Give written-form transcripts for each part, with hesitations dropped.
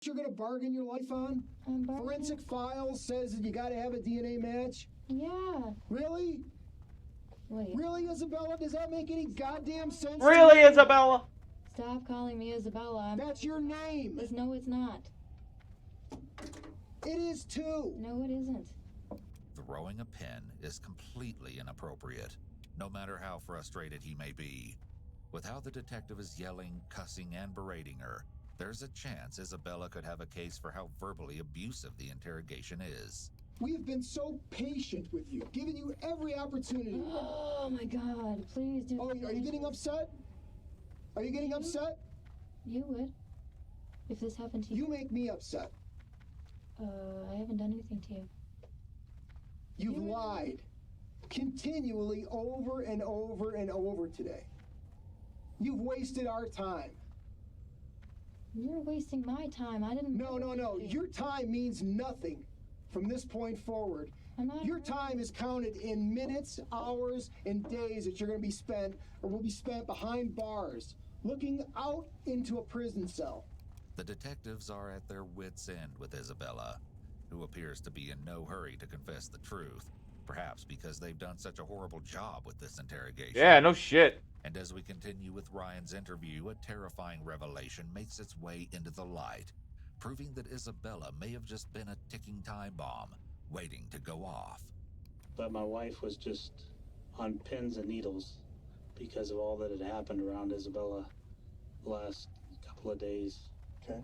you're going to bargain your life on? Forensic Files says that you got to have a DNA match? Yeah. Really? Wait. Really, Isabella? Does that make any goddamn sense? Really, Isabella? Stop calling me Isabella. That's your name. No, it's not. It is too. No, it isn't. Throwing a pen is completely inappropriate, no matter how frustrated he may be. With how the detective is yelling, cussing, and berating her, there's a chance Isabella could have a case for how verbally abusive the interrogation is. We have been so patient with you, giving you every opportunity. Oh my God! Please do. Oh, are you getting upset? Are you getting upset? You would, if this happened to you. You make me upset. I haven't done anything to you. You've lied continually over and over and over today. You've wasted our time. You're wasting my time. I didn't. No. Your time means nothing from this point forward. Your time is counted in minutes, hours, and days that you're going to be spent or will be spent behind bars, looking out into a prison cell. The detectives are at their wits' end with Isabella, who appears to be in no hurry to confess the truth, perhaps because they've done such a horrible job with this interrogation. Yeah, no shit. And as we continue with Ryan's interview, a terrifying revelation makes its way into the light, proving that Isabella may have just been a ticking time bomb, waiting to go off. But my wife was just on pins and needles because of all that had happened around Isabella the last couple of days. Okay.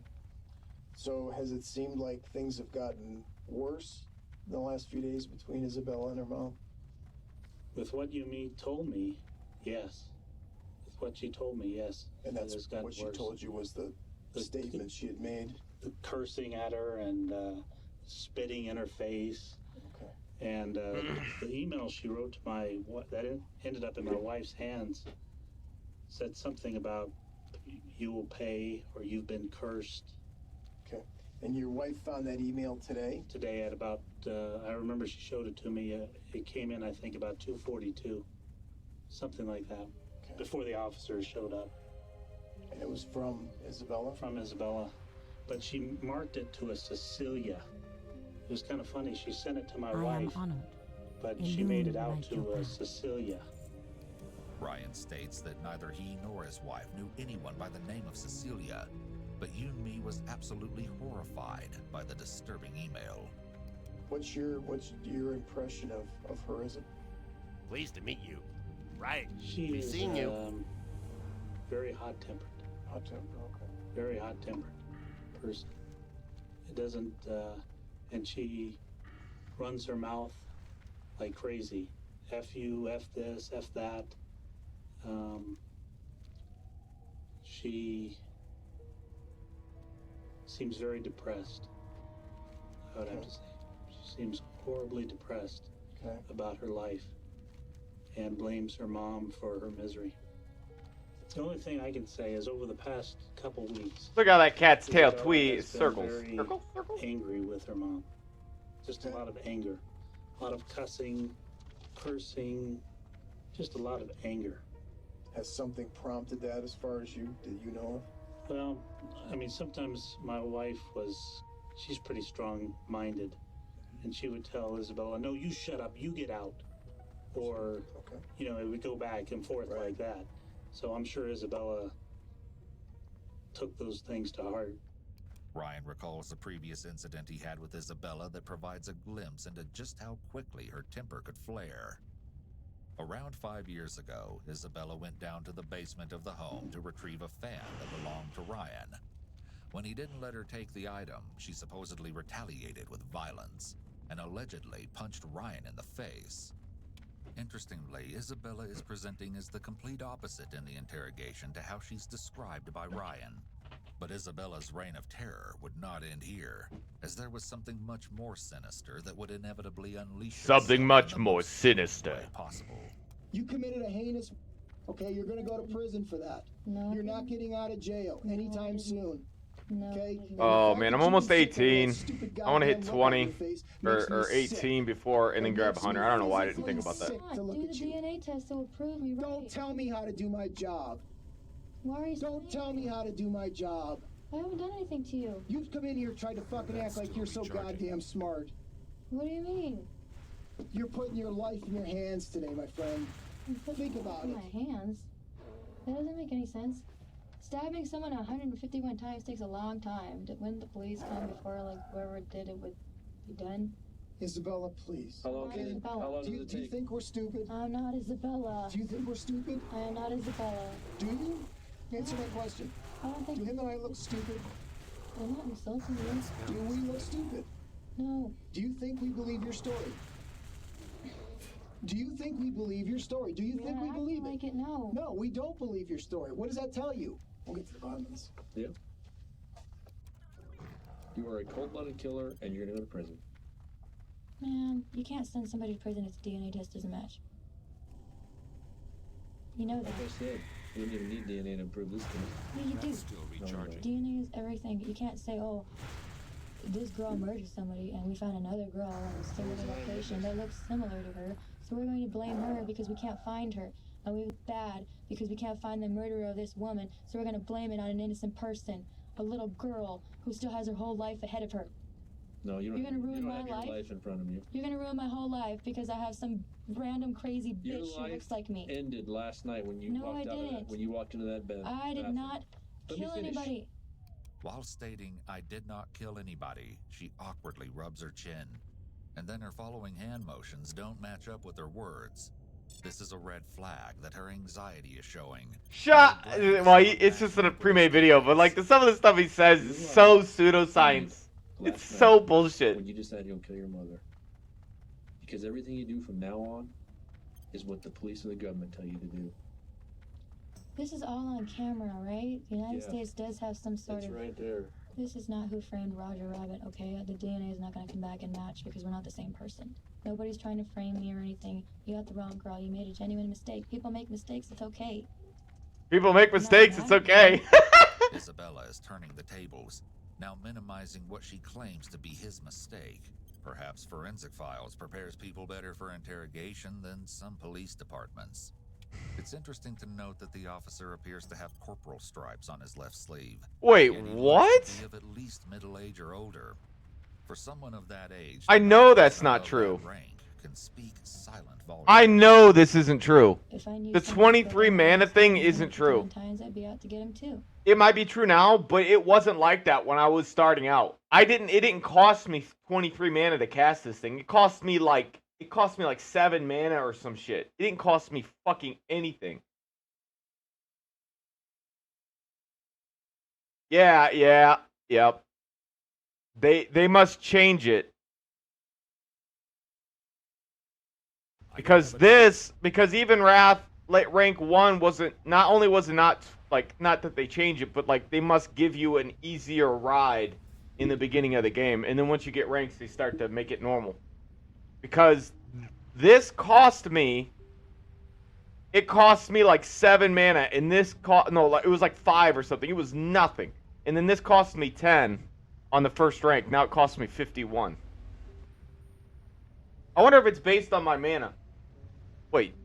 So has it seemed like things have gotten worse in the last few days between Isabella and her mom? With what you told me, yes. With what she told me, yes. And that's what she told you was the statement she had made? The cursing at her and spitting in her face. Okay. And the email she wrote to that ended up in my wife's hands said something about you will pay or you've been cursed. Okay. And your wife found that email today? Today at about, I remember she showed it to me. It came in, I think, about 2:42. Something like that. Okay. Before the officers showed up. And it was from Isabella? From Isabella. But she marked it to a Cecilia. It was kind of funny. She sent it to my wife. But she made it out to a Cecilia. Ryan states that neither he nor his wife knew anyone by the name of Cecilia, but Yoon-mi was absolutely horrified by the disturbing email. What's your impression of her? Is it? Pleased to meet you. Right. She is seen you. Very hot-tempered. Hot-tempered, okay. Very hot-tempered person. It doesn't, and she runs her mouth like crazy. F you, F this, F that. She seems very depressed, I would have to say. She seems horribly depressed about her life and blames her mom for her misery. The only thing I can say is over the past couple weeks... Look how that cat's tail tweet circles. Very angry with her mom. Just a lot of anger. A lot of cussing, cursing, just a lot of anger. Has something prompted that as far as you know of? Well, I mean, sometimes my wife she's pretty strong-minded, and she would tell Isabella, no, you shut up, you get out. Or, you know, it would go back and forth like that. So I'm sure Isabella took those things to heart. Ryan recalls the previous incident he had with Isabella that provides a glimpse into just how quickly her temper could flare. Around 5 years ago, Isabella went down to the basement of the home to retrieve a fan that belonged to Ryan. When he didn't let her take the item, she supposedly retaliated with violence and allegedly punched Ryan in the face. Interestingly, Isabella is presenting as the complete opposite in the interrogation to how she's described by Ryan. But Isabella's reign of terror would not end here, as there was something much more sinister that would inevitably unleash something much more sinister. Possible. You committed a heinous... Okay, you're going to go to prison for that. No. You're not getting out of jail anytime soon. No. Okay? Oh man, I'm almost 18. I want to hit 20 or 18 before and then grab 100. I don't know why I didn't think about that. Do the DNA test that will prove me right. Don't tell me how to do my job. Why are you Don't tell me how to do my job. I haven't done anything to you. You've come in here tried to fucking act like you're so goddamn smart. What do you mean? You're putting your life in your hands today, my friend. Think about it. My hands? That doesn't make any sense. Stabbing someone 151 times takes a long time. Wouldn't the police come before, like, whoever did it would be done? Isabella, please. How long Do you think we're stupid? I'm not Isabella. Do you think we're stupid? I am not Isabella. Do you? Answer my question. I don't think Do him and I look stupid? I'm not insulting you. Do we look stupid? No. Do you think we believe your story? Do you think we believe your story? Do you think we believe like it? No. No, we don't believe your story. What does that tell you? We'll get to the bottom of this. Yeah. You are a cold-blooded killer, and you're gonna go to prison. Man, you can't send somebody to prison if the DNA test doesn't match. You know that. Like I said, you don't even need DNA to prove this thing. Yeah, you do. Still recharging. DNA is everything. You can't say, oh, this girl murdered somebody and we found another girl in a similar location that looks similar to her, so we're going to blame her because we can't find her. And we're bad because we can't find the murderer of this woman, so we're going to blame it on an innocent person, a little girl who still has her whole life ahead of her. No, you don't. You're gonna ruin you don't my have life? your life in front of you. You're going to ruin my whole life because I have some random crazy Your bitch who life looks like me. ended last night when you No, walked I out of that. didn't. When you walked into that bed. I did bathroom. not Let me kill finish. anybody. While stating, I did not kill anybody, she awkwardly rubs her chin. And then her following hand motions don't match up with her words. This is a red flag that her anxiety is showing. Shut. Well, it's just in a pre-made video, but like some of the stuff he says is so pseudoscience. Last It's night so bullshit. When you decided you'll kill your mother. Because everything you do from now on is what the police and the government tell you to do. This is all on camera, right? The United Yeah. States does have some sort It's of... right there. This is not Who Framed Roger Rabbit, okay? The DNA is not going to come back and match because we're not the same person. Nobody's trying to frame me or anything. You got the wrong girl. You made a genuine mistake. People make mistakes. It's okay. People make mistakes. It's okay. Isabella is turning the tables, now minimizing what she claims to be his mistake. Perhaps Forensic Files prepares people better for interrogation than some police departments. It's interesting to note that the officer appears to have corporal stripes on his left sleeve. Wait, Yet he looks what? to be of at least middle age or older. For someone of that age, I know that's not true. rank can speak silent volume. I know this isn't true. If I knew The somebody 23 that mana was thing 10 isn't true. times, I'd be out to get him too. It might be true now, but it wasn't like that when I was starting out. It didn't cost me 23 mana to cast this thing. It cost me like 7 mana or some shit. It didn't cost me fucking anything. Yeah, yep. They must change it. Because even Wrath rank 1 wasn't, not only was it not that they change it, but like they must give you an easier ride in the beginning of the game, and then once you get ranks they start to make it normal. Because this cost me like 7 mana, and this it was like 5 or something. It was nothing. And then this cost me 10 on the first rank. Now it costs me 51. I wonder if it's based on my mana. Wait.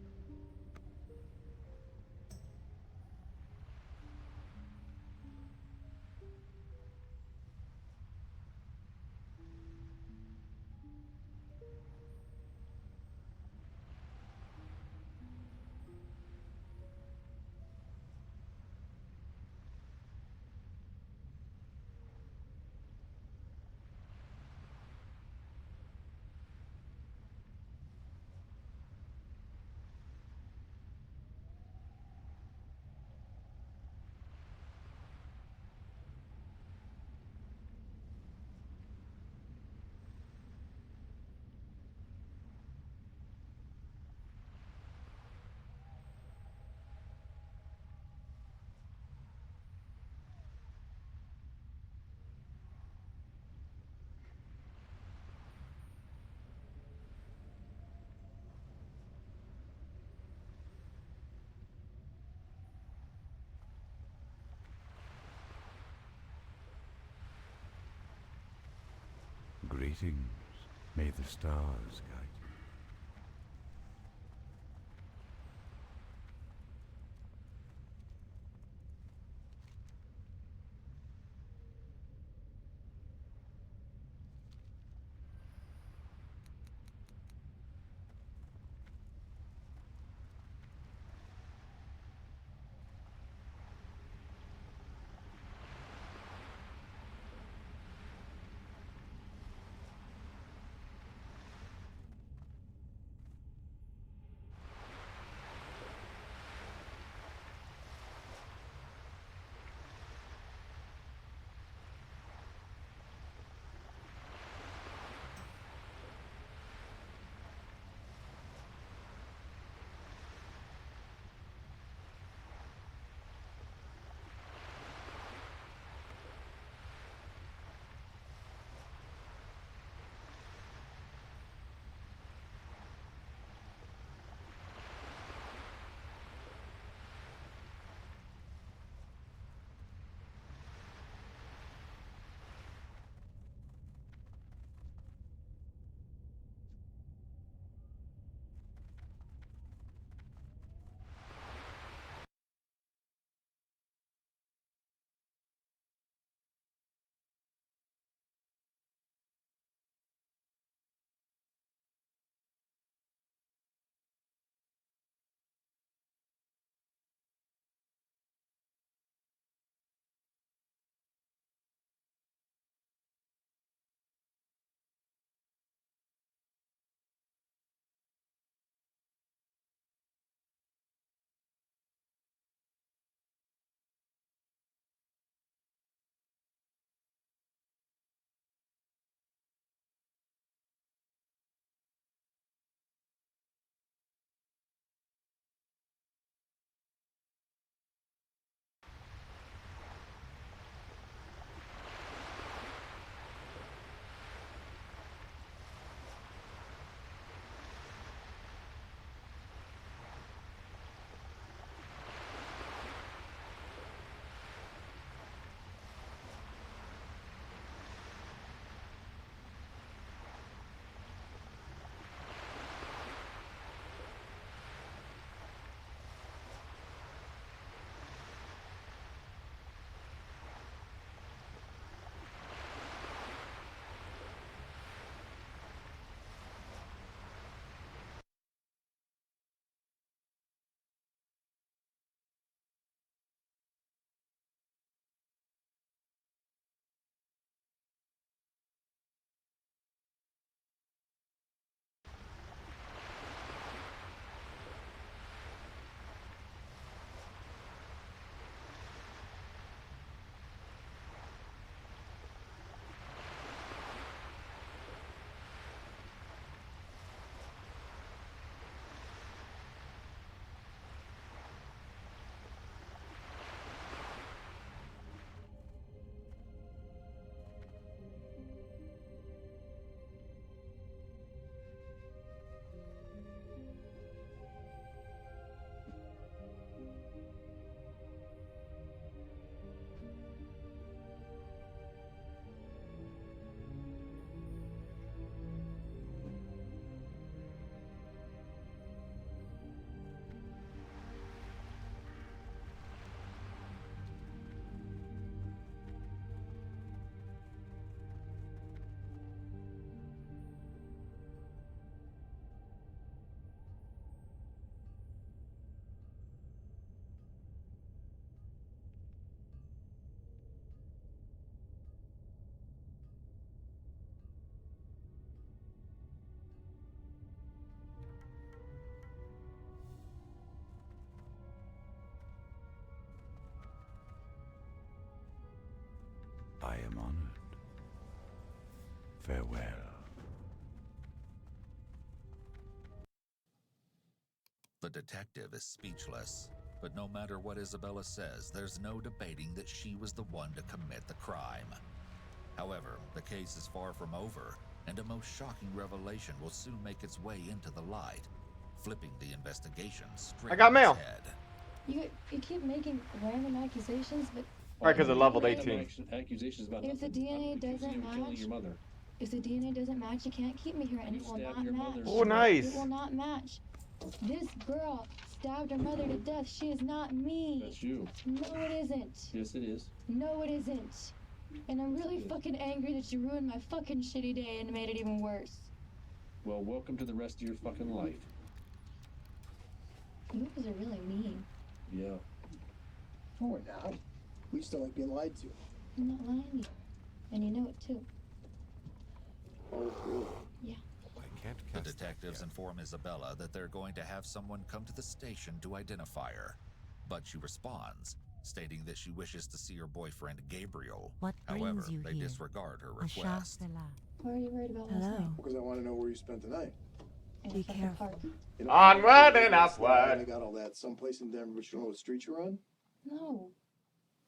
Greetings. May the stars guide you. I am honored. Farewell. The detective is speechless, but no matter what Isabella says, there's no debating that she was the one to commit the crime. However, the case is far from over, and a most shocking revelation will soon make its way into the light, flipping the investigation straight I got on its mail. head. You keep making random accusations, but Right, 'cause it leveled If 18. Accusations about If the nothing. DNA I'm accusing doesn't you of killing match- your mother. if the DNA doesn't match, you can't keep me here, and You it will stabbed not your match. mother. Oh, nice. It will not match. This girl stabbed her mother to death. She is not me. That's you. No, it isn't. Yes, it is. No, it isn't. And I'm really fucking angry that you ruined my fucking shitty day and made it even worse. Well, welcome to the rest of your fucking life. You guys are really mean. Yeah. No, we're not. We just don't like being lied to. I'm not lying to you. And you know it too. Oh, really? Yeah. I can't The cast detectives inform Isabella that they're going to have someone come to the station to identify her, but she responds, stating that she wishes to see her boyfriend Gabriel. What However, brings you they here? disregard her Asha request. Fela. Why are you worried about last Hello. night? Because I want to know where you spent the night. In Be a fucking careful. park. You know, Onward and upward. I got all that someplace in Denver, but you don't know what street you're on? No.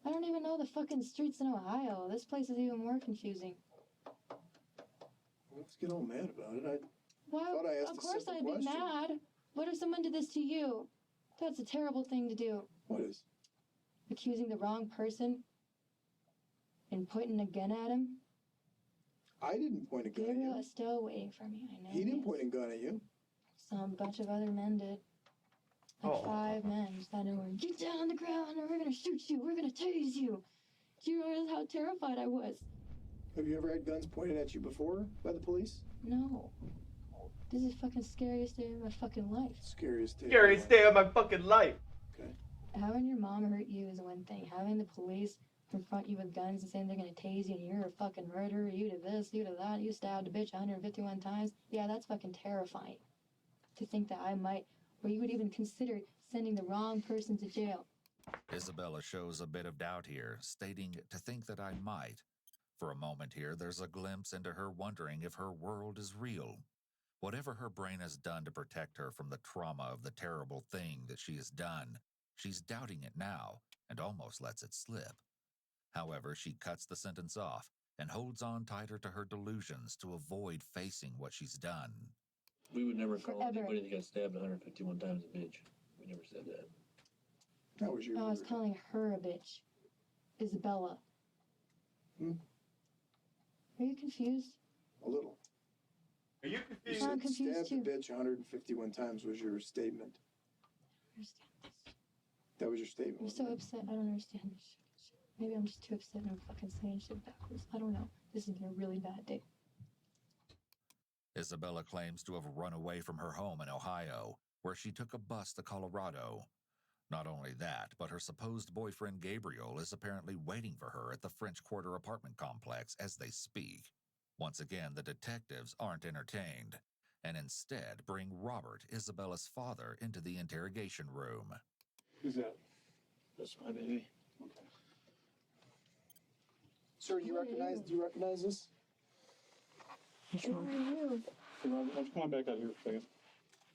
I don't even know the fucking streets in Ohio. This place is even more confusing. Let's get all mad about it. Why? Thought I asked Of a course simple I'd be question. mad. What if someone did this to you? That's a terrible thing to do. What is? Accusing the wrong person and pointing a gun at him. I didn't point a gun at Gabriel you. is still waiting for me. I know. He didn't is. point a gun at you. Some bunch of other men did. Like Oh. 5 men just out there, get down on the ground or we're gonna shoot you. We're gonna tase you. Do you realize how terrified I was? Have you ever had guns pointed at you before by the police? No. This is the fucking scariest day of my fucking life. Scariest day. Scariest day of my fucking life. Okay. Having your mom hurt you is one thing. Having the police confront you with guns and saying they're gonna tase you and you're a fucking murderer, you did this, you did that, you stabbed a bitch 151 times. Yeah, that's fucking terrifying. To think that I might, or you would even consider sending the wrong person to jail. Isabella shows a bit of doubt here, stating to think that I might. For a moment here, there's a glimpse into her wondering if her world is real. Whatever her brain has done to protect her from the trauma of the terrible thing that she has done, she's doubting it now and almost lets it slip. However, she cuts the sentence off and holds on tighter to her delusions to avoid facing what she's done. We would never call Forever. anybody that got stabbed 151 times a bitch. We never said that. That was your I was word. calling her a bitch. Isabella. Hmm? Are you confused? A little. Are you You confused? I'm said confused stabbed too. a bitch 151 times was your statement. I understand this. That was your statement. I'm so wasn't it? upset. I don't understand this shit. Maybe I'm just too upset and I'm fucking saying shit backwards. I don't know. This has been a really bad day. Isabella claims to have run away from her home in Ohio, where she took a bus to Colorado. Not only that, but her supposed boyfriend Gabriel is apparently waiting for her at the French Quarter apartment complex as they speak. Once again, the detectives aren't entertained, and instead bring Robert, Isabella's father, into the interrogation room. Who's that? That's my baby. Sir, do you recognize this? Who are you? Hey, Robert, why don't you come on back out here for a second?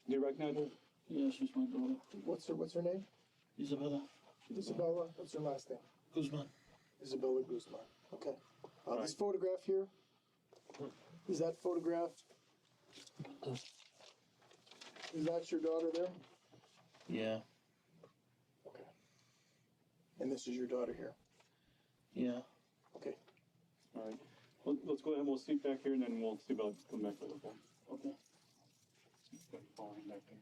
Do you recognize her? Yeah, she's my daughter. What's her name? Isabella Isabella. What's her last name? Guzman. Isabella Guzman. Okay. Right. This photograph here. Is that photograph? Is that your daughter there? Yeah, Okay. And this is your daughter here. yeah. Okay. All right. Let's go ahead and we'll seat back here and then we'll see about come back later. Okay. Falling back there.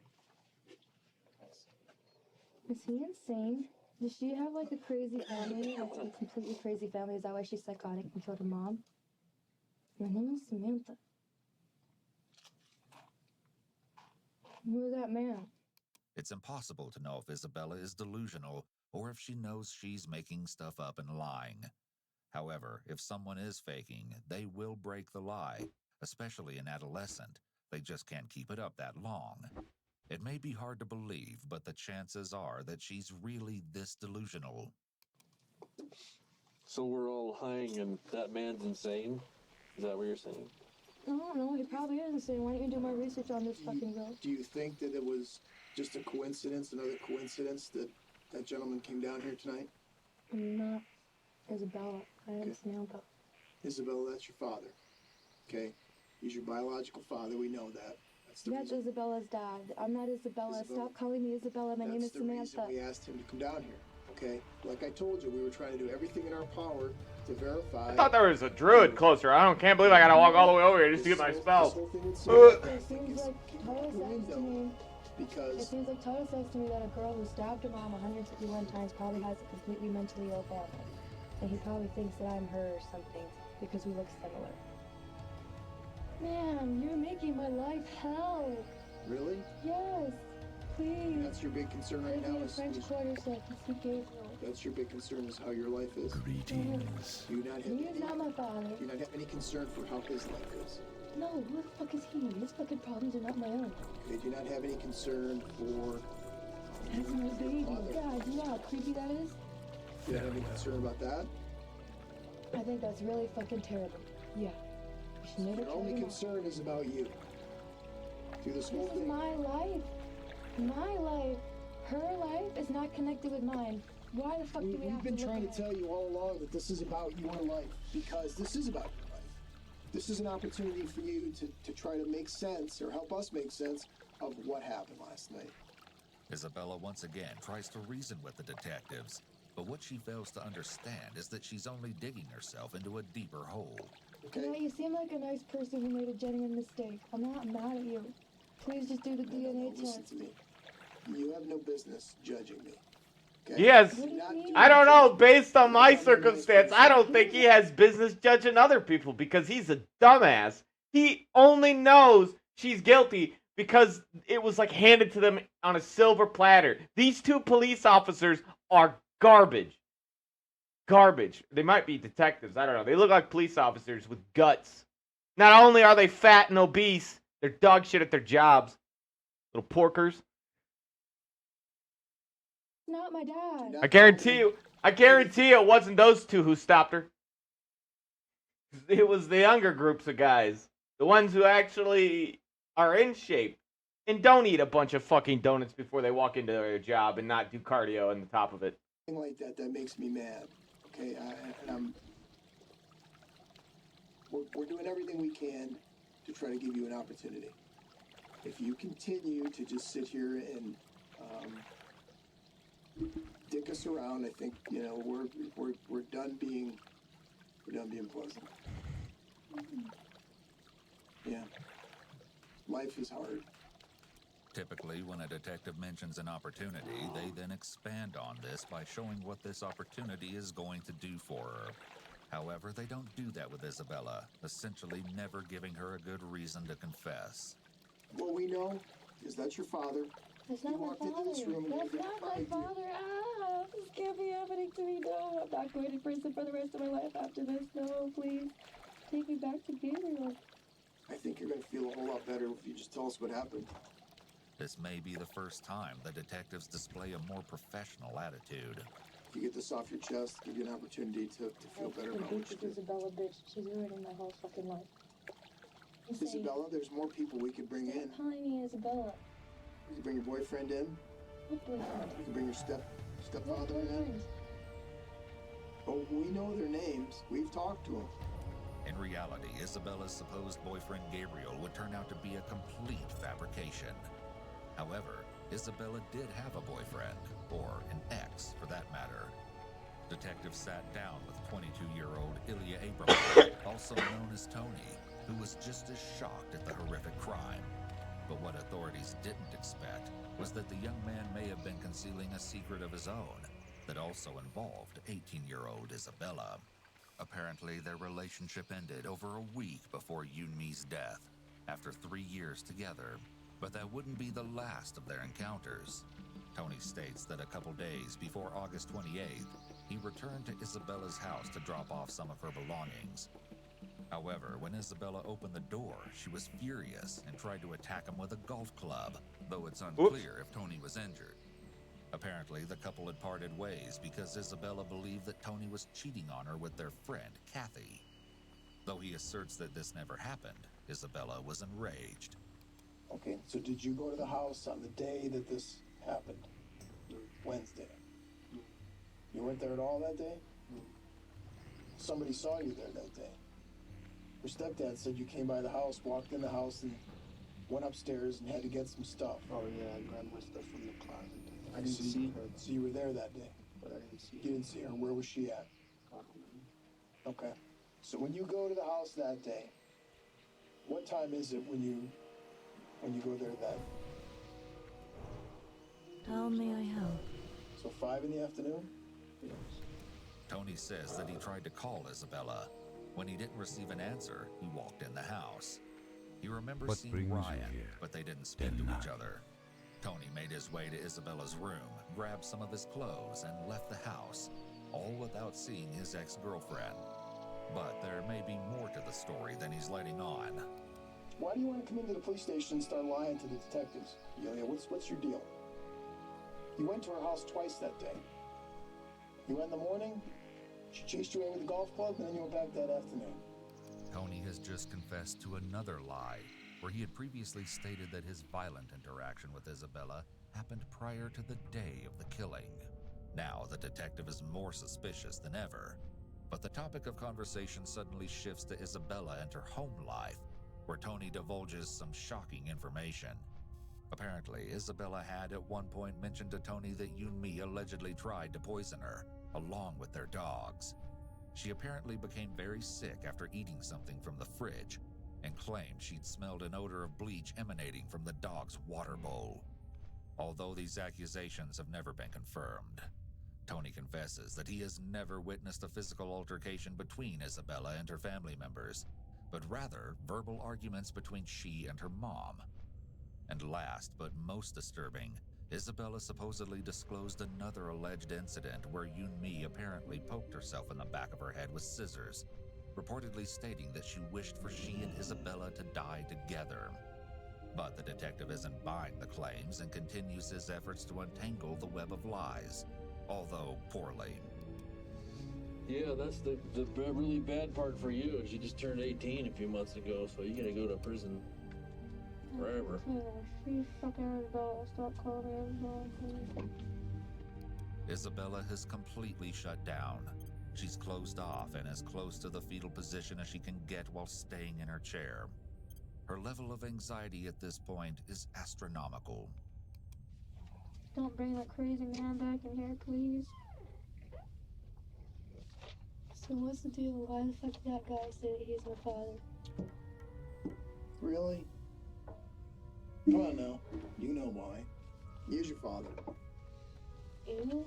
Is he insane? Does she have like a crazy family? Like a completely crazy family? Is that why she's psychotic and killed her mom? Your name is Samantha. Who is that man? It's impossible to know if Isabella is delusional or if she knows she's making stuff up and lying. However, if someone is faking, they will break the lie, especially an adolescent. They just can't keep it up that long. It may be hard to believe, but the chances are that she's really this delusional. So we're all hanging and that man's insane? Is that what you're saying? I don't know. He probably is insane. Why don't you do more research on this fucking girl? Do you think that it was just a coincidence, another coincidence, that that gentleman came down here tonight? Not Isabella. I am Samantha. Isabella, that's your father. Okay? He's your biological father. We know that. That's the That's reason. Isabella's dad. I'm not Isabella. Isabella. Stop calling me Isabella. My name is That's the reason Samantha. we asked him to come down here. Okay? Like I told you, we were trying to do everything in our power to verify. I thought there was a druid closer. Can't believe I gotta walk all the way over here just to get my This spells. whole thing with It seems like Toto says to me. It because seems like Toto says to me that a girl who stabbed her mom 151 times probably has a completely mentally ill family. And he probably thinks that I'm her or something because we look similar. Man, you're making my life hell. really, Yes, please. that's your big concern right Give now. me a Is French quarter so I can see Gabriel. that's your big concern is how your life is. Greetings. Do you not have He is any, not my father. do you not have any concern for how his life is? No, who the fuck is he? His fucking problems are not my own. Okay, do you not have any concern for That's my baby. mother? God, you know how creepy that is? Do you have any concern about that? I think that's really fucking terrible. Yeah. You should never Your tell only your mom. concern is about you. Through this whole This is thing. my life. My life. Her life is not connected with mine. Why the fuck do we We've have been to look trying at to tell you all along that this is about your life, because this is about your life. This is an opportunity for you to try to make sense, or help us make sense, of what happened last night. Isabella once again tries to reason with the detectives, but what she fails to understand is that she's only digging herself into a deeper hole. You know, Okay? you seem like a nice person who made a genuine mistake. I'm not mad at you. Please just do the DNA Listen test. to me. You have no business judging me. Okay? Yes. What do you Not mean? do I don't know. Based on my Not on my circumstance, I don't think he has business judging other people because he's a dumbass. He only knows she's guilty because it was like handed to them on a silver platter. These two police officers are garbage. Garbage. They might be detectives. I don't know. They look like police officers with guts. Not only are they fat and obese, they're dog shit at their jobs. Little porkers. Not my dad. I guarantee you it wasn't those two who stopped her. It was the younger groups of guys. The ones who actually are in shape and don't eat a bunch of fucking donuts before they walk into their job and not do cardio on the top of it. Thing like that makes me mad. Okay? We're doing everything we can to try to give you an opportunity. If you continue to just sit here and dick us around, I think we're done being pleasant. Yeah, life is hard. Typically, when a detective mentions an opportunity, they then expand on this by showing what this opportunity is going to do for her. However, they don't do that with Isabella, essentially never giving her a good reason to confess. What we know is that's your father. That's He not my walked into father. this room and That's he not my find you. father. Ah, this can't be happening to me. No, I'm not going to prison for the rest of my life after this. No, please. Take me back to Gabriel. I think you're gonna feel a whole lot better if you just tell us what happened. This may be the first time the detectives display a more professional attitude. If you get this off your chest, give you an opportunity to feel better about what you did. Isabella, bitch. She's ruining my whole fucking life. I'm saying, Isabella, there's more people we could bring in. stop calling me Isabella. You can bring your boyfriend in. What boyfriend? You can bring your What stepfather in. boyfriend? Oh, we know their names. We've talked to them. In reality, Isabella's supposed boyfriend Gabriel would turn out to be a complete fabrication. However, Isabella did have a boyfriend, or an ex for that matter. Detectives sat down with 22-year-old Ilya Abramov, also known as Tony, who was just as shocked at the horrific crime. But what authorities didn't expect was that the young man may have been concealing a secret of his own that also involved 18-year-old Isabella. Apparently, their relationship ended over a week before Yunmi's death, after 3 years together. But that wouldn't be the last of their encounters. Tony states that a couple days before August 28th, he returned to Isabella's house to drop off some of her belongings. However, when Isabella opened the door, she was furious and tried to attack him with a golf club, though it's unclear if Tony was injured. Apparently, the couple had parted ways because Isabella believed that Tony was cheating on her with their friend, Kathy. Though he asserts that this never happened, Isabella was enraged. Okay, so did you go to the house on the day that this happened? Wednesday. You weren't there at all that day? Somebody saw you there that day. Your stepdad said you came by the house, walked in the house, and went upstairs and had to get some stuff. Oh yeah, I grabbed my stuff from the closet. I didn't So see her, So you were there that day, but I didn't see you her. didn't see her. Where was she at? Okay. So when you go to the house that day, what time is it when you go there then? How may I help? So 5 in the afternoon? Tony says that he tried to call Isabella. When he didn't receive an answer, he walked in the house. He remembers What seeing brings you Ryan, here? but they didn't speak to each other. Tony made his way to Isabella's room, grabbed some of his clothes, and left the house, all without seeing his ex-girlfriend. But there may be more to the story than he's letting on. Why do you want to come into the police station and start lying to the detectives? Yulia, what's your deal? You went to her house twice that day. You went in the morning, she chased you away with a golf club, and then you went back that afternoon. Tony has just confessed to another lie, where he had previously stated that his violent interaction with Isabella happened prior to the day of the killing. Now the detective is more suspicious than ever, but the topic of conversation suddenly shifts to Isabella and her home life, where Tony divulges some shocking information. Apparently, Isabella had at one point mentioned to Tony that Yunmi allegedly tried to poison her, along with their dogs. She apparently became very sick after eating something from the fridge, and claimed she'd smelled an odor of bleach emanating from the dog's water bowl. Although these accusations have never been confirmed, Tony confesses that he has never witnessed a physical altercation between Isabella and her family members, but rather verbal arguments between she and her mom. And last but most disturbing, Isabella supposedly disclosed another alleged incident where Yunmi apparently poked herself in the back of her head with scissors, reportedly stating that she wished for she and Isabella to die together. But the detective isn't buying the claims and continues his efforts to untangle the web of lies, although poorly. Yeah, that's the really bad part for you is you just turned 18 a few months ago, so you're gonna go to prison forever. Isabella has completely shut down. She's closed off and as close to the fetal position as she can get while staying in her chair. Her level of anxiety at this point is astronomical. Don't bring that crazy man back in here, please. So what's the deal? Why the fuck did that guy say that he's my father? Really? Come on now. You know why. He is your father. You?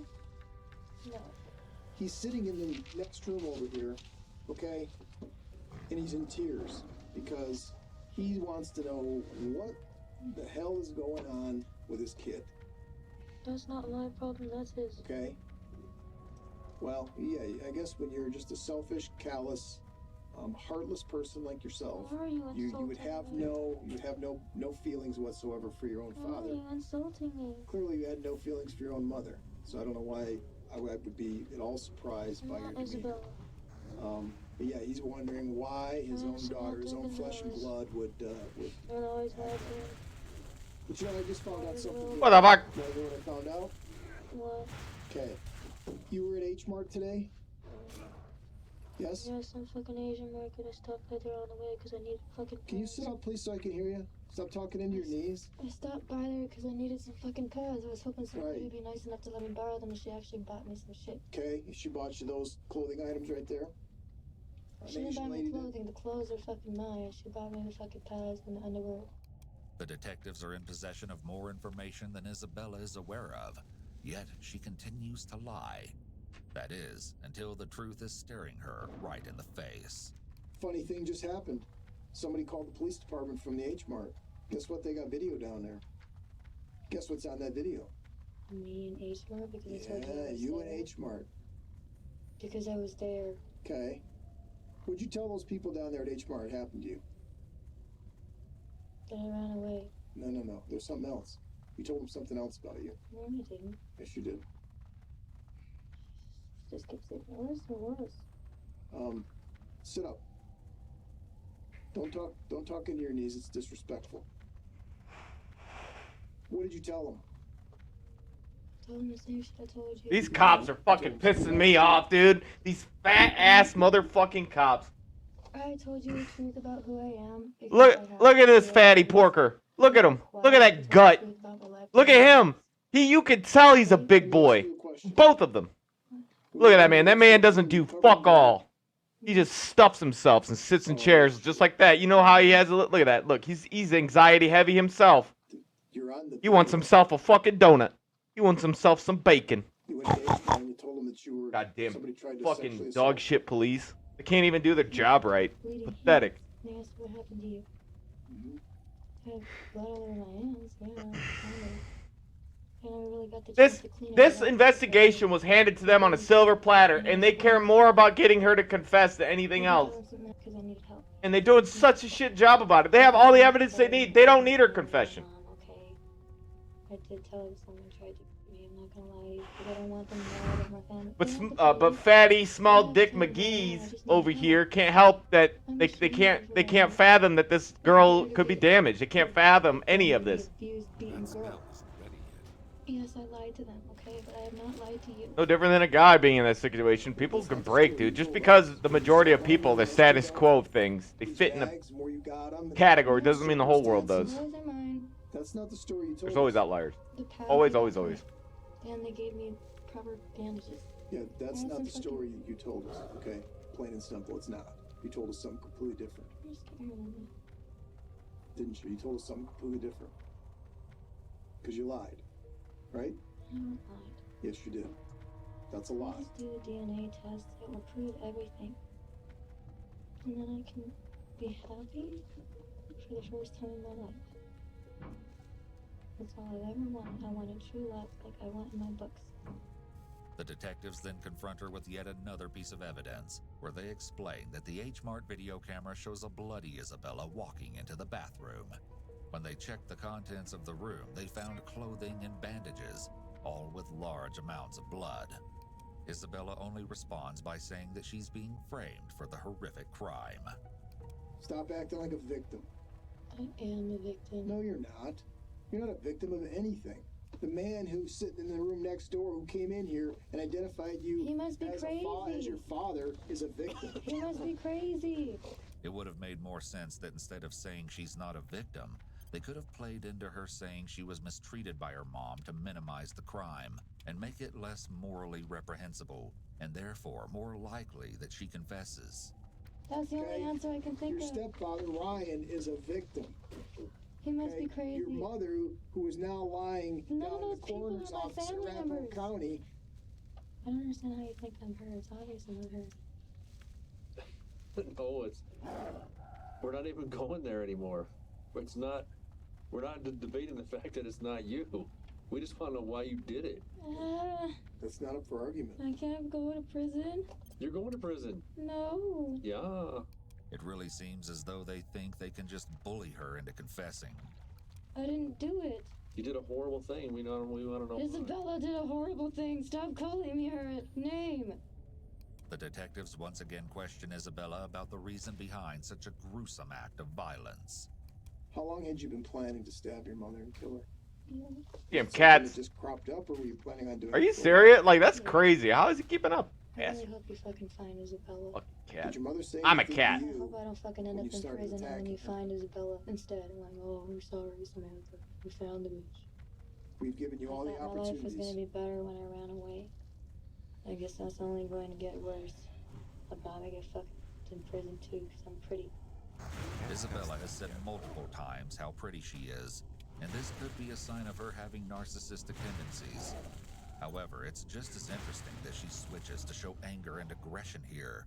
No. He's sitting in the next room over here, okay? And he's in tears because he wants to know what the hell is going on with his kid. That's not my problem, that's his. Okay? Well, yeah, I guess when you're just a selfish, callous, heartless person like yourself, Why are you insulting would have me? no feelings whatsoever for your own Why father. are you insulting me? Clearly, you had no feelings for your own mother. So I don't know why I would be at all surprised by your demeanor. Isabella. But yeah, he's wondering why his own daughter, his own flesh and blood would. You're always mad at me. But you know, I just found out something. What the fuck? You know what I found out? What? Okay. You were at H Mart today? Yes? Yeah, some fucking Asian market. I stopped by there on the way because I needed fucking Can you pads. sit up, please, so I can hear you? Stop talking into your knees. I stopped by there because I needed some fucking pads. I was hoping somebody Right. would be nice enough to let me borrow them, and she actually bought me some shit. Okay, she bought you those clothing items right there. An She didn't Asian buy me lady did. clothing. The clothes are fucking mine. She bought me the fucking pads and the underwear. The detectives are in possession of more information than Isabella is aware of, yet she continues to lie. That is, until the truth is staring her right in the face. Funny thing just happened. Somebody called the police department from the H Mart. Guess what? They got video down there. Guess what's on that video? Me and H Mart because I told you I Yeah, was you there. and H Mart. Because I was there. Okay. What'd you tell those people down there at H Mart happened to you? Then I ran away. No. There's something else. You told him something else about you. No, you didn't. Yes, you did. Just keeps getting worse and worse. Sit up. Don't talk into your knees. It's disrespectful. What did you tell him? I told him the same shit I told you. These cops are fucking pissing me off, dude. These fat ass motherfucking cops. I told you the truth about who I am. Look at this fatty porker. Look at him. Look at that gut. Look at him. You could tell he's a big boy. Both of them. Look at that man. That man doesn't do fuck all. He just stuffs himself and sits in chairs just like that. You know how he has a look at that. Look, he's anxiety heavy himself. He wants himself a fucking donut. He wants himself some bacon. Goddamn fucking dog shit police. They can't even do their job right. Pathetic. They asked what happened to you. I have blood all over my hands, yeah. And I really got the chance to clean This it up. investigation was handed to them on a silver platter, and they care more about getting her to confess than anything else. Because I needed help. And they're doing such a shit job about it. They have all the evidence they need. They don't need her confession. Okay. I did tell you someone tried to me. I'm not gonna lie to you, because I don't want them to know that my family. But fatty, small dick McGee's over here can't help that they can't fathom that this girl could be damaged. They can't fathom any of this. Yes, I lied to them, okay? But I have not lied to you. No different than a guy being in that situation. People can break, dude. Just because the majority of people, the status quo of things, they fit in a category doesn't mean the whole world does. Those are mine. That's not the story you told. There's always outliers. The pad Always, was always, mine. always. And they gave me proper bandages. Yeah, that's not the story you told us. Okay, plain and simple, it's not. You told us something completely different, You're scaring me. didn't you? You told us something completely different. Because you lied, right? I haven't lied. Yes, you did. That's a lie. Just do a DNA test. It will prove everything. And then I can be happy for the first time in my life. That's all I've ever wanted. I wanted true love like I want in my books. The detectives then confront her with yet another piece of evidence, where they explain that the H-Mart video camera shows a bloody Isabella walking into the bathroom. When they checked the contents of the room, they found clothing and bandages, all with large amounts of blood. Isabella only responds by saying that she's being framed for the horrific crime. Stop acting like a victim. I am a victim. No, you're not. You're not a victim of anything. The man who's sitting in the room next door who came in here and identified you He must be as crazy. your father is a victim. He must be crazy. It would have made more sense that instead of saying she's not a victim, they could have played into her saying she was mistreated by her mom to minimize the crime and make it less morally reprehensible, and therefore more likely that she confesses. That's the only answer I can think Your of. stepfather, Ryan, is a victim. He must be Okay? crazy. Your mother, who is now lying None of down in those the people coroner's are my office in family Arapahoe members. County. I don't understand how you think I'm her. It's obviously not her. No, we're not even going there anymore. We're not debating the fact that it's not you. We just want to know why you did it. That's not up for argument. I can't go to prison. You're going to prison. No. Yeah. It really seems as though they think they can just bully her into confessing. I didn't do it. You did a horrible thing. We want to know. Isabella did a horrible thing. Stop calling me her name. The detectives once again question Isabella about the reason behind such a gruesome act of violence. How long had you been planning to stab your mother and kill her? Damn Something cats. that just cropped up, or were you planning on doing Are it you for- serious? Like, that's crazy. How is he keeping up? I Yes. really hope you fucking find Isabella. Fucking Did cat. your mother say I'm a anything to cat. I you hope I don't fucking end when up you in started prison and then attacking you her? find Isabella instead. I'm like, oh, we're sorry, Samantha. We found the bitch. We've given you all the I thought my life was opportunities. gonna be better when I ran away. I guess that's only going to get worse. I'll probably get fucked in prison too, because I'm pretty. Isabella has said multiple times how pretty she is, and this could be a sign of her having narcissistic tendencies. However, it's just as interesting that she switches to show anger and aggression here.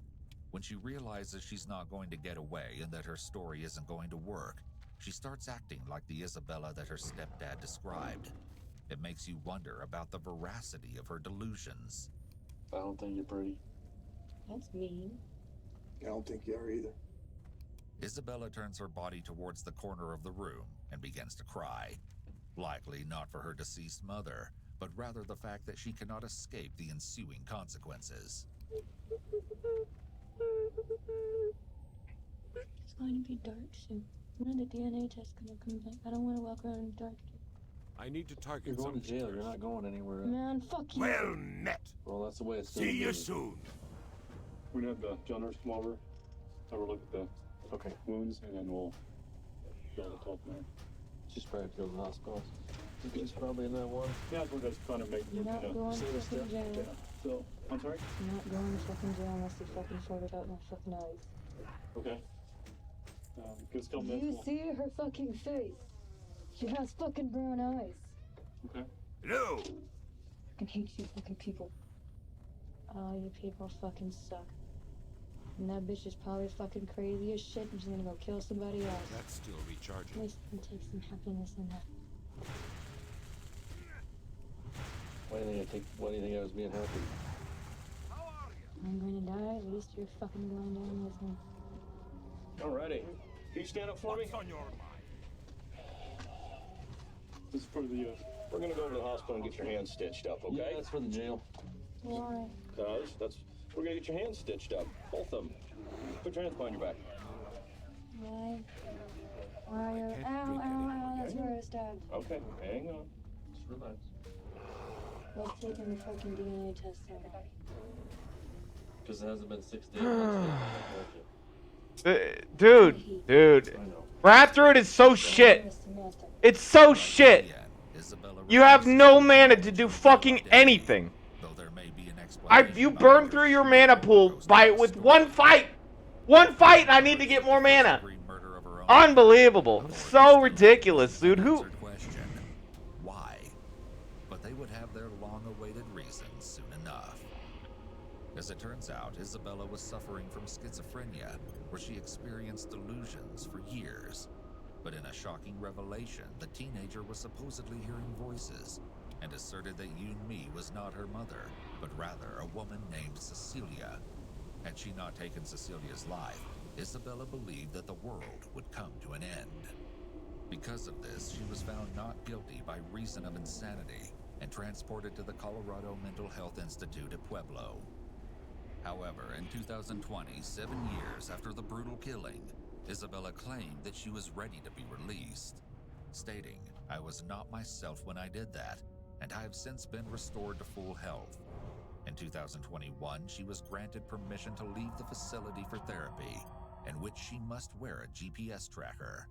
When she realizes she's not going to get away and that her story isn't going to work, she starts acting like the Isabella that her stepdad described. It makes you wonder about the veracity of her delusions. I don't think you're pretty. That's mean. I don't think you are either. Isabella turns her body towards the corner of the room and begins to cry. Likely not for her deceased mother, but rather the fact that she cannot escape the ensuing consequences. It's going to be dark soon. When are the DNA tests gonna come back? I don't want to walk around in the dark. I need to target You're going some to jail. You're not going anywhere. Man, fuck you. Well met. Well, that's the way it's See gonna you be. soon. We're gonna have the jail nurse come over, have a look at the wounds, and then we'll be able to talk from there. She's probably have to go to the hospital. She's probably in that one. Yeah, we're just trying to make You're not going to fucking jail. Yeah. So, I'm sorry? I'm not going to fucking jail unless you fucking sort it out my fucking eyes. Okay. Give us a couple Do minutes. you see her fucking face? She has fucking brown eyes. Okay. Hello. I fucking hate you fucking people. All you people fucking suck. And that bitch is probably fucking crazy as shit and she's gonna go kill somebody else. That's still recharging. At least you can take some happiness in that. Why do you think I was being happy? I'm gonna die, at least you're fucking going down with me. Alrighty. Can you stand up for me? What's on your mind? This is for the, We're gonna go to the hospital and get your hands stitched up, okay? Yeah, that's for the jail. Why? Cause we're gonna get your hands stitched up. Both of them. Put your hands behind your back. Why? Why are ow, that's where I stabbed. Okay, hang on. Just relax. Let's take the fucking DNA test out. Because it hasn't been 6 days. Dude. Rat Druid is so shit. It's so shit. You have no mana to do fucking anything. You burned through your mana pool with one fight. One fight, and I need to get more mana. Unbelievable. So ridiculous, dude. Who? Why? But they would have their long-awaited reasons soon enough. As it turns out, Isabella was suffering from schizophrenia, where she experienced delusions for years. But in a shocking revelation, the teenager was supposedly hearing voices and asserted that Yoon-Mi was not her mother, but rather a woman named Cecilia. Had she not taken Cecilia's life, Isabella believed that the world would come to an end. Because of this, she was found not guilty by reason of insanity and transported to the Colorado Mental Health Institute at Pueblo. However, in 2020, 7 years after the brutal killing, Isabella claimed that she was ready to be released, stating, "I was not myself when I did that, and I have since been restored to full health." In 2021, she was granted permission to leave the facility for therapy, in which she must wear a GPS tracker.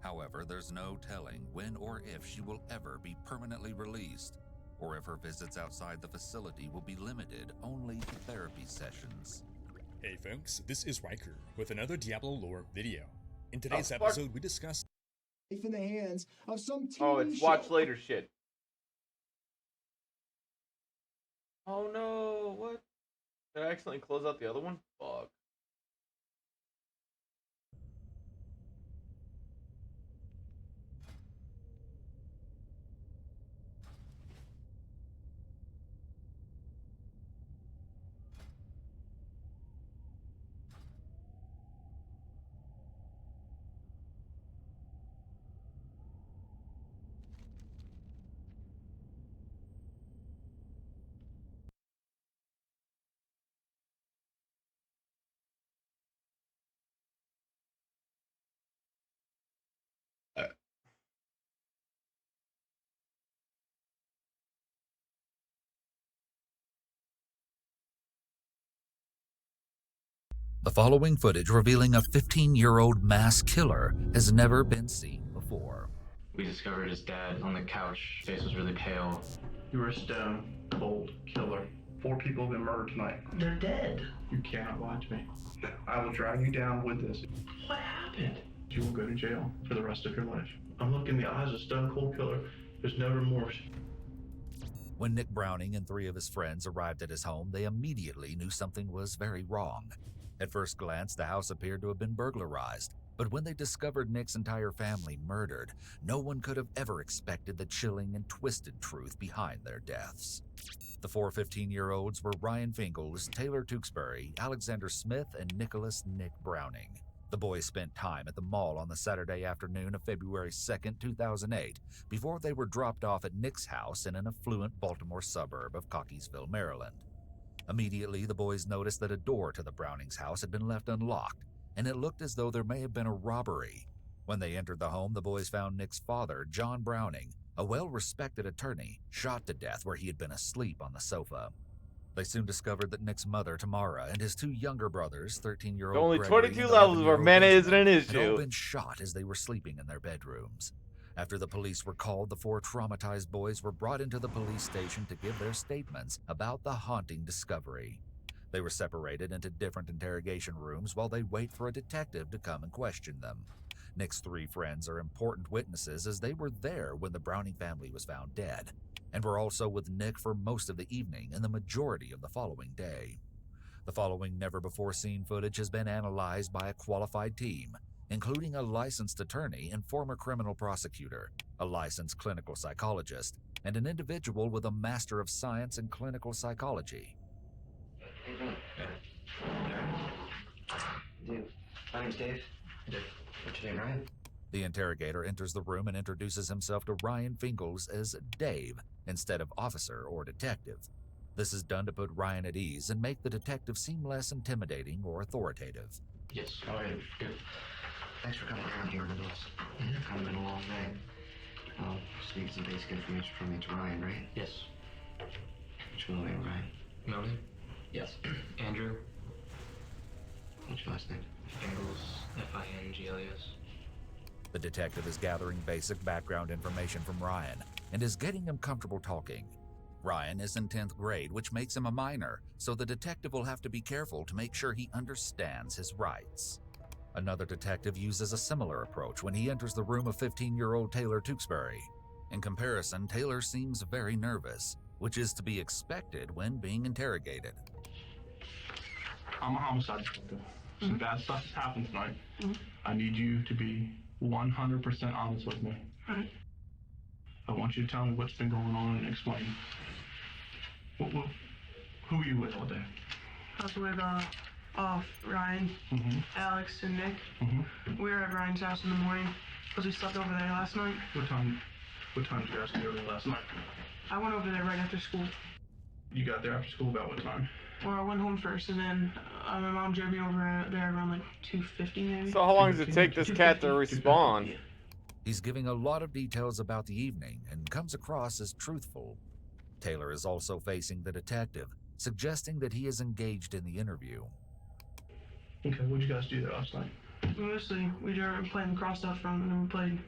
However, there's no telling when or if she will ever be permanently released, or if her visits outside the facility will be limited only to therapy sessions. Hey folks, this is Riker with another Diablo lore video. In today's fuck. episode, we discuss Life in the hands of some TV Oh, it's show. watch later shit. Oh no, what? Did I accidentally close out the other one? Fuck. The following footage revealing a 15-year-old mass killer has never been seen before. We discovered his dad on the couch. His face was really pale. You were a stone cold killer. 4 people have been murdered tonight. They're dead. You cannot lie to me. I will drag you down with this. What happened? You will go to jail for the rest of your life. I'm looking in the eyes of a stone cold killer. There's no remorse. When Nick Browning and 3 of his friends arrived at his home, they immediately knew something was very wrong. At first glance, the house appeared to have been burglarized, but when they discovered Nick's entire family murdered, no one could have ever expected the chilling and twisted truth behind their deaths. The 4 15-year-olds were Ryan Fingles, Taylor Tewksbury, Alexander Smith, and Nicholas Nick Browning. The boys spent time at the mall on the Saturday afternoon of February 2nd, 2008, before they were dropped off at Nick's house in an affluent Baltimore suburb of Cockeysville, Maryland. Immediately, the boys noticed that a door to the Brownings' house had been left unlocked, and it looked as though there may have been a robbery. When they entered the home, the boys found Nick's father, John Browning, a well-respected attorney, shot to death where he had been asleep on the sofa. They soon discovered that Nick's mother, Tamara, and his two younger brothers, 13-year-old Only Gregory 22 and levels where 11-year-old mana Benjamin, isn't an had all issue. been shot as they were sleeping in their bedrooms. After the police were called, the four traumatized boys were brought into the police station to give their statements about the haunting discovery. They were separated into different interrogation rooms while they wait for a detective to come and question them. Nick's three friends are important witnesses as they were there when the Browning family was found dead, and were also with Nick for most of the evening and the majority of the following day. The following never-before-seen footage has been analyzed by a qualified team, including a licensed attorney and former criminal prosecutor, a licensed clinical psychologist, and an individual with a Master of Science in Clinical Psychology. Dude, my name's Dave. What's your name, Ryan? The interrogator enters the room and introduces himself to Ryan Fingles as Dave instead of officer or detective. This is done to put Ryan at ease and make the detective seem less intimidating or authoritative. Yes. All right, good. Thanks for coming around here with us. It's kind of been a long day. I'll just need some basic information from you to Ryan, right? Yes. What's your middle name, Ryan? Middle name? Yes. Andrew. What's your last name? Fingles. F-I-N-G-L-E-S. The detective is gathering basic background information from Ryan and is getting him comfortable talking. Ryan is in 10th grade, which makes him a minor, so the detective will have to be careful to make sure he understands his rights. Another detective uses a similar approach when he enters the room of 15-year-old Taylor Tewksbury. In comparison, Taylor seems very nervous, which is to be expected when being interrogated. I'm a homicide detective. Some bad stuff has happened tonight. I need you to be 100% honest with me. Right. I want you to tell me what's been going on and explain. Who are you with all day? I was with Ryan, Alex, and Nick. We were at Ryan's house in the morning because we slept over there last night. What time did you guys get over there last night? I went over there right after school. You got there after school about what time? Well, I went home first, and then my mom drove me over there around like 2:50 maybe. So how long does it take this cat to respond? He's giving a lot of details about the evening and comes across as truthful. Taylor is also facing the detective, suggesting that he is engaged in the interview. Okay, what did you guys do there last night? Mostly, we were playing crossed out front, and then we played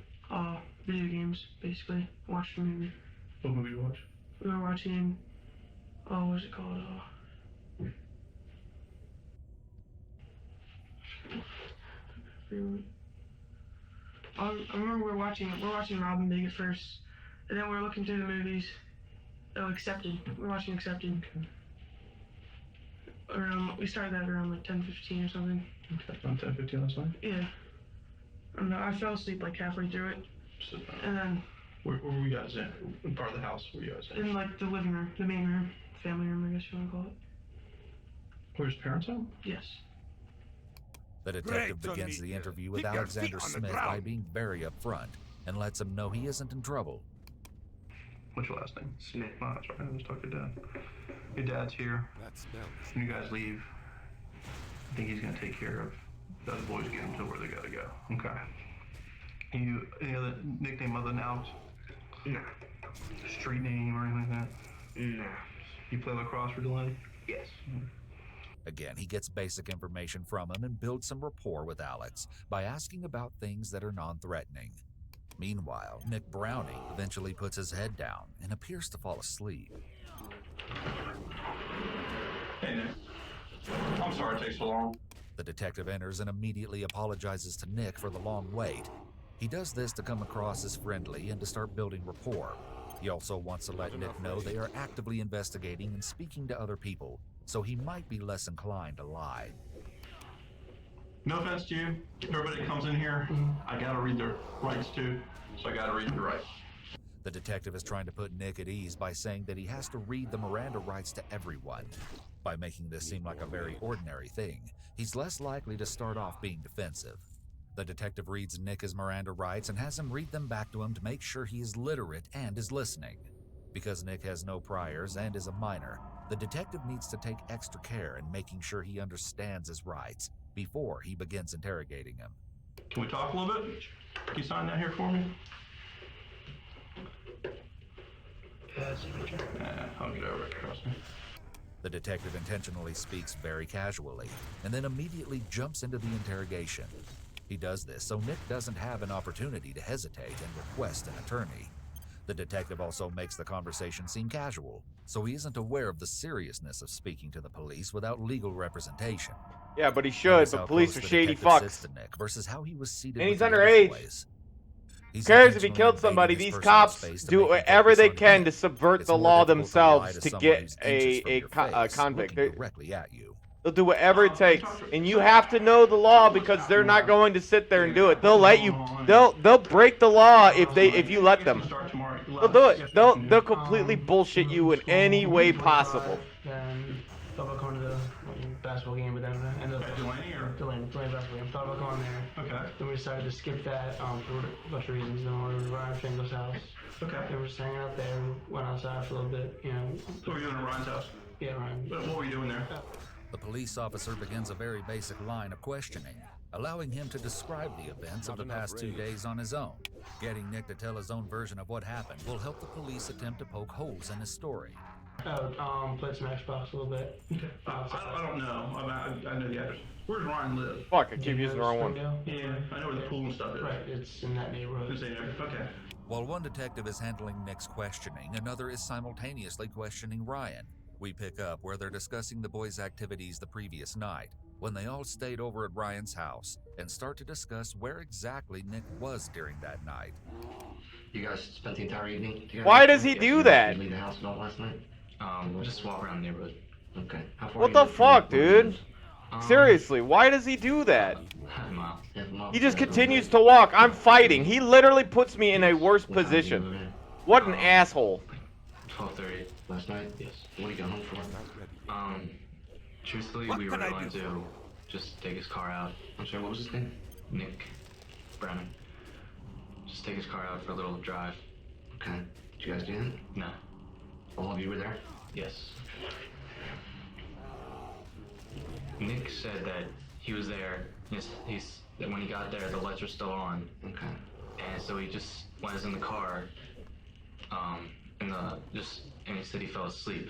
video games, basically. Watched a movie. What movie you watch? We were watching, what was it called? I remember we're watching Robin Big at first, and then we were looking through the movies. Oh, Accepted. We're watching Accepted. We started that around like 10:15 or something. Okay, around 10:15 last night? Yeah. I don't know, I fell asleep like halfway through it. So, And then... Where were you guys in? What part of the house were you guys in? In like the living room, the main room, family room, I guess you want to call it. Where's parents at? Yes. The detective begins the interview with Alexander Smith by being very upfront and lets him know he isn't in trouble. What's your last name? Smith. Oh, that's right. I just talked to Dad. Your dad's here. When you guys leave, I think he's gonna take care of the other boys, get them to where they gotta go. Okay. Any other nickname other than Alex? No. Street name or anything like that? No. You play lacrosse for Delaney? Yes. Again, he gets basic information from him and builds some rapport with Alex by asking about things that are non-threatening. Meanwhile, Nick Browning eventually puts his head down and appears to fall asleep. Hey, Nick. I'm sorry it takes so long. The detective enters and immediately apologizes to Nick for the long wait. He does this to come across as friendly and to start building rapport. He also wants to let Nick know they are actively investigating and speaking to other people, so he might be less inclined to lie. No offense to you. Everybody that comes in here, I gotta read their rights too, so I gotta read your rights. The detective is trying to put Nick at ease by saying that he has to read the Miranda rights to everyone. By making this seem like a very ordinary thing, he's less likely to start off being defensive. The detective reads Nick his Miranda rights and has him read them back to him to make sure he is literate and is listening. Because Nick has no priors and is a minor, the detective needs to take extra care in making sure he understands his rights before he begins interrogating him. Can we talk a little bit? Can you sign that here for me? I'll get over it, trust me. The detective intentionally speaks very casually and then immediately jumps into the interrogation. He does this so Nick doesn't have an opportunity to hesitate and request an attorney. The detective also makes the conversation seem casual, so he isn't aware of the seriousness of speaking to the police without legal representation. Yeah, but he should, but police are shady fucks. Nick versus how he was seated and he's with the underage. boys. Who cares if he killed somebody? These cops do whatever they can to subvert the law themselves to get a convict. Directly at you. They'll do whatever it takes, and you have to know the law because they're not going to sit there and do it. They'll let you. They'll break the law if you let them. They'll do it. They'll completely bullshit you in any way possible. Then thought about going to the basketball game, but then ended up Delaney basketball game. Thought about going there. Okay. Then we decided to skip that for a bunch of reasons. Then we were to Ryan Fingal's house. Okay. Then we were just hanging out there. We went outside for a little bit. You know. What were you doing at Ryan's house? Yeah, Ryan. What were you doing there? The police officer begins a very basic line of questioning, allowing him to describe the events of the past 2 days on his own. Getting Nick to tell his own version of what happened will help the police attempt to poke holes in his story. Played some Xbox a little bit. I don't know. I know the address. Where does Ryan live? Fuck, I keep using the wrong one. Yeah, I know where the pool and stuff is. Right, it's in that neighborhood. Okay. While one detective is handling Nick's questioning, another is simultaneously questioning Ryan. We pick up where they're discussing the boys' activities the previous night, when they all stayed over at Ryan's house, and start to discuss where exactly Nick was during that night. You guys spent the entire evening together? Why does he do that? Leave the house at all last night? Just walk around the neighborhood. Okay. How far What the fuck, dude? Seriously, why does he do that? He just continues to walk. I'm fighting. He literally puts me in a worse position. What an asshole. 12:30 last night? Yes. What did you go home for? Truthfully, we were going to just take his car out. I'm sorry, what was his name? Nick Brennan. Just take his car out for a little drive. Okay. Did you guys do that? No. All of you were there? Yes. Nick said that he was there. That when he got there, the lights were still on. Okay. And so he just was in the car. And he said he fell asleep.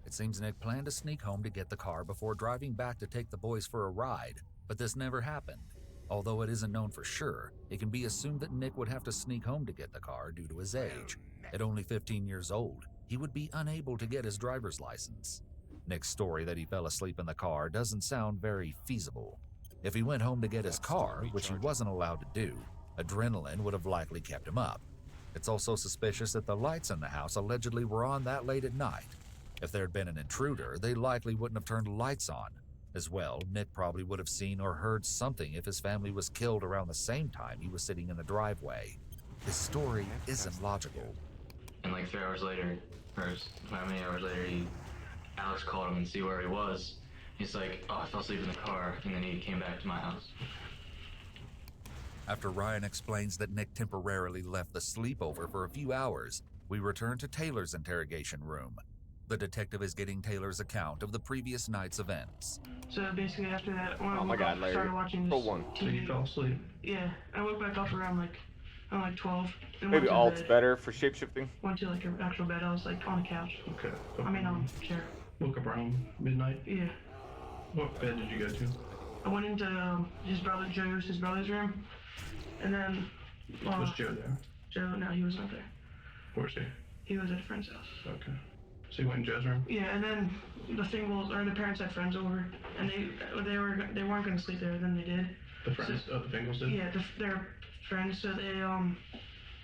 It seems Nick planned to sneak home to get the car before driving back to take the boys for a ride, but this never happened. Although it isn't known for sure, it can be assumed that Nick would have to sneak home to get the car due to his age. At only 15 years old, he would be unable to get his driver's license. Nick's story that he fell asleep in the car doesn't sound very feasible. If he went home to get his car, which he wasn't allowed to do, adrenaline would have likely kept him up. It's also suspicious that the lights in the house allegedly were on that late at night. If there had been an intruder, they likely wouldn't have turned lights on. As well, Nick probably would have seen or heard something if his family was killed around the same time he was sitting in the driveway. His story isn't logical. And like 3 hours later, or how many hours later, Alex called him and see where he was. He's like, oh, I fell asleep in the car, and then he came back to my house. After Ryan explains that Nick temporarily left the sleepover for a few hours, we return to Taylor's interrogation room. The detective is getting Taylor's account of the previous night's events. So basically after that, when Oh my God, Larry. started watching this One. TV. So you fell asleep? Yeah, I woke back up around like 12. And Maybe went to alt's bed. better for shapeshifting. Went to like an actual bed. I was like on the couch. Okay. Chair. Woke up around midnight? Yeah. What bed did you go to? I went into his brother's room, and then. Was Joe there? Joe, no, he was not there. Where's he? He was at a friend's house. Okay. So you went in Joe's room? Yeah, and then the parents had friends over, and they weren't going to sleep there. Then they did. The friends of the Fingles did? Yeah, their friends. So they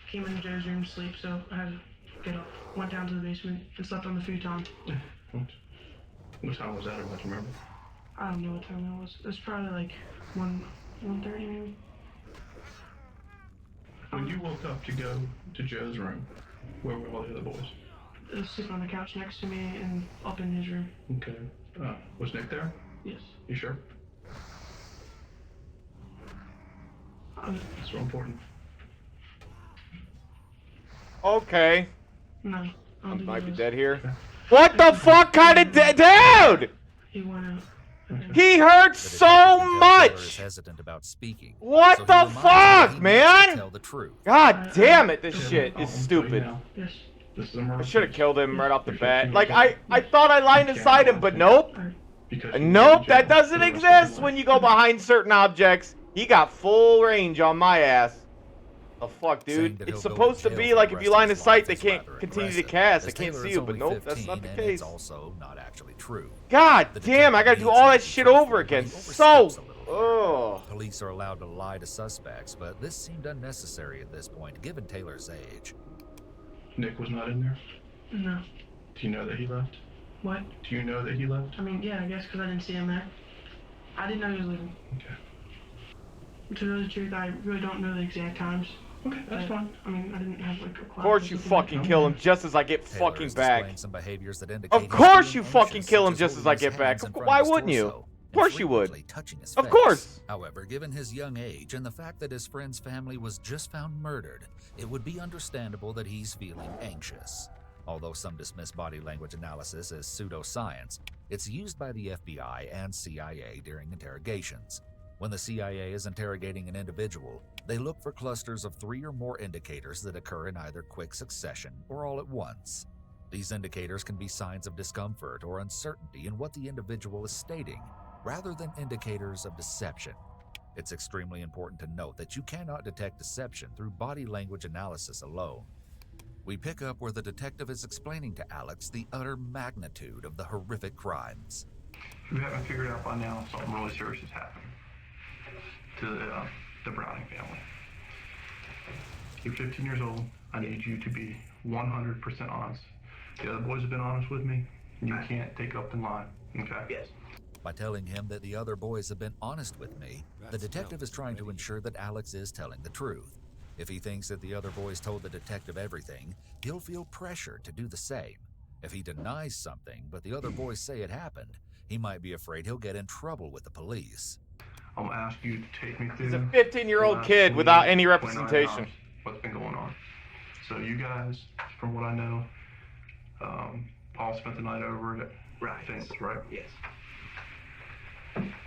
came into Joe's room to sleep. So I had to get up, went down to the basement, and slept on the futon. What time was that, or what do you remember? I don't know what time that was. It was probably like 1:30 maybe. When you woke up to go to Joe's room, where were all the other boys? sleeping on the couch next to me and up in his room. Okay. Was Nick there? Yes. You sure? That's real important. Okay. No. I might be dead here. What the fuck kind of dude? He went out. He hurts so much. Hesitant about speaking. What so the fuck, man? Tell the truth. God damn it, this shit is stupid. Yes. I should have killed him right off the bat. Like, I thought I lined inside him, but nope. Nope, that doesn't exist when you go behind certain objects. He got full range on my ass. The fuck, dude? It's supposed to be like if you line of sight, they can't continue to cast. I can't see you, but nope, that's not the case. It's also not actually true. God damn, I gotta do all that shit over again. So, Police are allowed to lie to suspects, but this seemed unnecessary at this point, given Taylor's age. Nick was not in there? No. Do you know that he left? What? Do you know that he left? I mean, yeah, I guess because I didn't see him there. I didn't know he was leaving. Okay. To tell the truth, I really don't know the exact times. Okay, that's fine. I mean, I didn't have like a clock. of course you fucking kill him just as I get fucking back. Some behaviors that Of course you fucking kill him just as I get back. Why wouldn't you? Of course you would. Of course. However, given his young age and the fact that his friend's family was just found murdered, it would be understandable that he's feeling anxious. Although some dismiss body language analysis as pseudoscience, it's used by the FBI and CIA during interrogations. When the CIA is interrogating an individual, they look for clusters of 3 or more indicators that occur in either quick succession or all at once. These indicators can be signs of discomfort or uncertainty in what the individual is stating, rather than indicators of deception. It's extremely important to note that you cannot detect deception through body language analysis alone. We pick up where the detective is explaining to Alex the utter magnitude of the horrific crimes. If you haven't figured out by now, something really serious has happened to the Browning family. You're 15 years old. I need you to be 100% honest. The other boys have been honest with me. You can't take up and lie. Okay? Yes. By telling him that the other boys have been honest with me, the detective is trying to ensure that Alex is telling the truth. If he thinks that the other boys told the detective everything, he'll feel pressure to do the same. If he denies something, but the other boys say it happened, he might be afraid he'll get in trouble with the police. I'll ask you to take me through. He's a 15-year-old kid without any representation. What's been going on? So you guys, from what I know, all spent the night over at Finks, right? Yes.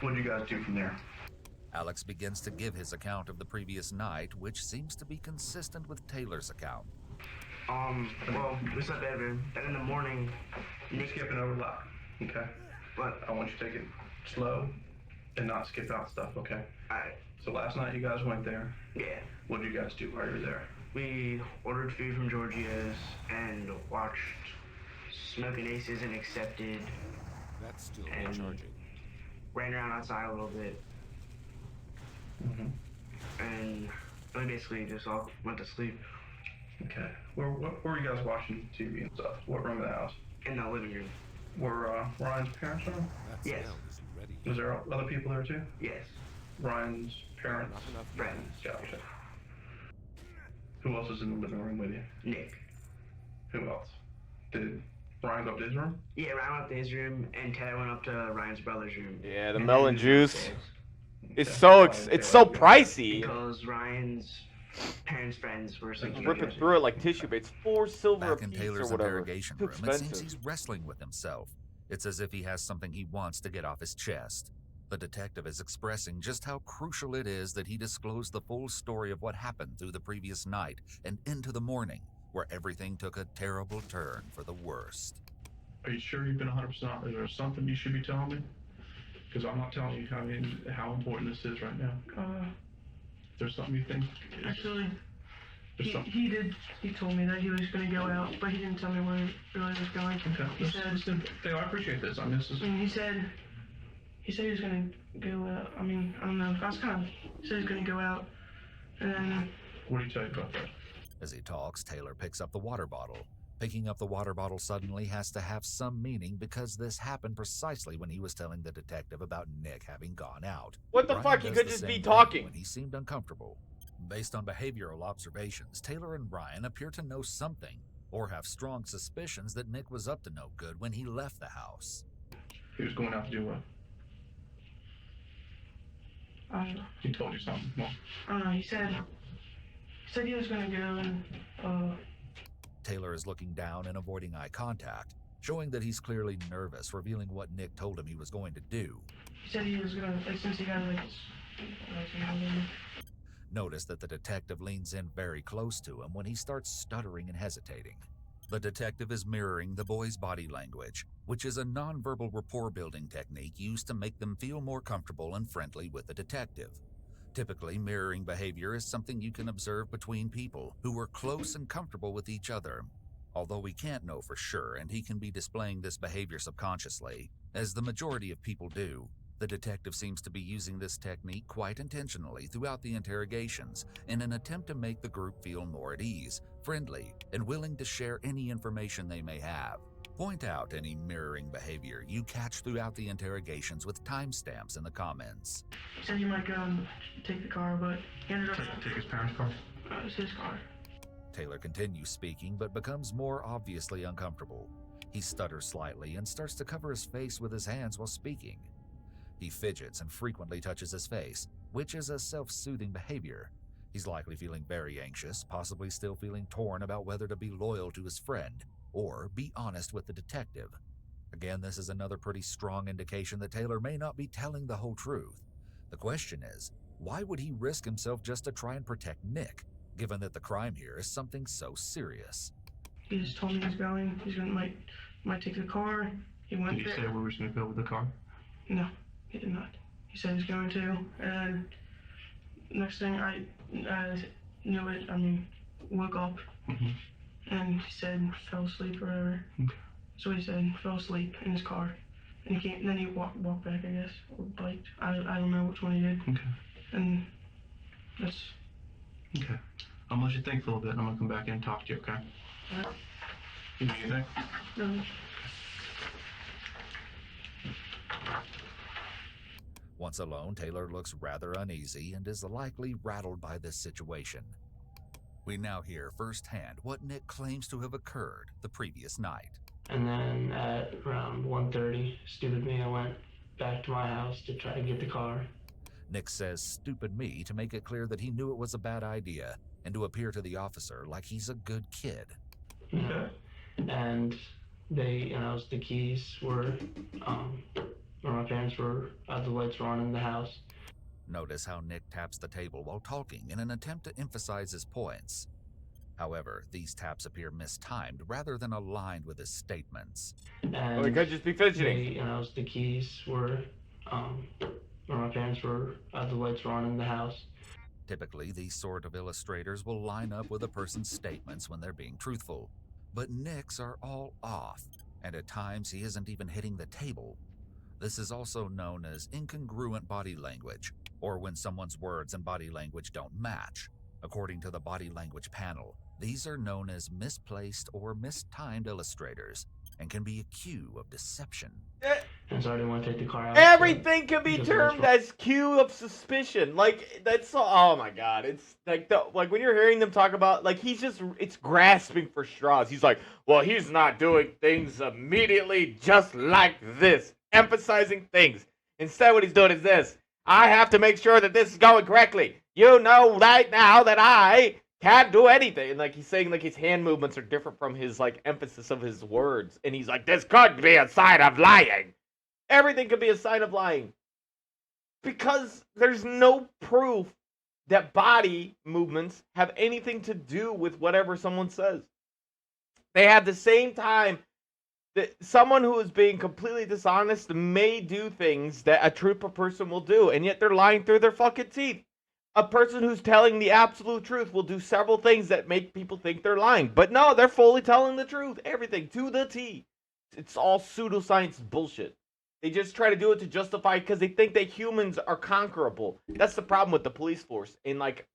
What did you guys do from there? Alex begins to give his account of the previous night, which seems to be consistent with Taylor's account. Well, we slept there, then in the morning, You're skipping over a lot, okay? But I want you to take it slow and not skip out stuff, okay? Alright. So last night you guys went there. Yeah. What did you guys do while you were there? We ordered food from Georgia's and watched Smoking Aces and Accepted. That's still and charging. Ran around outside a little bit. And we basically just all went to sleep. Okay. Where were you guys watching TV and stuff? What room of the house? In the living room. Were Ryan's parents home? Yes. Was there other people there too? Yes. Ryan's parents? Friends. Gotcha. Who else is in the living room with you? Nick. Who else? Did Ryan go up to his room? Yeah, Ryan went up to his room, and Ted went up to Ryan's brother's room. Yeah, the melon juice. It's so pricey. Because Ryan's parents' friends were sleeping. Rip it through it like tissue paper. It's $4 silver Back in a piece Taylor's or whatever. interrogation Too room, it expensive. seems he's wrestling with himself. It's as if he has something he wants to get off his chest. The detective is expressing just how crucial it is that he disclose the full story of what happened through the previous night and into the morning, where everything took a terrible turn for the worst. Are you sure you've been 100%? Is there something you should be telling me? Because I'm not telling you how important this is right now. Is there something you think? Actually, he told me that he was going to go out, but he didn't tell me where he really was going. Okay. He said, I appreciate this. I mean, this is... he said he was going to go out. I mean, I don't know. He said he was going to go out, and then... What do you tell you about that? As he talks, Taylor picks up the water bottle. Picking up the water bottle suddenly has to have some meaning because this happened precisely when he was telling the detective about Nick having gone out. What the Ryan fuck? He does could the just same be thing talking. When he seemed uncomfortable. Based on behavioral observations, Taylor and Ryan appear to know something. or have strong suspicions that Nick was up to no good when he left the house. He was going out to do what? He told you something. Well, he said he was gonna go and Taylor is looking down and avoiding eye contact, showing that he's clearly nervous, revealing what Nick told him he was going to do. he said he was gonna, like, since he got Notice that the detective leans in very close to him when he starts stuttering and hesitating. The detective is mirroring the boy's body language, which is a nonverbal rapport-building technique used to make them feel more comfortable and friendly with the detective. Typically, mirroring behavior is something you can observe between people who are close and comfortable with each other. Although we can't know for sure, and he can be displaying this behavior subconsciously, as the majority of people do, the detective seems to be using this technique quite intentionally throughout the interrogations in an attempt to make the group feel more at ease, friendly, and willing to share any information they may have. Point out any mirroring behavior you catch throughout the interrogations with timestamps in the comments. He said he might go and take the car, but he ended up take his parents' car? It was his car. Taylor continues speaking, but becomes more obviously uncomfortable. He stutters slightly and starts to cover his face with his hands while speaking. He fidgets and frequently touches his face, which is a self-soothing behavior. He's likely feeling very anxious, possibly still feeling torn about whether to be loyal to his friend or be honest with the detective. Again, this is another pretty strong indication that Taylor may not be telling the whole truth. The question is, why would he risk himself just to try and protect Nick, given that the crime here is something so serious? He just told me he's going. He's gonna might take the car. He went Did there. he say where we was gonna go with the car? No, he did not. He said he's going to, and next thing I knew it. Woke up, and he said fell asleep or whatever. Okay. So he said fell asleep in his car, and he came. Then he walked back, I guess, or biked. I don't know which one he did. Okay. And that's. Okay. I'm gonna let you think for a little bit, and I'm gonna come back in and talk to you. Okay? Alright. You need anything? No. Once alone, Taylor looks rather uneasy and is likely rattled by this situation. We now hear firsthand what Nick claims to have occurred the previous night. And then at around 1:30, stupid me, I went back to my house to try to get the car. Nick says stupid me to make it clear that he knew it was a bad idea and to appear to the officer like he's a good kid. And they, the keys were, where my parents were, the lights were on in the house. Notice how Nick taps the table while talking in an attempt to emphasize his points. However, these taps appear mistimed rather than aligned with his statements. And he could just be fidgeting. The keys were, where my parents were, the lights were on in the house. Typically, these sort of illustrators will line up with a person's statements when they're being truthful. But Nick's are all off, and at times he isn't even hitting the table. This is also known as incongruent body language, or when someone's words and body language don't match. According to the body language panel, these are known as misplaced or mistimed illustrators and can be a cue of deception. And so I didn't want to take the car out. Everything can be termed as cue of suspicion. Like, that's so, oh my god. It's like when you're hearing them talk about, like, it's grasping for straws. He's like, well, he's not doing things immediately just like this. Emphasizing things. Instead, what he's doing is this. I have to make sure that this is going correctly. You know right now that I can't do anything. And like he's saying like his hand movements are different from his like emphasis of his words. And he's like, this could be a sign of lying. Everything could be a sign of lying. Because there's no proof that body movements have anything to do with whatever someone says. They have the same time that someone who is being completely dishonest may do things that a truthful person will do, and yet they're lying through their fucking teeth. A person who's telling the absolute truth will do several things that make people think they're lying. But no, they're fully telling the truth. Everything to the T. It's all pseudoscience bullshit. They just try to do it to justify because they think that humans are conquerable. That's the problem with the police force and like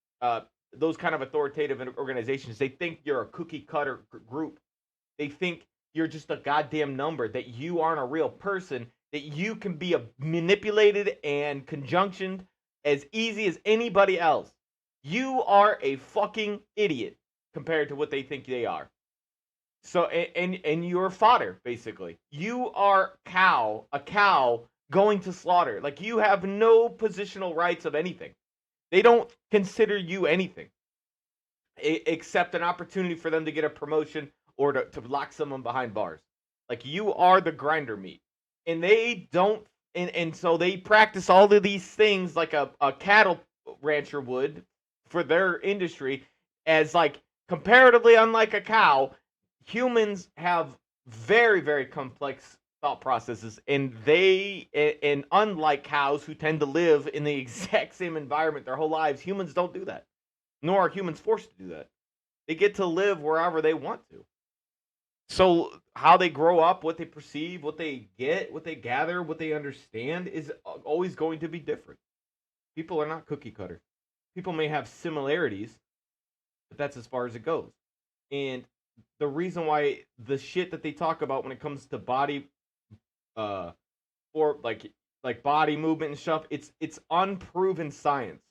those kind of authoritative organizations. They think you're a cookie cutter group. They think you're just a goddamn number, that you aren't a real person, that you can be manipulated and conjunctioned as easy as anybody else. You are a fucking idiot compared to what they think they are. So and you're fodder basically. You are a cow going to slaughter. Like you have no positional rights of anything. They don't consider you anything except an opportunity for them to get a promotion or to lock someone behind bars. Like you are the grinder meat. And they don't and so they practice all of these things like a cattle rancher would for their industry as like comparatively unlike a cow, humans have very, very complex thought processes and unlike cows who tend to live in the exact same environment their whole lives, humans don't do that. Nor are humans forced to do that. They get to live wherever they want to. So how they grow up, what they perceive, what they get, what they gather, what they understand is always going to be different. People are not cookie cutter. People may have similarities, but that's as far as it goes. And the reason why the shit that they talk about when it comes to body or like body movement and stuff, it's unproven science.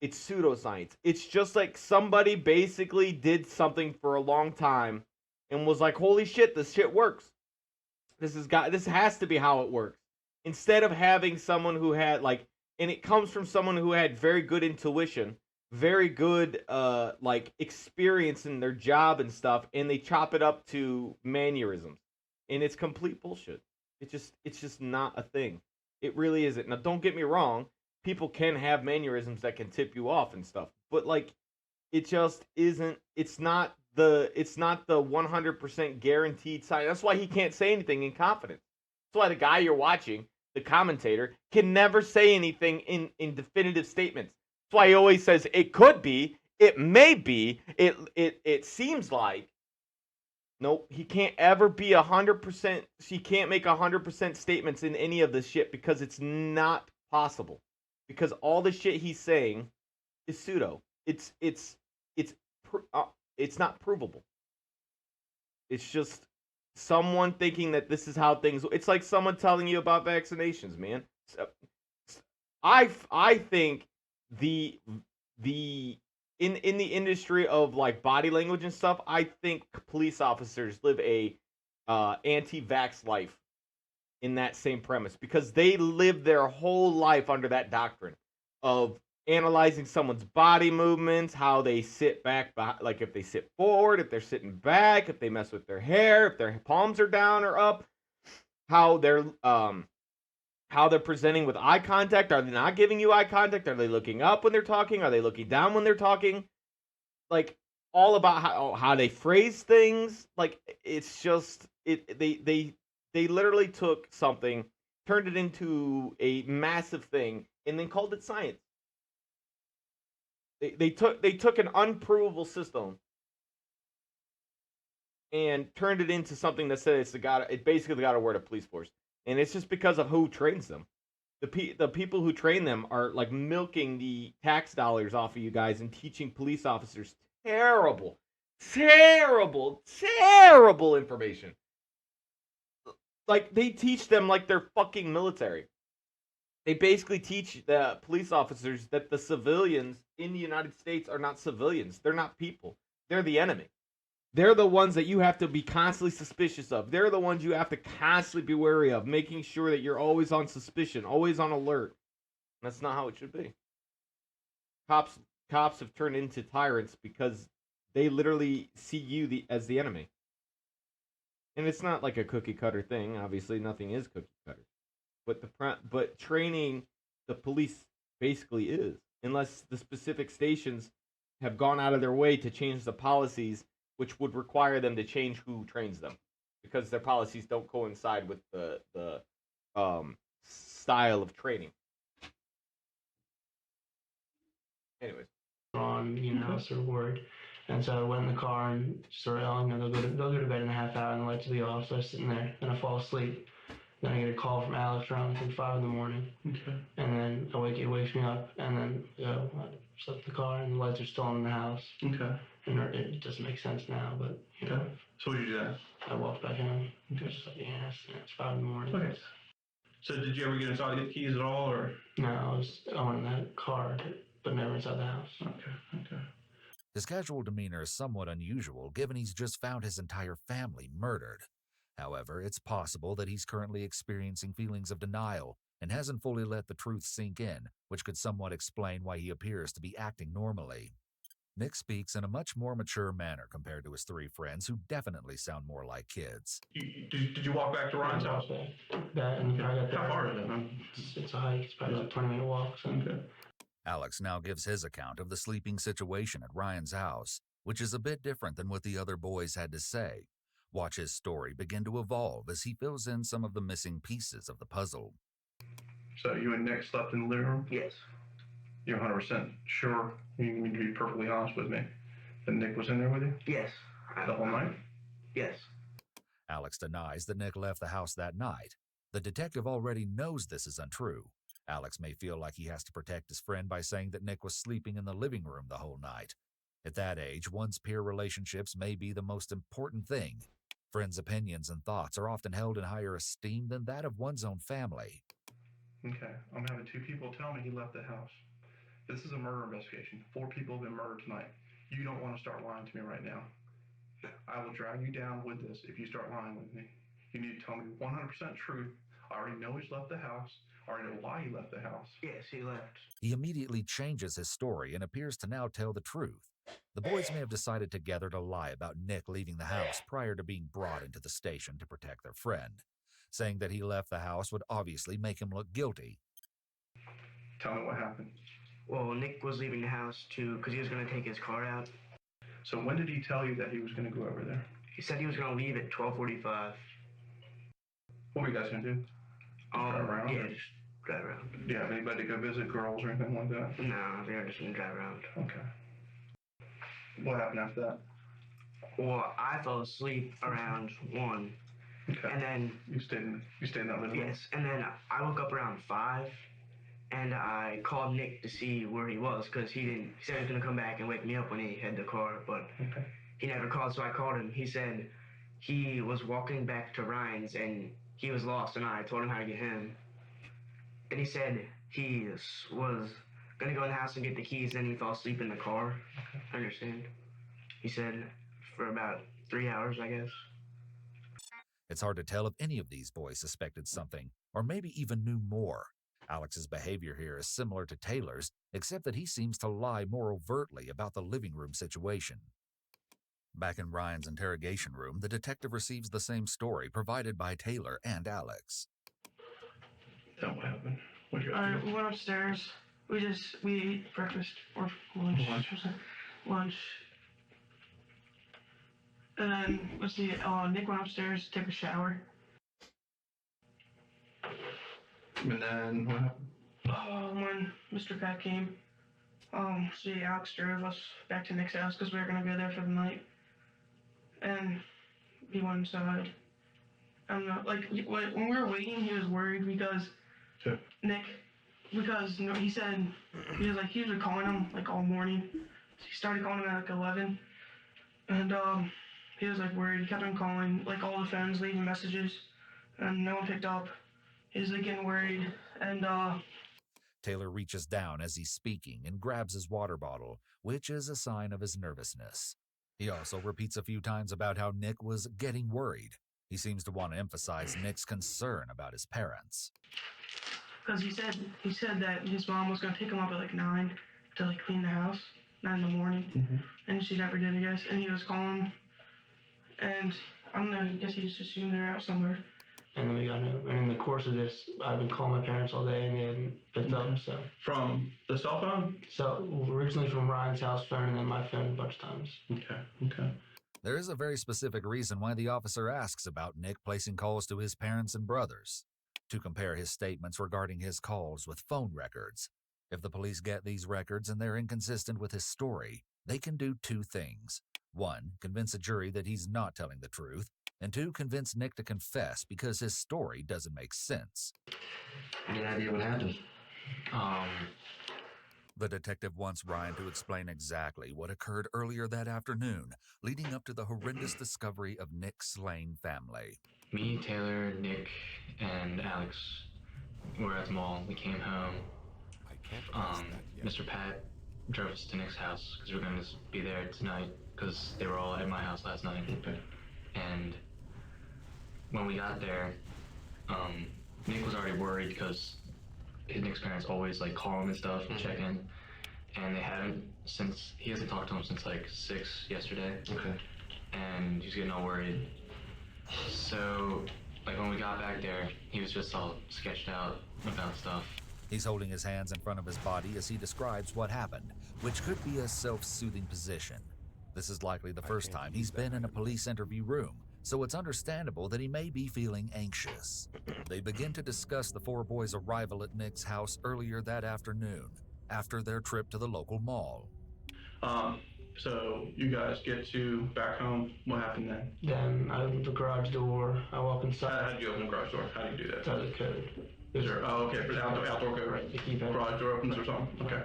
It's pseudoscience. It's just like somebody basically did something for a long time and was like, "Holy shit, this shit works. This has to be how it works." Instead of having someone who had and it comes from someone who had very good intuition, very good like experience in their job and stuff, and they chop it up to mannerisms. And it's complete bullshit. It's just not a thing. It really isn't. Now don't get me wrong, people can have mannerisms that can tip you off and stuff. But like it just isn't it's not the 100% guaranteed sign. That's why he can't say anything in confidence. That's why the guy you're watching, the commentator, can never say anything in definitive statements. That's why he always says it could be, it may be, it seems like. Nope, he can't ever be 100%. He can't make 100% statements in any of this shit because it's not possible. Because all the shit he's saying is pseudo. It's not provable. It's just someone thinking that this is how things. It's like someone telling you about vaccinations, man. I think the in the industry of like body language and stuff, I think police officers live a anti-vax life in that same premise because they live their whole life under that doctrine of analyzing someone's body movements, how they sit back, like if they sit forward, if they're sitting back, if they mess with their hair, if their palms are down or up, how they're presenting with eye contact. Are they not giving you eye contact? Are they looking up when they're talking? Are they looking down when they're talking? Like all about how they phrase things. Like it's just they literally took something, turned it into a massive thing, and then called it science. They took an unprovable system and turned it into something that said it basically got a word of police force, and it's just because of who trains them. The people who train them are like milking the tax dollars off of you guys and teaching police officers terrible information. Like they teach them like they're fucking military. They basically teach the police officers that the civilians in the United States are not civilians. They're not people. They're the enemy. They're the ones that you have to be constantly suspicious of. They're the ones you have to constantly be wary of, making sure that you're always on suspicion, always on alert. That's not how it should be. Cops have turned into tyrants because they literally see you as the enemy. And it's not like a cookie cutter thing. Obviously, nothing is cookie cutter. But training the police basically is, unless the specific stations have gone out of their way to change the policies, which would require them to change who trains them, because their policies don't coincide with the style of training. Anyways, on house or word, and so I went in the car and started yelling, and they'll go to bed in a half hour, and the lights will be off. So I was sitting there, and I fall asleep. Then I get a call from Alex around 5 in the morning. Okay. And then it wakes me up, and then I slept in the car, and the lights are still on in the house. Okay. And it doesn't make sense now, but you know. So what did you do then? I walked back home. Okay. Just like, it's 5 in the morning. Okay. So did you ever get inside to get the keys at all, or? No, I went in that car, but never inside the house. Okay. His casual demeanor is somewhat unusual given he's just found his entire family murdered. However, it's possible that he's currently experiencing feelings of denial and hasn't fully let the truth sink in, which could somewhat explain why he appears to be acting normally. Nick speaks in a much more mature manner compared to his three friends, who definitely sound more like kids. Did you walk back to Ryan's house? That and I got there. How far is it? It's a hike. It's probably like a 20-minute walk. So. Okay. Alex now gives his account of the sleeping situation at Ryan's house, which is a bit different than what the other boys had to say. Watch his story begin to evolve as he fills in some of the missing pieces of the puzzle. So you and Nick slept in the living room? Yes. You're 100% sure? You need to be perfectly honest with me. That Nick was in there with you? Yes. The whole night? Yes. Alex denies that Nick left the house that night. The detective already knows this is untrue. Alex may feel like he has to protect his friend by saying that Nick was sleeping in the living room the whole night. At that age, one's peer relationships may be the most important thing. Friends' opinions and thoughts are often held in higher esteem than that of one's own family. Okay, I'm having 2 people tell me he left the house. This is a murder investigation. 4 people have been murdered tonight. You don't want to start lying to me right now. I will drag you down with this if you start lying with me. You need to tell me 100% truth. I already know he's left the house. I already know why he left the house. Yes, he left. He immediately changes his story and appears to now tell the truth. The boys may have decided together to lie about Nick leaving the house prior to being brought into the station to protect their friend. Saying that he left the house would obviously make him look guilty. Tell me what happened. Well, Nick was leaving the house because he was going to take his car out. So when did he tell you that he was going to go over there? He said he was going to leave at 12:45. What were you guys going to do? Drive around? Yeah, just drive around. Do you have anybody to go visit girls or anything like that? No, they were just going to drive around. Okay. What happened after that? Well, I fell asleep around 1. Okay. And then... You stayed in that living room? Yes, and then I woke up around 5, and I called Nick to see where he was, because he said he was going to come back and wake me up when he had the car, but he never called, so I called him. He said he was walking back to Ryan's, and he was lost, and I told him how to get him. And he said he was going to go in the house and get the keys, and he fell asleep in the car. I understand. He said for about 3 hours, I guess. It's hard to tell if any of these boys suspected something, or maybe even knew more. Alex's behavior here is similar to Taylor's, except that he seems to lie more overtly about the living room situation. Back in Ryan's interrogation room, the detective receives the same story provided by Taylor and Alex. Tell what happened. What you Alright, we went upstairs. We ate breakfast or lunch. Lunch. And then, let's see, Nick went upstairs to take a shower. And then what happened? When Mr. Pat came, Alex drove us back to Nick's house because we were going to go there for the night. And he went inside. I don't know, when we were waiting, he was worried because Nick, he said, he was calling him, all morning. He started calling him at, 11. And, he was, worried. He kept on calling, all the phones, leaving messages, and no one picked up. He was, getting worried, and, Taylor reaches down as he's speaking and grabs his water bottle, which is a sign of his nervousness. He also repeats a few times about how Nick was getting worried. He seems to want to emphasize Nick's concern about his parents. Because he said that his mom was going to pick him up at, 9 to, clean the house, 9 in the morning, and she never did, I guess, and he was calling. And I don't know, I guess he just assumed they're out somewhere. And then we got no. And in the course of this, I've been calling my parents all day and they hadn't picked up, so. From the cell phone? So, originally from Ryan's house phone and then my phone a bunch of times. Okay. There is a very specific reason why the officer asks about Nick placing calls to his parents and brothers, to compare his statements regarding his calls with phone records. If the police get these records and they're inconsistent with his story, they can do 2 things. 1, convince a jury that he's not telling the truth, and 2, convince Nick to confess because his story doesn't make sense. Any idea what happened? The detective wants Ryan to explain exactly what occurred earlier that afternoon, leading up to the horrendous discovery of Nick's slain family. Me, Taylor, Nick, and Alex were at the mall. We came home. I can't Mr. Mr. Pat drove us to Nick's house because we were going to be there tonight because they were all at my house last night. Okay. And when we got there, Nick was already worried because Nick's parents always like call him and stuff and check in, and they haven't since he hasn't talked to him since like 6 yesterday. Okay. And he's getting all worried. So like when we got back there, he was just all sketched out about stuff. He's holding his hands in front of his body as he describes what happened, which could be a self-soothing position. This is likely the first time he's been in a police interview room, so it's understandable that he may be feeling anxious. They begin to discuss the four boys' arrival at Nick's house earlier that afternoon, after their trip to the local mall. So you guys get to back home. What happened then? Then I opened the garage door. I walk inside. How did you open the garage door? How do you do that? There's a code. Is there? Oh, okay. For the outdoor code, right? The keypad. Garage door opens or something. Okay.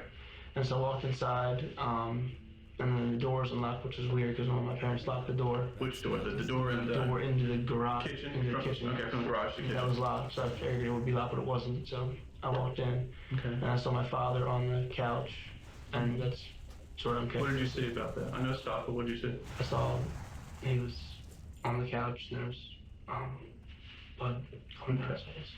And so I walked inside, and then the door was unlocked, which is weird because one of my parents locked the door. Which door? The door in the door into the garage. Kitchen. Into the kitchen. Okay, from the garage to the kitchen. That was locked, so I figured it would be locked, but it wasn't. So I walked in, and I saw my father on the couch, and that's sort of okay. What did you see about that? I know stop, but what did you see? I saw he was on the couch, and there was blood coming down his face.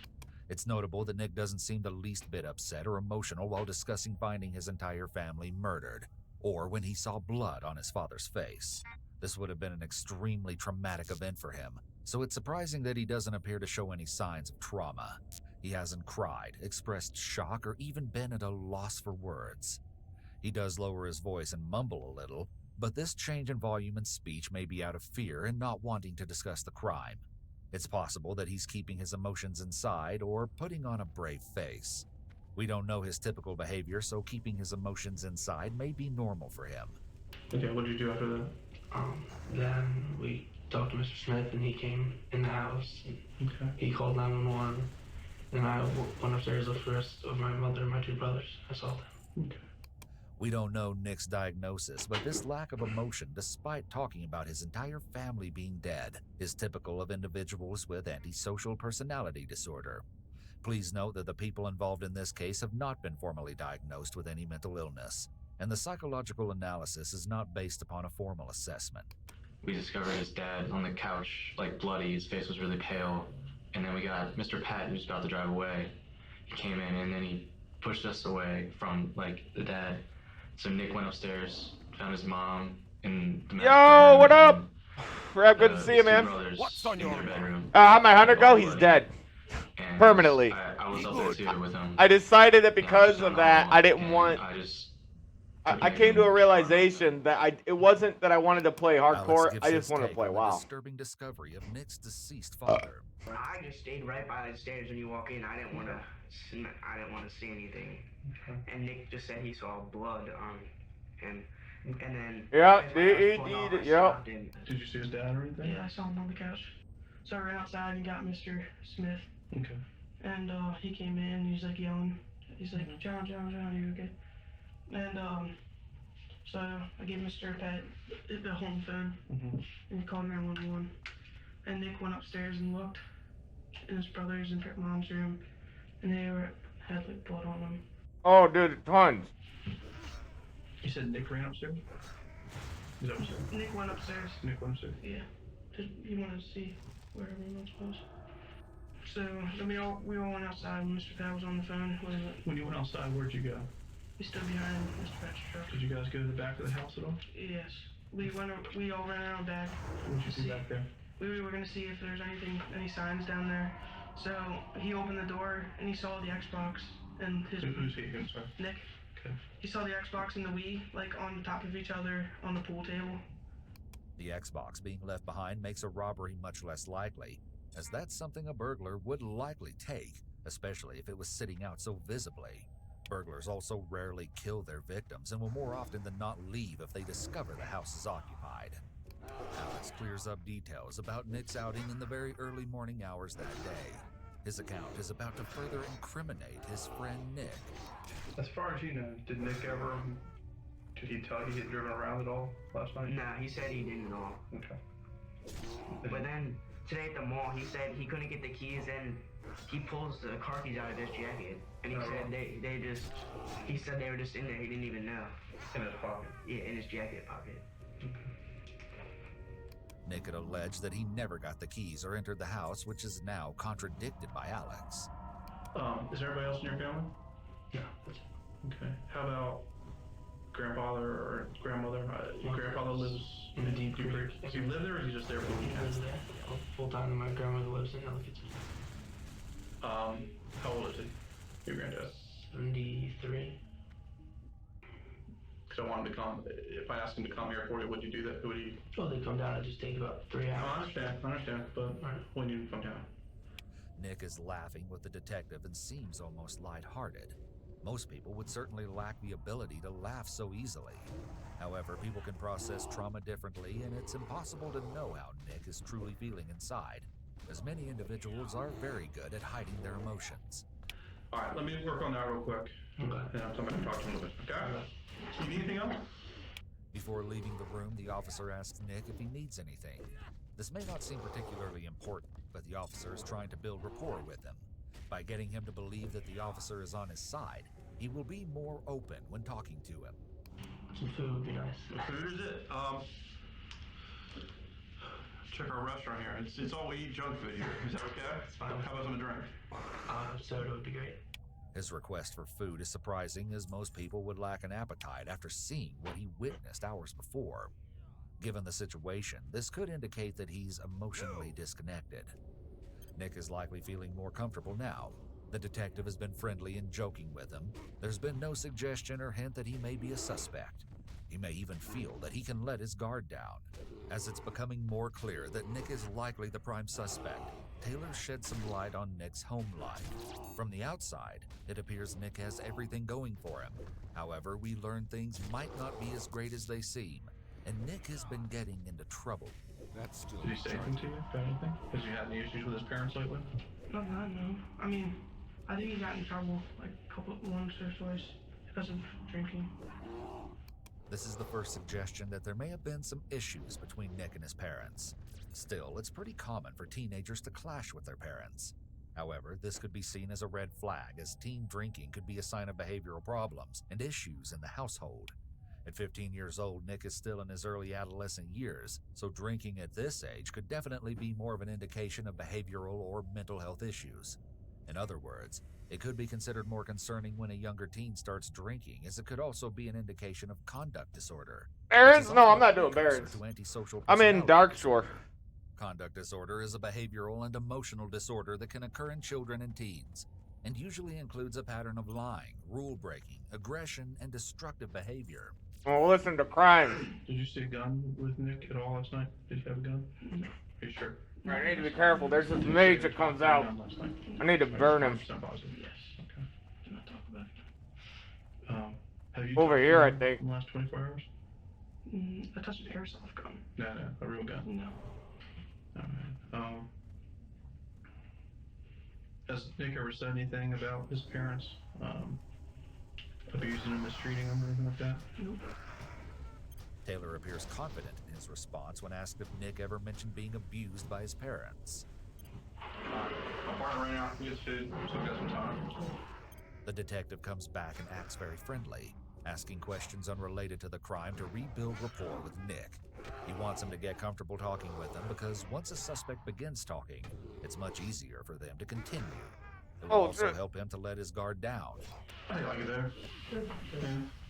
It's notable that Nick doesn't seem the least bit upset or emotional while discussing finding his entire family murdered, or when he saw blood on his father's face. This would have been an extremely traumatic event for him, so it's surprising that he doesn't appear to show any signs of trauma. He hasn't cried, expressed shock, or even been at a loss for words. He does lower his voice and mumble a little, but this change in volume and speech may be out of fear and not wanting to discuss the crime. It's possible that he's keeping his emotions inside or putting on a brave face. We don't know his typical behavior, so keeping his emotions inside may be normal for him. Okay, what did you do after that? Then we talked to Mr. Smith, and he came in the house. And he called 911, and I went upstairs with the rest of my mother and my two brothers. I saw them. Okay. We don't know Nick's diagnosis, but this lack of emotion, despite talking about his entire family being dead, is typical of individuals with antisocial personality disorder. Please note that the people involved in this case have not been formally diagnosed with any mental illness, and the psychological analysis is not based upon a formal assessment. We discovered his dad on the couch, like bloody, his face was really pale, and then we got Mr. Patton, who's about to drive away. He came in, and then he pushed us away from, like, the dad. So Nick went upstairs, found his mom in the Yo, what up? Rap, good to see you, man. What's on your bedroom? How'd my hunter go? He's dead. Permanently. I was up there too with him. I decided that because of that, I didn't want... I came to a realization that it wasn't that I wanted to play hardcore, I just wanted to play WoW. Disturbing discovery of Nick's deceased father. I just stayed right by the stairs when you walk in. I didn't want to see anything. And Nick just said he saw blood on him, and then yeah, yeah. Did you see his dad or anything? Yeah, I saw him on the couch. So I ran outside and got Mr. Smith. Okay. And he came in. He's like yelling. He's like, John, you okay? And so I gave Mr. Pat the home phone, and he called 911. And Nick went upstairs and looked in his brother's and mom's room, and they had like blood on them. Oh, dude, tons. You said Nick ran upstairs? Is that what you said? Nick went upstairs. Nick went upstairs? Yeah. He wanted to see where everyone was. So then we all went outside when Mr. Pat was on the phone. When you went outside, where'd you go? We stood behind Mr. Pat's truck. Did you guys go to the back of the house at all? Yes. We all ran around back. What did you see back there? We were gonna see if there's any signs down there. So he opened the door and he saw the Xbox and his. Who's he? I'm sorry. Nick. Okay. He saw the Xbox and the Wii like on top of each other on the pool table. The Xbox being left behind makes a robbery much less likely, as that's something a burglar would likely take, especially if it was sitting out so visibly. Burglars also rarely kill their victims and will more often than not leave if they discover the house is occupied. Alex clears up details about Nick's outing in the very early morning hours that day. His account is about to further incriminate his friend Nick. As far as you know, did Nick ever, did he tell you he get driven around at all last night? Nah, he said he didn't at all. Okay. But then today at the mall, he said he couldn't get the keys in He pulls the car keys out of his jacket, and he said he said they were just in there. He didn't even know. In his pocket. Yeah, in his jacket pocket. Nick had alleged that he never got the keys or entered the house, which is now contradicted by Alex. Is there anybody else in your family? No. Okay. How about grandfather or grandmother? Your grandfather lives in the Deep Creek. Does he live there, or is he just there for the He weekend? lives there full time, and my grandmother lives in Ellicott. How old is he? Your granddad? 73. Because I wanted to come. If I asked him to come here for you, would you do that? Would he? Oh, they come down. It just takes about 3 hours. I understand. But when you come down. Nick is laughing with the detective and seems almost lighthearted. Most people would certainly lack the ability to laugh so easily. However, people can process trauma differently, and it's impossible to know how Nick is truly feeling inside, as many individuals are very good at hiding their emotions. All right, let me work on that real quick. Okay. And I'm going to talk to him a little bit. Okay? You need anything else? Before leaving the room, the officer asks Nick if he needs anything. This may not seem particularly important, but the officer is trying to build rapport with him. By getting him to believe that the officer is on his side, he will be more open when talking to him. Some food would be nice. Food is it? Check our restaurant here. It's all we eat junk food here. Is that okay? It's fine. How about some drink? Soda would be great. His request for food is surprising, as most people would lack an appetite after seeing what he witnessed hours before. Given the situation, this could indicate that he's emotionally disconnected. Nick is likely feeling more comfortable now. The detective has been friendly and joking with him. There's been no suggestion or hint that he may be a suspect. He may even feel that he can let his guard down. As it's becoming more clear that Nick is likely the prime suspect, Taylor sheds some light on Nick's home life. From the outside, it appears Nick has everything going for him. However, we learn things might not be as great as they seem, and Nick has been getting into trouble. That's still. Did he say anything to you about anything? Has he had any issues with his parents lately? No. I mean, I think he got in trouble like once or twice because of drinking. This is the first suggestion that there may have been some issues between Nick and his parents. Still, it's pretty common for teenagers to clash with their parents. However, this could be seen as a red flag, as teen drinking could be a sign of behavioral problems and issues in the household. At 15 years old, Nick is still in his early adolescent years, so drinking at this age could definitely be more of an indication of behavioral or mental health issues. In other words, it could be considered more concerning when a younger teen starts drinking, as it could also be an indication of conduct disorder. Barons? No, I'm not doing Barons. I'm in Dark Shore. Conduct disorder is a behavioral and emotional disorder that can occur in children and teens, and usually includes a pattern of lying, rule-breaking, aggression, and destructive behavior. Well, listen to crime. Did you see a gun with Nick at all last night? Did you have a gun? No. Are you sure? I need to be careful. There's this mage that comes out. I need to burn him. Yes. Okay. Do not talk about it. Have you Over here, I think. In the last 24 hours? I touched an airsoft gun. No, a real gun. No. Alright. Has Nick ever said anything about his parents abusing him, mistreating him, or anything like that? Nope. Taylor appears confident in his response when asked if Nick ever mentioned being abused by his parents. My partner ran out to get food, so we got some time. The detective comes back and acts very friendly, asking questions unrelated to the crime to rebuild rapport with Nick. He wants him to get comfortable talking with him because once a suspect begins talking, it's much easier for them to continue. It will also help him to let his guard down. How do you like it there? Good.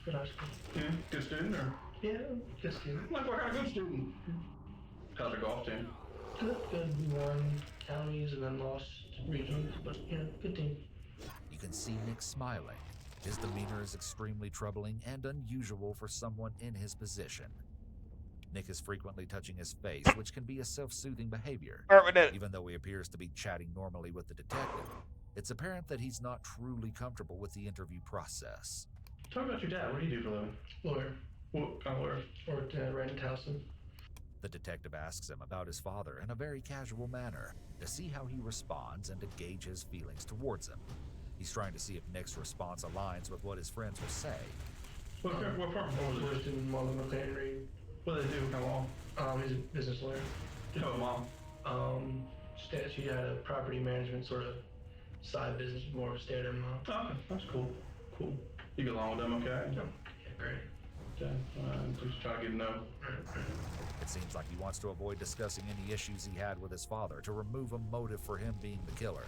Good high school. Yeah, good student, or? Yeah, good student. Like what kind of good student? How's your golf team? Good. We won counties and then lost regions, but yeah, good team. You can see Nick smiling. His demeanor is extremely troubling and unusual for someone in his position. Nick is frequently touching his face, which can be a self-soothing behavior. Even though he appears to be chatting normally with the detective, it's apparent that he's not truly comfortable with the interview process. Talk about your dad. What do you do for a living? Lawyer. What kind of lawyer? Worked right in Towson. The detective asks him about his father in a very casual manner to see how he responds and to gauge his feelings towards him. He's trying to see if Nick's response aligns with what his friends will say. What firm? Worked in Marlon McLaren Reed. What do they do? How long? He's a business lawyer. You have a mom? She had a property management sort of side business, more of a stay-at-home mom. Oh, okay, that's cool. Cool. You get along with them okay? Yeah, great. Okay, just try to get to know. It seems like he wants to avoid discussing any issues he had with his father to remove a motive for him being the killer.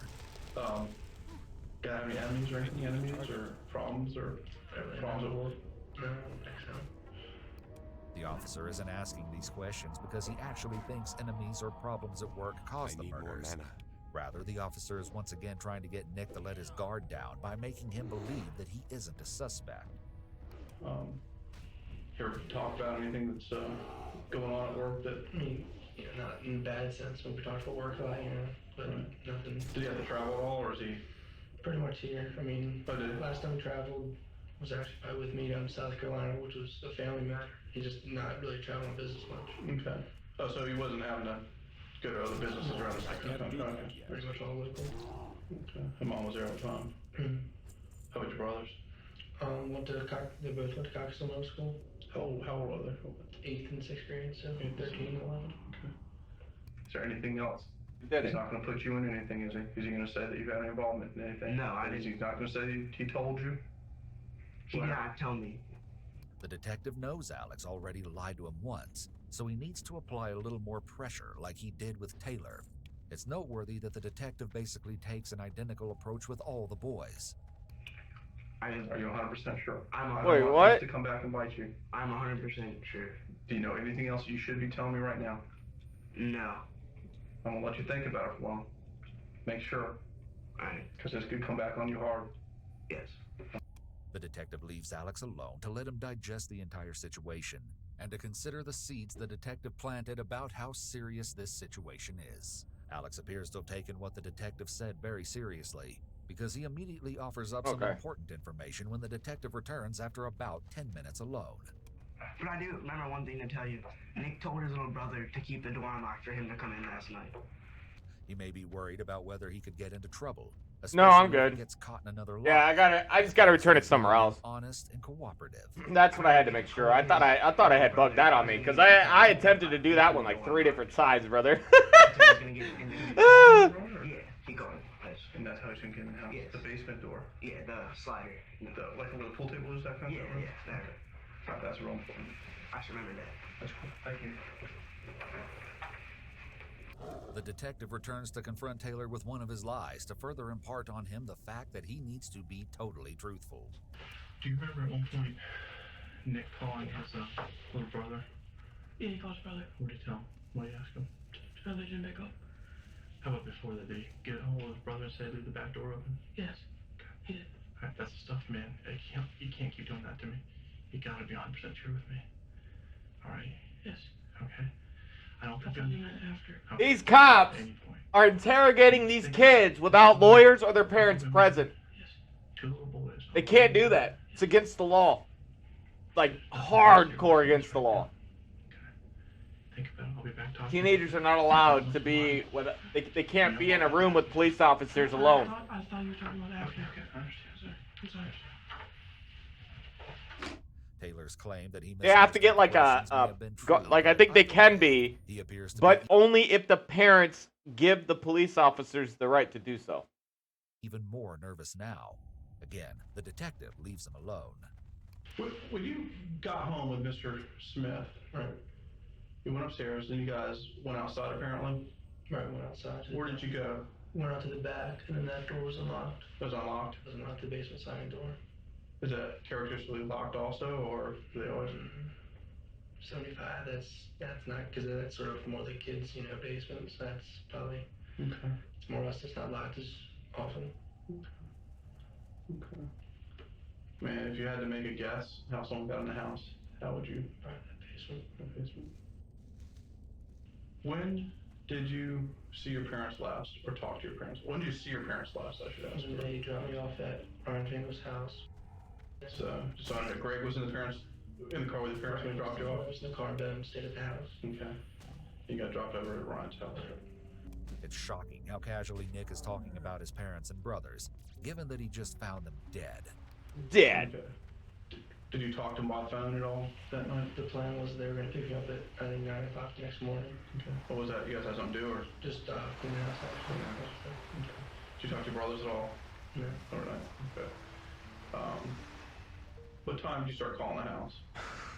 Got any enemies or anything? Enemies or problems at work? No, I don't think so. The officer isn't asking these questions because he actually thinks enemies or problems at work caused the murders. Rather, the officer is once again trying to get Nick to let his guard down by making him believe that he isn't a suspect. You ever talk about anything that's going on at work that... I mean, not in a bad sense when we talk about work, but nothing. Did he have to travel at all, or is he... Pretty much here. I mean, last time we traveled was actually probably with me down to South Carolina, which was a family matter. He's just not really traveling business much. Okay. Oh, so he wasn't having to go to other businesses around the country? Okay. Pretty much all local. Okay. And mom was there all the time? Mm-hmm. How about your brothers? They both went to Coxville Middle School. How old are they? 8th and 6th grade, so 13 and 11. Okay. Is there anything else? Did He's it? not going to put you in anything, is he? Is he going to say that you've had any involvement in anything? No, I didn't. He's not going to say he told you? He did not tell me. The detective knows Alex already lied to him once, so he needs to apply a little more pressure like he did with Taylor. It's noteworthy that the detective basically takes an identical approach with all the boys. Are you 100% sure? Wait, what? To come back and bite you. I'm 100% sure. Do you know anything else you should be telling me right now? No. I'm going to let you think about it for a while. Make sure. Alright. Because this could come back on you hard. Yes. The detective leaves Alex alone to let him digest the entire situation and to consider the seeds the detective planted about how serious this situation is. Alex appears to have taken what the detective said very seriously because he immediately offers up some important information when the detective returns after about 10 minutes alone. But I do remember one thing to tell you. Nick told his little brother to keep the door unlocked for him to come in last night. He may be worried about whether he could get into trouble. No, I'm especially if he good. gets caught in another lie. Yeah, I just gotta return it somewhere else. Honest and cooperative. That's what I had to make sure. I thought I had bugged that on me because I attempted to do that one like 3 different sides, brother. Yeah, he got it. And that's how he's going to get in the house? Yes. The basement door? Yeah, the slider. Like where the pool table is, that kind of stuff? Yeah, that. Alright, that's real important. I should remember that. That's cool. Thank you. The detective returns to confront Taylor with one of his lies to further impart on him the fact that he needs to be totally truthful. Do you remember at one point Nick calling his little brother? Yeah, he called his brother. What did he tell him? What did you ask him? They didn't pick up. How about before that? Did he get a hold of his brother and say leave the back door open? Yes, he did. Alright, that's the stuff, man. You can't keep doing that to me. You gotta be 100% true with me. Alright? Yes. Okay. I don't think after. These cops are interrogating these kids without lawyers or their parents present. Yes. 2 little boys. They can't do that. It's against the law. Like hardcore against the law. Think about it. I'll be back talking. Teenagers are not allowed to be they can't be in a room with police officers alone. I thought you were talking about after. Okay, I understand. I'm sorry. Taylor's claim that he They have to get like I think they can be, he appears to but be only if the parents give the police officers the right to do so. even more nervous now. Again, the detective leaves him alone. When you got home with Mr. Smith, right? You went upstairs, then you guys went outside apparently? Right, went outside. Where did you go? Went out to the back, and then that door was unlocked. It was unlocked? It was unlocked, the basement sliding door. Is that characteristically locked also, or do they always... 75, that's not, because that's sort of more the kids, basements. That's probably, Okay. it's more or less, it's not locked as often. Okay. Man, if you had to make a guess how someone got in the house, how would you? Probably that basement. That basement. When did you see your parents last, or talk to your parents? When did you see your parents last, I should ask? When they dropped me off at Ryan Fingal's house. So I know Greg was in the car with the parents when he dropped you off? I was in the car, Ben stayed at the house. Okay. You got dropped over at Ryan's house. It's shocking how casually Nick is talking about his parents and brothers, given that he just found them dead. Dead. Okay. Did you talk to him by phone at all that night? The plan was they were going to pick me up at, I think, 9 o'clock the next morning. Okay. What was that? You guys had something to do, or? Just clean the house, actually. Okay. Did you talk to your brothers at all? No. Overnight. Okay. What time did you start calling the house?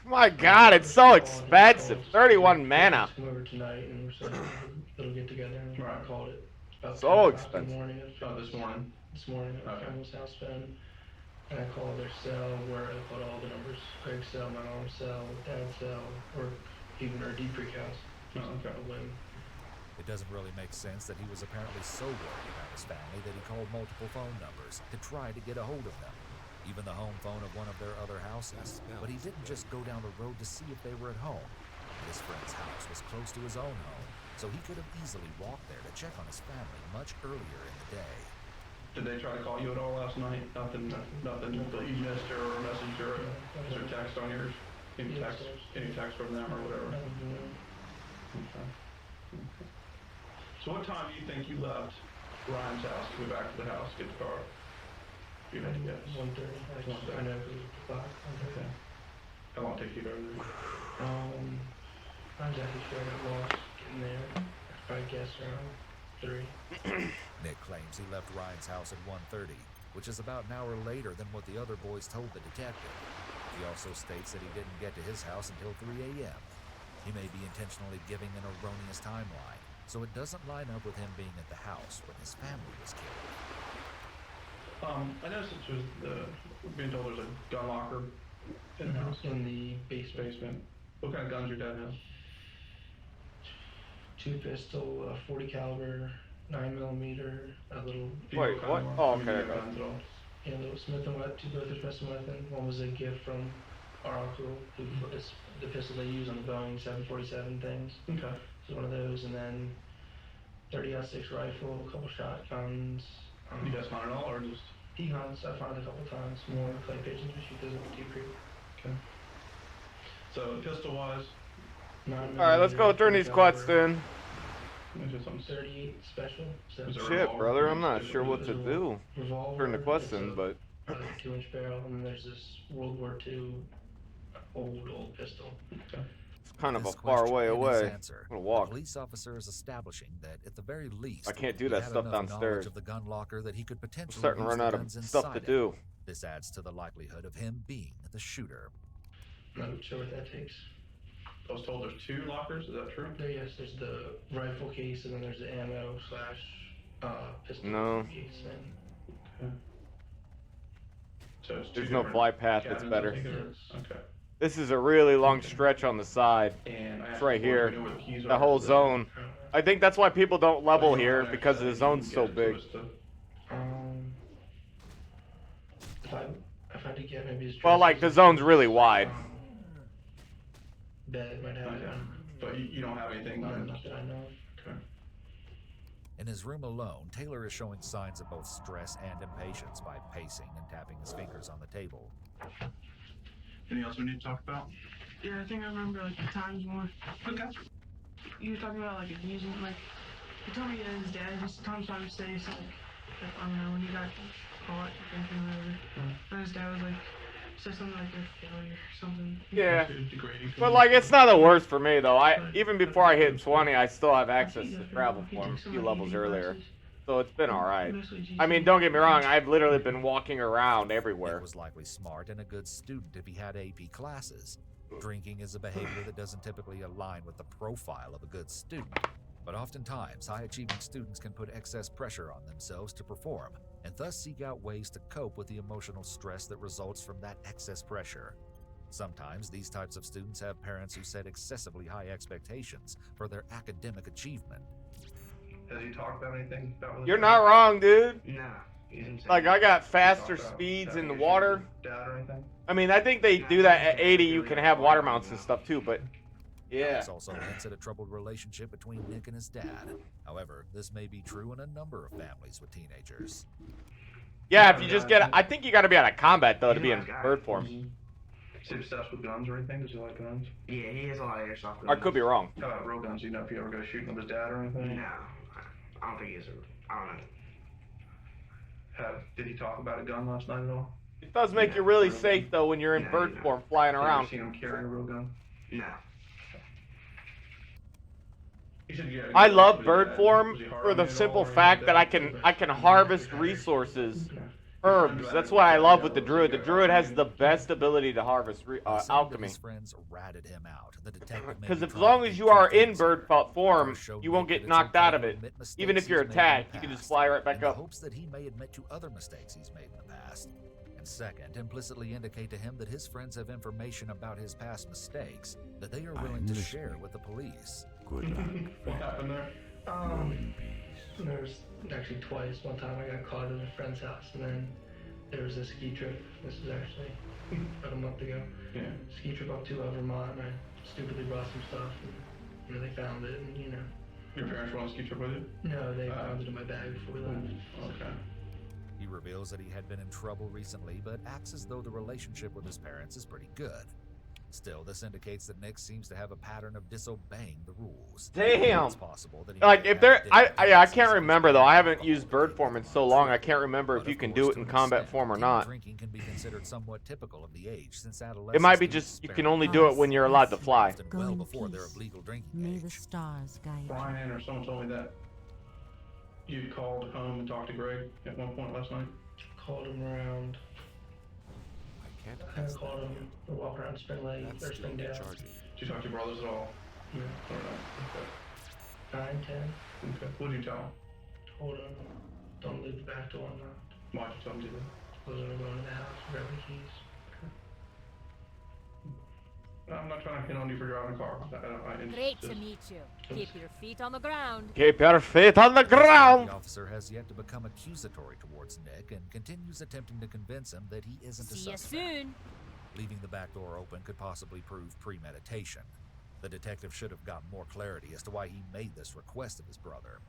My God, it's so expensive. 31 mana. Come over tonight and we're saying it'll get together and I called it about So 10 o'clock expensive. in the morning. This morning. This morning at Campbell's house phone. And I called their cell where I put all the numbers. Greg's cell, my mom's cell, dad's cell, or even our deep freak house. Okay. It doesn't really make sense that he was apparently so worried about his family that he called multiple phone numbers to try to get a hold of them. Even the home phone of one of their other houses. But he didn't just go down the road to see if they were at home. His friend's house was close to his own home, so he could have easily walked there to check on his family much earlier in the day. Did they try to call you at all last night? Nothing that you missed or a message or a text on yours? Any text from them or whatever? Okay. So what time do you think you left Ryan's house to go back to the house, get the car? You had to guess. 1:30. I know because it's the clock. Okay. How long did it take you to go there? I'm exactly sure I got lost getting there. I probably guess around 3. Nick claims he left Ryan's house at 1:30, which is about an hour later than what the other boys told the detective. He also states that he didn't get to his house until 3 a.m. He may be intentionally giving an erroneous timeline, so it doesn't line up with him being at the house when his family was killed. I noticed it was we're being told there's a gun locker in the house. In the basement. What kind of guns your dad has? 2 pistol, 40 caliber, 9mm, a little. Wait, what? Oh, okay. Yeah, a little Smith & Wesson, 2 Brothers Smith & Wesson. One was a gift from our uncle, who put the pistol they use on the Boeing 747 things. Okay. So one of those, and then 30-06 rifle, a couple shotguns. You guys hunt at all, or just? He hunts. I've hunted a couple times. More clay pigeons. We shoot those at the Deep Creek. Okay. So pistol wise. Alright, let's go turn these quests in. 38 special. Shit, brother, I'm not sure what to do. Turn the quests in, but. 2-inch barrel, and then there's this World War II old pistol. Okay. It's kind of This a far question way and his away. answer, I'm gonna walk. The police officer is establishing that at the very least, I can't do he that had stuff enough downstairs. knowledge of the gun locker that he could I'm potentially starting to use run the out of guns stuff to inside it. do. This adds to the likelihood of him being the shooter. Not sure what that takes. I was told there's 2 lockers, is that true? Yes, there's the rifle case, and then there's the ammo / pistol No. case. Okay. So it's 2 There's no different fly path that's cabins, better. I think it is. Okay. This is a really long stretch on the side. And It's right here. know where the keys The are whole to zone. I think that's why people don't level you here, don't because actually the zone's so get big. close to- If I had to get maybe his Well, like, the zone's really wide. Bed might have Okay. one. But you don't have anything. Not that I know of. Okay. In his room alone, Taylor is showing signs of both stress and impatience by pacing and tapping his fingers on the table. Anything else we need to talk about? Yeah, I think I remember like the times more. Okay. You were talking about like abusing, like he told me that his dad just sometimes says like I don't know when he got caught drinking or whatever. And his dad was like said something like a failure or something. Yeah. But, like, it's not the worst for me, though. Even before I hit 20, I still have access to travel form a few levels earlier. So it's been alright. I mean, don't get me wrong, I've literally been walking around everywhere. Nick was likely smart and a good student if he had AP classes. Drinking is a behavior that doesn't typically align with the profile of a good student. But oftentimes, high-achieving students can put excess pressure on themselves to perform, and thus seek out ways to cope with the emotional stress that results from that excess pressure. Sometimes, these types of students have parents who set excessively high expectations for their academic achievement. Has he talked about anything about You're not wrong, dude. Nah. Like, I got faster speeds in the water. Dad or anything? I mean, I think they do that at 80. You can have water mounts and stuff too, but yeah. Alex also hints at a troubled relationship between Nick and his dad. However, this may be true in a number of families with teenagers. Yeah, if you just get, I think you got to be out of combat though to be in bird form. Is he obsessed with guns or anything? Does he like guns? Yeah, he has a lot of airsoft guns. I could be wrong. How about real guns? Do you know if you ever go shooting with his dad or anything? No, I don't think he has a. I don't know. Did he talk about a gun last night at all? It does make you really safe though when you're in bird form flying Have you around. ever seen him carrying a real gun? No. I love bird form for the simple fact that I can harvest resources, herbs. That's what I love with the druid. The druid has the best ability to harvest alchemy. His friends ratted him out. The detective Because as long as you are in bird form, you won't get knocked out of it. Even if you're attacked, you can just fly right back in the up. hopes that he may admit to other mistakes he's made in the past. And second, implicitly indicate to him that his friends have information about his past mistakes that they are willing to share with the police. Good luck. What happened there? There was actually twice. One time I got caught at a friend's house, and then there was a ski trip. This was actually about a month ago. Yeah. Ski trip up to Vermont, and I stupidly brought some stuff, and they found it, and Your parents were on a ski trip with you? No, they found it in my bag before we left. Okay. He reveals that he had been in trouble recently, but acts as though the relationship with his parents is pretty good. Still, this indicates that Nick seems to have a pattern of disobeying the rules. Damn. It's possible that he Like may if have there, different I can't remember though. I haven't used bird form in so long. I can't remember if you can do it in combat form or not. Drinking can be considered somewhat typical of the age, since adolescents It might be just you can only do it when you're allowed to fly. well before they're of legal drinking May age. the stars guide you. Brian or someone told me that you called home and talked to Greg at one point last night. Called him around. I called him to walk around Spring Lake or Spring Dale. Did you talk to your brothers at all? Yeah. Okay. 9, 10. Okay. What did you tell them? Told him, don't leave the back door unlocked. Why'd you tell them to do that? Close the door to the house, grab the keys. I'm not trying to hit on you for driving a car. Great to meet you. Keep your feet on the ground. Keep your feet on the ground. The officer has yet to become accusatory towards Nick and continues attempting to convince him that he isn't a See you suspect. soon. Leaving the back door open could possibly prove premeditation. The detective should have gotten more clarity as to why he made this request of his brother.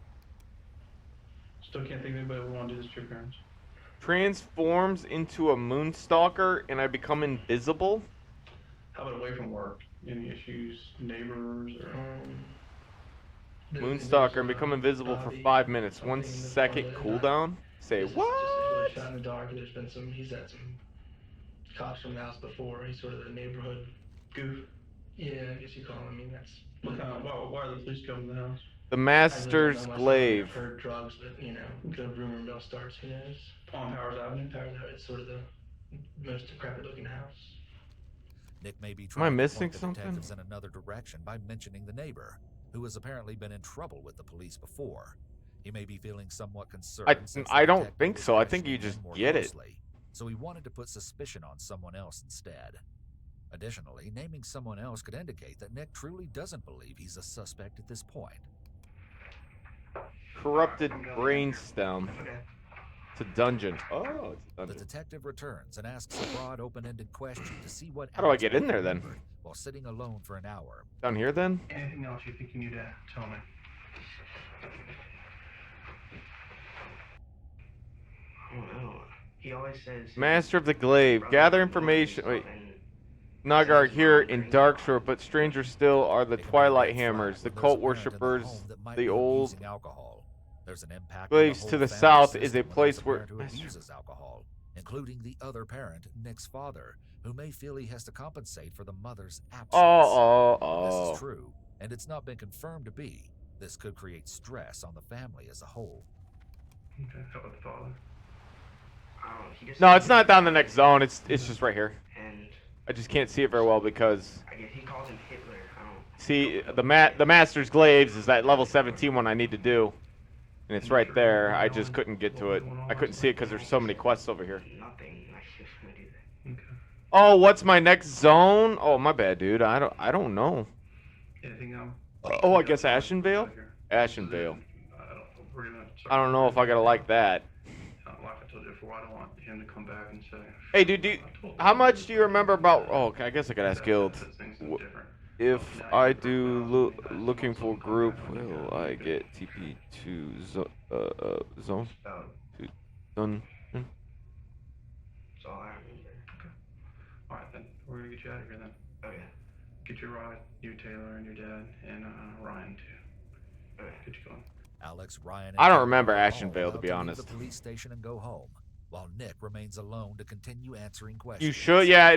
Still can't think of anybody would want to do this to your parents. Transforms into a moonstalker and I become invisible. How about away from work? Any issues, neighbors, or? Moonstalker and become invisible for 5 minutes. 1 second cooldown. Say Just what? really shot in the dark. There's been he's had some cops from the house before. He's sort of the neighborhood goof. Yeah, I guess you call him. I mean, that's. Why are the police coming to the house? The Master's I've Glaive. heard drugs, but the rumor mill starts. Who knows? On Powers Avenue. Powers Avenue. It's sort of the most decrepit looking house. Nick may be Am I trying to missing point the something? detectives in another direction by mentioning the neighbor, who has apparently been in trouble with the police before. He may be feeling somewhat concerned. since the I don't detective think was so. I think you questioning just him more get it. closely, so he wanted to put suspicion on someone else instead. Additionally, naming someone else could indicate that Nick truly doesn't believe he's a suspect at this point. Corrupted brainstem. It's a dungeon. Oh, it's a The dungeon. detective returns and asks a broad, open-ended question to see what. How do I Alex get in there then? remembered While sitting alone for an hour. Down here then? Anything else you think you need to tell me? Oh no. He always says. Master of the Glaive. Gather information. Wait. Nagar here in Darkshore, but stranger still are the Twilight Hammers, the cult worshippers, the old alcohol. There's an impact Glaives to the south is a place where. who abuses alcohol, including the other parent, Nick's father, who may feel he has to compensate for the mother's absence. This Oh. is true, and it's not been confirmed to be. This could create stress on the family as a whole. Okay, how about the father? No, it's not down the next zone. It's just right here. And I just can't see it very well because. I guess he calls him Hitler. I don't. See, the Master's Glaives is that level 17 one I need to do. And it's right there. I just couldn't get to it. I couldn't see it because there's so many quests over here. Nothing. I just gonna do that. Okay. Oh, what's my next zone? Oh, my bad, dude. I don't know. Anything else? Oh, I guess Ashenvale? Ashenvale. We're gonna. I don't know if I gotta like that. Like I told you before, I don't want him to come back and say. Hey, dude, how much do you remember about... Oh, okay, I guess I could ask Guild. If I do looking for group, will I get TP to zone? To zone? That's all I remember. Okay. Alright then, we're gonna get you out of here then. Okay. Get your ride, you, Taylor, and your dad, and Ryan too. Okay. Get you going. Alex, Ryan, I and don't remember Taylor are Ashenvale, all to allowed be leave honest. the police station and go home, while Nick remains alone to continue answering questions. You should, yeah,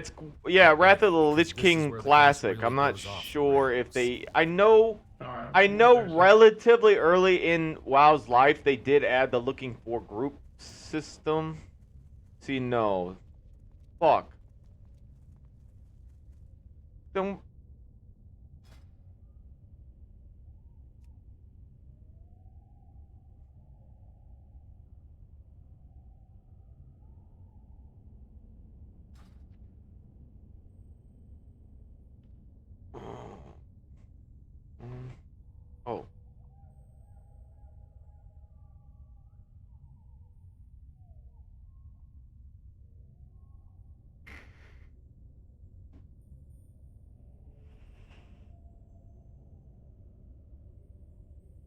Wrath of the Lich King Classic. I'm not sure if they... I know... Alright, I know relatively early in WoW's life they did add the looking for group system. See, no. Fuck. Don't. Oh.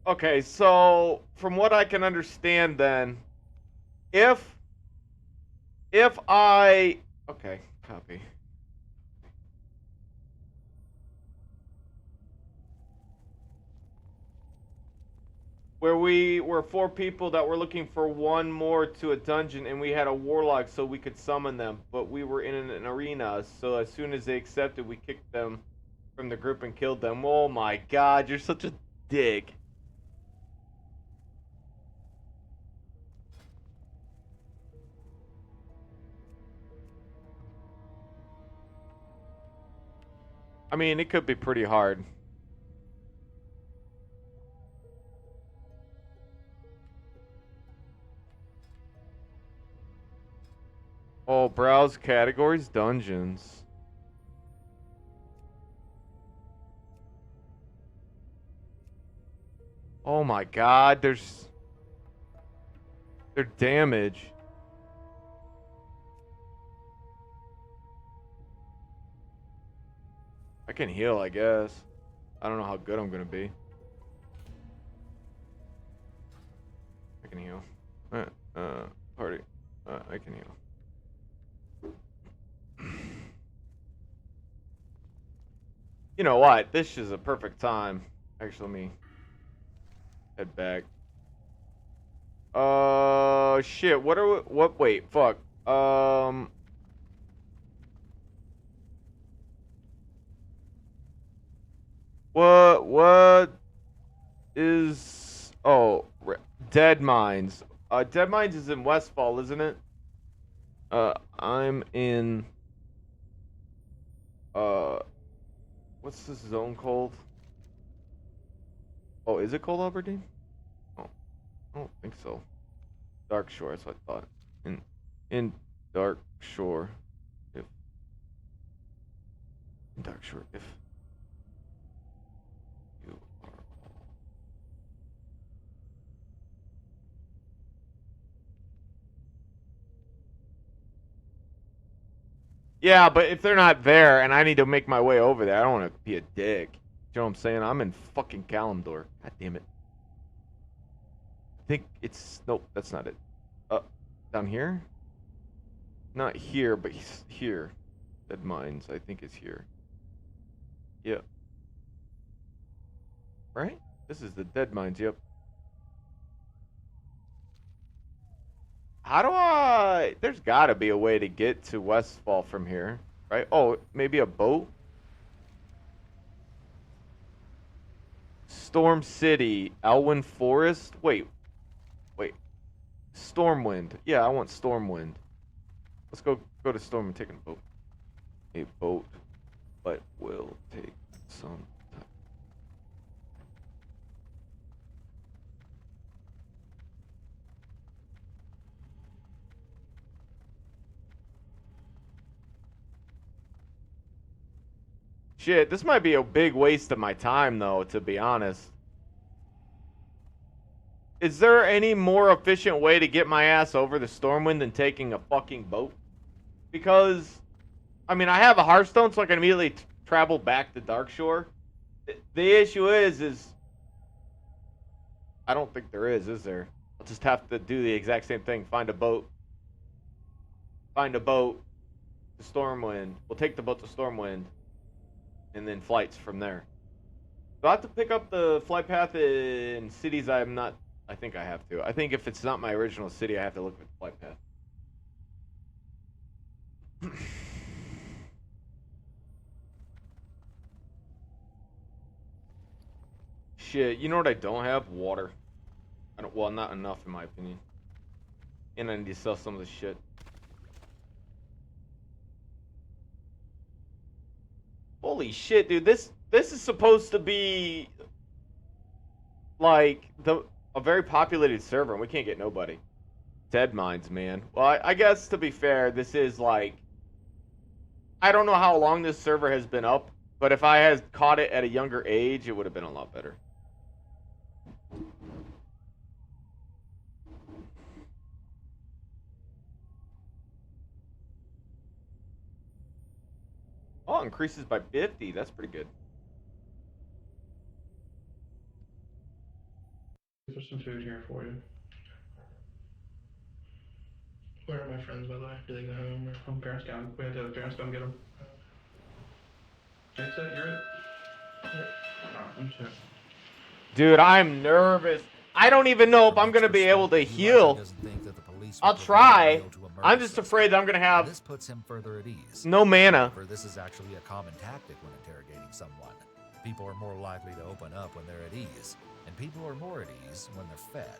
Okay, so from what I can understand then, if I okay, copy. Where we were 4 people that were looking for one more to a dungeon, and we had a warlock so we could summon them, but we were in an arena, so as soon as they accepted, we kicked them from the group and killed them. Oh my god, you're such a dick. I mean, it could be pretty hard. Oh, browse categories, dungeons. Oh my god, there's... Their damage. I can heal, I guess. I don't know how good I'm gonna be. I can heal. Party. I can heal. You know what? This is a perfect time. Actually, let me head back. Shit. What are we? What? Wait. Fuck. What is? Oh, Dead Mines. Dead Mines is in Westfall, isn't it? I'm in. What's this zone called? Oh, is it called Aberdeen? Oh, I don't think so. Dark Shore, that's what I thought. In Dark Shore, if in Dark Shore, if you are all. Yeah, but if they're not there and I need to make my way over there, I don't want to be a dick. You know what I'm saying? I'm in fucking Kalimdor. God damn it. I think it's nope, that's not it. Down here? Not here, but here. Dead Mines, I think is here. Yep. Right? This is the Dead Mines, yep. How do I... There's gotta be a way to get to Westfall from here, right? Oh, maybe a boat? Storm City, Elwyn Forest? Wait. Stormwind. Yeah, I want Stormwind. Let's go to Storm and take a boat. A boat, but will take some time. Shit, this might be a big waste of my time, though, to be honest. Is there any more efficient way to get my ass over the Stormwind than taking a fucking boat? Because, I mean, I have a Hearthstone, so I can immediately travel back to Darkshore. The issue is... I don't think there is there? I'll just have to do the exact same thing. Find a boat. Find a boat to Stormwind. We'll take the boat to Stormwind. And then flights from there. Do I have to pick up the flight path in cities I'm not... I think I have to. I think if it's not my original city, I have to look at the flight path. Shit, you know what I don't have? Water. I don't. Well, not enough in my opinion. And I need to sell some of this shit. Holy shit, dude! This is supposed to be like a very populated server, and we can't get nobody. Dead mines, man. Well, I guess to be fair, this is like, I don't know how long this server has been up, but if I had caught it at a younger age, it would have been a lot better. Oh, increases by 50. That's pretty good. There's some food here for you. Where are my friends, by the way? Do they go home or home parents come? We have to have the parents come get them. That's it, you're it. I'm sure. Dude, I'm nervous. I don't even know if I'm going to be able to heal. I'll try. I'm just afraid that I'm going to have This puts him further at ease. no mana. For this is actually a common tactic when interrogating someone. People are more likely to open up when they're at ease, and people are more at ease when they're fed.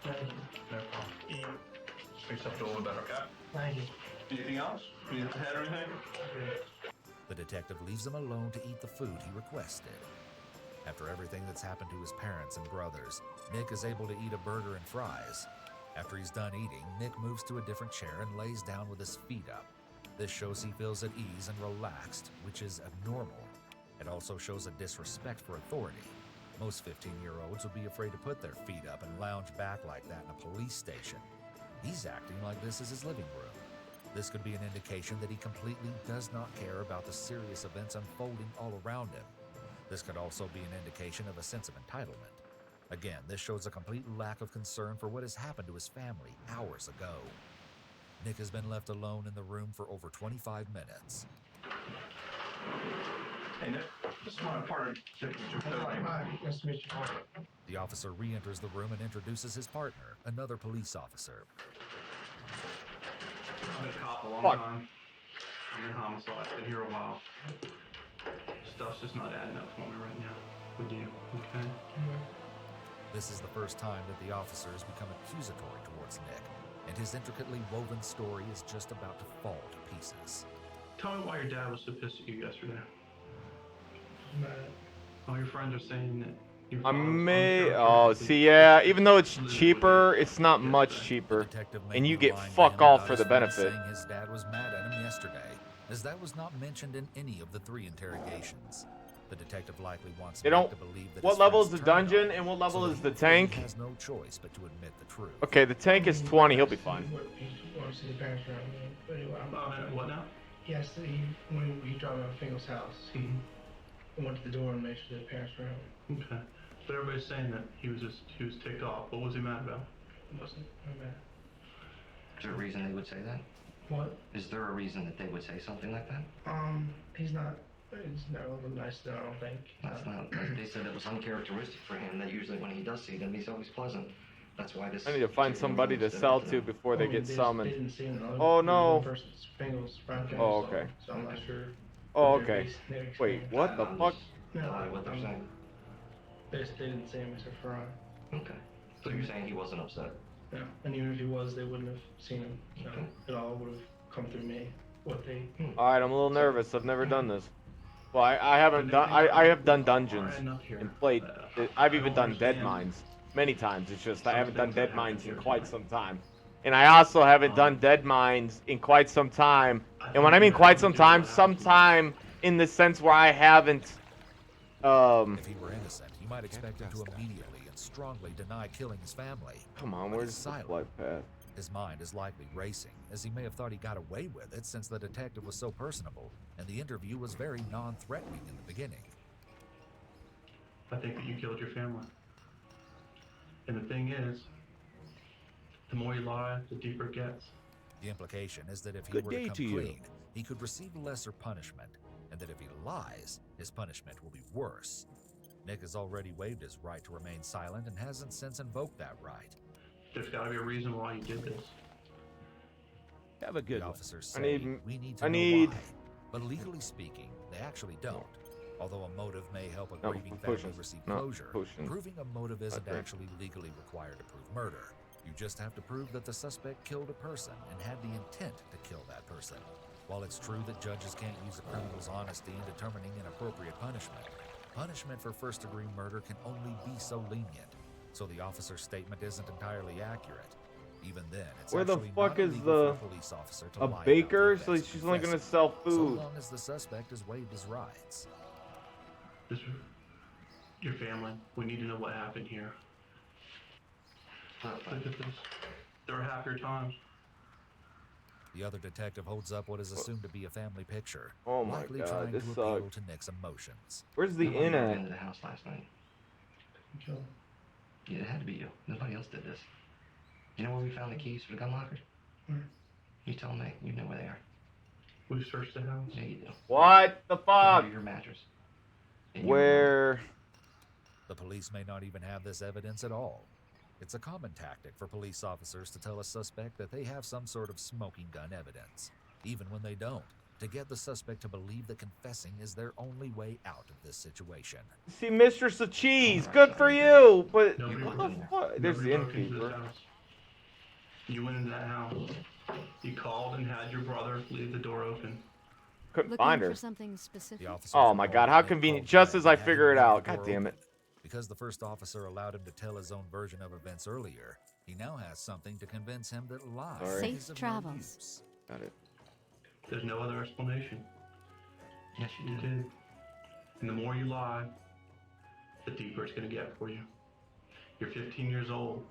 No problem. Makes up a little better, okay? Thank you. Anything else? Need a head or anything? The detective leaves him alone to eat the food he requested. After everything that's happened to his parents and brothers, Nick is able to eat a burger and fries. After he's done eating, Nick moves to a different chair and lays down with his feet up. This shows he feels at ease and relaxed, which is abnormal. It also shows a disrespect for authority. Most 15-year-olds would be afraid to put their feet up and lounge back like that in a police station. He's acting like this is his living room. This could be an indication that he completely does not care about the serious events unfolding all around him. This could also be an indication of a sense of entitlement. Again, this shows a complete lack of concern for what has happened to his family hours ago. Nick has been left alone in the room for over 25 minutes. Hey, Nick, this is my partner. Nice to meet you. The officer re-enters the room and introduces his partner, another police officer. I've been a cop a long time. I'm in homicide. Been here a while. Stuff's just not adding up for me right now. With you, okay? This is the first time that the officer has become accusatory towards Nick, and his intricately woven story is just about to fall to pieces. Tell me why your dad was so pissed at you yesterday. All your friends are saying that your I father was may. uncharacteristic. Oh, see, yeah. Even though it's cheaper, it's not much cheaper, and you get fuck all for the benefit. Saying his dad was mad at him yesterday, as that was not mentioned in any of the 3 interrogations. The detective likely wants They Nick don't. to believe that What his level is friends the turned dungeon on him, and what level so is that the tank? He has no choice but to admit the truth. Okay, the tank is 20. He'll be fine. He wants to see the parents around me. But anyway, What now? Yes, when he dropped me off Fingal's house, he went to the door and made sure the parents were home. Okay. But everybody's saying that he was ticked off. What was he mad about? He wasn't mad. Is there a reason they would say that? What? Is there a reason that they would say something like that? He's never been nice though, I don't think. That's not. They said it was uncharacteristic for him. That usually when he does see them, he's always pleasant. That's why this. I need to find somebody to sell to before they get They summoned. didn't see him. Oh no. Fingal's friend came, Oh, okay. So I'm not sure. Oh, what okay. they Wait, what the fuck? What they're saying. They didn't see him except for Okay. So you're saying he wasn't upset? Yeah. And even if he was, they wouldn't have seen him. So it all would have come through me. What they. All right, I'm a little nervous. I've never done this. Well, I haven't done. I have done dungeons and played. I've even done dead mines many times. It's just I haven't done dead mines in quite some time. And I also haven't done dead mines in quite some time. And when I mean quite some time in the sense where I haven't. If he were innocent, you might expect him to immediately and strongly deny killing his family. Come on, But where's he's the silent. blood path? His mind is likely racing, as he may have thought he got away with it since the detective was so personable, and the interview was very non-threatening in the beginning. I think that you killed your family. And the thing is, the more you lie, the deeper it gets. The implication is that if he Good were to day come to you. clean, he could receive lesser punishment, and that if he lies, his punishment will be worse. Nick has already waived his right to remain silent and hasn't since invoked that right. There's got to be a reason why you did this. Have a good The one. officers I say need. we need to I know need. why. But legally speaking, they actually don't. Although a motive may help a No, grieving family potions. receive No, closure, potions. proving a motive isn't Okay. actually legally required to prove murder. You just have to prove that the suspect killed a person and had the intent to kill that person. While it's true that judges can't use a criminal's honesty in determining an appropriate punishment, punishment for first-degree murder can only be so lenient. So the officer's statement isn't entirely accurate. Even then, it's Where the actually fuck not is illegal the for a police officer to a lie baker? about the So events she's only gonna confessing, sell so food. long as the suspect has waived his rights. This, your family. We need to know what happened here. Look at this. There were happier times. The other detective holds up what is assumed to be a family picture, Oh my likely God, trying this to appeal sucks. to Nick's emotions. Where's the Nobody inn broke at? into the house last night. Yeah, it had to be you. Nobody else did this. You know where we found the keys for the gun locker? Where? You tell me. You know where they are. We've searched the house. Yeah, you do. What the fuck? Under your mattress. In your room. Where? The police may not even have this evidence at all. It's a common tactic for police officers to tell a suspect that they have some sort of smoking gun evidence, even when they don't, to get the suspect to believe that confessing is their only way out of this situation. See, Mistress of Cheese, good for you. But Nobody what broke the fuck? There's the broke into this innkeeper. house. You went into that house. You called and had your brother leave the door open. Couldn't Looking find for her. something specific. Oh my God, how convenient! Just as I figure it out. God damn it. Because the first officer allowed him to tell his own version of events earlier, he now has something to convince him that lies Sorry. is Safe of no travels. use. Got it. There's no other explanation. Yes, you You did. did. And the more you lie, the deeper it's going to get for you. You're 15 years old.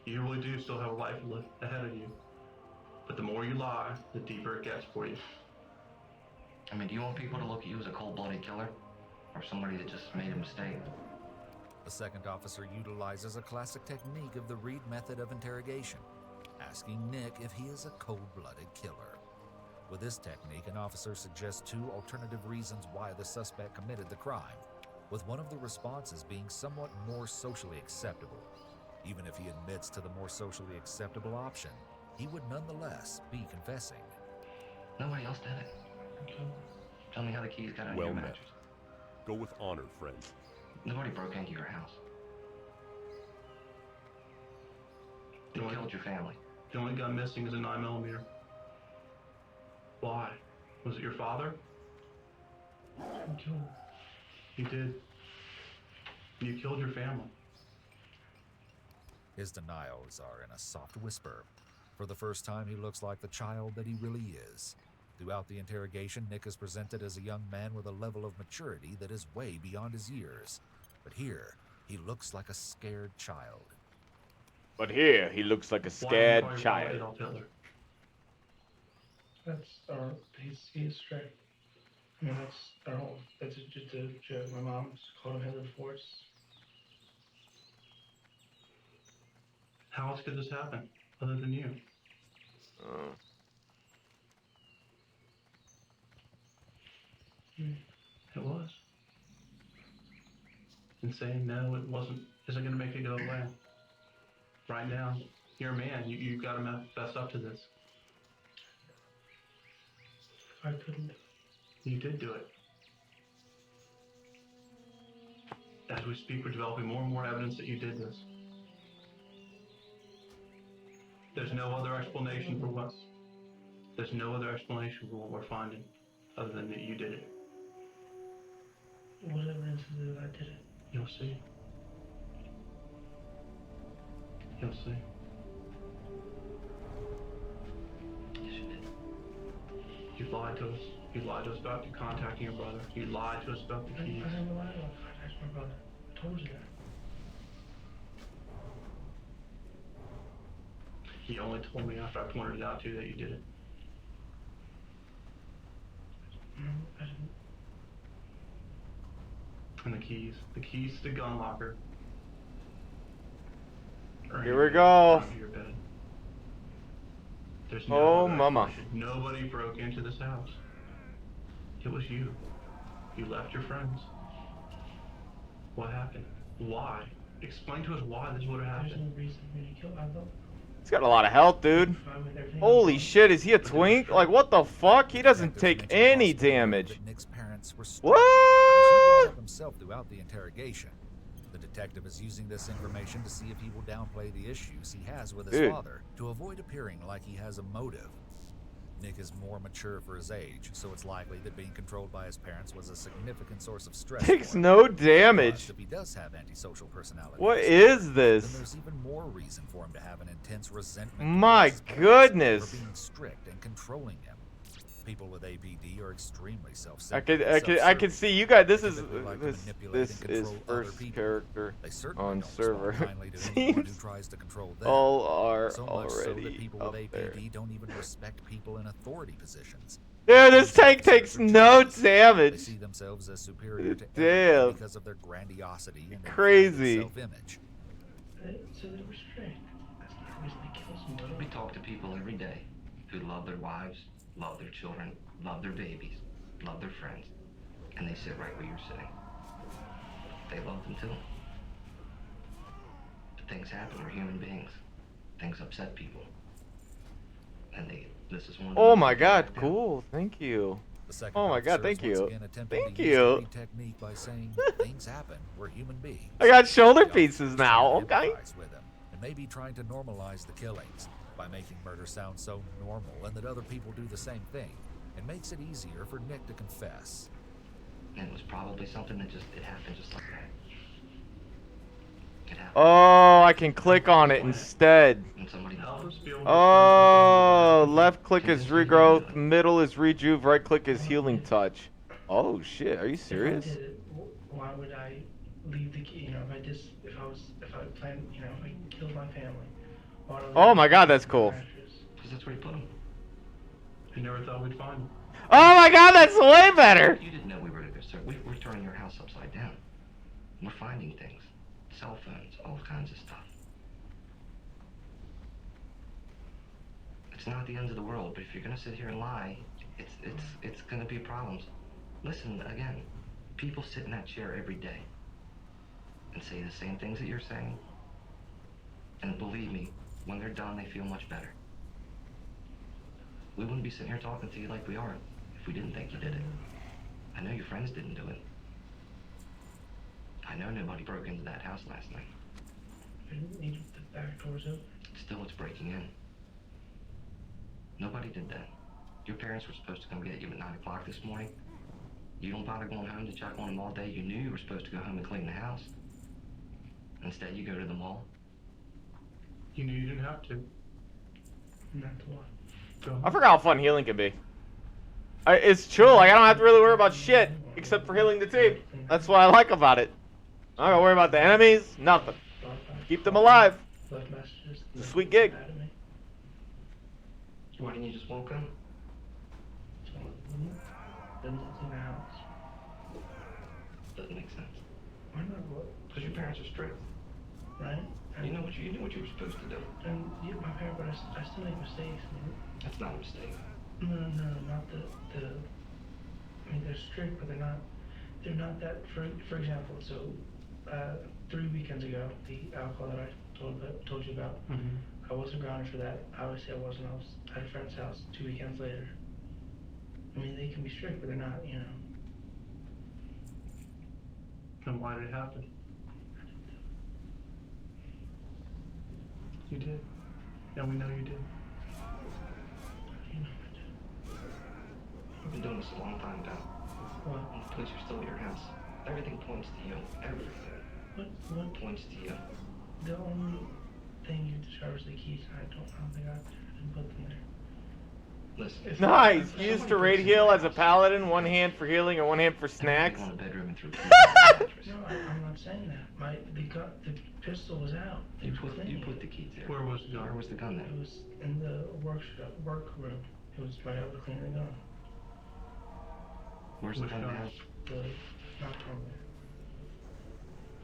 You really do still have a life ahead of you. But the more you lie, the deeper it gets for you. I mean, do you want people to look at you as a cold-blooded killer? Or somebody that just made a mistake? The second officer utilizes a classic technique of the Reed method of interrogation, asking Nick if he is a cold-blooded killer. With this technique, an officer suggests two alternative reasons why the suspect committed the crime, with one of the responses being somewhat more socially acceptable. Even if he admits to the more socially acceptable option, he would nonetheless be confessing. Nobody else did it. Tell me how the keys got out of Well your met. mattress. Go with honor, friend. Nobody broke into your house. They killed your family. The only gun missing is a 9mm. Why? Was it your father? You did. You killed your family. His denials are in a soft whisper. For the first time, he looks like the child that he really is. Throughout the interrogation, Nick is presented as a young man with a level of maturity that is way beyond his years. But here, he looks like a scared child. But here, he looks like a scared Why child. Adolf Hitler? That's our. He's straight. I mean, that's our whole. That's just a joke. My mom's called him Hitler before. How else could this happen, other than you? It was. And saying no, it wasn't, isn't going to make it go away. Right now, you're a man. You've got to fess up to this. I couldn't. You did do it. As we speak, we're developing more and more evidence that you did this. There's no other explanation for what. There's no other explanation for what we're finding, other than that you did it. What evidence is it that I did it? You'll see. You'll see. Yes, you did. You lied to us. You lied to us about contacting your brother. You lied to us about the keys. I didn't lie about contacting my brother. I told you that. He only told me after I pointed it out to you that you did it. I didn't. And the keys to the gun locker. are Here we go. under your bed. There's no Oh, other mama. explanation. Nobody broke into this house. It was you. You left your friends. What happened? Why? Explain to us why this would have There's happened. no reason for me to kill. I don't. He's got a lot of health, dude. Holy shit, is he a twink? Like, what the fuck? He doesn't take any damage. Nick's parents were strict, What? which he brought up himself throughout the interrogation. The detective is using this information to see if he will downplay the issues he has with his father to avoid appearing like he has a motive. Nick is more mature for his age, so it's likely that being controlled by his parents was a significant source of stress. Takes no damage. Plus, if he does have antisocial personality, What is then this? there's even more reason for him to have an intense resentment. My towards his parents goodness. for being strict and controlling him. People with APD are extremely self-centered. I could see you guys. This is Typically like to manipulate this and is control other first people. character They certainly on don't respond server. kindly to anyone who Seems tries to control them. all are So much so that already people up with APD there. don't even respect people in authority positions. Dude, this tank takes no They damage. see themselves as superior to Damn. everyone because of their grandiosity and their Crazy. self-image. So they were strict. That's not the reason they kill somebody. We talk to people every day who love their wives, love their children, love their babies, love their friends, and they sit right where you're sitting. They love them too. But things happen, we're human beings. Things upset people. And this is one of the Oh my god, cool. Thank you. The second Oh my officer god, is thank once you. again attempting Thank to use the you. Reed technique by saying things happen. We're human beings. I got shoulder The pieces officers now, try to okay? empathize with him, and maybe trying to normalize the killings by making murder sound so normal and that other people do the same thing. It makes it easier for Nick to confess. And it was probably something that it happened just like that. It happened. Oh, I can click on it instead. And somebody Oh, left click is regrowth, middle is rejuve, right click is healing touch. Oh shit, are you serious? If I did it, why would I leave the key? You know, if I planned, you know, if I killed my family. why would I Oh leave my the god, key that's in cool. the mattress? Because that's where you put them. I never thought we'd find him. Oh my god, that's way better. You didn't know we were going to start. We're turning your house upside down. We're finding things. Cell phones, all kinds of stuff. It's not the end of the world, but if you're going to sit here and lie, it's going to be problems. Listen, again, people sit in that chair every day and say the same things that you're saying. And believe me, when they're done, they feel much better. We wouldn't be sitting here talking to you like we are if we didn't think you did it. I know your friends didn't do it. I know nobody broke into that house last night. I didn't need the back doors open. Still, it's breaking in. Nobody did that. Your parents were supposed to come get you at 9 o'clock this morning. You don't bother going home to check on them all day. You knew you were supposed to go home and clean the house. Instead, you go to the mall. You knew you didn't have to. Not the one. I forgot how fun healing can be. It's chill, like I don't have to really worry about shit except for healing the team. That's what I like about it. I don't gotta worry about the enemies, nothing. Keep them alive. It's a sweet gig. Why didn't you just walk in? Then it's in the house. Doesn't make sense. Why not? What? Because your parents are strict. Right? You knew what you were supposed to do. And yeah, my parents, but I still make mistakes. Man. That's not a mistake. No, not the. I mean, they're strict, but they're not that. For example, so 3 weekends ago, the alcohol that I told you about, I wasn't grounded for that. Obviously, I wasn't. I was at a friend's house 2 weekends later. I mean, they can be strict, but they're not. You know. And why did it happen? You did. Yeah, we know you did. I've been doing this a long time, pal. What? And the police are still at your house. Everything points to you. Everything. What points to you? The only thing you describe is the keys. I don't think I didn't put them there. Listen. Nice. Used to raid heal as a paladin, one hand for healing and one hand for snacks. No, I'm not saying that. The pistol was out. You put the keys there. Where was the gun? Where was the gun then? It was in the workroom. It was right out to clean the gun. Where's the gun now? Not from there.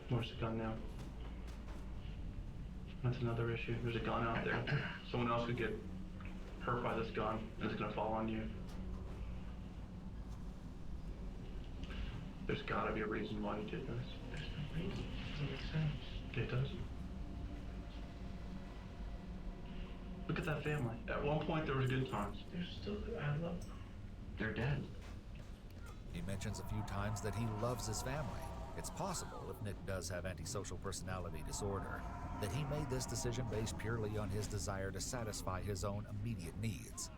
Where's the gun now? That's another issue. There's a gun out there. Someone else could get hurt by this gun, and it's gonna fall on you. There's gotta be a reason why you did this. There's no reason. It doesn't make sense. It doesn't. with that family. At one point, there was good times. They're still, I love them. They're dead. He mentions a few times that he loves his family. It's possible, if Nick does have antisocial personality disorder, that he made this decision based purely on his desire to satisfy his own immediate needs.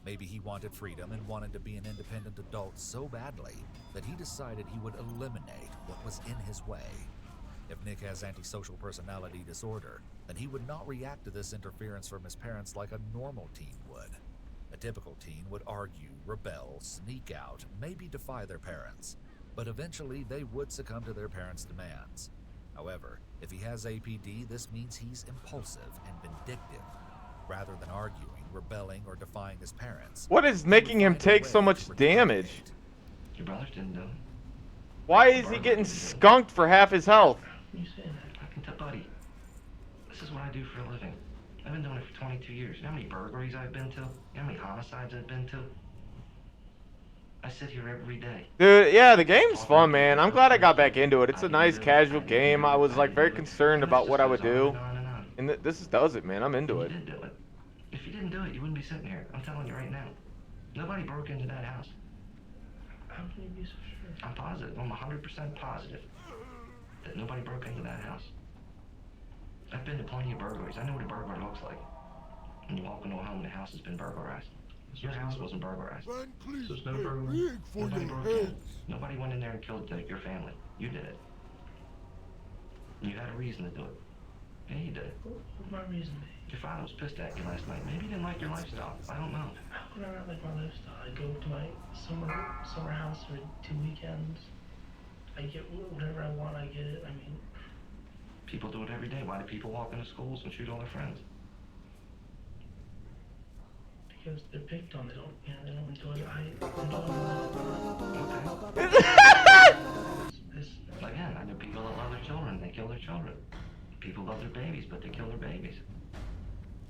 Maybe he wanted freedom and wanted to be an independent adult so badly that he decided he would eliminate what was in his way. If Nick has antisocial personality disorder, then he would not react to this interference from his parents like a normal teen would. A typical teen would argue, rebel, sneak out, maybe defy their parents, but eventually they would succumb to their parents' demands. However, if he has APD, this means he's impulsive and vindictive. Rather than arguing, rebelling, or defying his parents, What is making him take so much damage? Your brothers didn't do it. Why is he getting skunked for half his health? You say that? I can tell, buddy. This is what I do for a living. I've been doing it for 22 years. You know how many burglaries I've been to? You know how many homicides I've been to? I sit here every day. Dude, yeah, the game's fun, man. I'm glad I got back into it. It's a nice casual game. I was like very concerned about what I would do, and this does it, man. I'm into it. You did do it. If you didn't do it, you wouldn't be sitting here. I'm telling you right now. Nobody broke into that house. How can you be so sure? I'm positive. I'm 100% positive that nobody broke into that house. I've been to plenty of burglaries. I know what a burglar looks like. When you walk into a home and the house has been burglarized. Your house wasn't burglarized. There's no burglary. Nobody broke in. Nobody went in there and killed your family. You did it. And you had a reason to do it. Yeah, you did. What would my reason be? Your father was pissed at you last night. Maybe he didn't like your lifestyle. I don't know. How could I not like my lifestyle? I go to my summer house for 2 weekends. I get whatever I want. I get it. I mean, people do it every day. Why do people walk into schools and shoot all their friends? because they're picked on. They don't enjoy it. Again, I know people that love their children. They kill their children. People love their babies, but they kill their babies.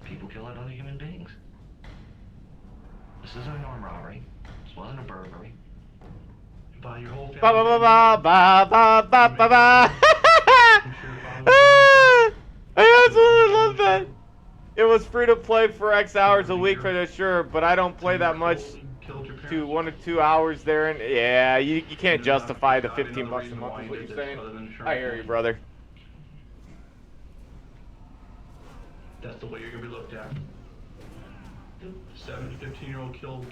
People kill other human beings. This isn't an armed robbery. This wasn't a burglary. By your whole family. Ba ba ba ba ba ba ba ba. I absolutely love that. It was free to play for X hours a week for the sure, but I don't play that much. To 1 or 2 hours there, and yeah, you can't justify the $15 a month. Is what you're saying? I hear you, brother. That's the way you're gonna be looked at. 7 to 15-year-old killed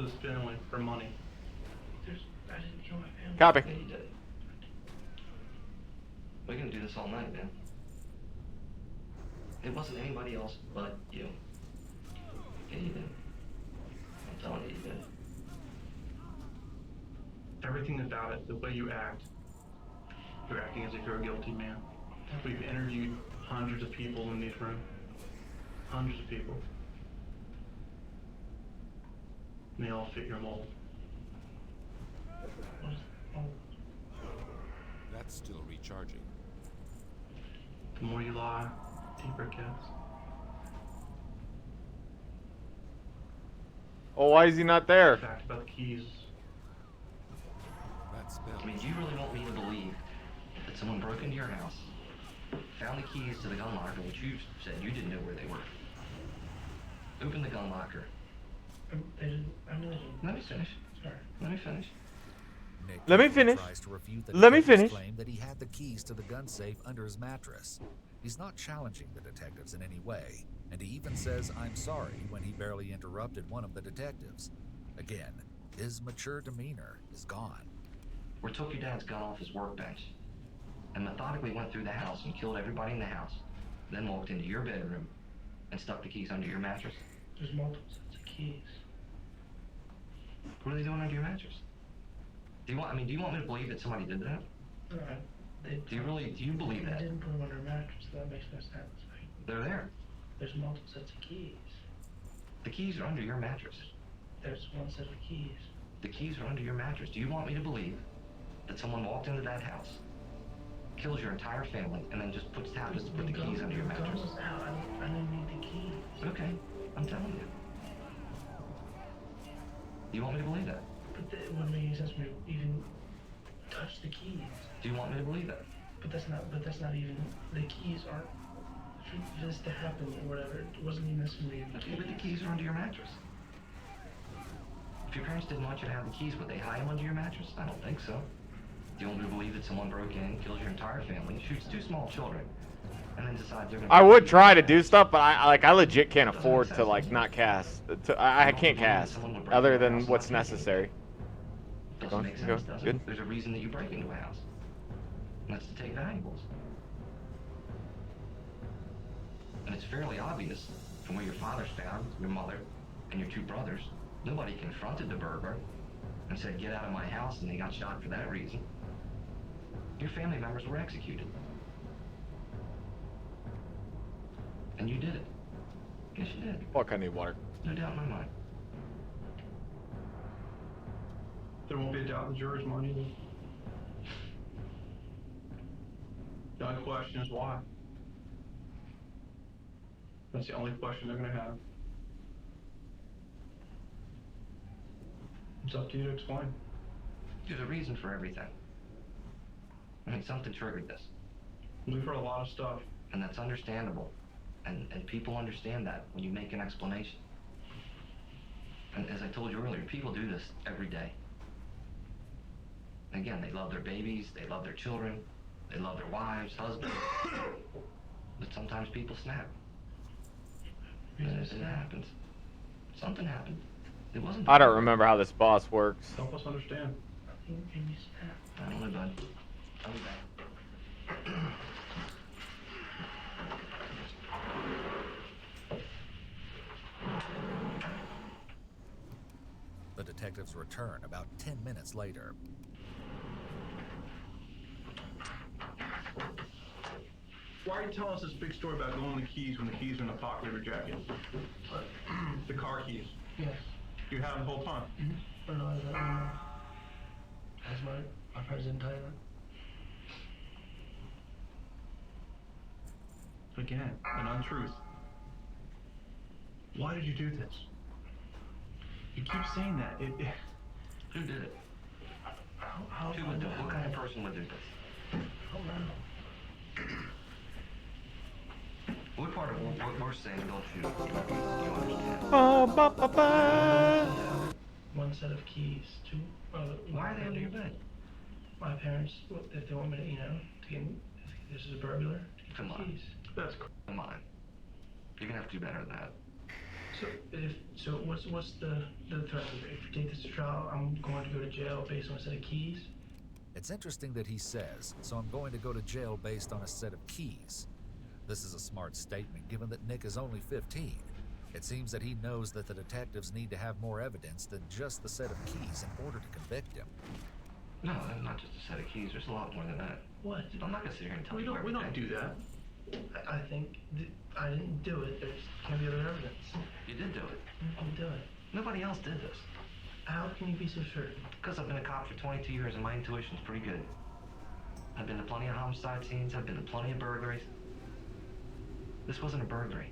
his family for money. I didn't kill my family. Copy. Yeah, you did. We're gonna do this all night, man. It wasn't anybody else but you. Yeah, you did. I'm telling you, you did. Everything about it, the way you act, you're acting as if you're a guilty man. We've interviewed hundreds of people in this room. Hundreds of people. And they all fit your mold. That's still recharging. The more you lie, the deeper it gets. Oh, why is he not there? Fact about the keys. I mean, do you really want me to believe that someone broke into your house, found the keys to the gun locker, which you said you didn't know where they were, opened the gun locker? They didn't. I mean, Let me finish. Sorry. Let me finish. Nick Let me finish. tries to refute the Let me detective's finish. claim that he had the keys to the gun safe under his mattress. He's not challenging the detectives in any way, and he even says I'm sorry when he barely interrupted one of the detectives. Again, his mature demeanor is gone. We took your dad's gun off his workbench and methodically went through the house and killed everybody in the house, then walked into your bedroom and stuck the keys under your mattress. There's multiple sets of keys. What are they doing under your mattress? Do you want me to believe that somebody did that? No, Do you believe that? They didn't put them under a mattress. That makes no sense. They're there. There's multiple sets of keys. The keys are under your mattress. There's one set of keys. The keys are under your mattress. Do you want me to believe that someone walked into that house, kills your entire family, and then just happens to put the keys under your mattress? I didn't need the keys. Okay, I'm telling you. Do you want me to believe that? But it wouldn't make any sense for me to even touch the keys. Do you want me to believe that? But that's not even. The keys aren't for this to happen or whatever, it wasn't even necessary. Okay, but the keys are under your mattress. If your parents didn't want you to have the keys, would they hide them under your mattress? I don't think so. You want me to believe that someone broke in, kills your entire family, shoots 2 small children, and then decides they're gonna... I would try to do stuff, but I legit can't afford to like not cast. I can't cast other than what's necessary. Doesn't make sense, does it? There's a reason that you break into a house. And that's to take valuables. And it's fairly obvious from where your father's found, your mother, and your 2 brothers. Nobody confronted the burglar and said, get out of my house, and they got shot for that reason. Your family members were executed. And you did it. Yes, you did. Fuck, I need water. No doubt in my mind. There won't be a doubt in the jury's mind either. The only question is why. That's the only question they're going to have. It's up to you to explain. There's a reason for everything. I mean, something triggered this. We've heard a lot of stuff. And that's understandable. And people understand that when you make an explanation. And as I told you earlier, people do this every day. And again, they love their babies, they love their children, they love their wives, husbands. But sometimes people snap. It happens. Something happened. It wasn't... I don't remember how this boss works. Help us understand. I don't know, bud. I'll be back. The detectives return about 10 minutes later. Why are you telling us this big story about going the keys when the keys are in the pocket of your jacket? The car keys. Yes. You had them the whole time? Mm-hmm. I don't know. That's my president tell you that? Again, an untruth. Why did you do this? You keep saying that. Who did it? Who would do it? What kind of person would do this? I don't know. What part of what we're saying don't you understand? One set of keys. 2. Why are they under your bed? My parents, if they want me to, to get, if this is a burglar, to get Come on. keys. That's come on. You're gonna have to do better than that. So what's the threat? If you take this to trial, I'm going to go to jail based on a set of keys. It's interesting that he says, so I'm going to go to jail based on a set of keys. This is a smart statement given that Nick is only 15. It seems that he knows that the detectives need to have more evidence than just the set of keys in order to convict him. No, not just a set of keys. There's a lot more than that. What? I'm not gonna sit here and tell We you don't everything. do that. I think I didn't do it. There can't be other evidence. You did do it. I didn't do it. Nobody else did this. How can you be so certain? Because I've been a cop for 22 years and my intuition's pretty good. I've been to plenty of homicide scenes. I've been to plenty of burglaries. This wasn't a burglary.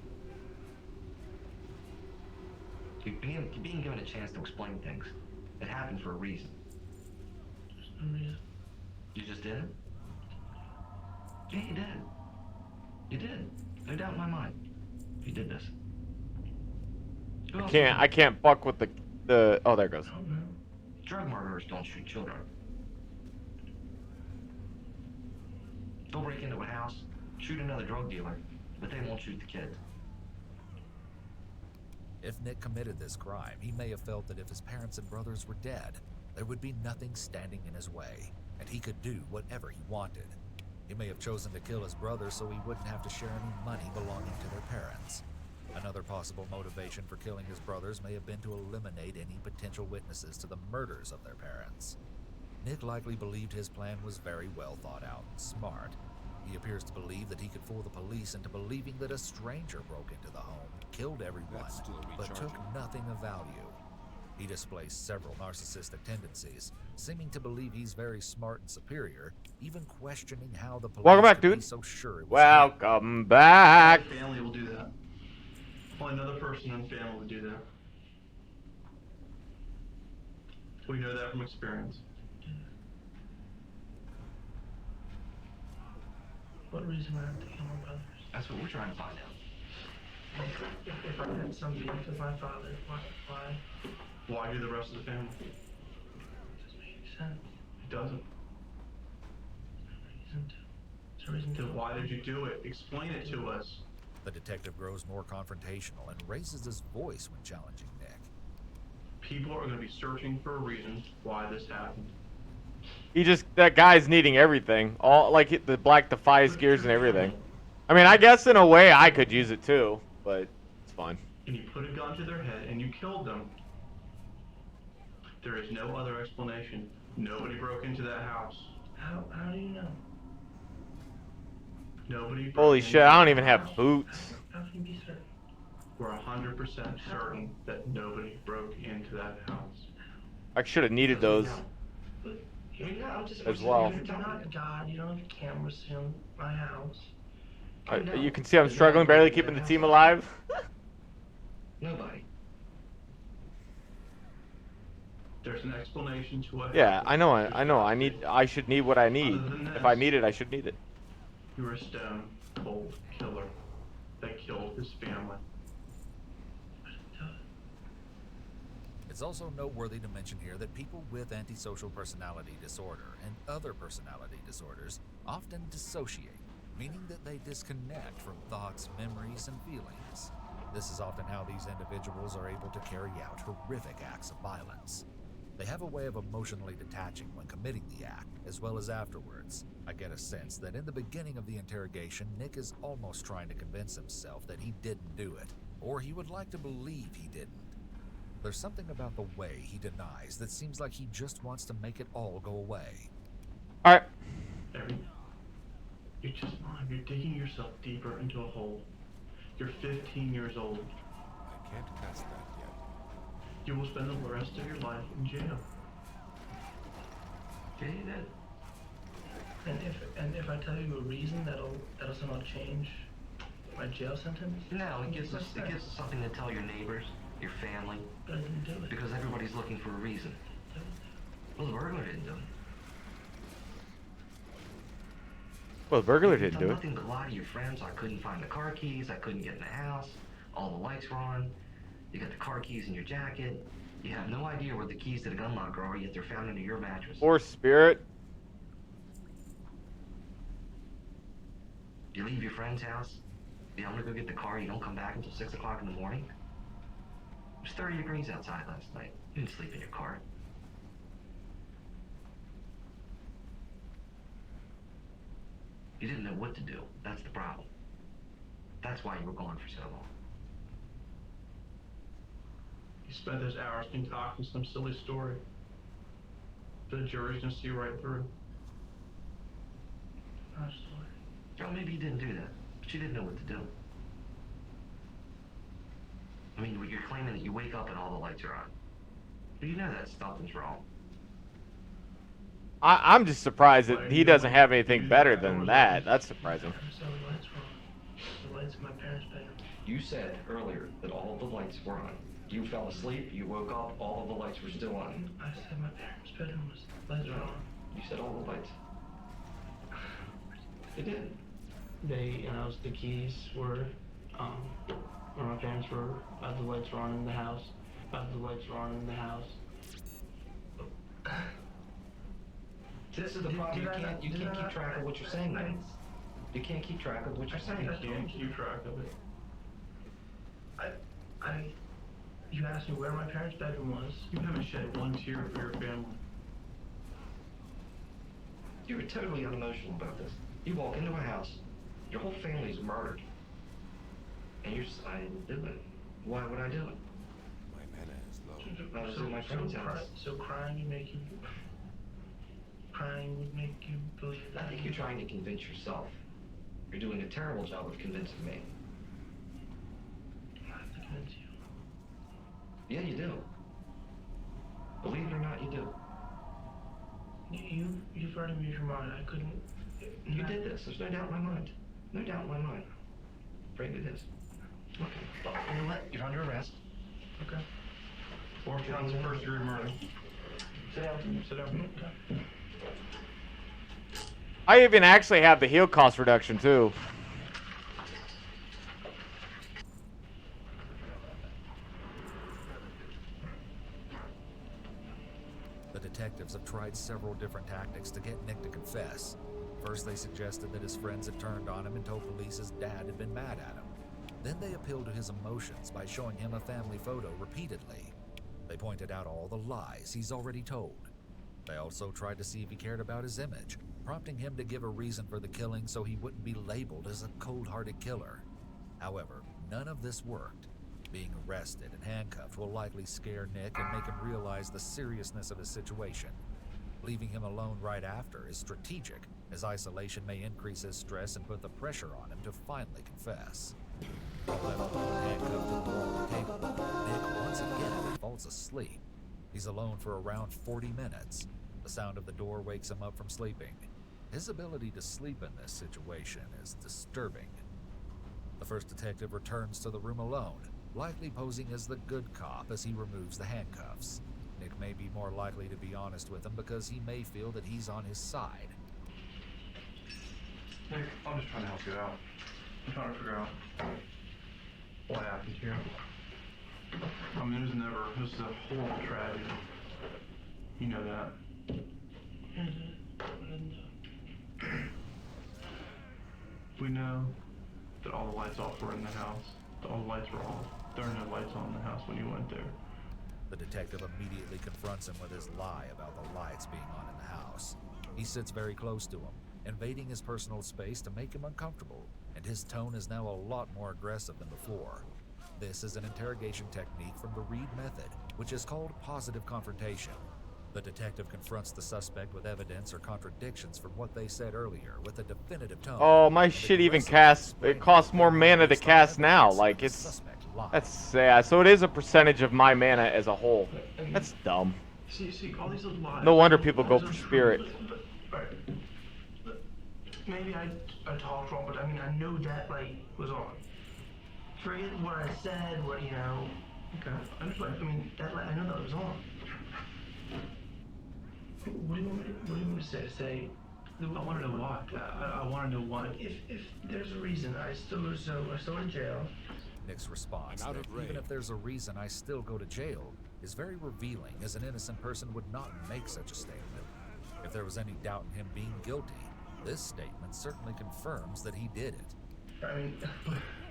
You're being given a chance to explain things. It happened for a reason. There's no reason. You just did it? Yeah, you did. You did. No doubt in my mind. You did this. I can't fuck with the oh, there it goes. Drug murderers don't shoot children. They'll break into a house, shoot another drug dealer, but they won't shoot the kids. If Nick committed this crime, he may have felt that if his parents and brothers were dead, there would be nothing standing in his way, and he could do whatever he wanted. He may have chosen to kill his brothers so he wouldn't have to share any money belonging to their parents. Another possible motivation for killing his brothers may have been to eliminate any potential witnesses to the murders of their parents. Nick likely believed his plan was very well thought out and smart. He appears to believe that he could fool the police into believing that a stranger broke into the home, killed everyone, but took nothing of value. He displays several narcissistic tendencies, seeming to believe he's very smart and superior, even questioning how the police Welcome back, could be dude. so sure it was Welcome back. Family will do that. Only another person in family would do that. We know that from experience. What reason would I have to kill my brothers? That's what we're trying to find out. If I had some beef with my father, why? Why do the rest of the family? Doesn't make sense. It doesn't. There's a reason to. Then why did you do it? Explain it to us. The detective grows more confrontational and raises his voice when challenging Nick. People are going to be searching for a reason why this happened. That guy's needing everything. All, like, the Black Defies gears and everything. I mean, I guess in a way I could use it too, but it's fine. And you put a gun to their head and you killed them. There is no other explanation. Nobody broke into that house. How do you know? Nobody broke Holy into shit, I don't that even house. have boots. How can you be certain? We're 100% certain that nobody broke into that house. I should have needed those as well. You're not God. You don't have cameras in my house. You can see I'm struggling, barely keeping the team alive. Nobody. There's an explanation to what Yeah, happened. I know. I should need what I need. If I need it, I should need it. You're a stone cold killer that killed his family. It's also noteworthy to mention here that people with antisocial personality disorder and other personality disorders often dissociate, meaning that they disconnect from thoughts, memories, and feelings. This is often how these individuals are able to carry out horrific acts of violence. They have a way of emotionally detaching when committing the act, as well as afterwards. I get a sense that in the beginning of the interrogation, Nick is almost trying to convince himself that he didn't do it, or he would like to believe he didn't. There's something about the way he denies that seems like he just wants to make it all go away. Alright. You're just lying. You're digging yourself deeper into a hole. You're 15 years old. I can't pass that yet. You will spend the rest of your life in jail. Yeah, you did. And if I tell you a reason that'll somehow change my jail sentence? No, it gives us something to tell your neighbors, your family. But I didn't do it. Because everybody's looking for a reason. Well, the burglar didn't do it. Well, the burglar didn't You've do done it. nothing but lie to your friends. I couldn't find the car keys. I couldn't get in the house. All the lights were on. You got the car keys in your jacket. You have no idea where the keys to the gun locker are, yet they're found under your mattress. Or spirit. You leave your friend's house. I'm gonna go get the car. You don't come back until 6 o'clock in the morning. It was 30 degrees outside last night. You didn't sleep in your car. You didn't know what to do. That's the problem. That's why you were gone for so long. You spent those hours concocting some silly story. The jury's gonna see right through. Well, maybe you didn't do that, but you didn't know what to do. I mean, you're claiming that you wake up and all the lights are on. But you know that something's wrong. I'm just surprised that he doesn't have anything better than that. That's surprising. So the lights were on. The lights in my parents' bedroom. You said earlier that all the lights were on. You fell asleep, you woke up, all of the lights were still on. I said my parents' bedroom was lights were on. You said all the lights. You did. The keys were, where my parents were, the lights were on in the house. The lights were on in the house. This is the problem. You can't keep track of what you're saying, man. You can't keep track of what you're saying. You can't keep track of it. You asked me where my parents' bedroom was. You haven't shed one tear for your family. You were totally unemotional about this. You walk into a house, your whole family's murdered. And you're just, I didn't do it. Why would I do it? My mana is low. I was in my friend's house. So crying would make you believe that? I think you're trying to convince yourself. You're doing a terrible job of convincing me. I have to convince you. Yeah, you do. Believe it or not, you do. You've already made your mind. I couldn't. You did this. There's no doubt in my mind. No doubt in my mind. Afraid it is. Okay. Well, you know what? You're under arrest. Okay. 4 counts of first-degree murder. Sit down. Sit down. Okay. I even actually have the heal cost reduction too. detectives have tried several different tactics to get Nick to confess. First, they suggested that his friends had turned on him and told police his dad had been mad at him. Then they appealed to his emotions by showing him a family photo repeatedly. They pointed out all the lies he's already told. They also tried to see if he cared about his image, prompting him to give a reason for the killing so he wouldn't be labeled as a cold-hearted killer. However, none of this worked. Being arrested and handcuffed will likely scare Nick and make him realize the seriousness of his situation. Leaving him alone right after is strategic, as isolation may increase his stress and put the pressure on him to finally confess. However, handcuffed to the wall table, Nick once again falls asleep. He's alone for around 40 minutes. The sound of the door wakes him up from sleeping. His ability to sleep in this situation is disturbing. The first detective returns to the room alone, likely posing as the good cop as he removes the handcuffs. Nick may be more likely to be honest with him because he may feel that he's on his side. Nick, I'm just trying to help you out. I'm trying to figure out what happened here. I mean, this is a horrible tragedy. You know that. We know that all the lights off were in the house. All the lights were off. There are no lights on in the house when you went there. The detective immediately confronts him with his lie about the lights being on in the house. He sits very close to him, invading his personal space to make him uncomfortable, and his tone is now a lot more aggressive than before. This is an interrogation technique from the Reed method, which is called positive confrontation. The detective confronts the suspect with evidence or contradictions from what they said earlier with a definitive tone. Oh, my shit even casts, it costs more mana to cast now. Like, that's sad. So it is a percentage of my mana as a whole. That's dumb. See, all these little lies. No wonder people go for spirit. Maybe I talked wrong, but I mean, I know that light was on. Forget what I said, what, you know. Okay. I mean, that light, I know that was on. What do you want me to say? I want to know why. I want to know why. If there's a reason, I still go to jail. Nick's response that even if there's a reason I still go to jail is very revealing, as an innocent person would not make such a statement. If there was any doubt in him being guilty, this statement certainly confirms that he did it. I mean,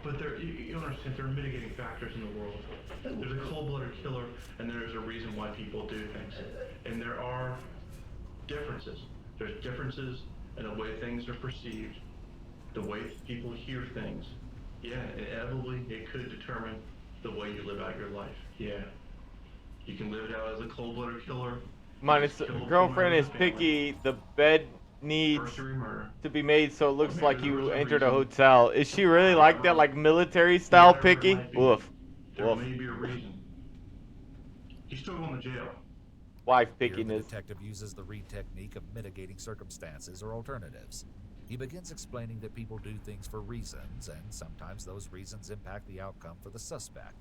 but you understand, there are mitigating factors in the world. There's a cold-blooded killer, and there's a reason why people do things. And there are differences. There's differences in the way things are perceived, the way people hear things. Yeah, inevitably, it could determine the way you live out your life. Yeah. You can live it out as a cold-blooded killer. Minus the girlfriend is picky. The bed needs to be made so it looks like you entered a hotel. Is she really like that, like military style picky? Woof. There may be a reason. He's still going to jail. Wife Here, the pickiness. detective uses the Reed technique of mitigating circumstances or alternatives. He begins explaining that people do things for reasons, and sometimes those reasons impact the outcome for the suspect.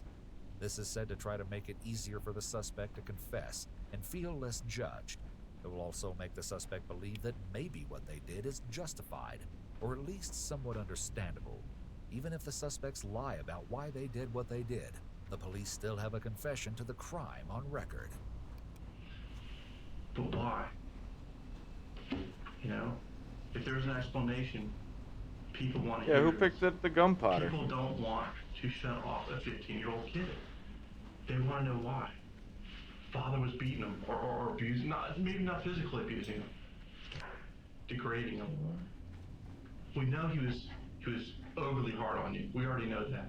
This is said to try to make it easier for the suspect to confess and feel less judged. It will also make the suspect believe that maybe what they did is justified, or at least somewhat understandable. Even if the suspects lie about why they did what they did, the police still have a confession to the crime on record. But why? You know, if there's an explanation, people want to hear Yeah, who this. picked up the gunpowder? People don't want to shut off a 15-year-old kid. They want to know why. Father was beating him or abusing, maybe not physically abusing him, degrading him. We know he was overly hard on you. We already know that.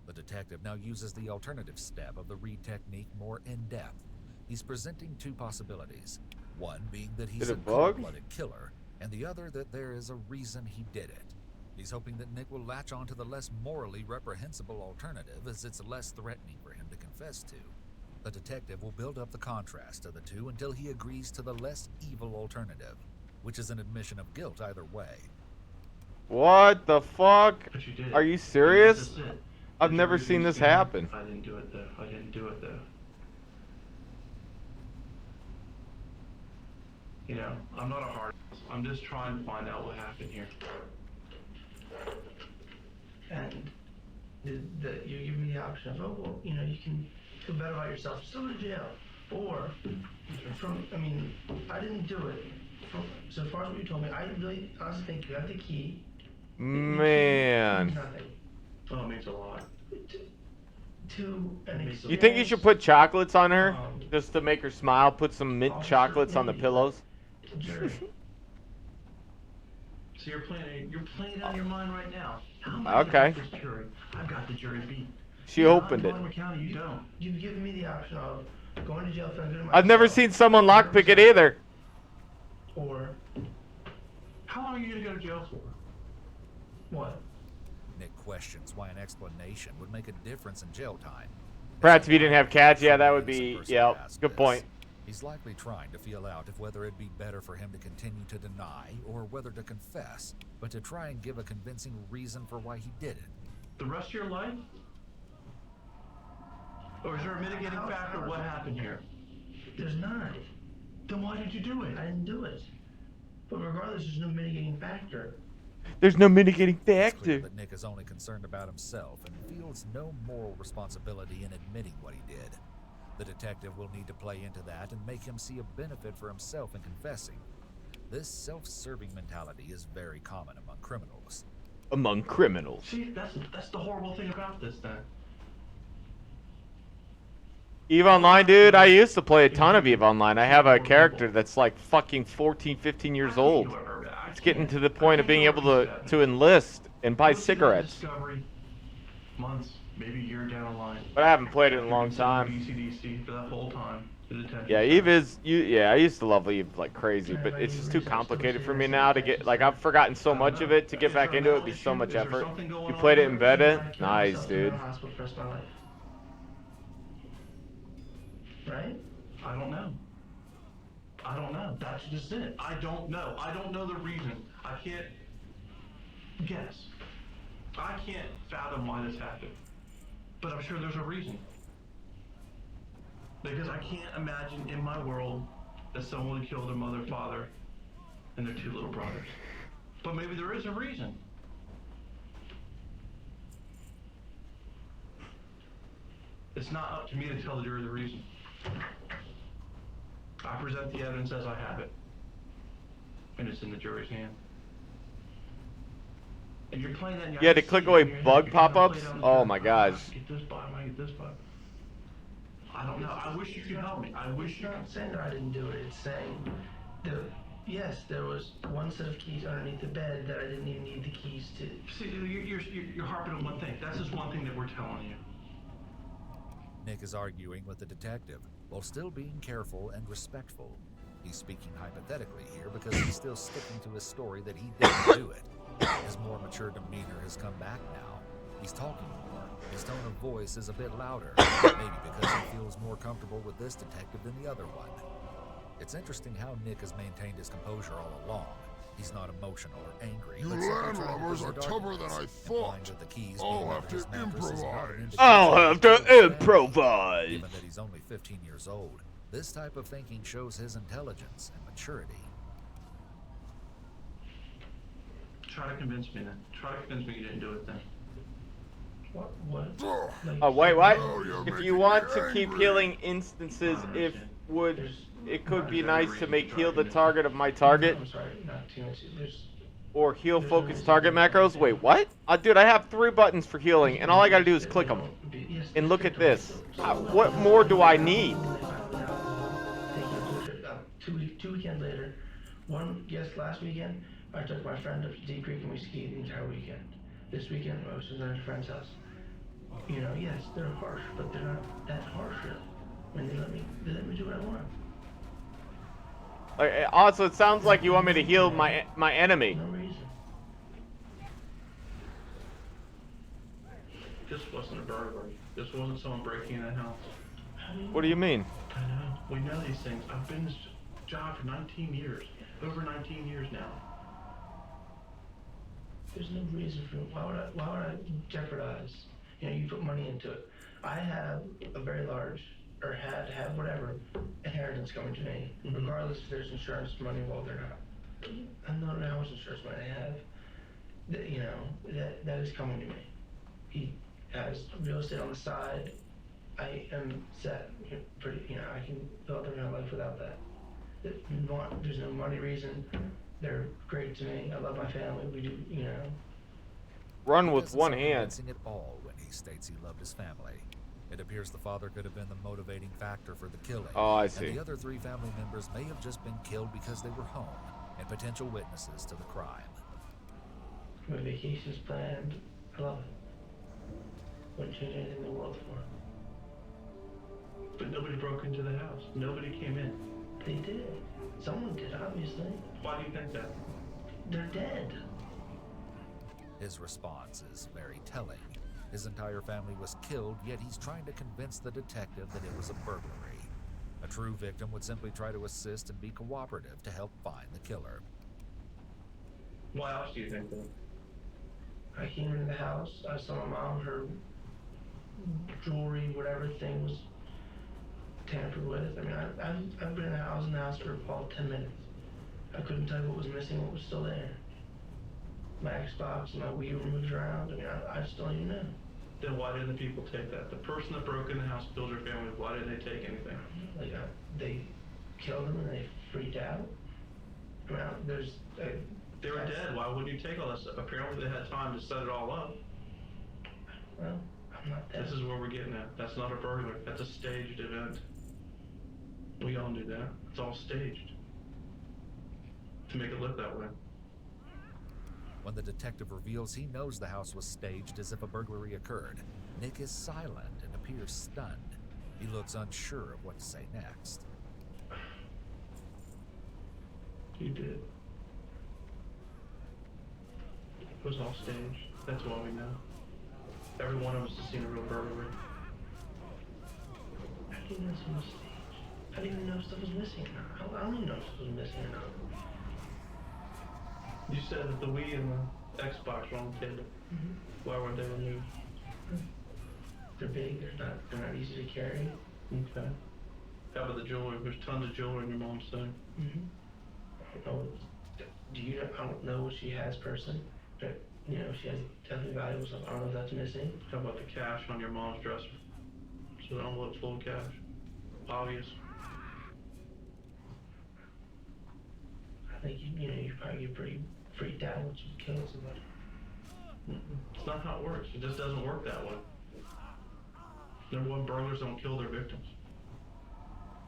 The detective now uses the alternative step of the Reed technique more in depth. He's presenting two possibilities. One being that he's Did a it bug? cold-blooded killer, and the other that there is a reason he did it. He's hoping that Nick will latch on to the less morally reprehensible alternative, as it's less threatening for him to confess to. The detective will build up the contrast of the two until he agrees to the less evil alternative, which is an admission of guilt either way. What the fuck? But you did. Are you serious? That's it. I've never seen this happen. I didn't do it though. You know, I'm not a hard ass. I'm just trying to find out what happened here. And you give me the option of, oh, well, you know, you can feel better about yourself. Still go to jail. Or, I mean, I didn't do it. So far as what you told me, I really honestly think you have the key. Man. Nothing. Oh, it means a lot. You think you should put chocolates on her just to make her smile? Put some mint chocolates on the pillows. So you're playing it on your mind right now. Okay. I've got the jury beat. She opened it. County, you don't. You've given me the option of going to jail for good. I've never seen someone lockpick it either. Or how long are you gonna go to jail for? What? Nick questions why an explanation would make a difference in jail time. Perhaps if you didn't have cats, yeah, that would be, yeah, good point. He's likely trying to feel out if whether it'd be better for him to continue to deny or whether to confess, but to try and give a convincing reason for why he did it. The rest of your life? Or is there a mitigating factor what happened here? There's not. Then why did you do it? I didn't do it. But regardless, there's no mitigating factor. There's no mitigating It's clear factor. that Nick is only concerned about himself and feels no moral responsibility in admitting what he did. The detective will need to play into that and make him see a benefit for himself in confessing. This self-serving mentality is very common among criminals. Among criminals. See, that's the horrible thing about this then. EVE Online, dude, I used to play a ton of EVE Online. I have a character that's like fucking 14, 15 years old. It's getting to the point of being able to enlist and buy cigarettes. Discovery, months, maybe a year down the line. But I haven't played it in a long time. BCDC for that whole time. Yeah, EVE is, yeah, I used to love EVE like crazy, but it's just too complicated for me now to get, like, I've forgotten so much of it. To get back into it would be so much effort. You played it in beta? Nice, dude. Right? I don't know. I don't know. That's just it. I don't know. I don't know the reason. I can't guess. I can't fathom why this happened. But I'm sure there's a reason. Because I can't imagine in my world that someone killed their mother, father, and their two little brothers. But maybe there is a reason. It's not up to me to tell the jury the reason. I present the evidence as I have it, and it's in the jury's hand. And you're playing that. And You had to click away bug pop-ups? Oh my gosh. Get this button, I get this button. I don't know. I wish you could help me. I wish you could. It's not saying that I didn't do it. It's saying that yes, there was one set of keys underneath the bed that I didn't even need the keys to. See, you're harping on one thing. That's just one thing that we're telling you. Nick is arguing with the detective while still being careful and respectful. He's speaking hypothetically here because he's still sticking to his story that he didn't do it. His more mature demeanor has come back now. He's talking more. His tone of voice is a bit louder, maybe because he feels more comfortable with this detective than the other one. It's interesting how Nick has maintained his composure all along. He's not emotional or angry. You but simply land trying to robbers are present tougher than I arguments, thought. implying that the keys I'll being have under his to mattress is not an improvise. indication I'll of have his to family. improvise. Given that he's only 15 years old, this type of thinking shows his intelligence and maturity. Try to convince me then. Try to convince me you didn't do it then. What? Oh wait, what? Oh, you're If you making want me to keep angry. healing instances, it could be nice to make heal the target of my target I'm sorry, not too much. or heal focus target macros. Wait, what? Dude, I have 3 buttons for healing, and all I gotta do is click them. And look at this. What more do I need? 2 weekends later, last weekend, I took my friend up to Deep Creek and we skied the entire weekend. This weekend, I was at a friend's house. You know, yes, they're harsh, but they're not that harsh really. When they let me do what I want. Also, it sounds like you want me to heal my enemy. No reason. This wasn't a burglary. This wasn't someone breaking in a house. What do you mean? I know. We know these things. I've been in this job for 19 years. Over 19 years now. There's no reason for why would I jeopardize? You know, you put money into it. I have a very large, or had whatever, inheritance coming to me, regardless if there's insurance money involved or not. I don't know how much insurance money I have. That, you know, that is coming to me. He has real estate on the side. I am set. Pretty, I can build a real life without that. There's no money reason. They're great to me. I love my family. We do, Run with one hand. At all when he states he loved his family. It appears the father could have been the motivating factor for the killing. Oh, I see. And the other 3 family members may have just been killed because they were home and potential witnesses to the crime. My vacation's planned. I love it. Wouldn't change anything in the world for it. But nobody broke into the house. Nobody came in. They did. Someone did, obviously. Why do you think that? They're dead. His response is very telling. His entire family was killed, yet he's trying to convince the detective that it was a burglary. A true victim would simply try to assist and be cooperative to help find the killer. Why else do you think that? I came into the house, I saw my mom, her jewelry, whatever thing was tampered with. I mean, I've been in the house for about 10 minutes. I couldn't tell you what was missing, what was still there. My Xbox, my Wii were moved around. I mean, I just don't even know. Then why didn't the people take that? The person that broke in the house, killed your family, why didn't they take anything? Like, they killed them and they freaked out. I mean, they were dead. Why wouldn't you take all that stuff? Apparently they had time to set it all up. Well, I'm not dead. This is where we're getting at. That's not a burglary. That's a staged event. We all do that. It's all staged. To make it look that way. When the detective reveals he knows the house was staged as if a burglary occurred, Nick is silent and appears stunned. He looks unsure of what to say next. You did. It was all staged. That's all we know. Every one of us has seen a real burglary. I didn't know something was staged. I didn't even know if stuff was missing or not. I don't even know if stuff was missing or not. You said that the Wii and the Xbox were on the table. Mm-hmm. Why weren't they removed? They're big. They're not easy to carry. Okay. How about the jewelry? There's tons of jewelry in your mom's thing. Mm-hmm. I don't know what she has personally. But, she has definitely valuable stuff. I don't know if that's missing. How about the cash on your mom's dresser? So the envelope's full of cash. Obvious. I think you probably get pretty freaked out once you kill somebody. It's not how it works. It just doesn't work that way. Number one, burglars don't kill their victims.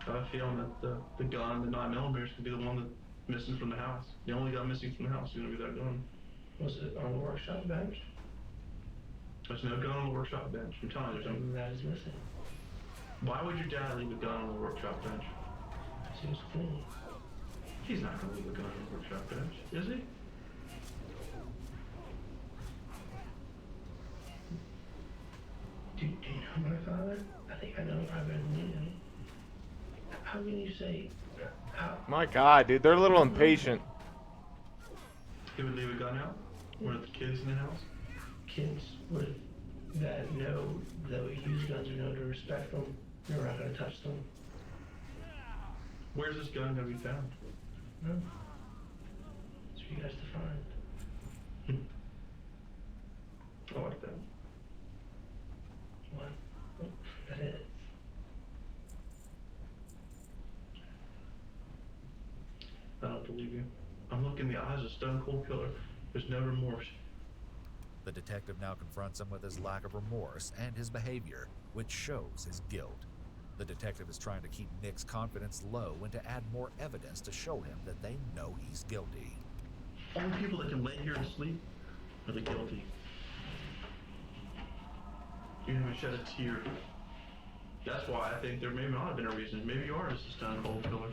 I have a feeling that the gun, the 9mm, could be the one that's missing from the house. The only gun missing from the house is going to be that gun. Was it on the workshop bench? There's no gun on the workshop bench. I'm telling you, something that is missing. Why would your dad leave a gun on the workshop bench? Because he was clean. He's not going to leave a gun on the workshop bench, is he? Do you know my father? I think I know him probably better than you know. How can you say... My God, dude, they're a little impatient. He would leave a gun out? Were the kids in the house? Kids that know that we use guns or know to respect them, we're not going to touch them. Where's this gun going to be found? No. It's for you guys to find. I like that. What? That is. I don't believe you. I'm looking in the eyes of Stone Cold Killer. There's no remorse. The detective now confronts him with his lack of remorse and his behavior, which shows his guilt. The detective is trying to keep Nick's confidence low and to add more evidence to show him that they know he's guilty. Only people that can lay here and sleep are the guilty. You haven't shed a tear. That's why I think there may not have been a reason. Maybe you are just a Stone Cold Killer.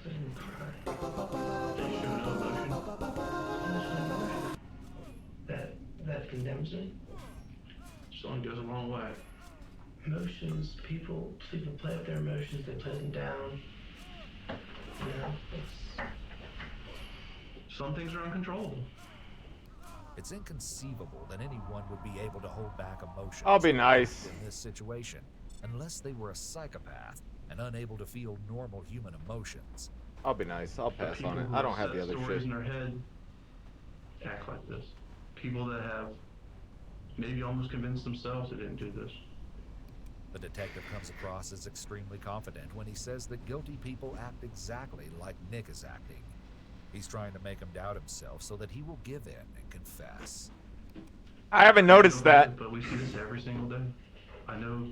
I didn't cry. They show no emotion. That condemns me? Song goes a long way. Emotions, people play up their emotions, they play them down. Some things are uncontrollable. It's inconceivable that anyone would be able to hold back emotions. I'll be nice. In this situation, unless they were a psychopath and unable to feel normal human emotions. I'll be nice. I'll pass on it. I don't have the other stories shit. in their head act like this. People that have maybe almost convinced themselves they didn't do this. The detective comes across as extremely confident when he says that guilty people act exactly like Nick is acting. He's trying to make him doubt himself so that he will give in and confess. I haven't noticed that. But we see this every single day. I know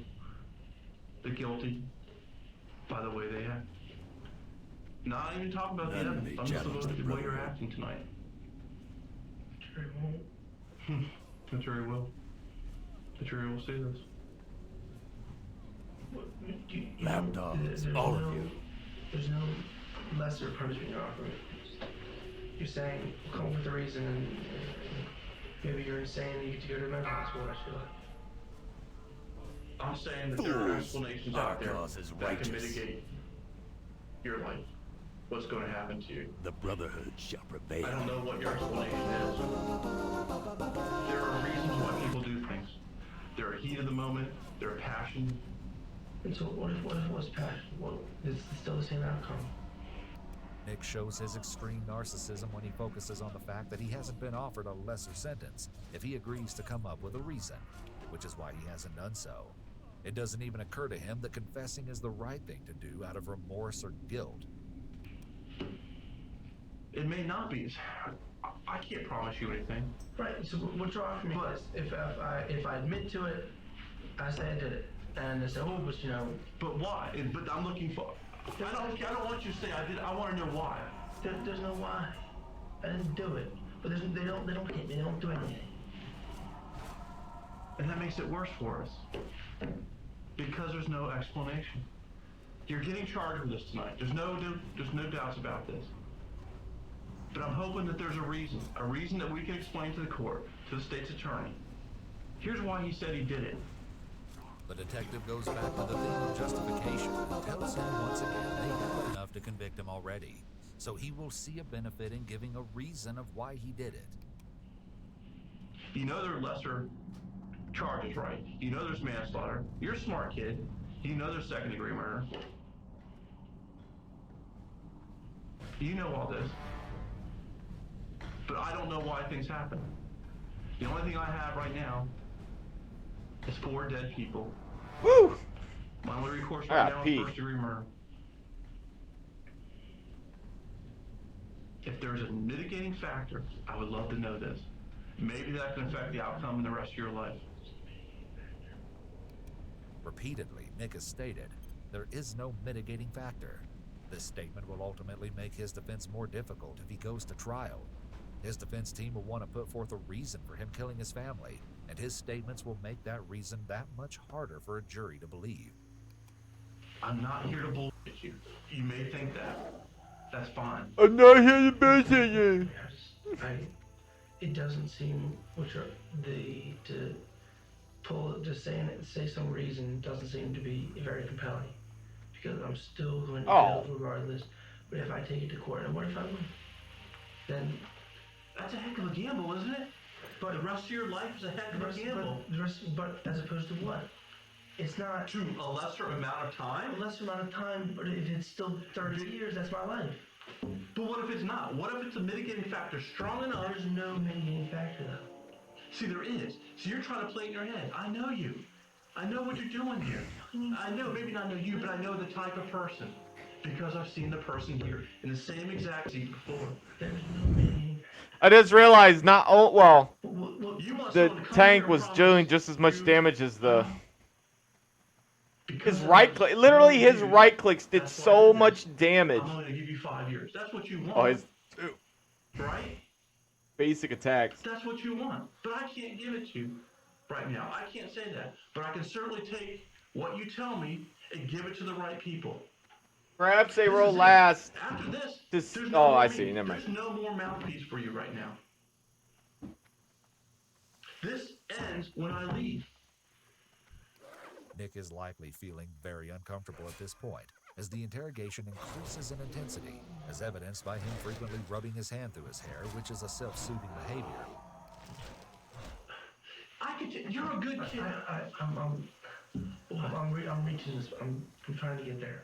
the guilty by the way they act. Not even talking about the evidence. I'm just looking at the way you're acting tonight. Sure won't. I'm sure he will. I'm sure he will see this. Lapdogs, all of you. There's no lesser punishment you're offering. You're saying, come up with a reason, and maybe you're insane and you get to go to a mental hospital. I feel like. I'm saying that there are explanations out there cause is that can righteous. mitigate your life. What's going to happen to you? The Brotherhood shall prevail. I don't know what your explanation is. There are reasons why people do things. There are heat of the moment. There are passion. And so what if it was passion? Well, it's still the same outcome. Nick shows his extreme narcissism when he focuses on the fact that he hasn't been offered a lesser sentence if he agrees to come up with a reason, which is why he hasn't done so. It doesn't even occur to him that confessing is the right thing to do out of remorse or guilt. It may not be. I can't promise you anything. Right. So what you're offering me is if I admit to it, I say I did it, and they say, oh, but you know. But why? But I'm looking for. I don't want you to say I did. I want to know why. There's no why. I didn't do it. But they don't hit me. They don't do anything. And that makes it worse for us. Because there's no explanation. You're getting charged with this tonight. There's no doubts about this. But I'm hoping that there's a reason that we can explain to the court, to the state's attorney. Here's why he said he did it. The detective goes back to the theme of justification and tells him once again they have enough to convict him already. So he will see a benefit in giving a reason of why he did it. You know there are lesser charges, right? You know there's manslaughter. You're a smart kid. You know there's second-degree murder. You know all this. But I don't know why things happen. The only thing I have right now is 4 dead people. Woo! My only recourse right now is first-degree murder. If there's a mitigating factor, I would love to know this. Maybe that can affect the outcome in the rest of your life. Repeatedly, Nick has stated, there is no mitigating factor. This statement will ultimately make his defense more difficult if he goes to trial. His defense team will want to put forth a reason for him killing his family, and his statements will make that reason that much harder for a jury to believe. I'm not here to bullshit you. You may think that. That's fine. I'm not here to bullshit you. It doesn't seem to pull just say some reason doesn't seem to be very compelling, because I'm still going to jail regardless. But if I take it to court, and what if I win? Then that's a heck of a gamble, isn't it? But the rest of your life is a heck of a gamble. But as opposed to what? It's not to a lesser amount of time. A lesser amount of time, but if it's still 30 years, that's my life. But what if it's not? What if it's a mitigating factor strong enough? There's no mitigating factor, though. See, there is. So you're trying to play in your head. I know you. I know what you're doing here. I know, maybe not know you, but I know the type of person. Because I've seen the person here in the same exact seat before. There's no mitigating factor. I just realized the tank was doing just as much damage as the... His right click, literally his right clicks did so much damage. I'm only going to give you 5 years. That's what you want. Oh, his right? Basic attacks. That's what you want. But I can't give it to you right now. I can't say that. But I can certainly take what you tell me and give it to the right people. Perhaps they roll last. After this, I see. Never mind. There's no more mouthpiece for you right now. This ends when I leave. Nick is likely feeling very uncomfortable at this point, as the interrogation increases in intensity, as evidenced by him frequently rubbing his hand through his hair, which is a self-soothing behavior. You're a good kid. I'm reaching this. I'm trying to get there.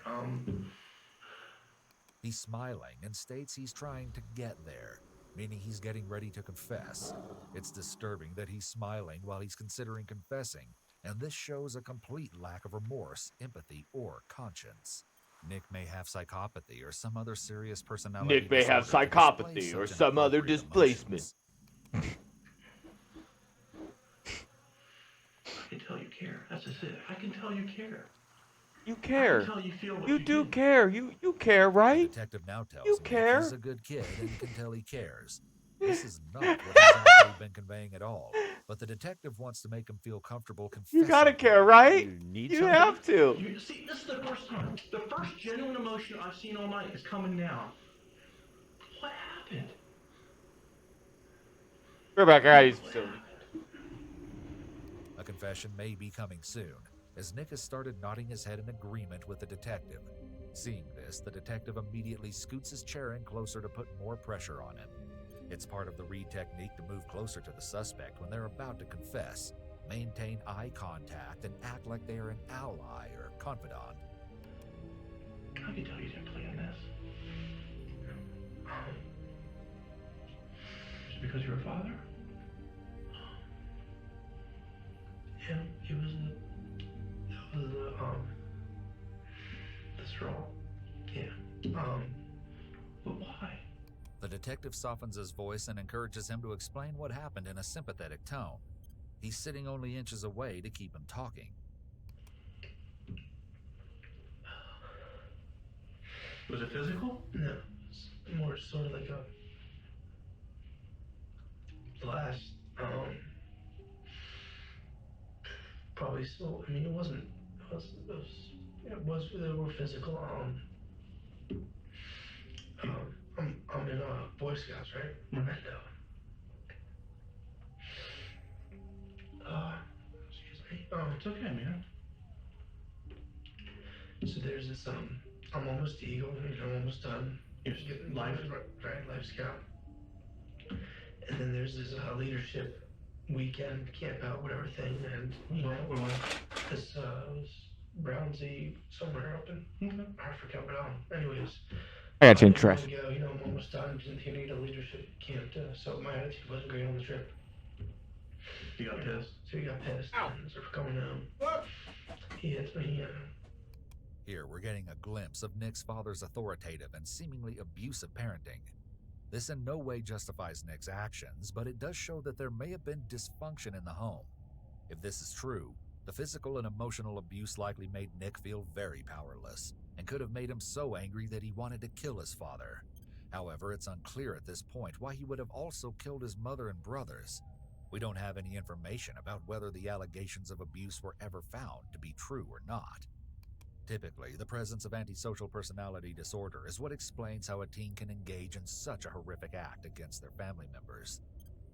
He's smiling and states he's trying to get there, meaning he's getting ready to confess. It's disturbing that he's smiling while he's considering confessing, and this shows a complete lack of remorse, empathy, or conscience. Nick may have psychopathy or some other serious personality Nick may have disorder to display psychopathy or such some other inappropriate displacement. emotions. I can tell you care. That's just it. I can tell you care. You care. I can tell you feel what you do care. You care, right? The detective now tells you Nick care. he's a good kid and can tell he cares. This is not what he's actually been conveying at all, but the detective wants to make him feel comfortable confessing. You gotta care, right? You have to. You see, this is the first time. The first genuine emotion I've seen all night is coming now. What happened? Rebecca, I used to. A confession may be coming soon, as Nick has started nodding his head in agreement with the detective. Seeing this, the detective immediately scoots his chair in closer to put more pressure on him. It's part of the Reed technique to move closer to the suspect when they're about to confess, maintain eye contact, and act like they are an ally or confidant. I can tell you didn't plan this. Just because you're a father? Yeah, it was the straw. Yeah. But why? The detective softens his voice and encourages him to explain what happened in a sympathetic tone. He's sitting only inches away to keep him talking. Was it physical? No, it's more sort of like a blast. Probably so. I mean, it wasn't. They were physical. I'm in Boy Scouts, right? And excuse me. It's okay, man. So there's this I'm almost Eagle, I'm almost done. You're just getting life scout. And then there's this leadership weekend camp out, whatever thing, and this was Brownsy somewhere up in Africa, but anyways. I got change trash. I'm almost done. Didn't need a leadership camp, so my attitude wasn't great on the trip. You got pissed? So he got pissed. Ow. And so for coming home, he hits me. Here, we're getting a glimpse of Nick's father's authoritative and seemingly abusive parenting. This in no way justifies Nick's actions, but it does show that there may have been dysfunction in the home. If this is true, the physical and emotional abuse likely made Nick feel very powerless, and could have made him so angry that he wanted to kill his father. However, it's unclear at this point why he would have also killed his mother and brothers. We don't have any information about whether the allegations of abuse were ever found to be true or not. Typically, the presence of antisocial personality disorder is what explains how a teen can engage in such a horrific act against their family members.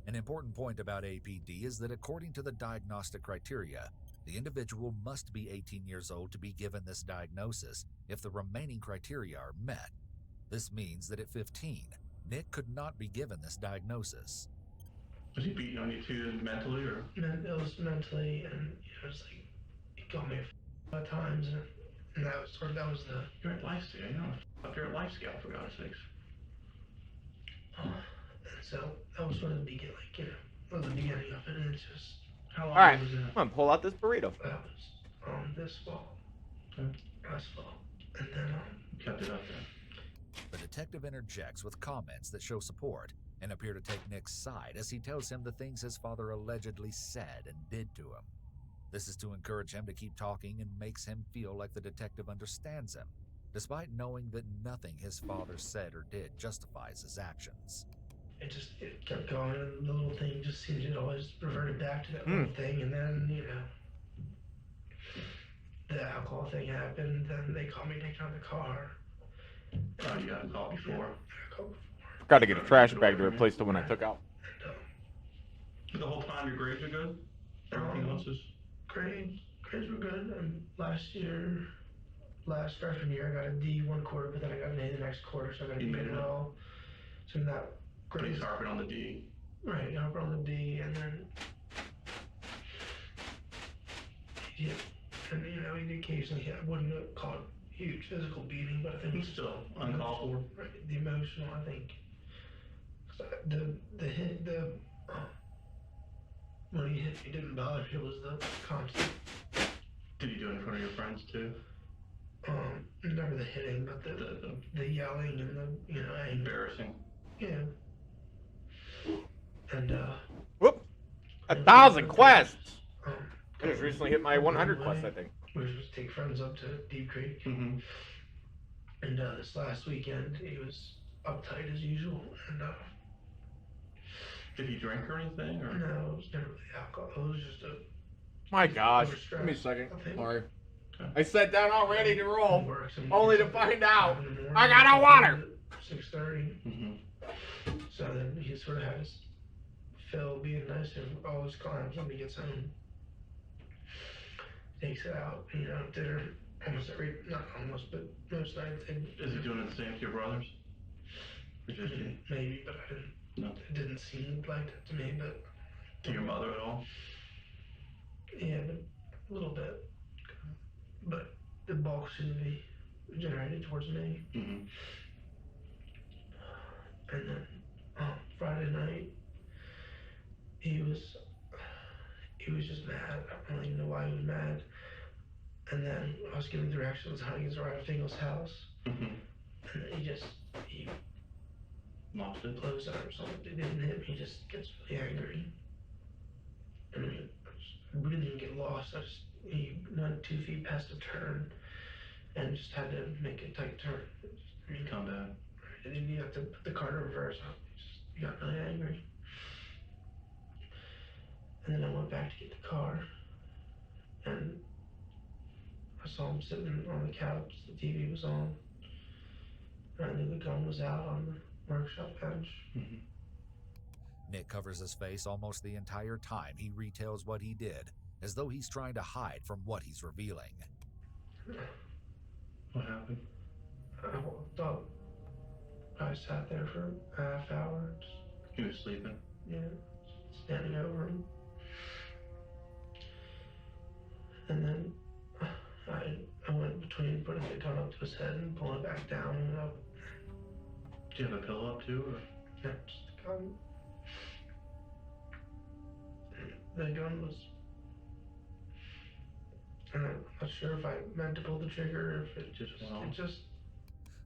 An important point about APD is that according to the diagnostic criteria, the individual must be 18 years old to be given this diagnosis if the remaining criteria are met. This means that at 15, Nick could not be given this diagnosis. Was he beating on you too, mentally, or? It was mentally, and it was like, he got me a few times, and that was the... You're at Life Scout, you're at Life Scout, for God's sakes. And so, that was sort of the beginning, the beginning of it, and it's just... How long Alright, was that? come on, pull out this burrito. That was, this fall. Last fall. And then, kept it up there. The detective interjects with comments that show support and appear to take Nick's side as he tells him the things his father allegedly said and did to him. This is to encourage him to keep talking and makes him feel like the detective understands him, despite knowing that nothing his father said or did justifies his actions. It kept going, and the little thing just seemed to always reverted back to that little thing, and then, the alcohol thing happened, then they called me taking out the car. Oh, you got a call before? Yeah, I got a call before. Got to get a trash bag to replace the one I took out. The whole time your grades are good? Everything else is? Grades were good, and last freshman year, I got a D one quarter, but then I got an A the next quarter, so I got a D as well. So that grade. He's harping on the D. Right, harping on the D, and then he occasionally, I wouldn't call it huge physical beating, but I think it's still uncalled for. Right, the emotional, I think. The when he didn't bother, it was the constant. Did you do it in front of your friends too? Never the hitting, but the yelling and the, you know, Embarrassing. Yeah. And, Whoop! 1,000 quests! I just recently hit my 100 quest, I think. We were supposed to take friends up to Deep Creek. Mm-hmm. And this last weekend, he was uptight as usual. And did he drink or anything? Or? No, it was never really alcohol. It was just a... My gosh. Give me a second. I Sorry. I sat down all ready to roll, only to find out I got no water. 6:30. Mm-hmm. So then he sort of had his fill being nice and always climbs when he gets home. Takes it out, you know, dinner almost every, not almost, but most nights. Is he doing the same to your brothers? Or just you? Maybe, but I didn't. No. It didn't seem like that to me, but. To your mother at all? Yeah, but a little bit. But the bulk seemed to be generated towards me. Mm-hmm. And then Friday night, he was just mad. I don't even know why he was mad. And then I was giving directions how he gets around Fingal's house. Mm-hmm. And he lost it. Blows out or something. It didn't hit me. He just gets really angry. And I mean, we didn't even get lost. He went 2 feet past a turn and just had to make a tight turn. Come back. And you have to put the car in reverse. He got really angry. And then I went back to get the car. And I saw him sitting on the couch. The TV was on. And I knew the gun was out on the workshop bench. Mm-hmm. Nick covers his face almost the entire time he retells what he did, as though he's trying to hide from what he's revealing. What happened? I walked up. I sat there for a half hour. He was sleeping? Yeah, standing over him. And then I went between putting the gun up to his head and pulling it back down and up. Do you have a pillow up too? Or? Yeah, just the gun. The gun was... I'm not sure if I meant to pull the trigger or if it just...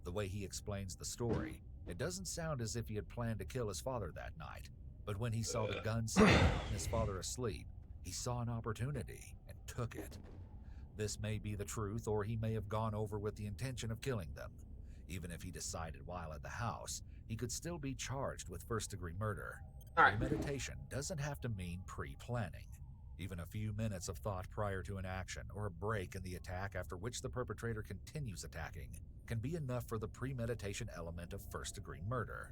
The way he explains the story, it doesn't sound as if he had planned to kill his father that night. But when he saw the gun sitting out and his father asleep, he saw an opportunity and took it. This may be the truth, or he may have gone over with the intention of killing them. Even if he decided while at the house, he could still be charged with first-degree murder. Premeditation doesn't have to mean pre-planning. Even a few minutes of thought prior to an action, or a break in the attack after which the perpetrator continues attacking, can be enough for the premeditation element of first-degree murder.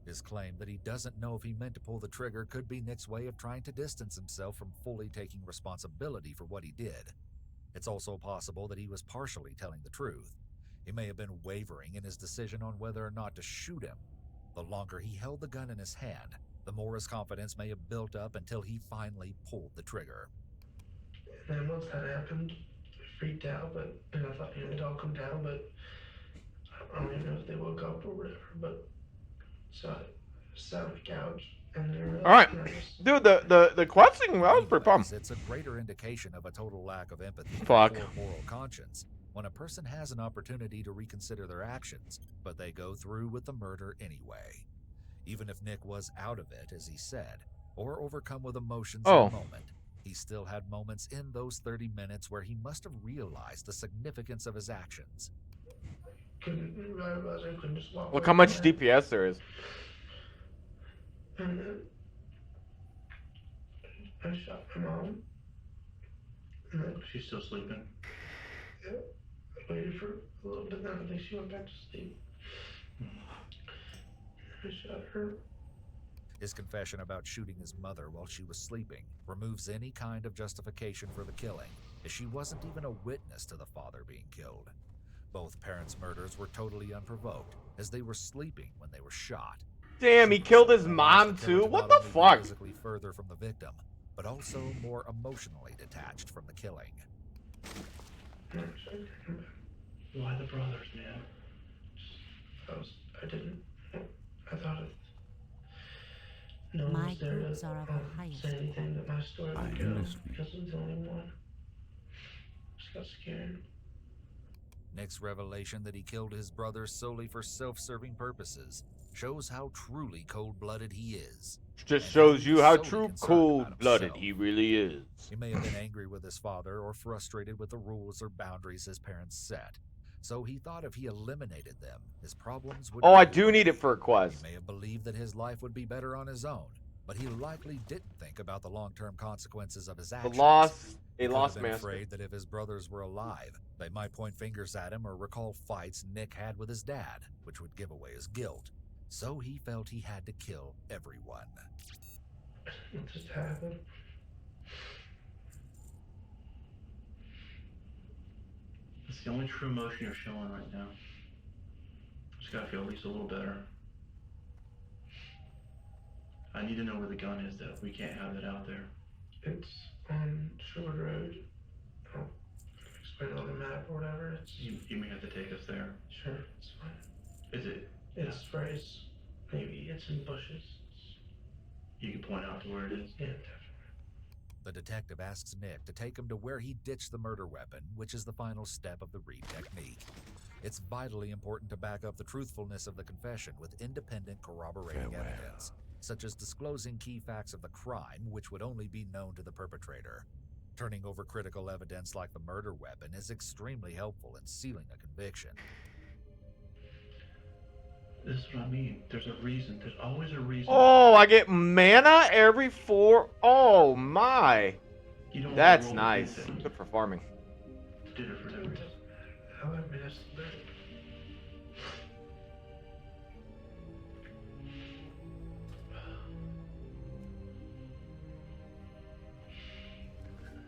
His claim that he doesn't know if he meant to pull the trigger could be Nick's way of trying to distance himself from fully taking responsibility for what he did. It's also possible that he was partially telling the truth. He may have been wavering in his decision on whether or not to shoot him. The longer he held the gun in his hand, the more his confidence may have built up until he finally pulled the trigger. And then once that happened, I freaked out, and I thought, they'd all come down, but I don't even know if they woke up or whatever, but so I sat on the couch and they were Alright. Dude, the questing, that was pretty fun. It's a greater indication of a total lack of empathy Fuck. or moral conscience when a person has an opportunity to reconsider their actions, but they go through with the murder anyway. Even if Nick was out of it, as he said, or overcome with emotions in the moment, he still had moments in those 30 minutes where he must have realized the significance of his actions. Look how much DPS there is. And then I shot my mom. And then she's still sleeping? Yeah. I waited for a little bit, then I think she went back to sleep. I shot her. His confession about shooting his mother while she was sleeping removes any kind of justification for the killing, as she wasn't even a witness to the father being killed. Both parents' murders were totally unprovoked, as they were sleeping when they were shot. Damn, he killed his mom too? What the fuck? Physically further from the victim, but also more emotionally detached from the killing. Why the brothers, man? I thought it. No. My My was there to boobs are of the highest say anything that my story I would am go listening. because I was the only one. Just got scared. Nick's revelation that he killed his brother solely for self-serving purposes shows how truly cold-blooded he is. Just and shows he you was how solely true concerned about cold-blooded himself. he really is. He may have been angry with his father or frustrated with the rules or boundaries his parents set. So he thought if he eliminated them, his problems would Oh, I go do away. need it for a quest. He may have believed that his life would be better on his own, but he likely didn't think about the long-term consequences of his actions. He could have been master. afraid that if his brothers were alive, they might point fingers at him or recall fights Nick had with his dad, which would give away his guilt. So he felt he had to kill everyone. What just happened? It's the only true emotion you're showing right now. Just gotta feel at least a little better. I need to know where the gun is, though. We can't have it out there. It's on Shore Road. I'll explain it on the map or whatever. You may have to take us there. Sure, it's fine. Is it? It's right. Maybe it's in bushes. You can point out to where it is. Yeah, definitely. The detective asks Nick to take him to where he ditched the murder weapon, which is the final step of the Reed technique. It's vitally important to back up the truthfulness of the confession with independent corroborating evidence, such as disclosing key facts of the crime, which would only be known to the perpetrator. Turning over critical evidence like the murder weapon is extremely helpful in sealing a conviction. This is what I mean. There's a reason. There's always a reason. Oh, I get mana every 4. Oh my. That's nice. Good for farming. Did it for that reason. How I missed that.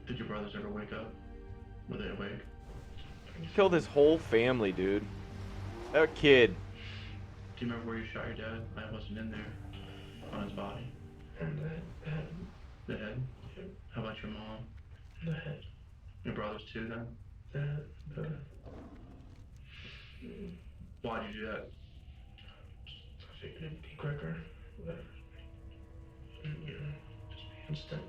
Did your brothers ever wake up? Were they awake? Killed his whole family, dude. That kid. Do you remember where you shot your dad? I wasn't in there. On his body. On the head. The head? Yep. How about your mom? The head. Your brothers too, then? The Why'd you do that? I figured it'd be quicker. Whatever. You know, just be instant.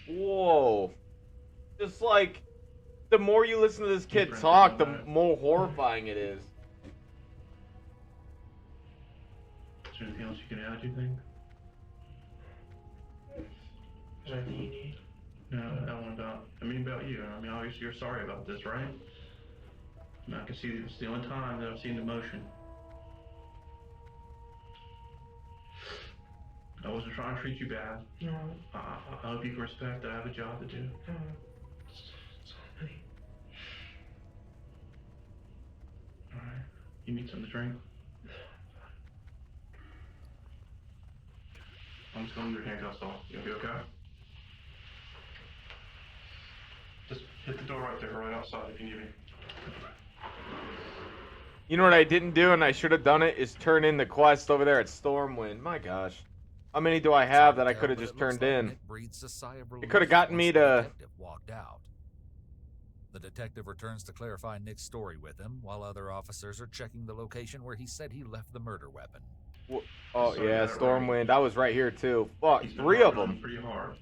Whoa. Just like, the more you listen to this kid talk, the more horrifying it is. Is there anything else you can add, do you think? Is there anything you need? No, that one about you. I mean, obviously you're sorry about this, right? And I can see that it's the only time that I've seen emotion. I wasn't trying to treat you bad. No. I hope you can respect that I have a job to do. No. It's on me. Alright. You need something to drink? I'm just gonna leave your handcuffs off. You'll be okay? Just hit the door right there, right outside if you need me. You know what I didn't do, and I should have done it, is turn in the quest over there at Stormwind. My gosh. How many do I have that I could have just turned in? It could have gotten me to... Walked out. The detective returns to clarify Nick's story with him, while other officers are checking the location where he said he left the murder weapon. Oh, yeah, Stormwind. I was right here, too. Fuck, 3 of them. Pretty hard.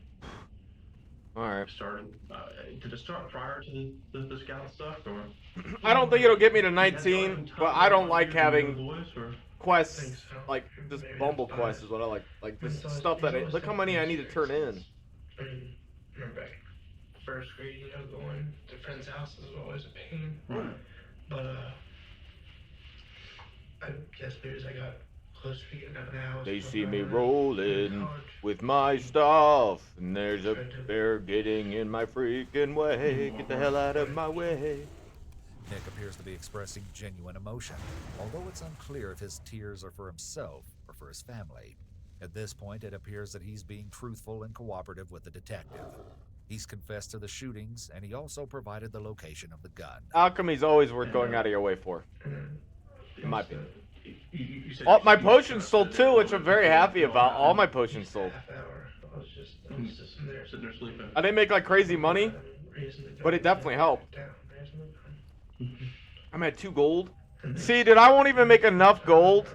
Alright. Did it start prior to the scout stuff, or? I don't think it'll get me to 19, but I don't like having quests, like, just bumble quests is what I like. Like, this stuff that look how many I need to turn in. Remember back first grade, you know, going to friends' houses was always a pain. Right. But, I guess maybe as I got closer to getting out of the house. They see me rolling with my stuff, and there's a bear getting in my freaking way. Get the hell out of my way. Nick appears to be expressing genuine emotion, although it's unclear if his tears are for himself or for his family. At this point, it appears that he's being truthful and cooperative with the detective. He's confessed to the shootings, and he also provided the location of the gun. Alchemy's always worth going out of your way for, in my opinion. Oh, my potions sold too, which I'm very happy about. All my potions sold. I didn't make like crazy money, but it definitely helped. I'm at 2 gold. See, dude, I won't even make enough gold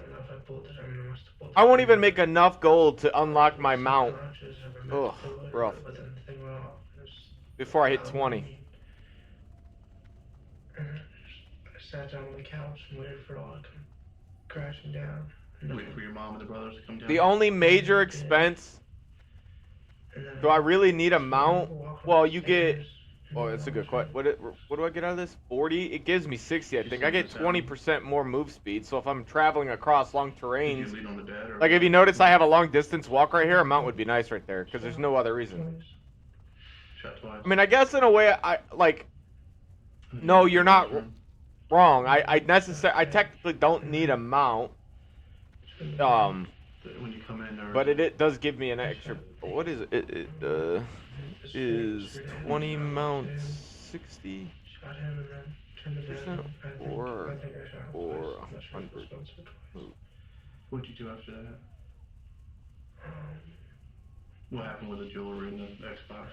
I won't even make enough gold to unlock my mount. Ugh, rough. Before I hit 20. And I sat down on the couch and waited for it all to come crashing down. Waiting for your mom and the brothers to come down. The only major expense. Do I really need a mount? Well, you get. Oh, that's a good question. What do I get out of this? 40? It gives me 60, I think. I get 20% more move speed. So if I'm traveling across long terrains, like if you notice, I have a long distance walk right here. A mount would be nice right there because there's no other reason. I mean, I guess in a way, I like. No, you're not wrong. I technically don't need a mount. But it does give me an extra. What is it? It is 20 mounts 60% or 100. What'd you do after that? What happened with the jewelry and the Xbox?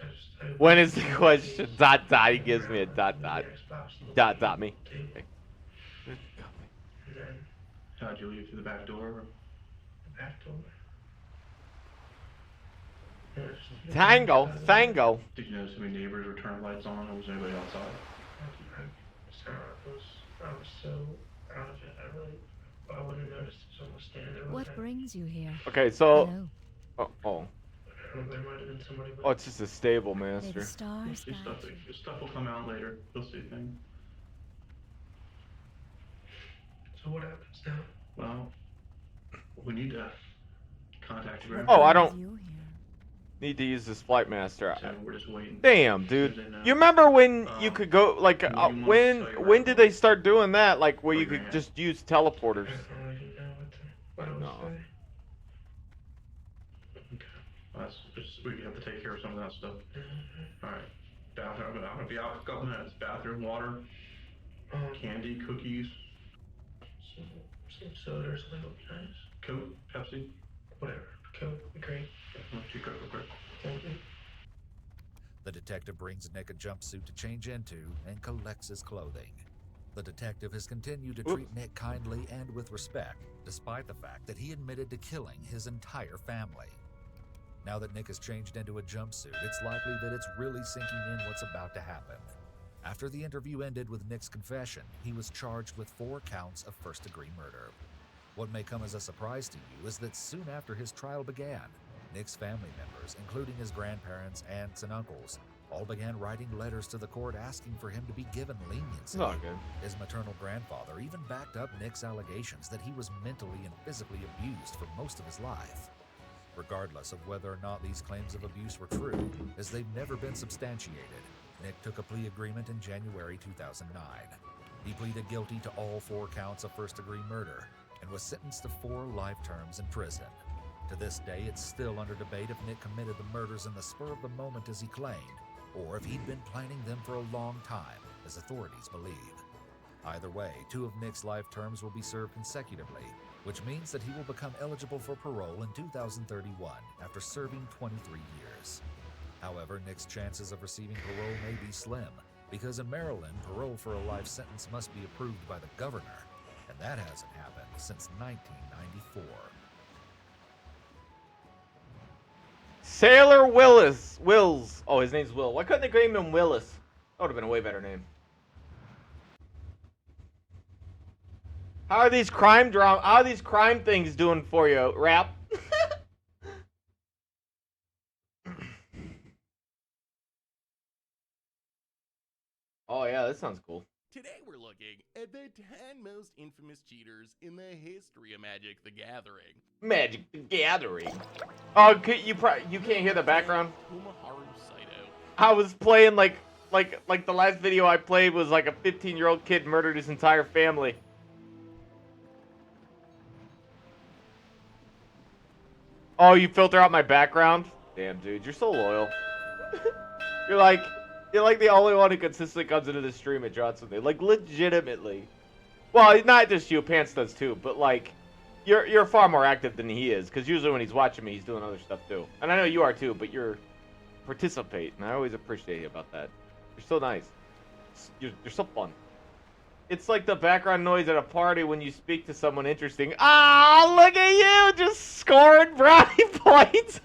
When is the question? Dot. He gives me a dot. Dot me. Okay. How'd you leave through the back door? The back door. Tango. Did you notice how many neighbors were turning lights on, or was anybody outside? I was so out of it. I wouldn't have noticed. Someone standing there. What brings you here? Okay, so. Hello. Oh. There might have been somebody. Oh, it's just a stable master. Stars. Stuff will come out later. You'll see things. So what happens now? Well, we need to contact your grandpa. Oh, I don't need to use this flight master. So we're just waiting. Damn, dude. You remember when you could go like when did they start doing that? Like where you could just use teleporters? No. We have to take care of some of that stuff. All right. Bathroom. I'm gonna be out for a couple minutes. Bathroom, water, candy, cookies, some soda or something would be nice. Coke, Pepsi, whatever. Coke would be great. Two Coke would be great. Thank you. The detective brings Nick a jumpsuit to change into and collects his clothing. The detective has continued to treat Nick kindly and with respect, despite the fact that he admitted to killing his entire family. Now that Nick has changed into a jumpsuit, it's likely that it's really sinking in what's about to happen. After the interview ended with Nick's confession, he was charged with 4 counts of first-degree murder. What may come as a surprise to you is that soon after his trial began, Nick's family members, including his grandparents, aunts, and uncles, all began writing letters to the court asking for him to be given leniency. Not good. His maternal grandfather even backed up Nick's allegations that he was mentally and physically abused for most of his life. Regardless of whether or not these claims of abuse were true, as they've never been substantiated, Nick took a plea agreement in January 2009. He pleaded guilty to all 4 counts of first-degree murder and was sentenced to 4 life terms in prison. To this day, it's still under debate if Nick committed the murders in the spur of the moment as he claimed, or if he'd been planning them for a long time, as authorities believe. Either way, 2 of Nick's life terms will be served consecutively, which means that he will become eligible for parole in 2031 after serving 23 years. However, Nick's chances of receiving parole may be slim, because in Maryland, parole for a life sentence must be approved by the governor, and that hasn't happened since 1994. Sailor Wills. Oh, his name's Will. Why couldn't they name him Willis? That would have been a way better name. How are these crime things doing for you, Rap? Oh yeah, that sounds cool. Today we're looking at the 10 most infamous cheaters in the history of Magic the Gathering. Magic the Gathering. Oh, you can't hear the background. I was playing like the last video I played was like a 15-year-old kid murdered his entire family. Oh, you filter out my background? Damn, dude, you're so loyal. You're like the only one who consistently comes into the stream and draws something. Like, legitimately. Well, not just you, Pants does too, but like, you're far more active than he is, because usually when he's watching me, he's doing other stuff too. And I know you are too, but you're participate, and I always appreciate you about that. You're so nice. You're so fun. It's like the background noise at a party when you speak to someone interesting. Ah, look at you, just scoring brownie points.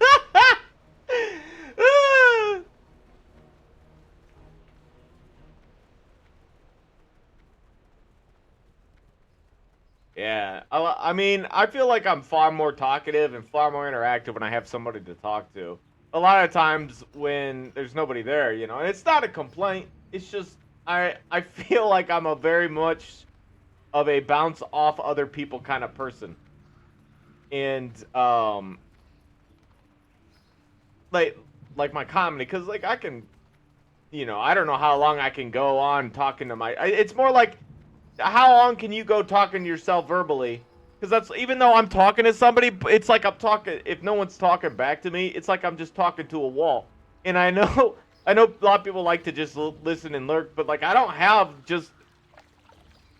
Yeah, I mean, I feel like I'm far more talkative and far more interactive when I have somebody to talk to. A lot of times when there's nobody there, you know, and it's not a complaint. It's just I feel like I'm a very much of a bounce off other people kind of person. And like my comedy, cuz like I can, you know, I don't know how long I can go on talking to it's more like how long can you go talking to yourself verbally? Because that's, even though I'm talking to somebody, it's like I'm talking, if no one's talking back to me, it's like I'm just talking to a wall. And I know a lot of people like to just listen and lurk, but like I don't have just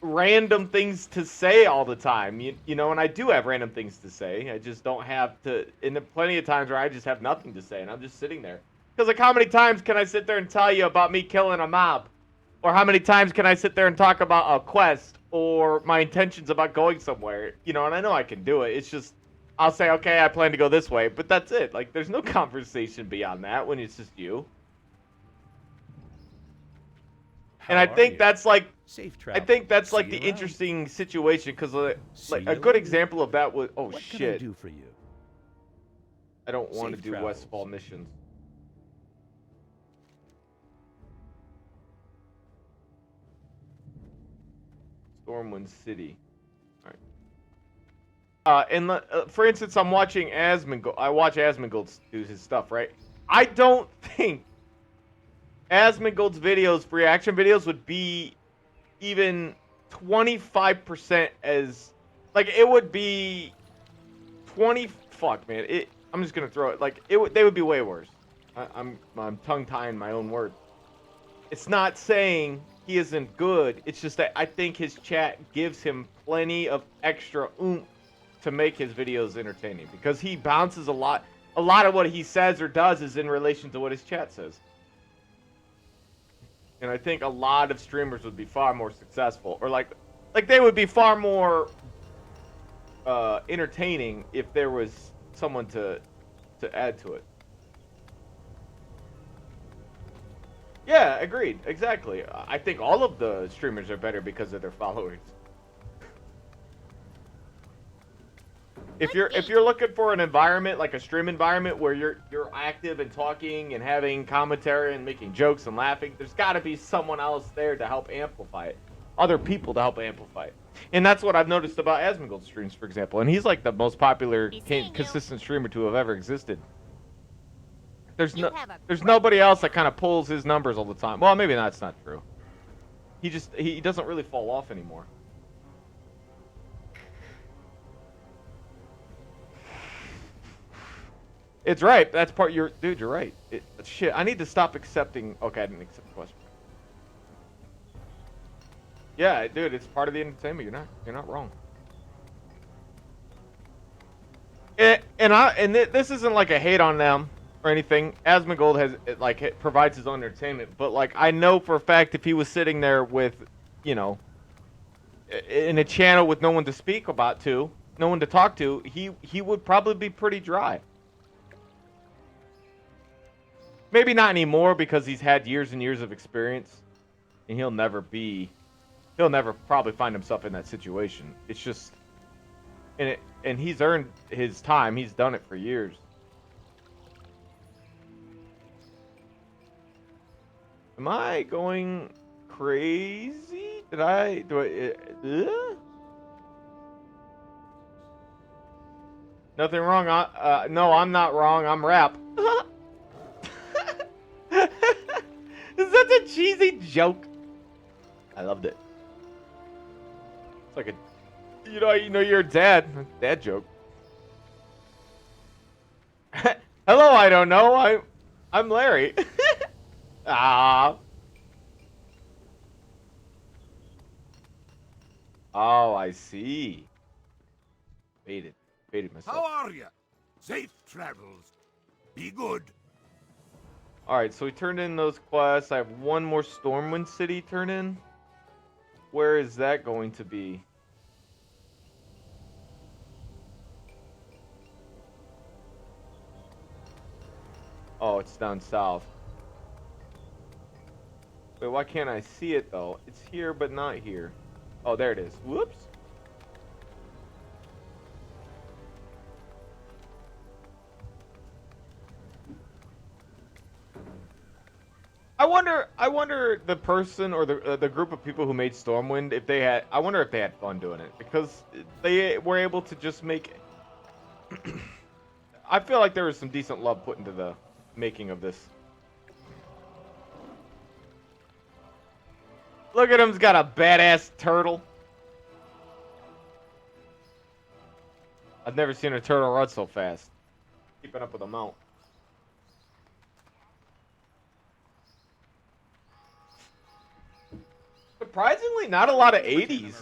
random things to say all the time. You know, and I do have random things to say. I just don't have to, and there are plenty of times where I just have nothing to say and I'm just sitting there. Because like, how many times can I sit there and tell you about me killing a mob? Or how many times can I sit there and talk about a quest or my intentions about going somewhere? You know, and I know I can do it. It's just, I'll say, okay, I plan to go this way, but that's it. Like, there's no conversation beyond that when it's just you. And I think that's like, I think that's like the interesting situation, because like a good example of that was, oh shit. What can I do for you? I don't want to do Westfall missions. Stormwind City. All right. And for instance, I'm watching Asmongold. I watch Asmongold do his stuff, right? I don't think Asmongold's videos, reaction videos, would be even 25% as, like, it would be 20. Fuck, man. I'm just gonna throw it. Like, they would be way worse. I'm tongue tying my own words. It's not saying he isn't good. It's just that I think his chat gives him plenty of extra oomph to make his videos entertaining, because he bounces a lot. A lot of what he says or does is in relation to what his chat says. And I think a lot of streamers would be far more successful, or like they would be far more entertaining if there was someone to add to it. Yeah, agreed. Exactly. I think all of the streamers are better because of their followers. If you're looking for an environment, like a stream environment where you're active and talking and having commentary and making jokes and laughing, there's got to be someone else there to help amplify it. Other people to help amplify it. And that's what I've noticed about Asmongold streams, for example. And he's like the most popular, consistent streamer to have ever existed. There's nobody else that kind of pulls his numbers all the time. Well, maybe that's not true. He doesn't really fall off anymore. It's right. That's part. Dude, you're right. Shit. I need to stop accepting. Okay, I didn't accept the question. Yeah, dude, it's part of the entertainment. You're not wrong. This isn't like a hate on them or anything. Asmongold provides his own entertainment, but like I know for a fact if he was sitting there with, you know, in a channel with no one to speak about to, no one to talk to, he would probably be pretty dry. Maybe not anymore because he's had years and years of experience, and he'll never probably find himself in that situation. It's just, and he's earned his time. He's done it for years. Am I going crazy? Nothing wrong. No, I'm not wrong. I'm rap. Is that a cheesy joke? I loved it. It's like you know you're a dad. Dad joke. Hello, I don't know. I'm Larry. Ah. Oh, I see. Baited myself. How are you? Safe travels. Be good. Alright, so we turned in those quests. I have one more Stormwind City turn in. Where is that going to be? Oh, it's down south. Wait, why can't I see it though? It's here, but not here. Oh, there it is. Whoops. I wonder the person or the group of people who made Stormwind, if they had, I wonder if they had fun doing it, because they were able to just make. I feel like there was some decent love put into the making of this. Look at him, he's got a badass turtle. I've never seen a turtle run so fast. Keeping up with a mount. Surprisingly, not a lot of 80s.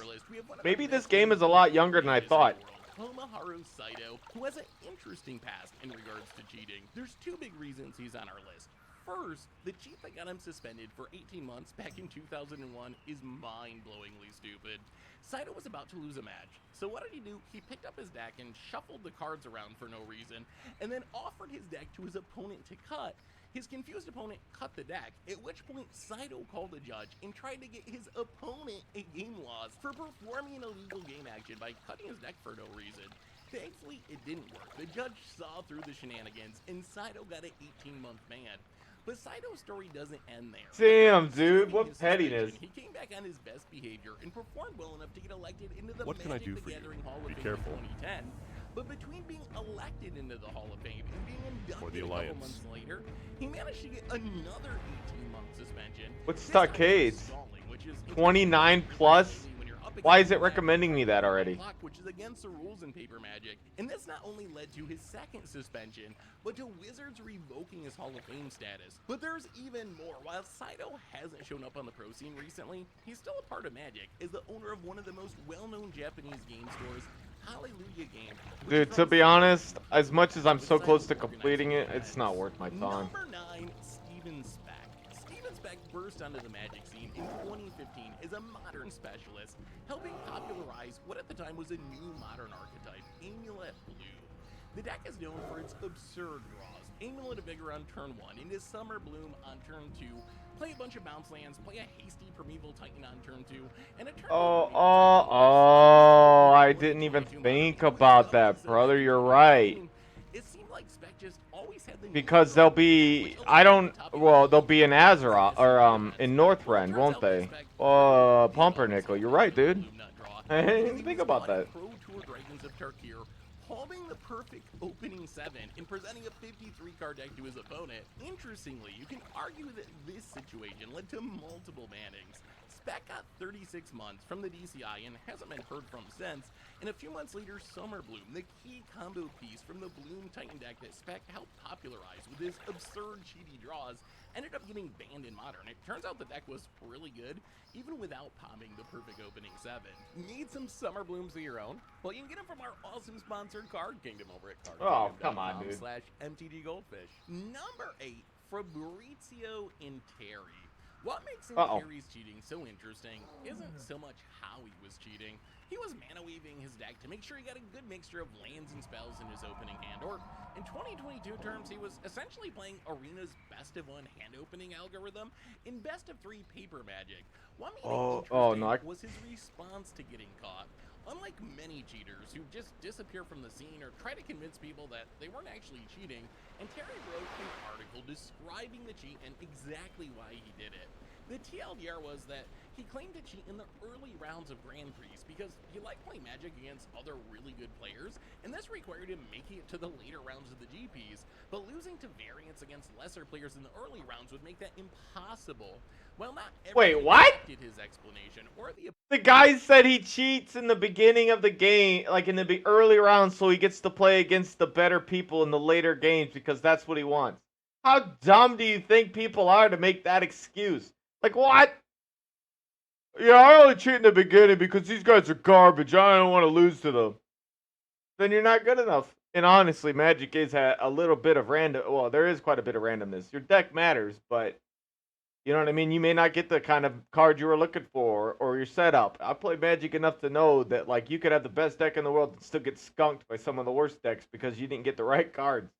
Maybe this game is a lot younger than I thought. Tomoharu Saito, who has an interesting past in regards to cheating. There's two big reasons he's on our list. First, the cheat that got him suspended for 18 months back in 2001 is mind-blowingly stupid. Saito was about to lose a match, so what did he do? He picked up his deck and shuffled the cards around for no reason, and then offered his deck to his opponent to cut. His confused opponent cut the deck, at which point Saito called the judge and tried to get his opponent a game loss for performing an illegal game action by cutting his deck for no reason. Thankfully, it didn't work. The judge saw through the shenanigans, and Saito got an 18-month ban. But Saito's story doesn't end there. Damn, dude, what pettiness. He came back on his best behavior and performed well enough to get elected into the What can I Magic do the for you? Gathering Hall of Be Fame careful. in 2010. But between being elected into the Hall of Fame and being For the inducted a couple Alliance. months later, he managed to get another 18-month suspension. What's This time stockades? for stalling, which is 29 plus? when you're up Why against is it the recommending me that already? clock, which is against the rules in Paper Magic. And this not only led to his second suspension, but to Wizards revoking his Hall of Fame status. But there's even more. While Saito hasn't shown up on the pro scene recently, he's still a part of Magic as the owner of one of the most well-known Japanese game stores, Hallelujah Game. Dude, to be honest, as much as I'm so close to completing it, it's not worth my time. Number 9, Steven Speck. Steven Speck burst onto the Magic scene in 2015 as a modern specialist, helping popularize what at the time was a new modern archetype, Amulet Blue. The deck is known for its absurd draws. Amulet of Vigor on turn 1, into Summer Bloom on turn 2, play a bunch of bounce lands, play a hasty Primeval Titan on turn 2, and a turn I didn't even think about that, brother. You're right. It seemed like Spec just always had the Because they'll be, they'll be in Azeroth, or, in Northrend, won't they? Pumpernickel. You're right, dude. I didn't even think about that. Pro Tour Dragons of Tarkir, holding the perfect opening 7 and presenting a 53-card deck to his opponent. Interestingly, you can argue that this situation led to multiple bannings. Spec got 36 months from the DCI and hasn't been heard from since, and a few months later, Summer Bloom, the key combo piece from the Bloom Titan deck that Spec helped popularize with his absurd cheaty draws, ended up getting banned in Modern. It turns out the deck was really good, even without popping the perfect opening 7. Need some Summer Blooms of your own? Well, you can get them from our awesome sponsored Card Kingdom over at Oh, come on, dude. /MTG Goldfish. Number 8, Fabrizio Interi. What makes Interi's cheating so interesting isn't so much how he was cheating. He was mana weaving his deck to make sure he got a good mixture of lands and spells in his opening hand, or in 2022 terms, he was essentially playing Arena's best of 1 hand opening algorithm in best of 3 Paper Magic. What made it interesting was his response to getting caught. Unlike many cheaters who just disappear from the scene or try to convince people that they weren't actually cheating, and Terry wrote an article describing the cheat and exactly why he did it. The TLDR was that he claimed to cheat in the early rounds of Grand Prix because he liked playing Magic against other really good players, and this required him making it to the later rounds of the GPs, but losing to variants against lesser players in the early rounds would make that impossible. While not Wait, what? his explanation or The guy said he cheats in the beginning of the game, like in the early rounds, so he gets to play against the better people in the later games because that's what he wants. How dumb do you think people are to make that excuse? Like, what? Yeah, I only cheat in the beginning because these guys are garbage. I don't want to lose to them. Then you're not good enough. And honestly, Magic is a little bit of random. Well, there is quite a bit of randomness. Your deck matters, but You know what I mean? You may not get the kind of card you were looking for or your setup. I play Magic enough to know that like you could have the best deck in the world and still get skunked by some of the worst decks because you didn't get the right cards.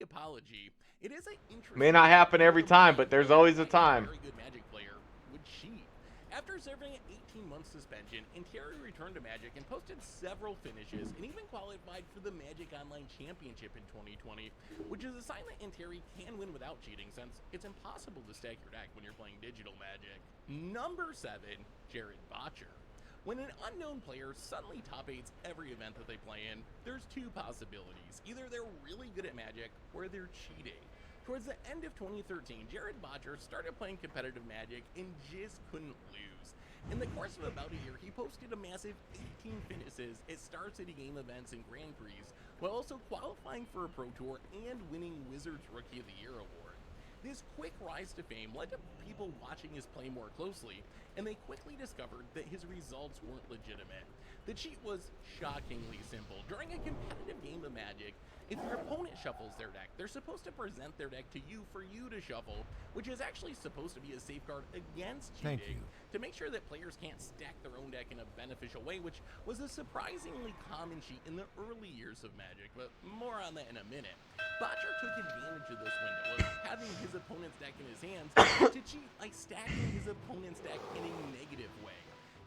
Apology. It is an interesting. May not happen every time, but there's always a time. Very good Magic player would cheat. After serving an 18-month suspension, Terry returned to Magic and posted several finishes and even qualified for the Magic Online Championship in 2020, which is a sign that Terry can win without cheating since it's impossible to stack your deck when you're playing digital Magic. Number 7, Jared Botcher. When an unknown player suddenly top 8s every event that they play in, there's two possibilities. Either they're really good at Magic or they're cheating. Towards the end of 2013, Jared Botcher started playing competitive Magic and just couldn't lose. In the course of about a year, he posted a massive 18 finishes at Star City game events and Grand Prix, while also qualifying for a Pro Tour and winning Wizards Rookie of the Year award. This quick rise to fame led to people watching his play more closely, and they quickly discovered that his results weren't legitimate. The cheat was shockingly simple. During a competitive game of Magic, if your opponent shuffles their deck, they're supposed to present their deck to you for you to shuffle, which is actually supposed to be a safeguard against cheating, to make sure that players can't stack their own deck in a beneficial way, which was a surprisingly common cheat in the early years of Magic, but more on that in a minute. Botcher took advantage of this window of having his opponent's deck in his hands to cheat by stacking his opponent's deck in a negative way.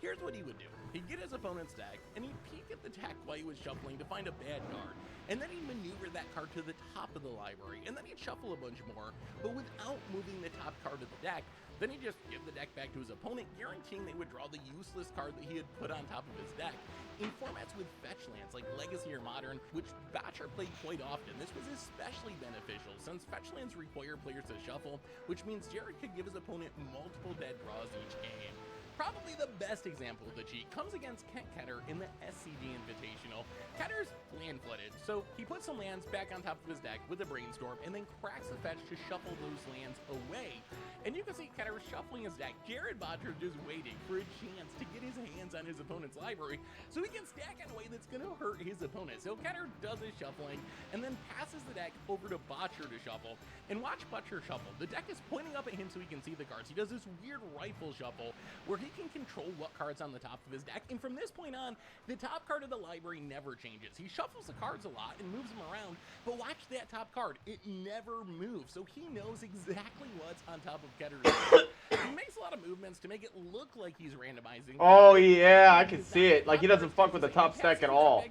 Here's what he would do. He'd get his opponent's deck, and he'd peek at the deck while he was shuffling to find a bad card, and then he'd maneuver that card to the top of the library, and then he'd shuffle a bunch more, but without moving the top card of the deck. Then he'd just give the deck back to his opponent, guaranteeing they would draw the useless card that he had put on top of his deck. In formats with fetch lands like Legacy or Modern, which Botcher played quite often, this was especially beneficial since fetch lands require players to shuffle, which means Jared could give his opponent multiple dead draws each game. Probably the best example of the cheat comes against Kent Ketter in the SCG Invitational. Ketter's land flooded, so he puts some lands back on top of his deck with a Brainstorm and then cracks a fetch to shuffle those lands away. And you can see Ketter shuffling his deck. Jared Botcher just waiting for a chance to get his hands on his opponent's library so he can stack in a way that's going to hurt his opponent. So Ketter does his shuffling and then passes the deck over to Botcher to shuffle. And watch Botcher shuffle. The deck is pointing up at him so he can see the cards. He does this weird rifle shuffle where he can control what cards on the top of his deck, and from this point on, the top card of the library never changes. He shuffles the cards a lot and moves them around, but watch that top card. It never moves, so he knows exactly what's on top of Ketter's deck. He makes a lot of movements to make it look like he's randomizing. Oh yeah, I can see it. Like he doesn't fuck with the top stack at all.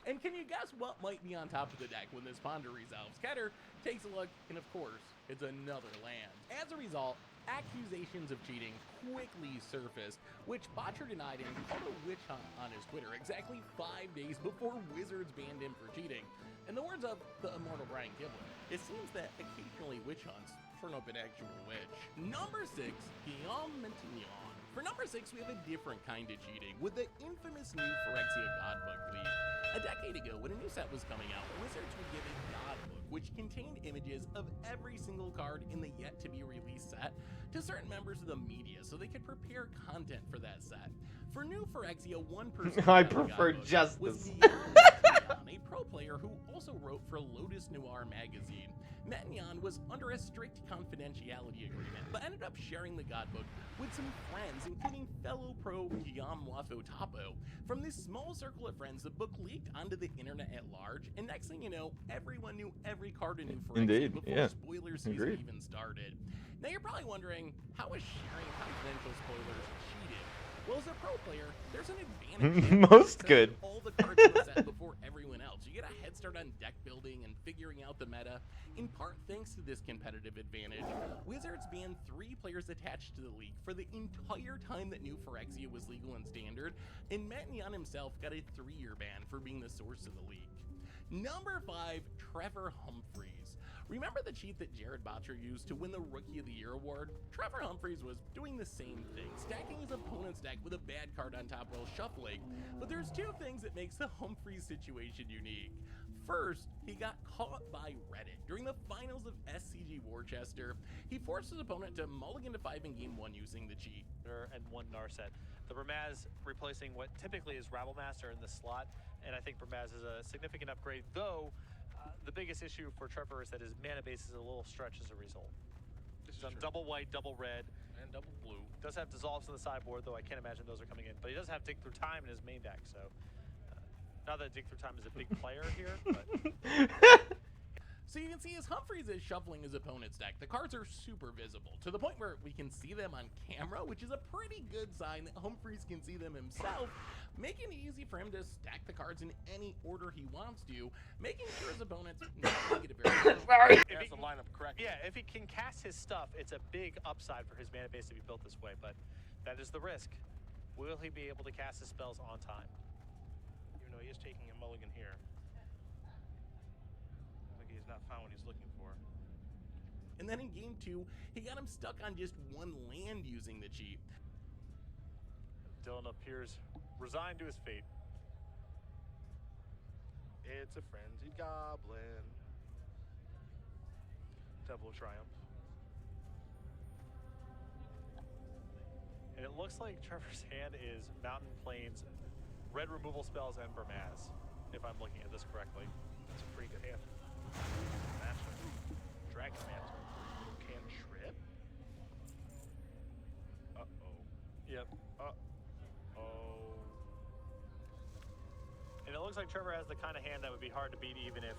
And can you guess what might be on top of the deck when this ponder resolves? Ketter takes a look, and of course, it's another land. As a result, accusations of cheating quickly surfaced, which Botcher denied and called a witch hunt on his Twitter exactly 5 days before Wizards banned him for cheating. In the words of the immortal Brian Kibler, it seems that occasionally witch hunts turn up an actual witch. Number 6, Guillaume Mentignon. For number 6, we have a different kind of cheating with the infamous new Phyrexia Godbook leak. A decade ago, when a new set was coming out, Wizards would give a Godbook, which contained images of every single card in the yet-to-be-released set, to certain members of the media so they could prepare content for that set. For new Phyrexia, one person I prefer Justice was a pro player who also wrote for Lotus Noir magazine. Mentignon was under a strict confidentiality agreement, but ended up sharing the Godbook with some friends, including fellow pro Guillaume Wafo Topo. From this small circle of friends, the book leaked onto the internet at large, and next thing you know, everyone knew every card in New Phyrexia before spoiler season even started. Now you're probably wondering, how is sharing confidential spoilers cheating? Well, as a pro player, there's an advantage. Most good. All the cards in the set before everyone else. You get a head start on deck building and figuring out the meta. In part thanks to this competitive advantage, Wizards banned 3 players attached to the league for the entire time that New Phyrexia was legal and standard, and Mentignon himself got a 3-year ban for being the source of the leak. Number 5, Trevor Humphreys. Remember the cheat that Jared Botcher used to win the Rookie of the Year award? Trevor Humphreys was doing the same thing, stacking his opponent's deck with a bad card on top while shuffling. But there's 2 things that makes the Humphreys situation unique. First, he got caught by Reddit. During the finals of SCG Worcester, he forced his opponent to mulligan to 5 in Game 1 using the cheat. And 1 Narset. The Bramaz replacing what typically is Rabblemaster in the slot, and I think Bramaz is a significant upgrade, though the biggest issue for Trevor is that his mana base is a little stretched as a result. He's on double white, double red. And double blue. Does have dissolves to the sideboard, though I can't imagine those are coming in. But he does have Dig Through Time in his main deck, so not that Dig Through Time is a big player here, but So you can see as Humphreys is shuffling his opponent's deck, the cards are super visible, to the point where we can see them on camera, which is a pretty good sign that Humphreys can see them himself, making it easy for him to stack the cards in any order he wants to, making sure his opponent's not going to get a very if he can line up correct. Yeah, if he can cast his stuff, it's a big upside for his mana base to be built this way, but that is the risk. Will he be able to cast his spells on time? Even though he is taking a mulligan here. He's not found what he's looking for. And then in game 2, he got him stuck on just one land using the cheat. Dylan appears resigned to his fate. It's a frenzied goblin. Devil Triumph. And it looks like Trevor's hand is Mountain Plains, red removal spells, and Burmaz, if I'm looking at this correctly. That's a pretty good hand. Master. Dragon Mantle. Cantrip. Uh-oh. Yep. Uh-oh. And it looks like Trevor has the kind of hand that would be hard to beat even if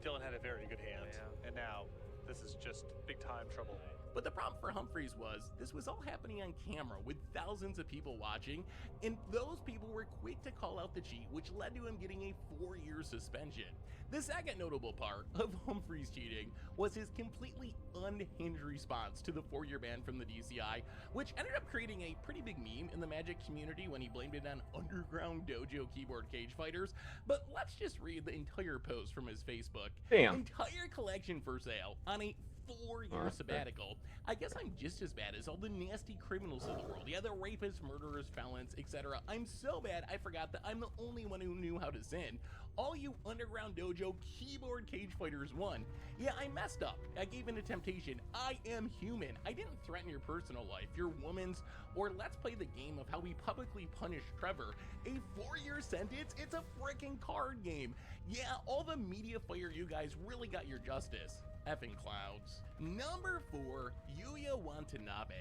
Dylan had a very good hand. Yeah. And now, this is just big-time trouble. But the problem for Humphreys was, this was all happening on camera with thousands of people watching, and those people were quick to call out the cheat, which led to him getting a 4-year suspension. The second notable part of Humphreys cheating was his completely unhinged response to the 4-year ban from the DCI, which ended up creating a pretty big meme in the Magic community when he blamed it on Underground Dojo keyboard cage fighters. But let's just read the entire post from his Facebook. Damn. Entire collection for sale on a 4-year sabbatical. I guess I'm just as bad as all the nasty criminals of the world. Yeah, the rapists, murderers, felons, etc. I'm so bad I forgot that I'm the only one who knew how to sin. All you Underground Dojo keyboard cage fighters won. Yeah, I messed up. I gave in to temptation. I am human. I didn't threaten your personal life, your woman's, or let's play the game of how we publicly punish Trevor. A 4-year sentence? It's a freaking card game. Yeah, all the media fire you guys really got your justice. Effing clouds. Number 4, Yuya Watanabe.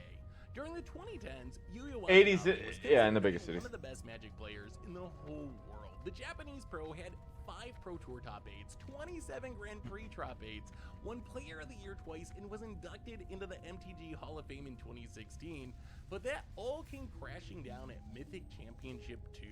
During the 2010s, Yuya Watanabe 80s, was yeah, in the biggest one cities. of the best Magic players in the whole world. The Japanese pro had 5 Pro Tour top 8s, 27 Grand Prix top 8s, won Player of the Year twice, and was inducted into the MTG Hall of Fame in 2016. But that all came crashing down at Mythic Championship 2.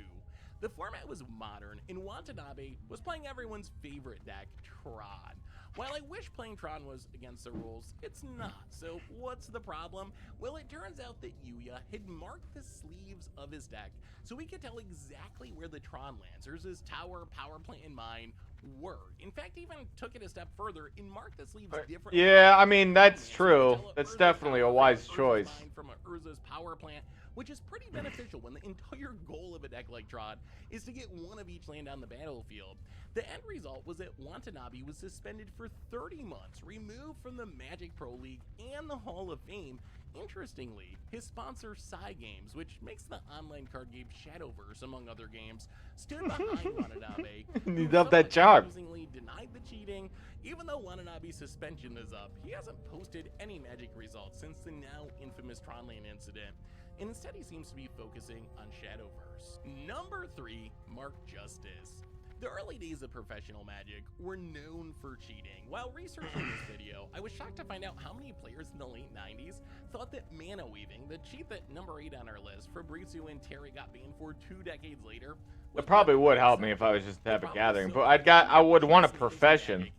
The format was modern, and Watanabe was playing everyone's favorite deck, Tron. While I wish playing Tron was against the rules, it's not. So what's the problem? Well, it turns out that Yuya had marked the sleeves of his deck so he could tell exactly where the Tron Lancers, his tower, power plant, and mine were. In fact, he even took it a step further and marked the sleeves differently. Yeah, I mean, that's true. That's definitely a wise choice. From Urza's power plant, which is pretty beneficial when the entire goal of a deck like Tron is to get one of each land on the battlefield. The end result was that Watanabe was suspended for 30 months, removed from the Magic Pro League and the Hall of Fame. Interestingly, his sponsor Cygames, which makes the online card game Shadowverse, among other games, stood behind Watanabe. He dubbed that job. Confusingly denied the cheating. Even though Watanabe's suspension is up, he hasn't posted any Magic results since the now infamous Tronland incident. And instead he seems to be focusing on Shadowverse. Number 3, Mark Justice. The early days of professional Magic were known for cheating. While researching this video, I was shocked to find out how many players in the late 90s thought that mana weaving, the cheat that number 8 on our list, Fabrizio and Terry got banned for 2 decades later. It probably would help me if I was just to have a gathering, but I would want a profession,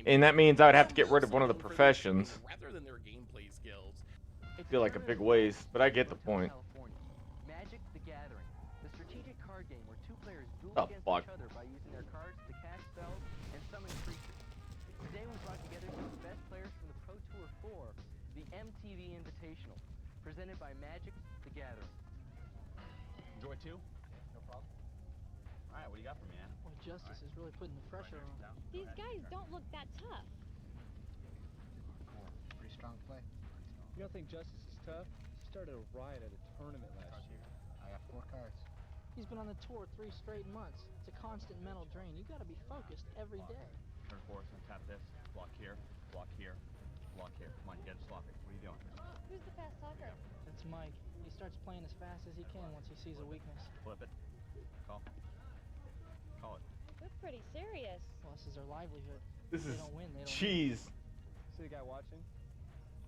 and that means I would have to get rid of one of the professions. Rather than their gameplay skills. I feel like a big waste, but I get the point. Magic: The Gathering, the strategic card game where 2 players duel Oh, against fuck. each other by using their cards to cast spells and summon creatures. Today we brought together some of the best players from the Pro Tour 4, the MTV Invitational, presented by Magic: The Gathering. Enjoy 2? No problem. Alright, what do you got for me, Anna? Well, Justice is really putting the pressure on. These guys don't look that tough. Pretty strong play. You don't think Justice is tough? He started a riot at a tournament last year. I got 4 cards. He's been on the tour 3 straight months. It's a constant mental drain. You got to be focused every day. Turn 4, so tap this, block here, WotLK here. Come on, you gotta swap it. What are you doing? Who's the fast talker? That's Mike. He starts playing as fast as he can once he sees a weakness. Flip it. Call. Call it. They're pretty serious. Well, this is their livelihood. This They is don't win, they don't cheese. See the guy watching?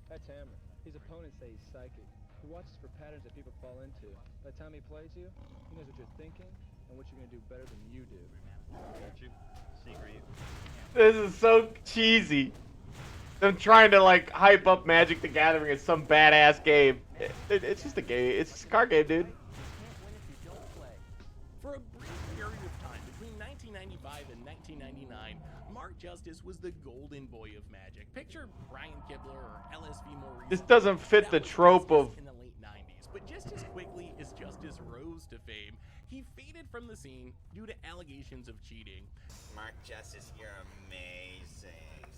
That's Hammer. His opponents say he's psychic. He watches for patterns that people fall into. By the time he plays you, he knows what you're thinking and what you're gonna do better than you do. Got you. Secret you. This is so cheesy. Them trying to like hype up Magic the Gathering as some badass game. It's just a game. It's just a card game, dude. For a brief period of time between 1995 and 1999, Mark Justice was the golden boy of Magic. Picture Brian Kibler or LSV more recently. This doesn't fit the trope of In the late 90s, but just as quickly as Justice rose to fame, he faded from the scene due to allegations of cheating. Mark Justice, you're amazing.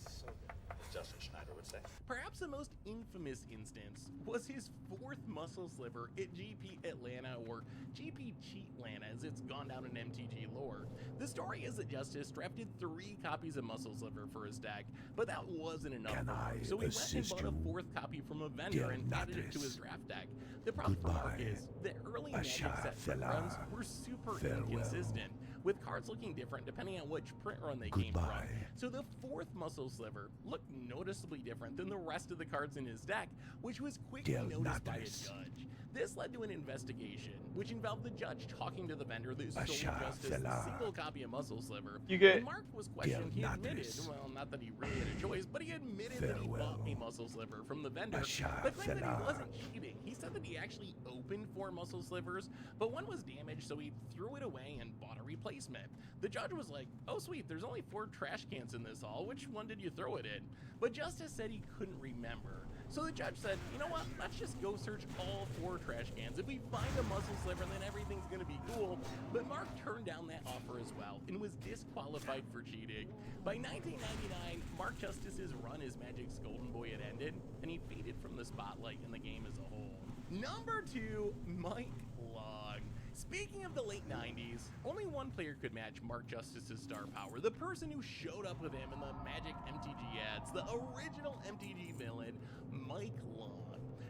So good. As Justin Schneider would say. Perhaps the most infamous instance was his fourth muscle sliver at GP Atlanta, or GP Cheatlanta as it's gone down in MTG lore. The story is that Justice drafted 3 copies of Muscle Sliver for his deck, but that wasn't enough for him, so he went and bought a 4th copy from a vendor and added it to his draft deck. The problem for Mark is that early Magic set print runs were super inconsistent, with cards looking different depending on which print run they came from. So the 4th Muscle Sliver looked noticeably different than the rest of the cards in his deck, which was quickly noticed by a judge. This led to an investigation, which involved the judge talking to the vendor that sold Justice a single copy of Muscle Sliver. When Mark was questioned, he admitted, well, not that he really had a choice, but he admitted that he bought a Muscle Sliver from the vendor, but claimed that he wasn't cheating. He said that he actually opened 4 Muscle Slivers, but one was damaged, so he threw it away and bought a replacement. The judge was like, oh sweet, there's only 4 trash cans in this haul, which one did you throw it in? But Justice said he couldn't remember. So the judge said, you know what, let's just go search all 4 trash cans. If we find a Muscle Sliver, then everything's gonna be cool. But Mark turned down that offer as well and was disqualified for cheating. By 1999, Mark Justice's run as Magic's golden boy had ended, and he faded from the spotlight in the game as a whole. Number 2, Mike Long. Speaking of the late 90s, only one player could match Mark Justice's star power, the person who showed up with him in the Magic MTG ads, the original MTG villain, Mike Long.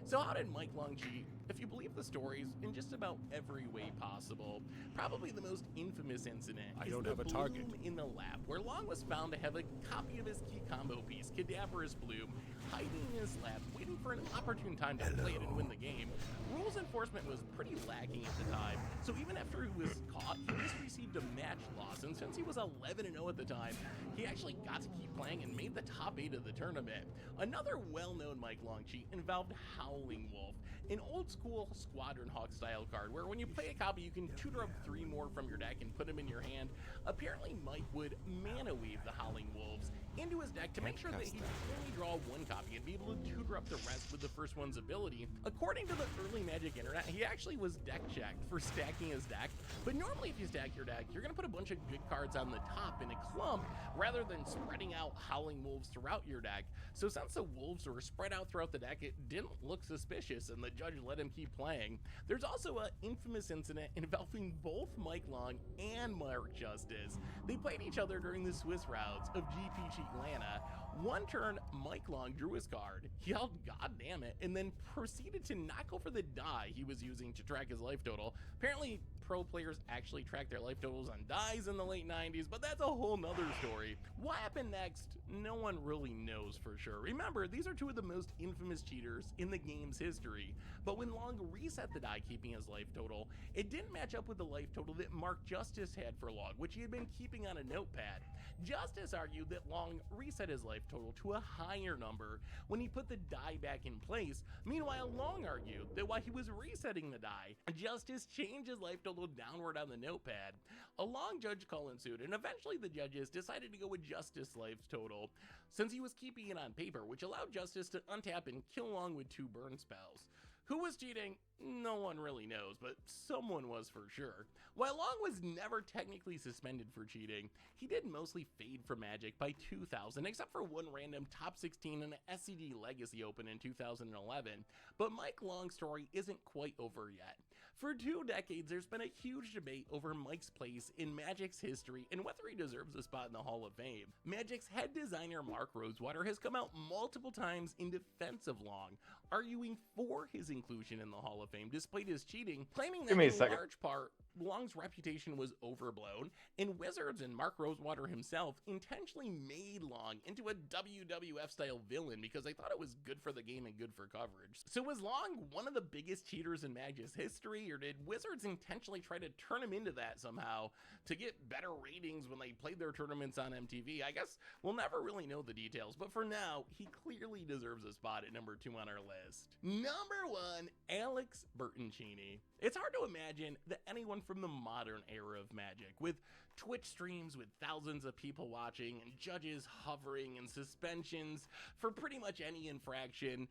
So how did Mike Long cheat? If you believe the stories, in just about every way possible. Probably the most infamous incident is the Bloom in the lab, where Long was found to have a copy of his key combo piece, Cadaverous Bloom, hiding in his lab, waiting for an opportune time to play it and win the game. Rules enforcement was pretty lacking at the time, so even after he was caught, he just received a match loss, and since he was 11-0 at the time, he actually got to keep playing and made the top 8 of the tournament. Another well-known Mike Long cheat involved Howling Wolf, an old-school Squadron Hawk style card where when you play a copy, you can tutor up 3 more from your deck and put them in your hand. Apparently, Mike would mana weave the Howling Wolves into his deck to make sure that he could only draw 1 copy and be able to tutor up the rest with the first one's ability. According to the early Magic internet, he actually was deck checked for stacking his deck, but normally if you stack your deck, you're going to put a bunch of good cards on the top in a clump rather than spreading out Howling Wolves throughout your deck. So since the wolves were spread out throughout the deck, it didn't look suspicious and the judge let him keep playing. There's also an infamous incident involving both Mike Long and Mark Justice. They played each other during the Swiss rounds of GP Cheatlanta. One turn, Mike Long drew his card, yelled "God damn it," and then proceeded to knock over the die he was using to track his life total. Apparently, pro players actually track their life totals on dies in the late 90s, but that's a whole nother story. What happened next? No one really knows for sure. Remember, these are 2 of the most infamous cheaters in the game's history. But when Long reset the die keeping his life total, it didn't match up with the life total that Mark Justice had for Long, which he had been keeping on a notepad. Justice argued that Long reset his life total to a higher number when he put the die back in place. Meanwhile, Long argued that while he was resetting the die, Justice changed his life total downward on the notepad. A Long judge call ensued, and eventually the judges decided to go with Justice's life total, since he was keeping it on paper, which allowed Justice to untap and kill Long with 2 burn spells. Who was cheating? No one really knows, but someone was for sure. While Long was never technically suspended for cheating, he did mostly fade from Magic by 2000, except for 1 random top 16 in an SCG Legacy Open in 2011. But Mike Long's story isn't quite over yet. For 2 decades, there's been a huge debate over Mike's place in Magic's history and whether he deserves a spot in the Hall of Fame. Magic's head designer Mark Rosewater has come out multiple times in defense of Long, arguing for his inclusion in the Hall of Fame despite his cheating, claiming that in large part, Long's reputation was overblown, and Wizards and Mark Rosewater himself intentionally made Long into a WWF-style villain because they thought it was good for the game and good for coverage. So was Long one of the biggest cheaters in Magic's history, or did Wizards intentionally try to turn him into that somehow to get better ratings when they played their tournaments on MTV? I guess we'll never really know the details, but for now, he clearly deserves a spot at number 2 on our list. Number 1, Alex Bertoncini. It's hard to imagine that anyone from the modern era of Magic, with Twitch streams with thousands of people watching and judges hovering and suspensions for pretty much any infraction,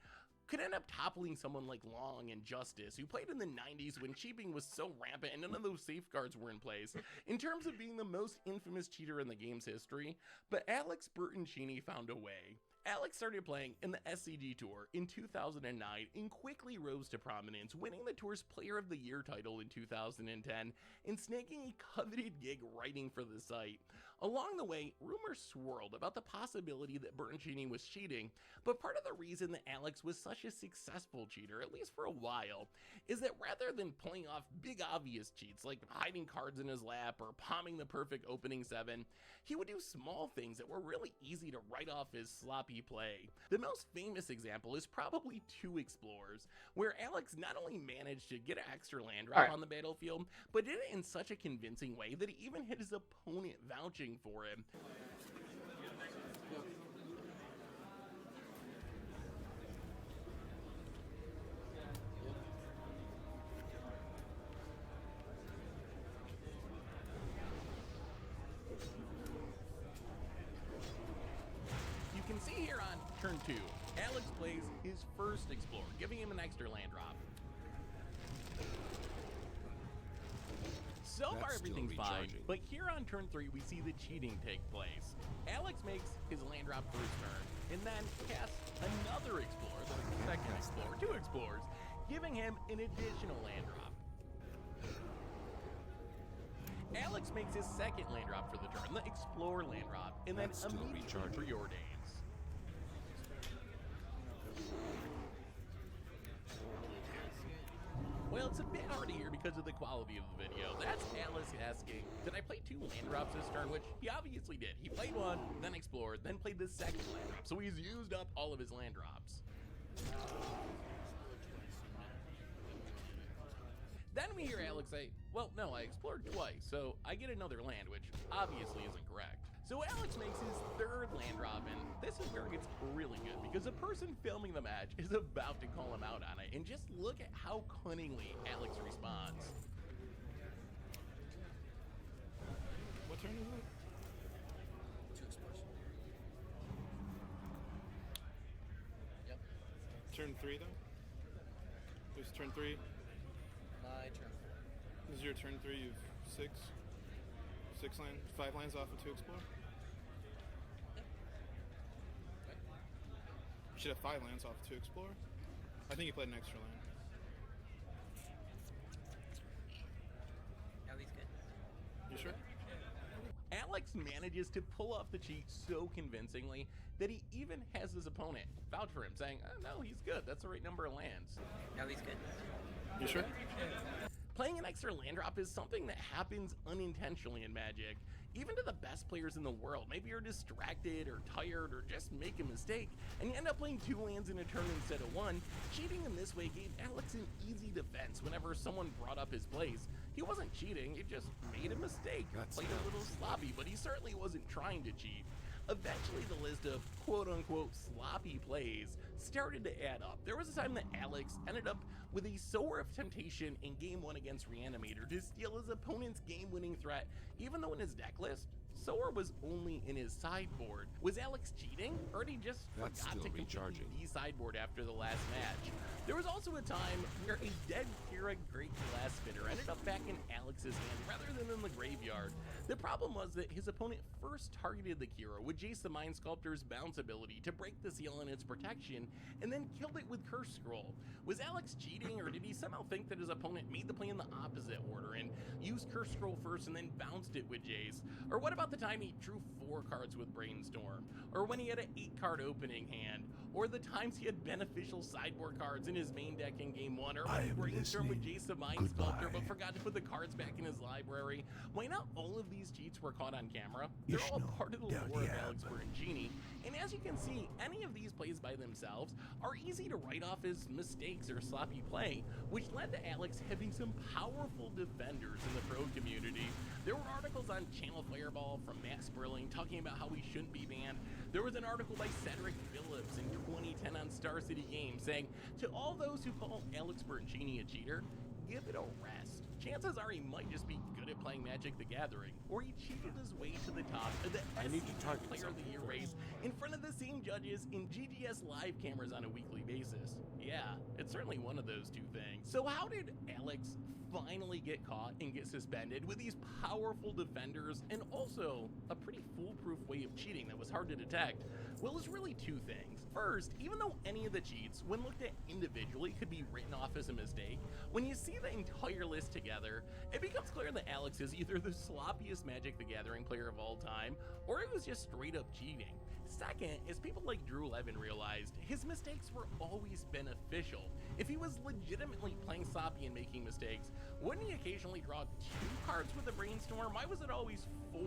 could end up toppling someone like Long and Justice, who played in the 90s when cheating was so rampant and none of those safeguards were in place, in terms of being the most infamous cheater in the game's history. But Alex Bertoncini found a way. Alex started playing in the SCG Tour in 2009 and quickly rose to prominence, winning the tour's Player of the Year title in 2010 and snagging a coveted gig writing for the site. Along the way, rumors swirled about the possibility that Bertoncini was cheating, but part of the reason that Alex was such a successful cheater, at least for a while, is that rather than pulling off big obvious cheats like hiding cards in his lap or palming the perfect opening 7, he would do small things that were really easy to write off as sloppy play. The most famous example is probably 2 Explorers, where Alex not only managed to get an extra land drop on the battlefield, but did it in such a convincing way that he even had his opponent vouching for him. You can see here on turn 2, Alex plays his first Explorer, giving him an extra land drop. So far everything's fine, but here on turn 3 we see the cheating take place. Alex makes his land drop first turn, and then casts another Explorer, the second Explorer, 2 Explorers, giving him an additional land drop. Alex makes his second land drop for the turn, the Explore land drop, and then immediately preordains. Well, it's a bit hard to hear because of the quality of the video. That's Alice asking, did I play 2 land drops this turn? Which he obviously did. He played 1, then explored, then played the second land drop. So he's used up all of his land drops. Then we hear Alex say, well, no, I explored twice, so I get another land, which obviously isn't correct. So Alex makes his 3rd land drop, and this is where it gets really good, because the person filming the match is about to call him out on it, and just look at how cunningly Alex responds. What turn is it? 2 Explorers. Yep. Turn 3 though? This is turn 3? My turn. This is your turn 3, you have 6 lands, 5 lands off of 2 Explore? You should have 5 lands off of 2 Explore. I think you played an extra land. Ellie's good. You sure? Alex manages to pull off the cheat so convincingly that he even has his opponent vouch for him, saying, oh, no, he's good. That's the right number of lands. Ellie's good. You sure? Playing an extra land drop is something that happens unintentionally in Magic. Even to the best players in the world. Maybe you're distracted or tired or just make a mistake, and you end up playing 2 lands in a turn instead of 1. Cheating in this way gave Alex an easy defense whenever someone brought up his plays. He wasn't cheating, he just made a mistake. Played a little sloppy, but he certainly wasn't trying to cheat. Eventually the list of quote-unquote sloppy plays started to add up. There was a time that Alex ended up with a Sower of Temptation in Game 1 against Reanimator to steal his opponent's game-winning threat, even though in his deck list, Sower was only in his sideboard. Was Alex cheating, or did he just forgot to completely de-sideboard after the last match? There was also a time where a dead Kira Great Glass Spitter ended up back in Alex's hand rather than in the graveyard. The problem was that his opponent first targeted the Kira with Jace the Mind Sculptor's bounce ability to break the seal in its protection, and then killed it with Curse Scroll. Was Alex cheating, or did he somehow think that his opponent made the play in the opposite order and used Curse Scroll first and then bounced it with Jace? Or what about the time he drew 4 cards with Brainstorm? Or when he had an 8-card opening hand? Or the times he had beneficial sideboard cards in his main deck in game 1? Or when he brainstormed with Jace the Mind Sculptor but forgot to put the cards back in his library? Why not all of these cheats were caught on camera? They're all part of the lore of Alex Berengini, and as you can see, any of these plays by themselves are easy to write off as mistakes or sloppy play, which led to Alex having some powerful defenders in the pro community. There were articles on Channel Fireball from Matt Sperling talking about how he shouldn't be banned. There was an article by Cedric Phillips in 2010 on Star City Games saying, to all those who call Alex Berengini a cheater, give it a rest. Chances are he might just be good at playing Magic the Gathering, or he cheated his way to the top of the SCG Player of the Year race in front of the same judges in GGS live cameras on a weekly basis. Yeah, it's certainly one of those two things. So how did Alex finally get caught and get suspended with these powerful defenders and also a pretty foolproof way of cheating that was hard to detect? Well, it's really two things. First, even though any of the cheats, when looked at individually, could be written off as a mistake, when you see the entire list together, it becomes clear that Alex is either the sloppiest Magic the Gathering player of all time, or it was just straight up cheating. Second, as people like Drew11 realized, his mistakes were always beneficial. If he was legitimately playing sloppy and making mistakes, wouldn't he occasionally draw 2 cards with a Brainstorm? Why was it always 4?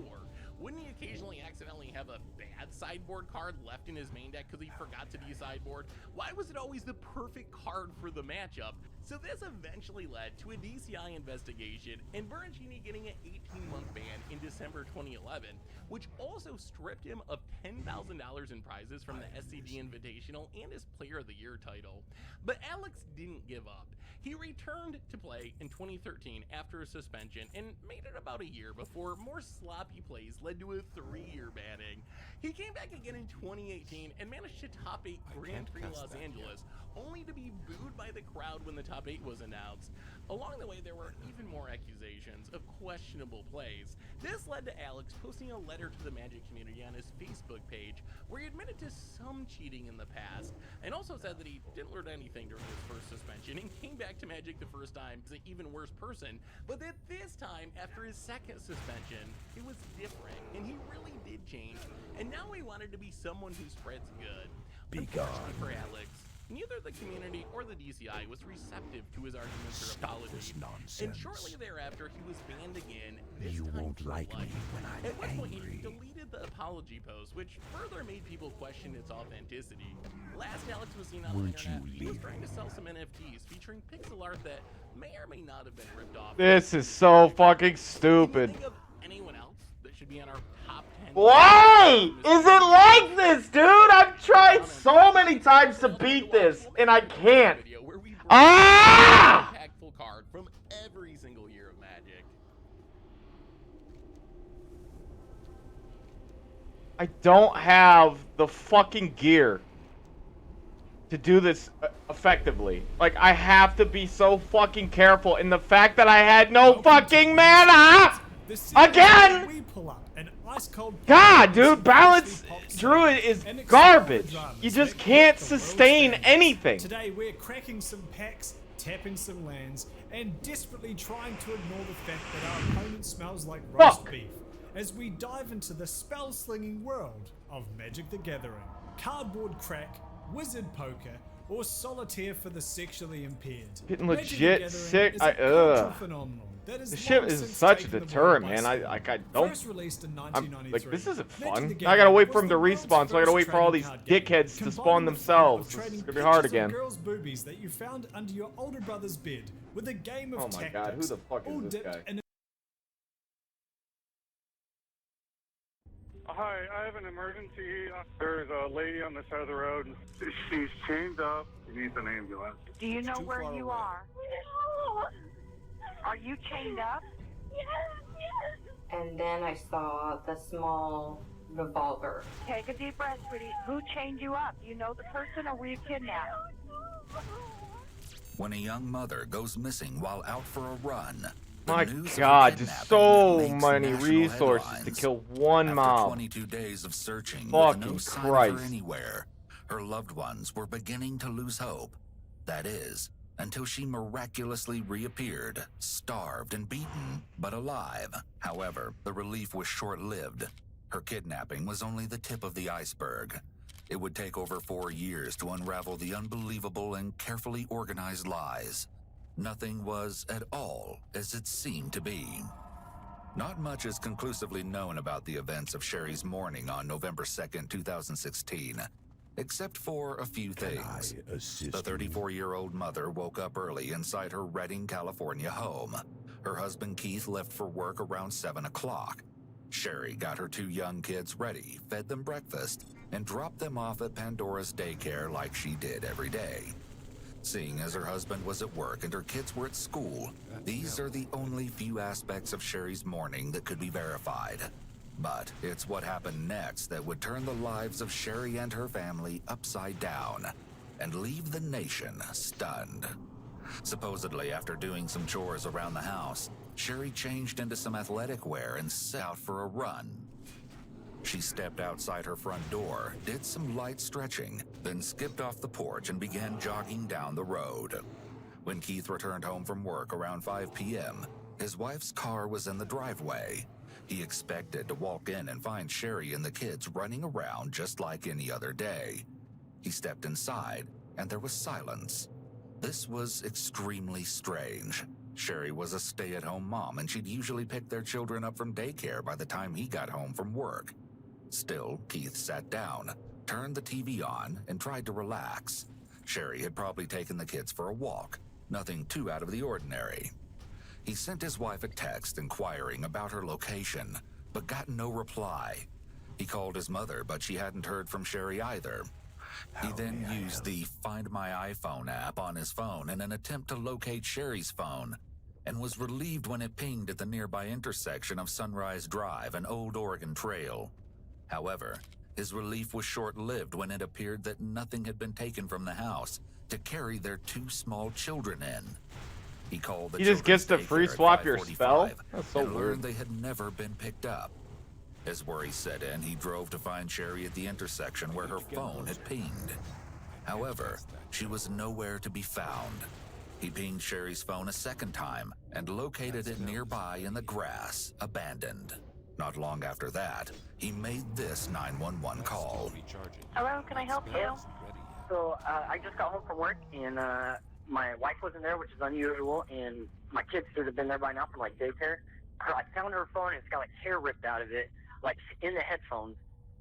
Wouldn't he occasionally accidentally have a bad sideboard card left in his main deck because he forgot to de-sideboard? Why was it always the perfect card for the matchup? So this eventually led to a DCI investigation and Berengini getting an 18-month ban in December 2011, which also stripped him of $10,000 in prizes from the SCG Invitational and his Player of the Year title. But Alex didn't give up. He returned to play in 2013 after a suspension and made it about a year before more sloppy plays led to a 3-year banning. He came back again in 2018 and managed to top 8 Grand Prix Los Angeles, only to be booed by the crowd when the top 8 was announced. Along the way, there were even more accusations of questionable plays. This led to Alex posting a letter to the Magic community on his Facebook page where he admitted to some cheating in the past and also said that he didn't learn anything during his first suspension and came back to Magic the first time as an even worse person, but that this time, after his second suspension, it was different and he really did change, and now he wanted to be someone who spreads good. Unfortunately for Alex, neither the community or the DCI was receptive to his arguments or apology, and shortly thereafter he was banned again, this You time won't for like life. me when I'm At which point he angry. deleted the apology post, which further made people question its authenticity. Last Alex was seen on the Weren't internet, you he was leaving? trying to sell some NFTs featuring pixel art that may or may not have been ripped off. This is so fucking stupid. Think of anyone else that should be on our top 10? Why is it like this, dude? I've tried so many times to beat this, and I can't. Ah! Impactful card from every single year of Magic. I don't have the fucking gear to do this effectively. Like, I have to be so fucking careful, and the fact that I had no fucking mana again. We pull up an ice cold God, dude, balance druid is garbage. You just can't sustain anything. Today we're cracking some packs, tapping some lands, and desperately trying to ignore the fact that our opponent smells like roast beef as we dive into the spell-slinging world of Magic the Gathering. Cardboard crack, wizard poker, or solitaire for the sexually impaired. Getting Magic the legit Gathering sick. is a cultural phenomenon that has This shit long is since such a taken the world deterrent, by man. storm. I don't. First released in I'm 1993, like, this isn't Magic fun. the I gotta Gathering wait was for him to the world's respawn, so I gotta first wait for all trading these card game, dickheads to combined spawn with the fun of themselves. This is trading gonna be hard pictures of again. girls' boobies that you found under your older brother's bed with a game of Oh my tactics, god, who the fuck all is this dipped guy? in Hi, I have an emergency. There's a lady on the side of the road. She's chained up. She needs an ambulance. Do you know where you are? Are you chained up? And then I saw the small revolver. Take a deep breath, sweetie. Who chained you up? You know the person or were you kidnapped? when a young mother goes missing while out for a run. My news of her God, just kidnapping so makes many national resources to headlines. kill one After mob. 22 days of searching Fucking with no sign Christ. of her anywhere, her loved ones were beginning to lose hope. That is, until she miraculously reappeared, starved and beaten, but alive. However, the relief was short-lived. Her kidnapping was only the tip of the iceberg. It would take over 4 years to unravel the unbelievable and carefully organized lies. Nothing was at all as it seemed to be. Not much is conclusively known about the events of Sherry's morning on November 2nd, 2016, except for a few things. The 34-year-old mother woke up early inside her Redding, California home. Her husband Keith left for work around 7 o'clock. Sherry got her 2 young kids ready, fed them breakfast, and dropped them off at Pandora's daycare like she did every day. Seeing as her husband was at work and her kids were at school, these are the only few aspects of Sherry's morning that could be verified. But it's what happened next that would turn the lives of Sherry and her family upside down and leave the nation stunned. Supposedly, after doing some chores around the house, Sherry changed into some athletic wear and set out for a run. She stepped outside her front door, did some light stretching, then skipped off the porch and began jogging down the road. When Keith returned home from work around 5 p.m., his wife's car was in the driveway. He expected to walk in and find Sherry and the kids running around just like any other day. He stepped inside, and there was silence. This was extremely strange. Sherry was a stay-at-home mom, and she'd usually pick their children up from daycare by the time he got home from work. Still, Keith sat down, turned the TV on, and tried to relax. Sherry had probably taken the kids for a walk, nothing too out of the ordinary. He sent his wife a text inquiring about her location, but got no reply. He called his mother, but she hadn't heard from Sherry either. He then used the Find My iPhone app on his phone in an attempt to locate Sherry's phone, and was relieved when it pinged at the nearby intersection of Sunrise Drive and Old Oregon Trail. However, his relief was short-lived when it appeared that nothing had been taken from the house to carry their 2 small children in. He called the He just gets to children's free daycare at swap your 5:45 spell? That's so and weird. learned they had never been picked up. As worry set in, he drove to find Sherry at the intersection where her phone had pinged. However, she was nowhere to be found. He pinged Sherry's phone a second time and located it nearby in the grass, abandoned. Not long after that, he made this 911 call. Hello, can I help you? So I just got home from work, and my wife wasn't there, which is unusual, and my kids should have been there by now from like daycare. I found her phone, and it's got like hair ripped out of it, like in the headphones.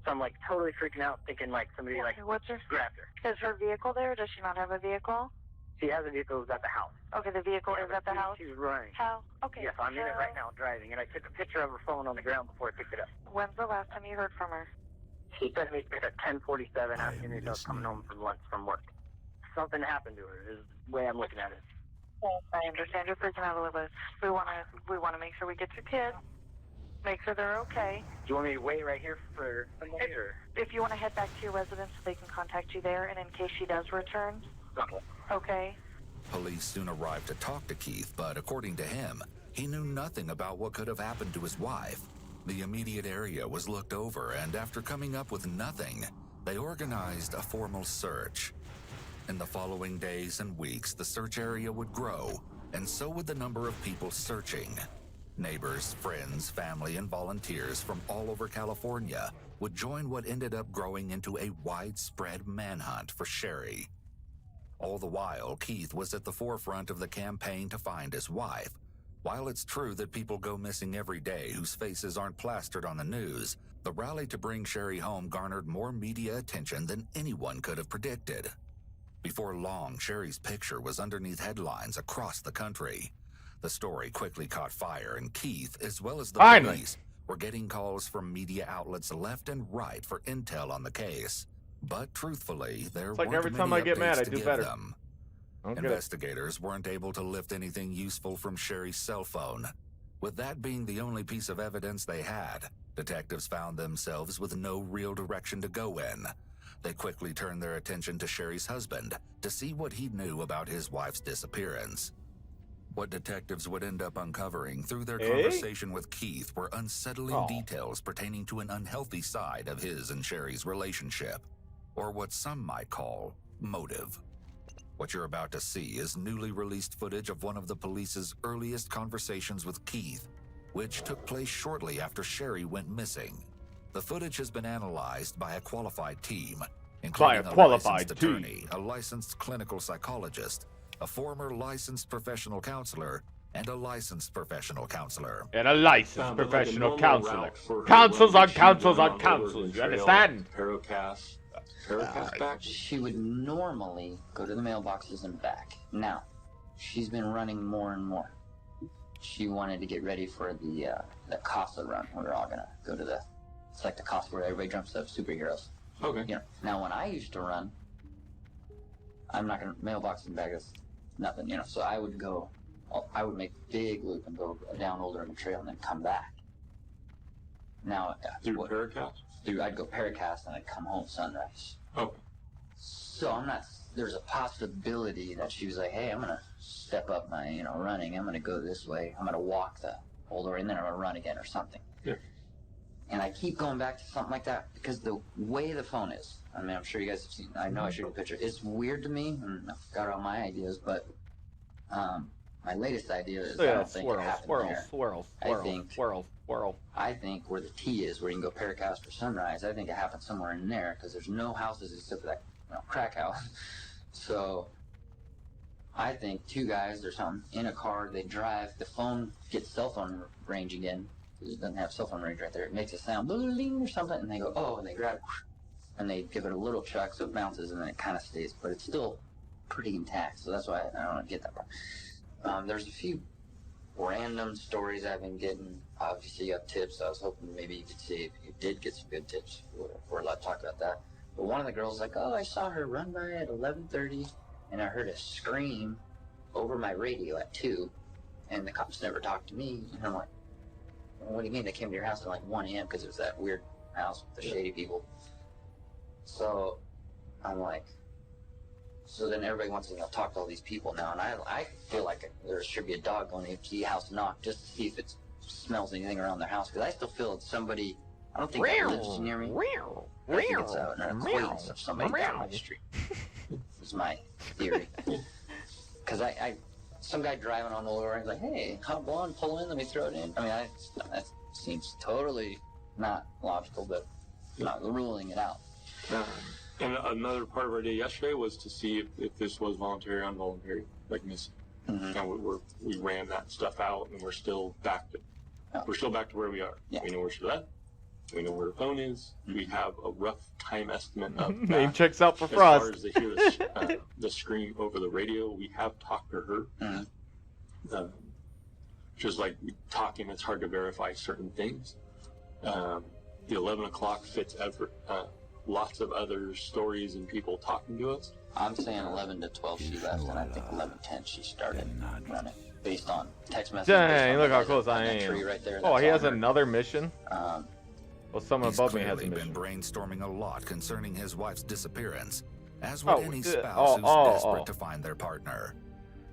So I'm like totally freaking out, thinking like somebody like What's her? grabbed her. Is her vehicle there? Does she not have a vehicle? She has a vehicle at the house. Okay, the vehicle is at the house. She's running. How? Okay. Yes, I'm in it so right now driving, and I took a picture of her phone on the ground before I picked it up. When's the last time you heard from her? She sent me at 10:47 asking me if I was coming home from lunch from work. Something happened to her is the way I'm looking at it. I understand you're freaking out a little bit. We wanna make sure we get your kids. Make sure they're okay. Do you want me to wait right here for somebody, or? If you want to head back to your residence, they can contact you there, and in case she does return. Okay. Okay. Police soon arrived to talk to Keith, but according to him, he knew nothing about what could have happened to his wife. The immediate area was looked over, and after coming up with nothing, they organized a formal search. In the following days and weeks, the search area would grow, and so would the number of people searching. Neighbors, friends, family, and volunteers from all over California would join what ended up growing into a widespread manhunt for Sherry. All the while, Keith was at the forefront of the campaign to find his wife. While it's true that people go missing every day whose faces aren't plastered on the news, the rally to bring Sherry home garnered more media attention than anyone could have predicted. Before long, Sherry's picture was underneath headlines across the country. The story quickly caught fire, and Keith, as well as the police, were getting calls from media outlets left and right for intel on the case. But truthfully, there weren't every time many I get mad, updates I to do give better. them. Okay. Investigators weren't able to lift anything useful from Sherry's cell phone. With that being the only piece of evidence they had, detectives found themselves with no real direction to go in. They quickly turned their attention to Sherry's husband to see what he knew about his wife's disappearance. What detectives would end up uncovering through their conversation with Keith were unsettling details pertaining to an unhealthy side of his and Sherry's relationship, or what some might call motive. What you're about to see is newly released footage of one of the police's earliest conversations with Keith, which took place shortly after Sherry went missing. The footage has been analyzed by a qualified team, including a licensed attorney, a licensed clinical psychologist, a former licensed professional counselor, and a licensed professional counselor. And a licensed professional counselor. Counsels on counsels on counsels, you understand? Paracast back? She would normally go to the mailboxes and back. Now, she's been running more and more. She wanted to get ready for the Casa run. We're all gonna go to it's like the Casa where everybody jumps up superheroes. Okay. You know, now when I used to run, I'm not gonna mailbox and bag us nothing, you know. So I would make big loop and go down Old River Trail and then come back. Now through Paracast? I'd go Paracast and I'd come home sunrise. Okay. So there's a possibility that she was like, hey, I'm gonna step up my, running. I'm gonna go this way. I'm gonna walk the Old River and then I'm gonna run again or something. Yeah. And I keep going back to something like that because the way the phone is, I mean, I'm sure you guys have seen, I know I showed you a picture. It's weird to me, and I forgot all my ideas, but my latest idea is I don't think it happened there. I think where the T is, where you can go Paracast or Sunrise, I think it happened somewhere in there because there's no houses except for that crack house. So I think two guys or something in a car, they drive, the phone gets cell phone range again. It doesn't have cell phone range right there. It makes a sound, bling or something, and they go, oh, and they grab it, and they give it a little chuck so it bounces, and then it kind of stays, but it's still pretty intact. So that's why I don't get that part. There's a few random stories I've been getting. Obviously, you have tips. I was hoping maybe you could see if you did get some good tips. We're allowed to talk about that. But one of the girls was like, oh, I saw her run by at 11:30, and I heard a scream over my radio at 2, and the cops never talked to me. And I'm like, what do you mean they came to your house at like 1 a.m. because it was that weird house with the shady people? So I'm like, so then everybody wants to talk to all these people now, and I feel like there should be a dog going to the house knock just to see if it smells anything around their house, because I still feel it's somebody. I don't think that lives near me. I think it's an acquaintance of somebody down my street. Is my theory. Because some guy driving on the lower end, like, hey, hop on, pull in, let me throw it in. I mean, that seems totally not logical, but not ruling it out. And another part of our day yesterday was to see if this was voluntary or involuntary, like missing. Mm-hmm. And we ran that stuff out, and we're still back to where we are. Yeah. We know where she's at. We know where the phone is. Mm-hmm. We have a rough time estimate of that. Name checks out for Frost. As far as they hear the scream over the radio, we have talked to her. Mm-hmm. Just like talking, it's hard to verify certain things. The 11 o'clock fits lots of other stories and people talking to us. I'm saying 11 to 12 she left, and I think 11:10 she started running, based on text messages. Dang, look how close I am. Right there, he has another mission? Well, someone above me has a been mission. Brainstorming a lot concerning his wife's disappearance, as would any spouse who's desperate to find their partner.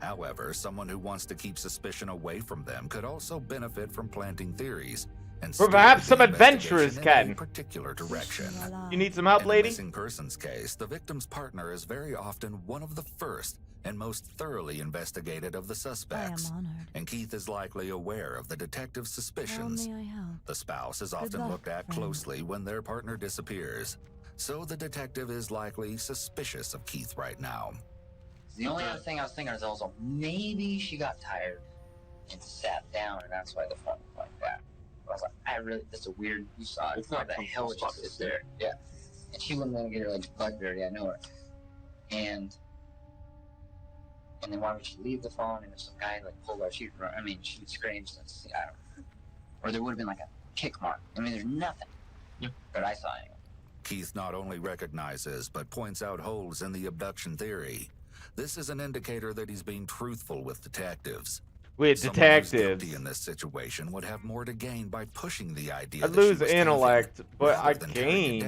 However, someone who wants to keep suspicion away from them could also benefit from planting theories and perhaps some adventurers can. Particular direction. You need some help, lady? In the missing person's case, the victim's partner is very often one of the first and most thoroughly investigated of the suspects. I am honored. And Keith is likely aware of the detective's suspicions. How may I help? The spouse is often looked at closely when their partner disappears, so the detective is likely suspicious of Keith right now. The only other thing I was thinking is also maybe she got tired and sat down, and that's why the phone was like that. I was like, that's a weird, you saw it. It's not the hell would you sit there? Yeah. And she wouldn't let me get her butt dirty, I know her. And then why would she leave the phone and if some guy pulled her, she'd run. I mean, she would scream, I don't know. Or there would have been a kick mark. I mean, there's nothing. Yep. But I saw anyway. Keith not only recognizes, but points out holes in the abduction theory. This is an indicator that he's being truthful with detectives. With detectives. In this situation would have more to gain by pushing the idea. I lose intellect, but I gain.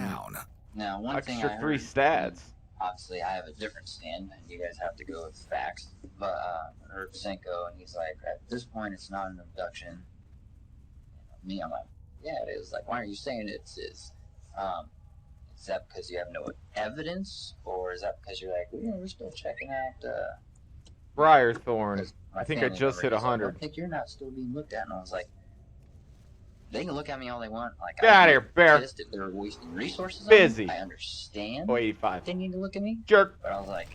Now, one thing I Extra 3 heard, stats. obviously I have a different stand, and you guys have to go with facts. But I heard Senko, and he's like, at this point, it's not an abduction. Me, I'm like, yeah, it is. Like, why are you saying it is? Is that because you have no evidence, or is that because you're like, we're still checking out? Briarthorn. My I think I family just member, hit he's like, 100. I think you're not still being looked at, and I was like, they can look at me all they want. Like, Get out of here, Bear. pissed if they're wasting resources. Busy. On me. I understand. Oh, 85. They need to look at me. Jerk. But I was like,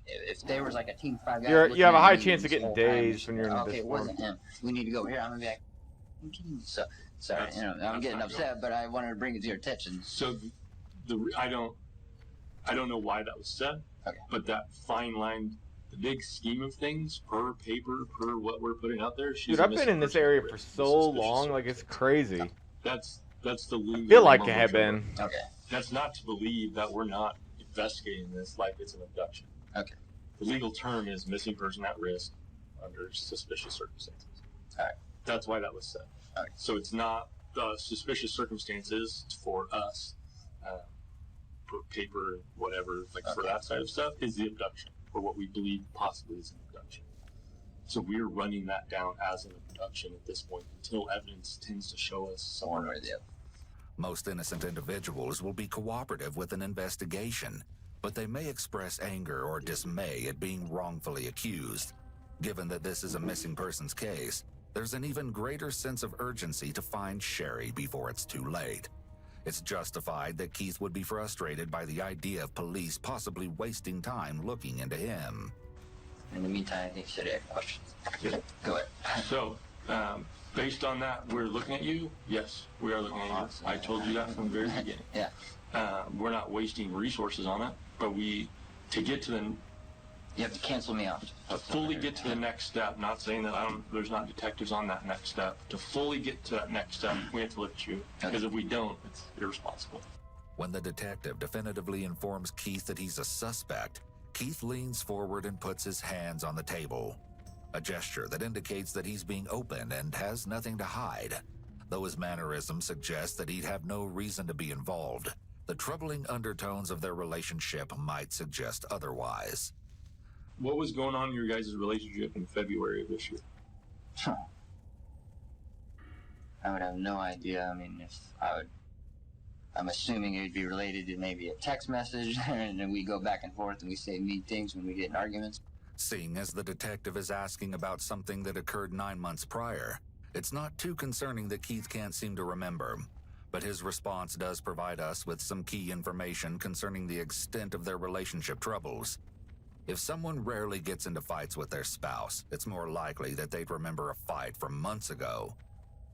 if there was like a team of 5 guys, You have a looking at high me chance of this getting whole time, dazed when you're in okay, this it wasn't him. We need to go here. I'm gonna be like, I'm kidding you. So sorry, I'm getting upset, but I wanted to bring it to your attention. So I don't know why that was said, but that fine line, the big scheme of things, per paper, per what we're putting out there. Dude, I've been in this area for so long, like it's crazy. That's the legal. I feel like I have been. Okay. That's not to believe that we're not investigating this like it's an abduction. Okay. The legal term is missing person at risk under suspicious circumstances. All right. That's why that was said. All right. So it's not suspicious circumstances for us, for paper, whatever, like for that side of stuff, is the abduction, or what we believe possibly is an abduction. So we're running that down as an abduction at this point until evidence tends to show us one or the other. Most innocent individuals will be cooperative with an investigation, but they may express anger or dismay at being wrongfully accused. Given that this is a missing persons case, there's an even greater sense of urgency to find Sherry before it's too late. It's justified that Keith would be frustrated by the idea of police possibly wasting time looking into him. In the meantime, I think you should have questions. Go ahead. So, based on that, we're looking at you. Yes, we are looking at you. I told you that from the very beginning. Yeah. We're not wasting resources on it, but to get to the... You have to cancel me out. To fully get to the next step, not saying that there's not detectives on that next step. To fully get to that next step, we have to look at you. Because if we don't, it's irresponsible. When the detective definitively informs Keith that he's a suspect, Keith leans forward and puts his hands on the table. A gesture that indicates that he's being open and has nothing to hide. Though his mannerism suggests that he'd have no reason to be involved, the troubling undertones of their relationship might suggest otherwise. What was going on in your guys' relationship in February of this year? I would have no idea. I mean, I'm assuming it would be related to maybe a text message, and then we go back and forth and we say mean things when we get in arguments. Seeing as the detective is asking about something that occurred 9 months prior, it's not too concerning that Keith can't seem to remember. But his response does provide us with some key information concerning the extent of their relationship troubles. If someone rarely gets into fights with their spouse, it's more likely that they'd remember a fight from months ago.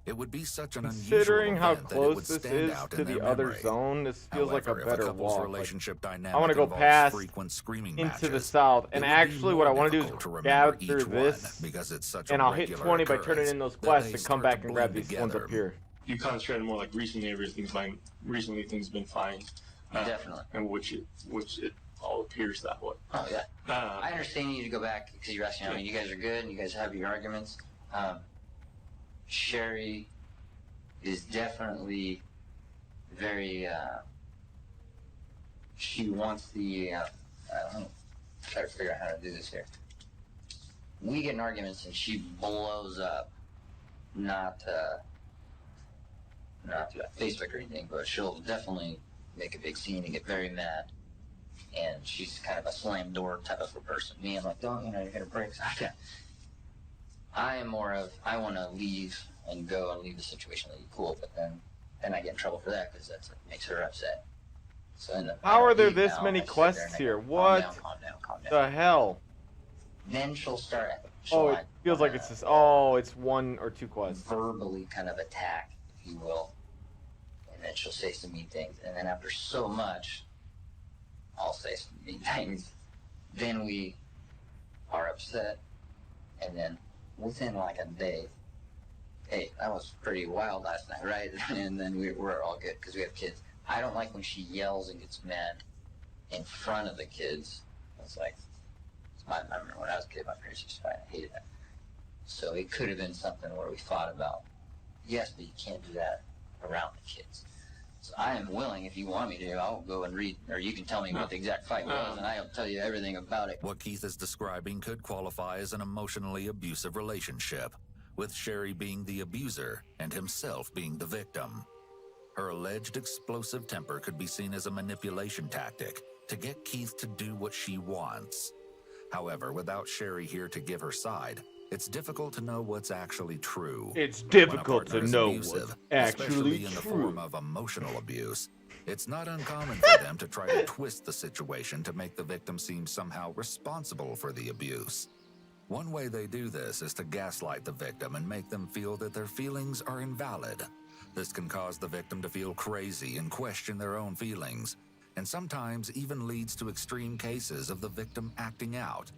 It would be such an Considering unusual how event that it close would this stand is out to in the their other memory. zone, this feels like a However, if better couple's walk. relationship dynamic I want to go involves past frequent screaming into the matches, south, it and would be actually what I more want to do difficult is to gather remember through each one, this, because it's such and a I'll hit regular 20 by occurrence turning in those that quests they and come start back to and grab blend these ones up together. here. You concentrated more like recently everything's fine. Recently things have been fine. Definitely. And which it all appears that way. Oh, yeah. I understand you need to go back because you're asking, I mean, you guys are good and you guys have your arguments. Sherry is definitely very, she wants the, I don't know, try to figure out how to do this here. We get in arguments and she blows up, not through Facebook or anything, but she'll definitely make a big scene and get very mad. And she's kind of a slam door type of a person. Me, I'm like, don't, you're gonna break. I am more of, I want to leave and go and leave the situation really cool, but then I get in trouble for that because that makes her upset. So How are there this many quests here? What calm down. the hell? Then she'll start. Oh, it feels like it's just, oh, it's 1 or 2 quests. Verbally kind of attack, if you will. And then she'll say some mean things. And then after so much, I'll say some mean things. Then we are upset. And then within like a day, hey, that was pretty wild last night, right? And then we're all good because we have kids. I don't like when she yells and gets mad in front of the kids. It's like, I remember when I was a kid, my parents used to fight. I hated that. So it could have been something where we fought about, yes, but you can't do that around the kids. I am willing, if you want me to, I'll go and read, or you can tell me what the exact fight was, and I'll tell you everything about it. What Keith is describing could qualify as an emotionally abusive relationship, with Sherry being the abuser and himself being the victim. Her alleged explosive temper could be seen as a manipulation tactic to get Keith to do what she wants. However, without Sherry here to give her side, it's difficult to know what's actually true. It's When a difficult partner to is know abusive, what's actually especially in the true. form of emotional abuse, it's not uncommon for them to try to twist the situation to make the victim seem somehow responsible for the abuse. One way they do this is to gaslight the victim and make them feel that their feelings are invalid. This can cause the victim to feel crazy and question their own feelings, and sometimes even leads to extreme cases of the victim acting out.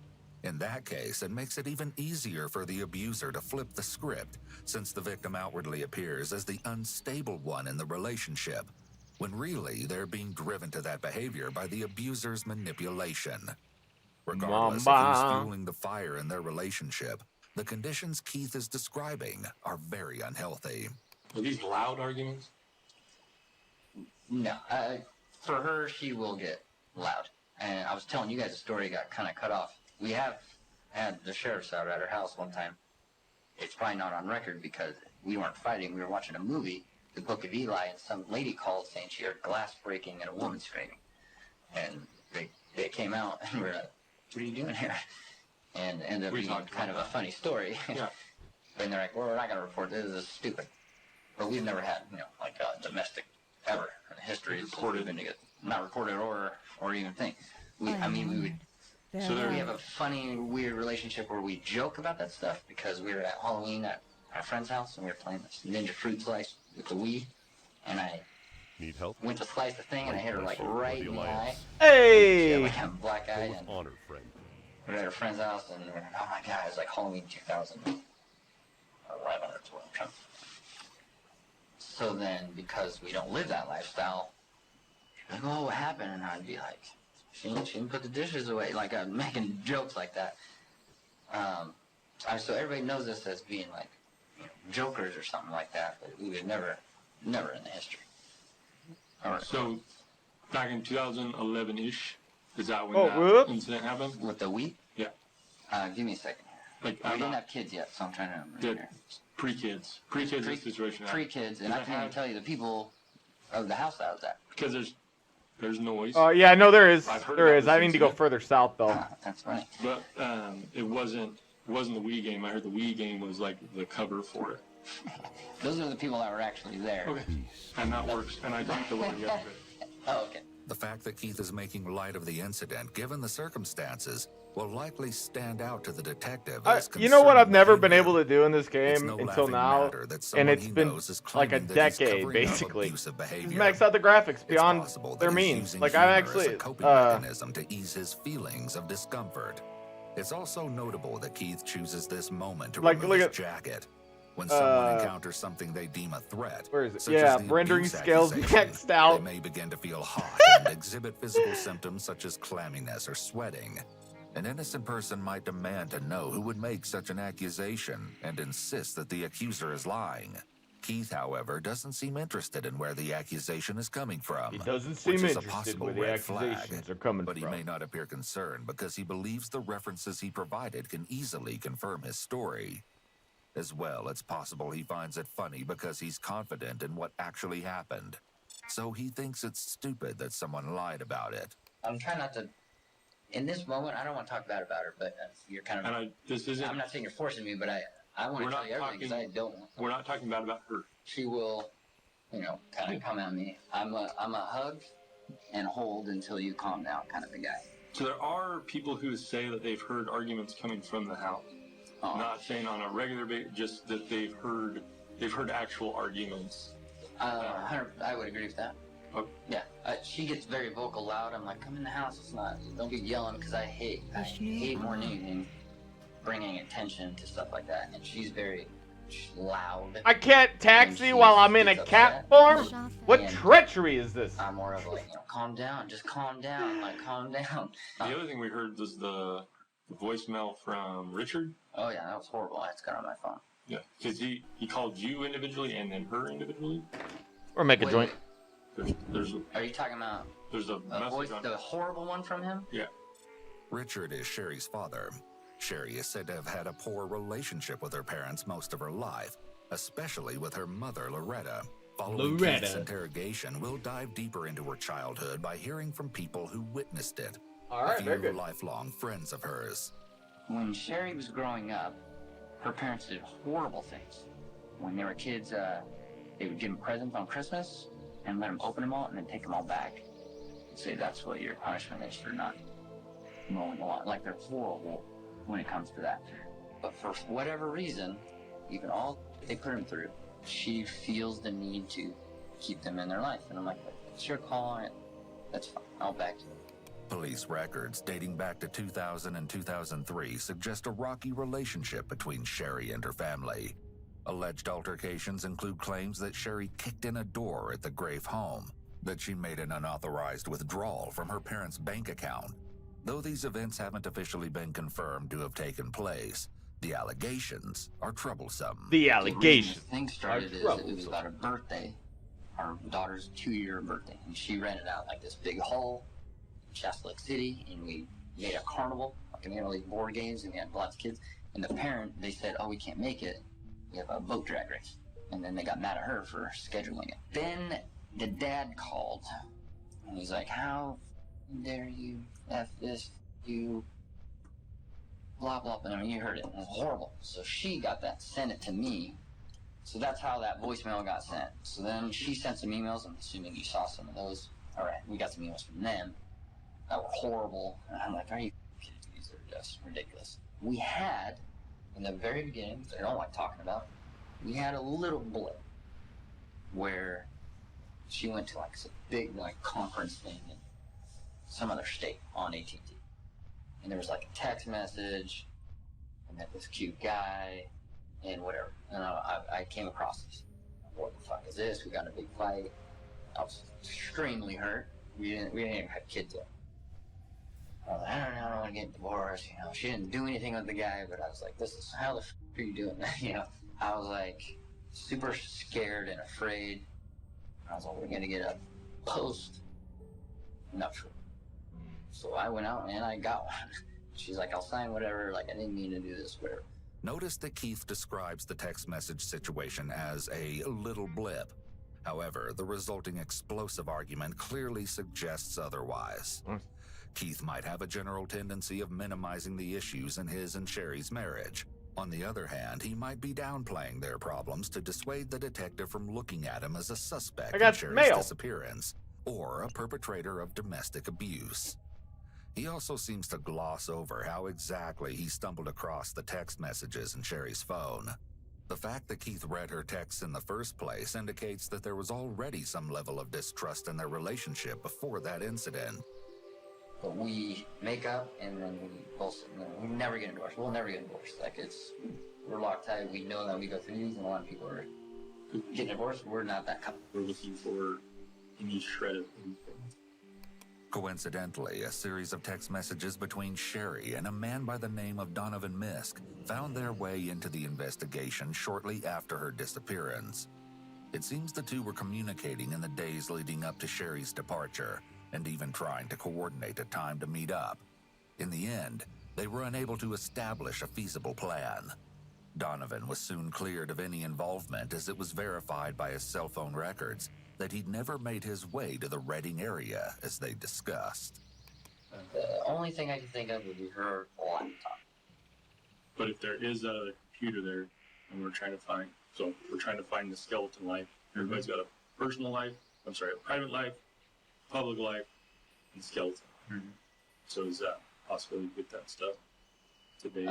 In that case, it makes it even easier for the abuser to flip the script, since the victim outwardly appears as the unstable one in the relationship, when really they're being driven to that behavior by the abuser's manipulation. Regardless of who's fueling the fire in their relationship, the conditions Keith is describing are very unhealthy. Are these loud arguments? No, for her, she will get loud. And I was telling you guys a story got kind of cut off. We have had the sheriff's out at her house one time. It's probably not on record because we weren't fighting. We were watching a movie, The Book of Eli, and some lady called saying she heard glass breaking and a woman screaming. And they came out and we're like, what are you doing here? And it ended up being kind of a funny story. Yeah. And they're like, well, we're not going to report this. This is stupid. But we've never had, like domestic ever in history. Not reported or even think. We would. So we have a funny, weird relationship where we joke about that stuff because we were at Halloween at our friend's house and we were playing this Ninja Fruit Slice with the Wii, and I need help. Went to slice the thing and I hit her like right in the eye. Hey! She had like a black eye. And honor, friend. we were at her friend's house and we were like, oh my god, it's like Halloween 2011 or 12. So then, because we don't live that lifestyle, she's like, oh, what happened? And I'd be like, she didn't put the dishes away. Like, I'm making jokes like that. So everybody knows us as being like jokers or something like that, but we would never in the history. All right. So back in 2011-ish, is that when that incident happened? With the Wii? Yeah. Give me a second. Like, we didn't have kids yet, so I'm trying to remember. Pre-kids. Pre-kids is the situation. Pre-kids, and I can't even tell you the people of the house that I was at. Because there's noise. Yeah, no, there is. There is. I need to go further south, though. That's funny. But it wasn't the Wii game. I heard the Wii game was like the cover for it. Those are the people that were actually there. Okay. And that works. And I talked to one yesterday. Oh, okay. The fact that Keith is making light of the incident, given the circumstances, will likely stand out to the detective. You know what I've never been able to do in this game until now? And it's been like a decade, basically. Max out the graphics beyond their means. Like, I'm actually... mechanism to ease his feelings of discomfort. It's also notable that Keith chooses this moment to remove his jacket. When someone encounters something they deem a threat, where is it? such Yeah, as the rendering abuse scales maxed out. They may begin to feel hot and exhibit physical symptoms such as clamminess or sweating. An innocent person might demand to know who would make such an accusation and insist that the accuser is lying. Keith, however, doesn't seem interested in where the accusation is coming from. He doesn't seem which is a interested possible where the red flag, accusations are coming but from. he may not appear concerned because he believes the references he provided can easily confirm his story. As well, it's possible he finds it funny because he's confident in what actually happened. So he thinks it's stupid that someone lied about it. I'm trying not to... In this moment, I don't want to talk bad about her, but you're kind of... I'm not saying you're forcing me, but I want to tell you everything because I don't want to. We're not talking bad about her. She will, kind of come at me. I'm a hug and hold until you calm down kind of a guy. So there are people who say that they've heard arguments coming from the house. Oh. Not saying on a regular basis, just that they've heard actual arguments. I would agree with that. Okay. Yeah, she gets very vocal loud. I'm like, come in the house. It's not. Don't be yelling because I hate more than anything bringing attention to stuff like that. And she's very loud. I can't taxi while I'm in a cat form? What treachery is this? I'm more of like, calm down. Just calm down. Like, calm down. The other thing we heard was the voicemail from Richard. Oh yeah, that was horrible. I just got on my phone. Yeah, because he called you individually and then her individually. Or make a joint. Are you talking about there's a voice, message on the horrible one from him? Yeah. Richard is Sherry's father. Sherry is said to have had a poor relationship with her parents most of her life, especially with her mother, Loretta. Following Keith's interrogation, we'll dive deeper into her childhood by hearing from people who witnessed it. All right, a very few good. lifelong friends of hers. When Sherry was growing up, her parents did horrible things. When they were kids, they would give them presents on Christmas and let them open them all and then take them all back and say that's what your punishment is for not mowing the lawn. Like, they're horrible when it comes to that. But for whatever reason, even all they put them through, she feels the need to keep them in their life. And I'm like, it's your call on it. That's fine. I'll back you. Police records dating back to 2000 and 2003 suggest a rocky relationship between Sherry and her family. Alleged altercations include claims that Sherry kicked in a door at the Grafe home, that she made an unauthorized withdrawal from her parents' bank account. Though these events haven't officially been confirmed to have taken place, the allegations are troublesome. The The allegations reason the thing started is it was about her birthday, our daughter's 2-year birthday, and she rented out like this big hall in Shasta Lake City, and we made a carnival, like, and we had all these board games, and we had lots of kids. And the parent, they said, "Oh, we can't make it. We have a boat drag race," and then they got mad at her for scheduling it. Then the dad called, and he's like, "How dare you F this, you blah, blah," and I mean, you heard it. It was horrible. So she got that, sent it to me. So that's how that voicemail got sent. So then she sent some emails. I'm assuming you saw some of those. All right, we got some emails from them that were horrible. And I'm like, are you kidding me? These are just ridiculous. We had, in the very beginning, which I don't like talking about, we had a little blip where she went to like some big like conference thing in some other state on AT&T. And there was like a text message, and met this cute guy, and whatever. And I came across this. What the fuck is this? We got in a big fight. I was extremely hurt. We didn't even have kids yet. I was like, I don't want to get divorced. You know, she didn't do anything with the guy, but I was like, this is how the f are you doing that? You know, I was like super scared and afraid. I was like, we're gonna get a post nuptial. So I went out and I got one. She's like, I'll sign whatever. Like, I didn't mean to do this, whatever. Notice that Keith describes the text message situation as a little blip. However, the resulting explosive argument clearly suggests otherwise. Keith might have a general tendency of minimizing the issues in his and Sherry's marriage. On the other hand, he might be downplaying their problems to dissuade the detective from looking at him as a suspect in Sherry's disappearance or a perpetrator of domestic abuse. He also seems to gloss over how exactly he stumbled across the text messages in Sherry's phone. The fact that Keith read her texts in the first place indicates that there was already some level of distrust in their relationship before that incident. But we make up, and then we both, we never get divorced. We'll never get divorced. Like, we're locked tight. We know that we go through these, and a lot of people are getting divorced. We're not that couple. We're looking for any shred of anything. Coincidentally, a series of text messages between Sherry and a man by the name of Donovan Misk found their way into the investigation shortly after her disappearance. It seems the two were communicating in the days leading up to Sherry's departure, and even trying to coordinate a time to meet up. In the end, they were unable to establish a feasible plan. Donovan was soon cleared of any involvement, as it was verified by his cell phone records that he'd never made his way to the Reading area as they discussed. The only thing I can think of would be her laptop. But if there is a computer there, and we're trying to find the skeleton life. Everybody's got a personal life, a private life, public life, and skeleton. So is that possible to get that stuff today?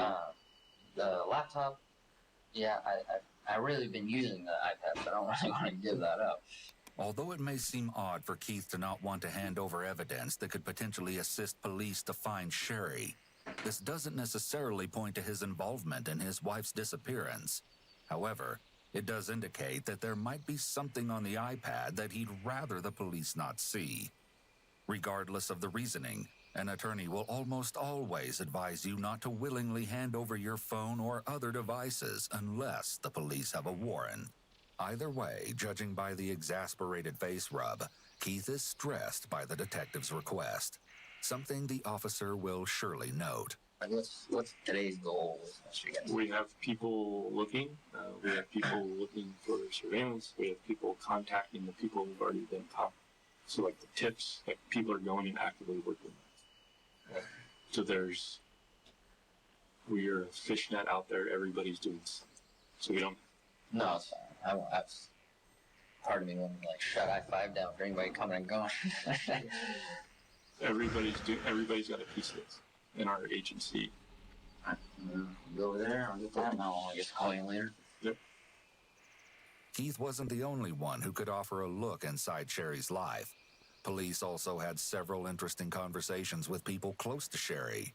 The laptop, yeah, I really been using the iPad, but I don't really want to give that up. Although it may seem odd for Keith to not want to hand over evidence that could potentially assist police to find Sherry, this doesn't necessarily point to his involvement in his wife's disappearance. However, it does indicate that there might be something on the iPad that he'd rather the police not see. Regardless of the reasoning, an attorney will almost always advise you not to willingly hand over your phone or other devices unless the police have a warrant. Either way, judging by the exasperated face rub, Keith is stressed by the detective's request, something the officer will surely note. What's today's goal? We have people looking. We have people looking for surveillance. We have people contacting the people who've already been caught. So like the tips, like people are going and actively working. So we are a fishnet out there. Everybody's doing something. So we don't. No, it's fine. Part of me wanted to like shut I-5 down for anybody coming and going. Everybody's got a piece of this in our agency. Go over there. I'll get that. No, I guess call you later. Yep. Keith wasn't the only one who could offer a look inside Sherry's life. Police also had several interesting conversations with people close to Sherry.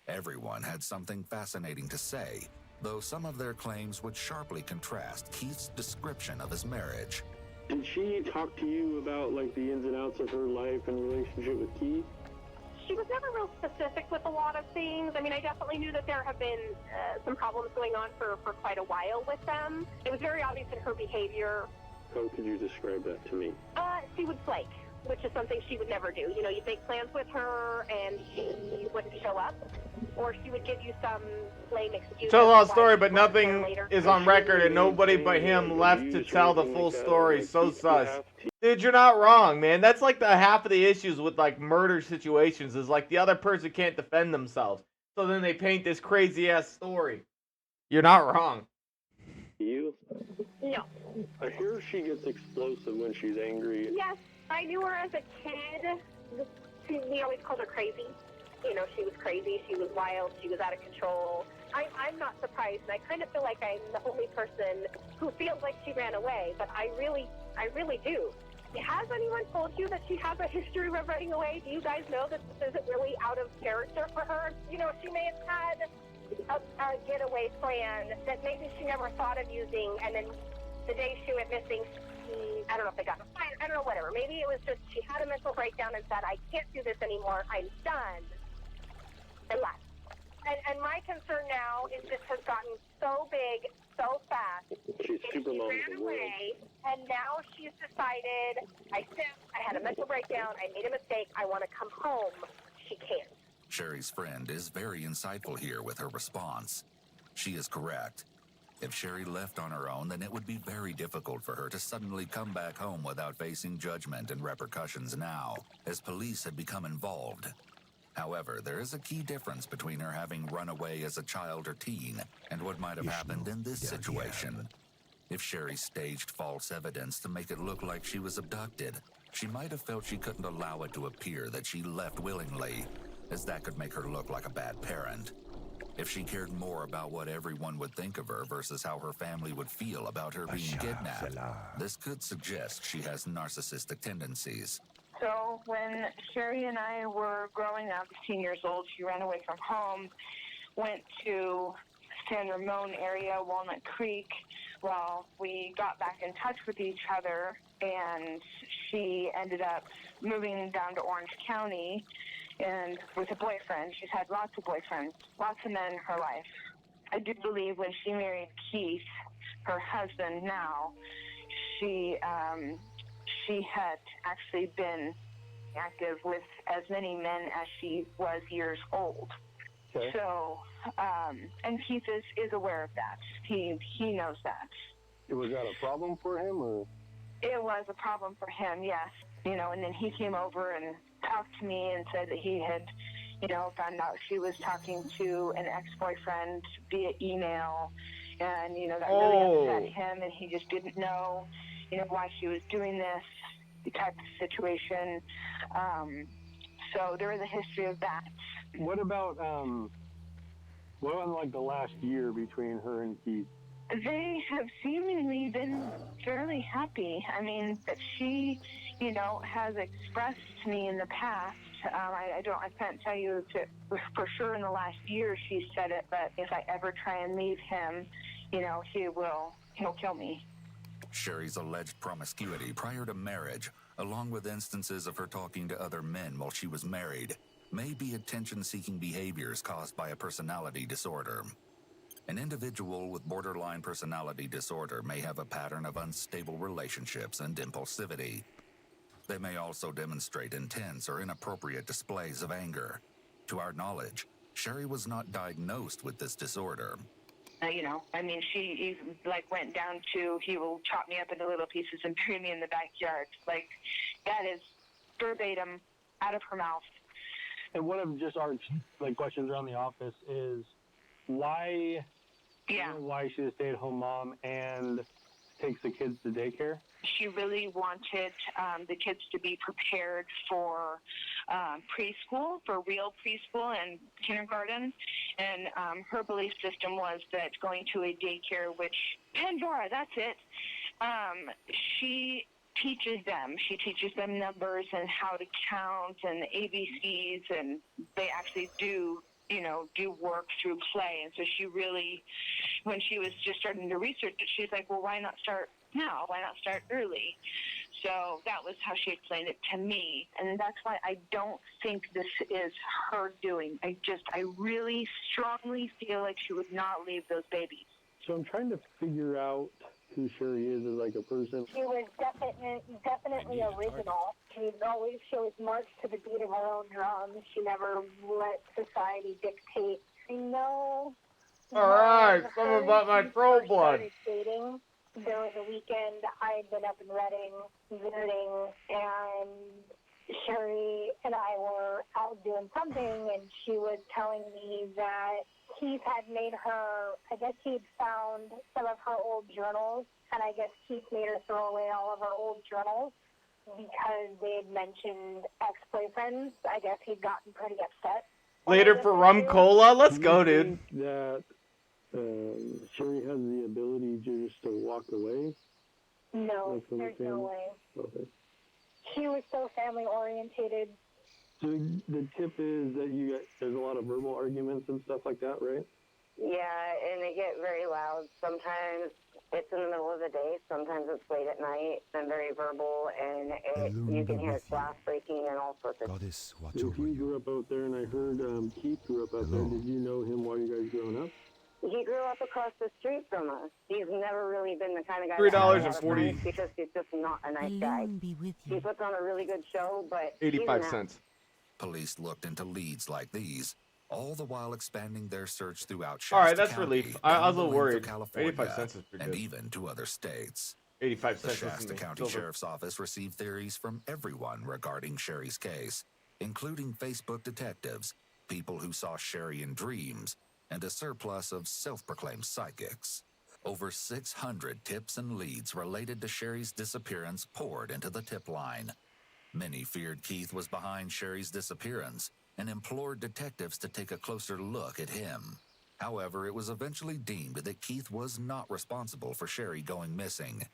Everyone had something fascinating to say, though some of their claims would sharply contrast Keith's description of his marriage. Did she talk to you about like the ins and outs of her life and relationship with Keith? She was never real specific with a lot of things. I mean, I definitely knew that there have been some problems going on for quite a while with them. It was very obvious in her behavior. How could you describe that to me? She would flake, which is something she would never do. You know, you'd make plans with her and she wouldn't show up, or she would give you some lame excuse. Tell a long story, but nothing is on record, and nobody but him left to tell the full story. So sus. Dude, you're not wrong, man. That's like the half of the issues with like murder situations is like the other person can't defend themselves. So then they paint this crazy ass story. You're not wrong. You? No. I hear she gets explosive when she's angry. Yes, I knew her as a kid. We always called her crazy. You know, she was crazy, she was wild, she was out of control. I'm not surprised, and I kind of feel like I'm the only person who feels like she ran away, but I really do. Has anyone told you that she has a history of running away? Do you guys know that this isn't really out of character for her? You know, she may have had a getaway plan that maybe she never thought of using, and then the day she went missing, I don't know if they got in a fight, I don't know, whatever. Maybe it was just she had a mental breakdown and said, I can't do this anymore, I'm done, and left. And my concern now is this has gotten so big, so fast. She's super long. She ran away, and now she's decided, I had a mental breakdown, I made a mistake, I want to come home. She can't. Sherry's friend is very insightful here with her response. She is correct. If Sherry left on her own, then it would be very difficult for her to suddenly come back home without facing judgment and repercussions now, as police had become involved. However, there is a key difference between her having run away as a child or teen and what might have happened in this situation. If Sherry staged false evidence to make it look like she was abducted, she might have felt she couldn't allow it to appear that she left willingly, as that could make her look like a bad parent. If she cared more about what everyone would think of her versus how her family would feel about her being kidnapped, this could suggest she has narcissistic tendencies. So when Sherry and I were growing up, 15 years old, she ran away from home, went to San Ramon area, Walnut Creek. Well, we got back in touch with each other, and she ended up moving down to Orange County and with a boyfriend. She's had lots of boyfriends, lots of men in her life. I do believe when she married Keith, her husband now, she had actually been active with as many men as she was years old. Okay. So, and Keith is aware of that. He knows that. Was that a problem for him, or? It was a problem for him, yes. You know, and then he came over and talked to me and said that he had, you know, found out she was talking to an ex-boyfriend via email, and, you know, that really upset him, and he just didn't know, you know, why she was doing this, the type of situation. So there is a history of that. What about like the last year between her and Keith? They have seemingly been fairly happy. I mean, that she, you know, has expressed to me in the past. I can't tell you for sure in the last year she said it, but if I ever try and leave him, you know, he'll kill me. Sherry's alleged promiscuity prior to marriage, along with instances of her talking to other men while she was married, may be attention-seeking behaviors caused by a personality disorder. An individual with borderline personality disorder may have a pattern of unstable relationships and impulsivity. They may also demonstrate intense or inappropriate displays of anger. To our knowledge, Sherry was not diagnosed with this disorder. You know, I mean, she like went down to, he will chop me up into little pieces and bury me in the backyard. Like, that is verbatim out of her mouth. And one of just our like questions around the office is why she's a stay-at-home mom and takes the kids to daycare. She really wanted the kids to be prepared for preschool, for real preschool and kindergarten. And her belief system was that going to a daycare, which, Pandora, that's it, she teaches them. She teaches them numbers and how to count and the ABCs, and they actually do work through play. And so she really, when she was just starting to research it, she's like, well, why not start now? Why not start early? So that was how she explained it to me. And that's why I don't think this is her doing. I really strongly feel like she would not leave those babies. So I'm trying to figure out who Sherry is as like a person. She was definitely original. She was marched to the beat of her own drum. She never let society dictate. I know. Alright, someone bought my troll blood. Dating. There was a weekend I had been up in Reading visiting, and Sherry and I were out doing something, and she was telling me that Keith had made her, I guess he'd found some of her old journals, and I guess Keith made her throw away all of her old journals because they had mentioned ex-boyfriends. I guess he'd gotten pretty upset. Later for rum cola? Let's go, dude. That Sherry has the ability just to walk away? No, there's no way. Okay. She was so family-orientated. So the tip is that there's a lot of verbal arguments and stuff like that, right? Yeah, and they get very loud. Sometimes it's in the middle of the day, sometimes it's late at night, and very verbal, and you can hear glass breaking and all sorts of Goddess, watch If over you you. grew up out there, and I heard Keith grew up out there, did you know him while you guys growing up? He grew up across the street from us. He's never really been the kind of guy $3.40 because he's just not a nice guy. He puts on a really good show, but 85 cents. Police looked into leads like these, all the while expanding their search throughout Shasta Alright, that's County, relief. I was a little down the length of worried. California, 85 cents is pretty and good. even to other states. 85 The cents Shasta is County silver. Sheriff's Office received theories from everyone regarding Sherry's case, including Facebook detectives, people who saw Sherry in dreams, and a surplus of self-proclaimed psychics. Over 600 tips and leads related to Sherry's disappearance poured into the tip line. Many feared Keith was behind Sherry's disappearance and implored detectives to take a closer look at him. However, it was eventually deemed that Keith was not responsible for Sherry going missing.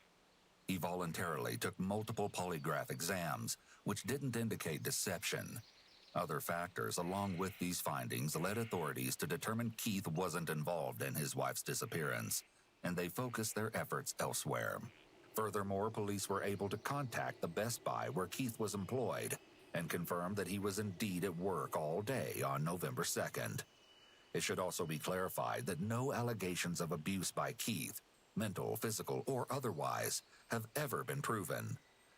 He voluntarily took multiple polygraph exams, which didn't indicate deception. Other factors along with these findings led authorities to determine Keith wasn't involved in his wife's disappearance, and they focused their efforts elsewhere. Furthermore, police were able to contact the Best Buy where Keith was employed and confirm that he was indeed at work all day on November 2nd. It should also be clarified that no allegations of abuse by Keith, mental, physical, or otherwise, have ever been proven.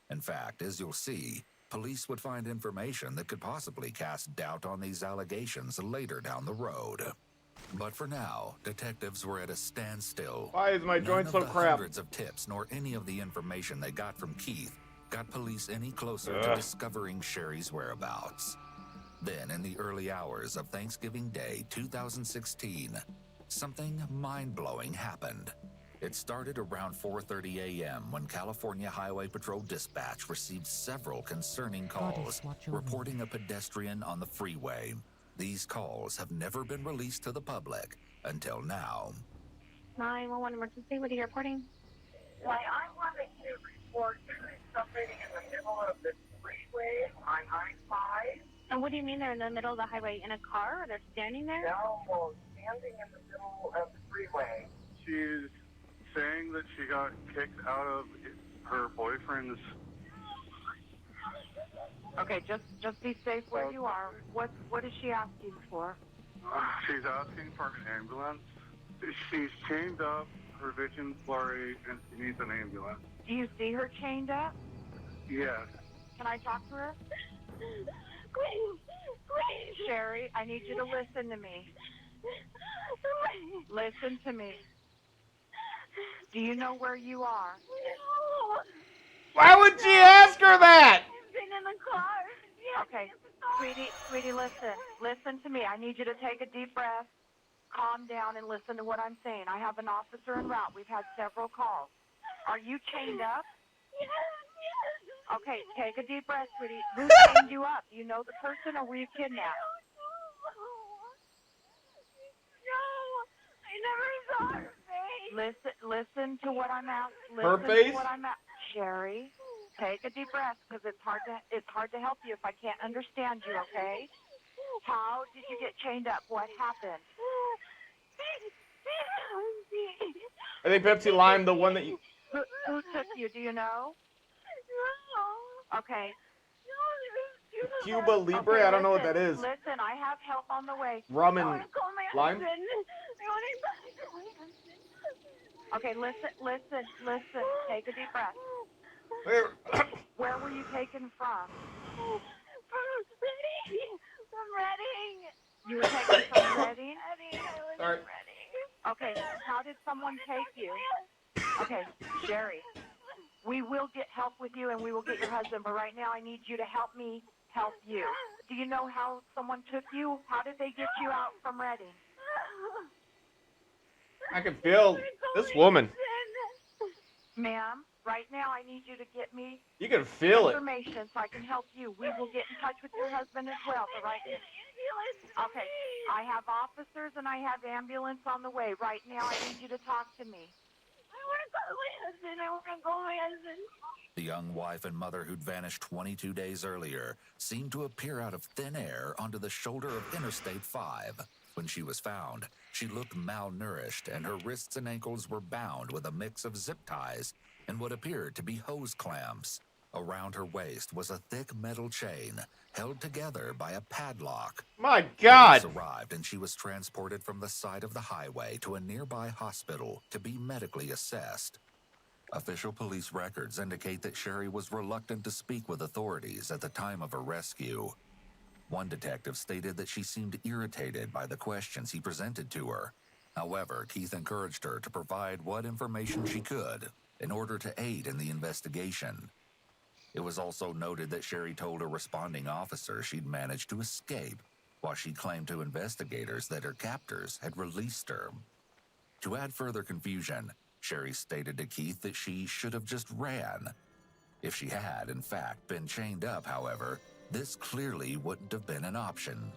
In fact, as you'll see, police would find information that could possibly cast doubt on these allegations later down the road. But for now, detectives were at a standstill. Why is my joint so None of the crap? hundreds of tips nor any of the information they got from Keith got police any closer to discovering Sherry's whereabouts. Then, in the early hours of Thanksgiving Day 2016, something mind-blowing happened. It started around 4:30 a.m. when California Highway Patrol Dispatch received several concerning calls reporting a pedestrian on the freeway. These calls have never been released to the public until now. 911 emergency, what are you reporting? Why, I want to report somebody in the middle of the freeway on I-5. And what do you mean they're in the middle of the highway? In a car? Or they're standing there? No, standing in the middle of the freeway. She's saying that she got kicked out of her boyfriend's. Okay, just be safe where you are. What is she asking for? She's asking for an ambulance. She's chained up, her vision's blurry, and she needs an ambulance. Do you see her chained up? Yes. Can I talk to her? Please. Sherry, I need you to listen to me. Listen to me. Do you know where you are? No. Why would she ask her that? I've been in the car. Yes, Okay, sweetie, listen. Listen to me. I need you to take a deep breath, calm down, and listen to what I'm saying. I have an officer en route. We've had several calls. Are you chained up? Yes. Okay, take a deep breath, sweetie. Who chained you up? Do you know the person, or were you kidnapped? No, I never saw her face. Listen to what I'm asking. Her Listen face? to what I'm asking. Sherry, take a deep breath, because it's hard to help you if I can't understand you. Okay? How did you get chained up? What happened? I think Pepsi Lime, the one that you... Who took you? Do you know? No. Okay. Cuba Libre? I don't know what that is. Listen, I have help on the way. Rum I and want to call my lime? husband. I want to call my husband. Okay, listen. Take a deep breath. Where were you taken from? From Reading. From Reading. You were taken from Reading? I was Sorry. in Reading. Okay, how did someone take you? Okay, Sherry, we will get help with you and we will get your husband, but right now I need you to help me help you. Do you know how someone took you? How did they get you out from Reading? I can feel this woman. Ma'am, right now I need you to get me You can feel it. information so I can help you. We will get in touch with your husband as well, but right now. Okay, I have officers and I have ambulance on the way. Right now I need you to talk to me. I want to call my husband. I want to call my husband. The young wife and mother who'd vanished 22 days earlier seemed to appear out of thin air onto the shoulder of Interstate 5. When she was found, she looked malnourished and her wrists and ankles were bound with a mix of zip ties and what appeared to be hose clamps. Around her waist was a thick metal chain held together by a padlock. My God! Police arrived and she was transported from the side of the highway to a nearby hospital to be medically assessed. Official police records indicate that Sherry was reluctant to speak with authorities at the time of her rescue. One detective stated that she seemed irritated by the questions he presented to her. However, Keith encouraged her to provide what information she could in order to aid in the investigation. It was also noted that Sherry told a responding officer she'd managed to escape, while she claimed to investigators that her captors had released her. To add further confusion, Sherry stated to Keith that she should have just ran. If she had, in fact, been chained up, however, this clearly wouldn't have been an option.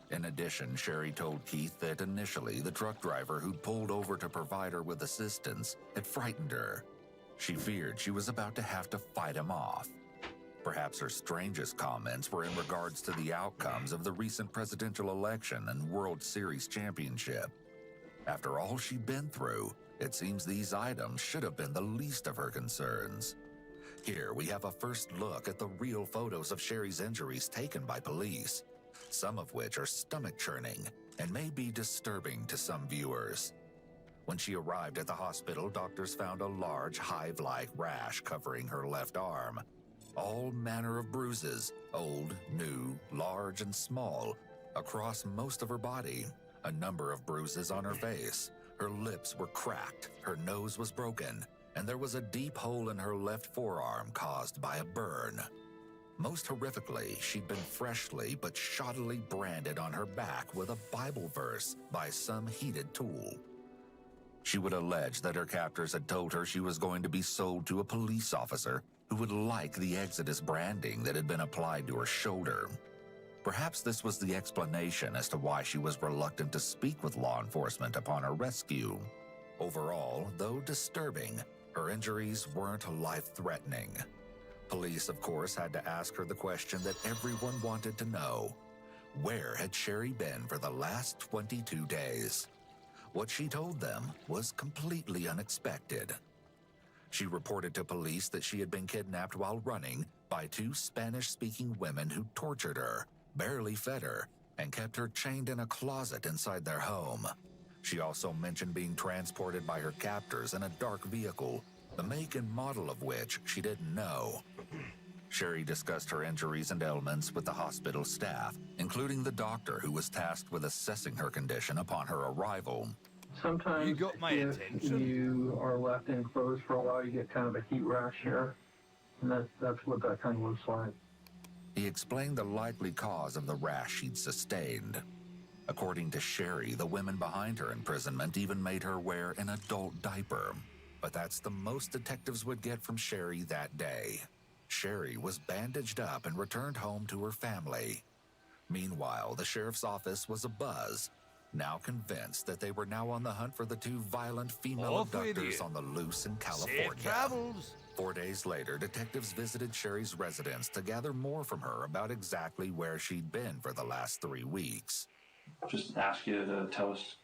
In addition, Sherry told Keith that initially the truck driver who'd pulled over to provide her with assistance had frightened her. She feared she was about to have to fight him off. Perhaps her strangest comments were in regards to the outcomes of the recent presidential election and World Series championship. After all she'd been through, it seems these items should have been the least of her concerns. Here we have a first look at the real photos of Sherry's injuries taken by police, some of which are stomach-churning and may be disturbing to some viewers. When she arrived at the hospital, doctors found a large hive-like rash covering her left arm. All manner of bruises, old, new, large, and small, across most of her body. A number of bruises on her face. Her lips were cracked, her nose was broken, and there was a deep hole in her left forearm caused by a burn. Most horrifically, she'd been freshly but shoddily branded on her back with a Bible verse by some heated tool. She would allege that her captors had told her she was going to be sold to a police officer who would like the Exodus branding that had been applied to her shoulder. Perhaps this was the explanation as to why she was reluctant to speak with law enforcement upon her rescue. Overall, though disturbing, her injuries weren't life-threatening. Police, of course, had to ask her the question that everyone wanted to know. Where had Sherry been for the last 22 days? What she told them was completely unexpected. She reported to police that she had been kidnapped while running by two Spanish-speaking women who tortured her, barely fed her, and kept her chained in a closet inside their home. She also mentioned being transported by her captors in a dark vehicle, the make and model of which she didn't know. Sherry discussed her injuries and ailments with the hospital staff, including the doctor who was tasked with assessing her condition upon her arrival. Sometimes You got my if attention. you are left enclosed for a while, you get kind of a heat rash here. And that's what that kind of looks like. He explained the likely cause of the rash she'd sustained. According to Sherry, the women behind her imprisonment even made her wear an adult diaper. But that's the most detectives would get from Sherry that day. Sherry was bandaged up and returned home to her family. Meanwhile, the sheriff's office was abuzz, now convinced that they were now on the hunt for the two violent female Off with abductors you. on the loose in Safe California. travels. 4 days later, detectives visited Sherry's residence to gather more from her about exactly where she'd been for the last 3 weeks. Just ask you to tell us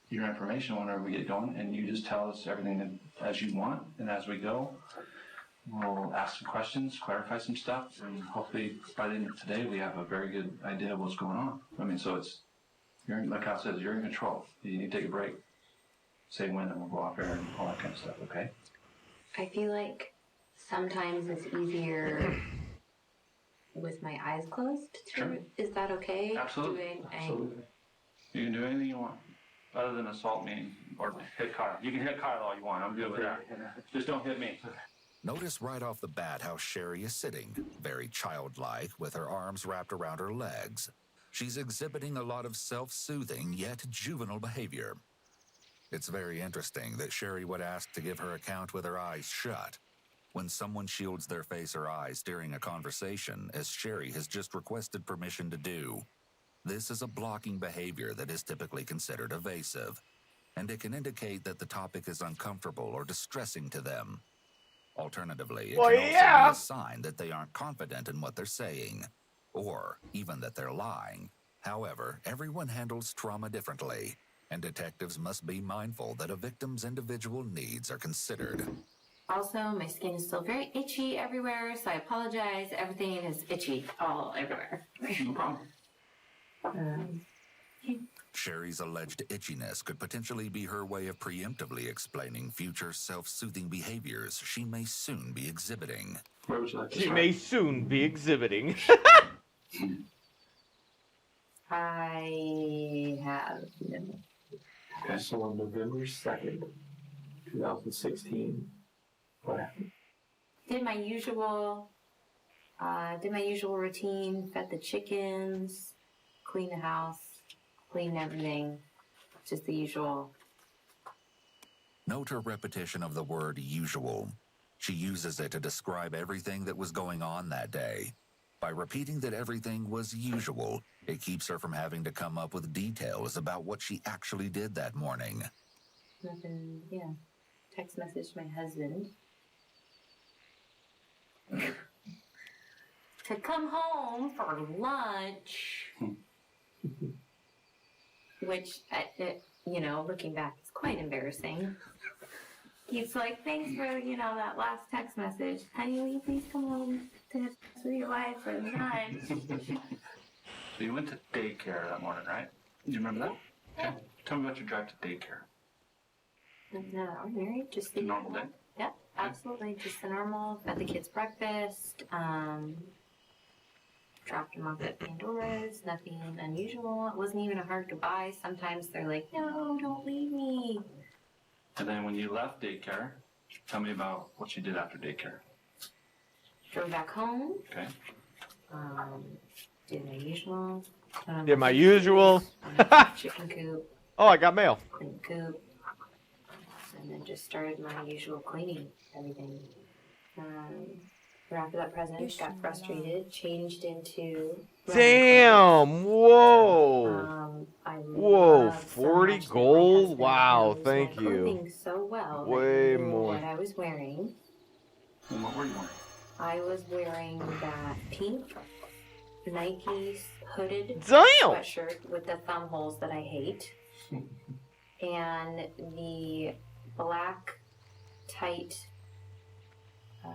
your information whenever we get going, and you just tell us everything as you want, and as we go, we'll ask some questions, clarify some stuff, and hopefully by the end of today we have a very good idea of what's going on. I mean, so like Kyle says, you're in control. You need to take a break. Say when, and we'll go off air and all that kind of stuff, okay? I feel like sometimes it's easier with my eyes closed. Sure. Is that okay? Absolutely. Absolutely. You can do anything you want, other than assault me or hit Kyle. You can hit Kyle all you want. I'm good with that. Just don't hit me. Notice right off the bat how Sherry is sitting, very childlike, with her arms wrapped around her legs. She's exhibiting a lot of self-soothing yet juvenile behavior. It's very interesting that Sherry would ask to give her account with her eyes shut. When someone shields their face or eyes during a conversation, as Sherry has just requested permission to do, this is a blocking behavior that is typically considered evasive, and it can indicate that the topic is uncomfortable or distressing to them. Alternatively, it can also be a sign that they aren't confident in what they're saying, or even that they're lying. However, everyone handles trauma differently, and detectives must be mindful that a victim's individual needs are considered. Also, my skin is still very itchy everywhere, so I apologize. Everything is itchy all everywhere. No problem. Sherry's alleged itchiness could potentially be her way of preemptively explaining future self-soothing behaviors she may soon be exhibiting. Where would you like to She start? may soon be exhibiting. I have no. Okay, so on November 2nd, 2016, what happened? Did my usual routine, fed the chickens, cleaned the house, cleaned everything, just the usual. Note her repetition of the word usual. She uses it to describe everything that was going on that day. By repeating that everything was usual, it keeps her from having to come up with details about what she actually did that morning. Nothing, yeah. Text message my husband to come home for lunch. Which, looking back, is quite embarrassing. He's like, thanks for, that last text message. Honey, will you please come home to have sex with your wife for lunch? So you went to daycare that morning, right? Do you remember that? Okay. Tell me about your drive to daycare. No, I'm married. Just the Normal day? Yeah, absolutely. Just the normal. Fed the kids breakfast. Dropped them off at Pandora's. Nothing unusual. It wasn't even a hard goodbye. Sometimes they're like, no, don't leave me. And then when you left daycare, tell me about what you did after daycare. Drove back home. Okay. Did my usual. Did my usual. Chicken coop. Oh, I got mail. Clean coop. And then just started my usual cleaning, everything. After that, president got frustrated, changed into. Damn! Whoa! Whoa! love so 40 much that my gold? husband Wow! knows Thank my you. clothing so well that Way he knew more. what I was wearing. And what were you wearing? I was wearing that pink Nike hooded Damn! sweatshirt with the thumb holes that I hate, and the black tight.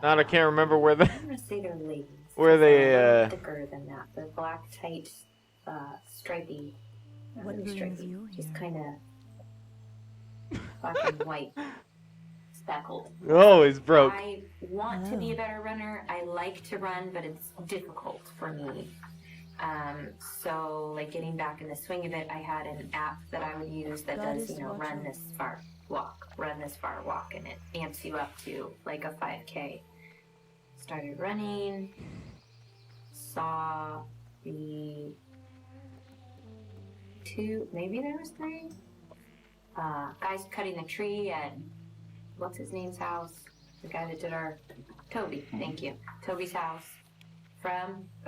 I can't remember where the I'm gonna say they're leggings. where they Thicker than that. The black tight, stripy. Not really stripy. Just kind of black and white. speckled. Oh, he's broke. I want to be a better runner. I like to run, but it's difficult for me. So like getting back in the swing of it, I had an app that I would use that does, you know, run this far, walk, run this far, walk, and it amps you up to like a 5K. Started running, saw the two, maybe there was three, guys cutting the tree at, what's his name's house? The guy that did our, Toby, thank you. Toby's house.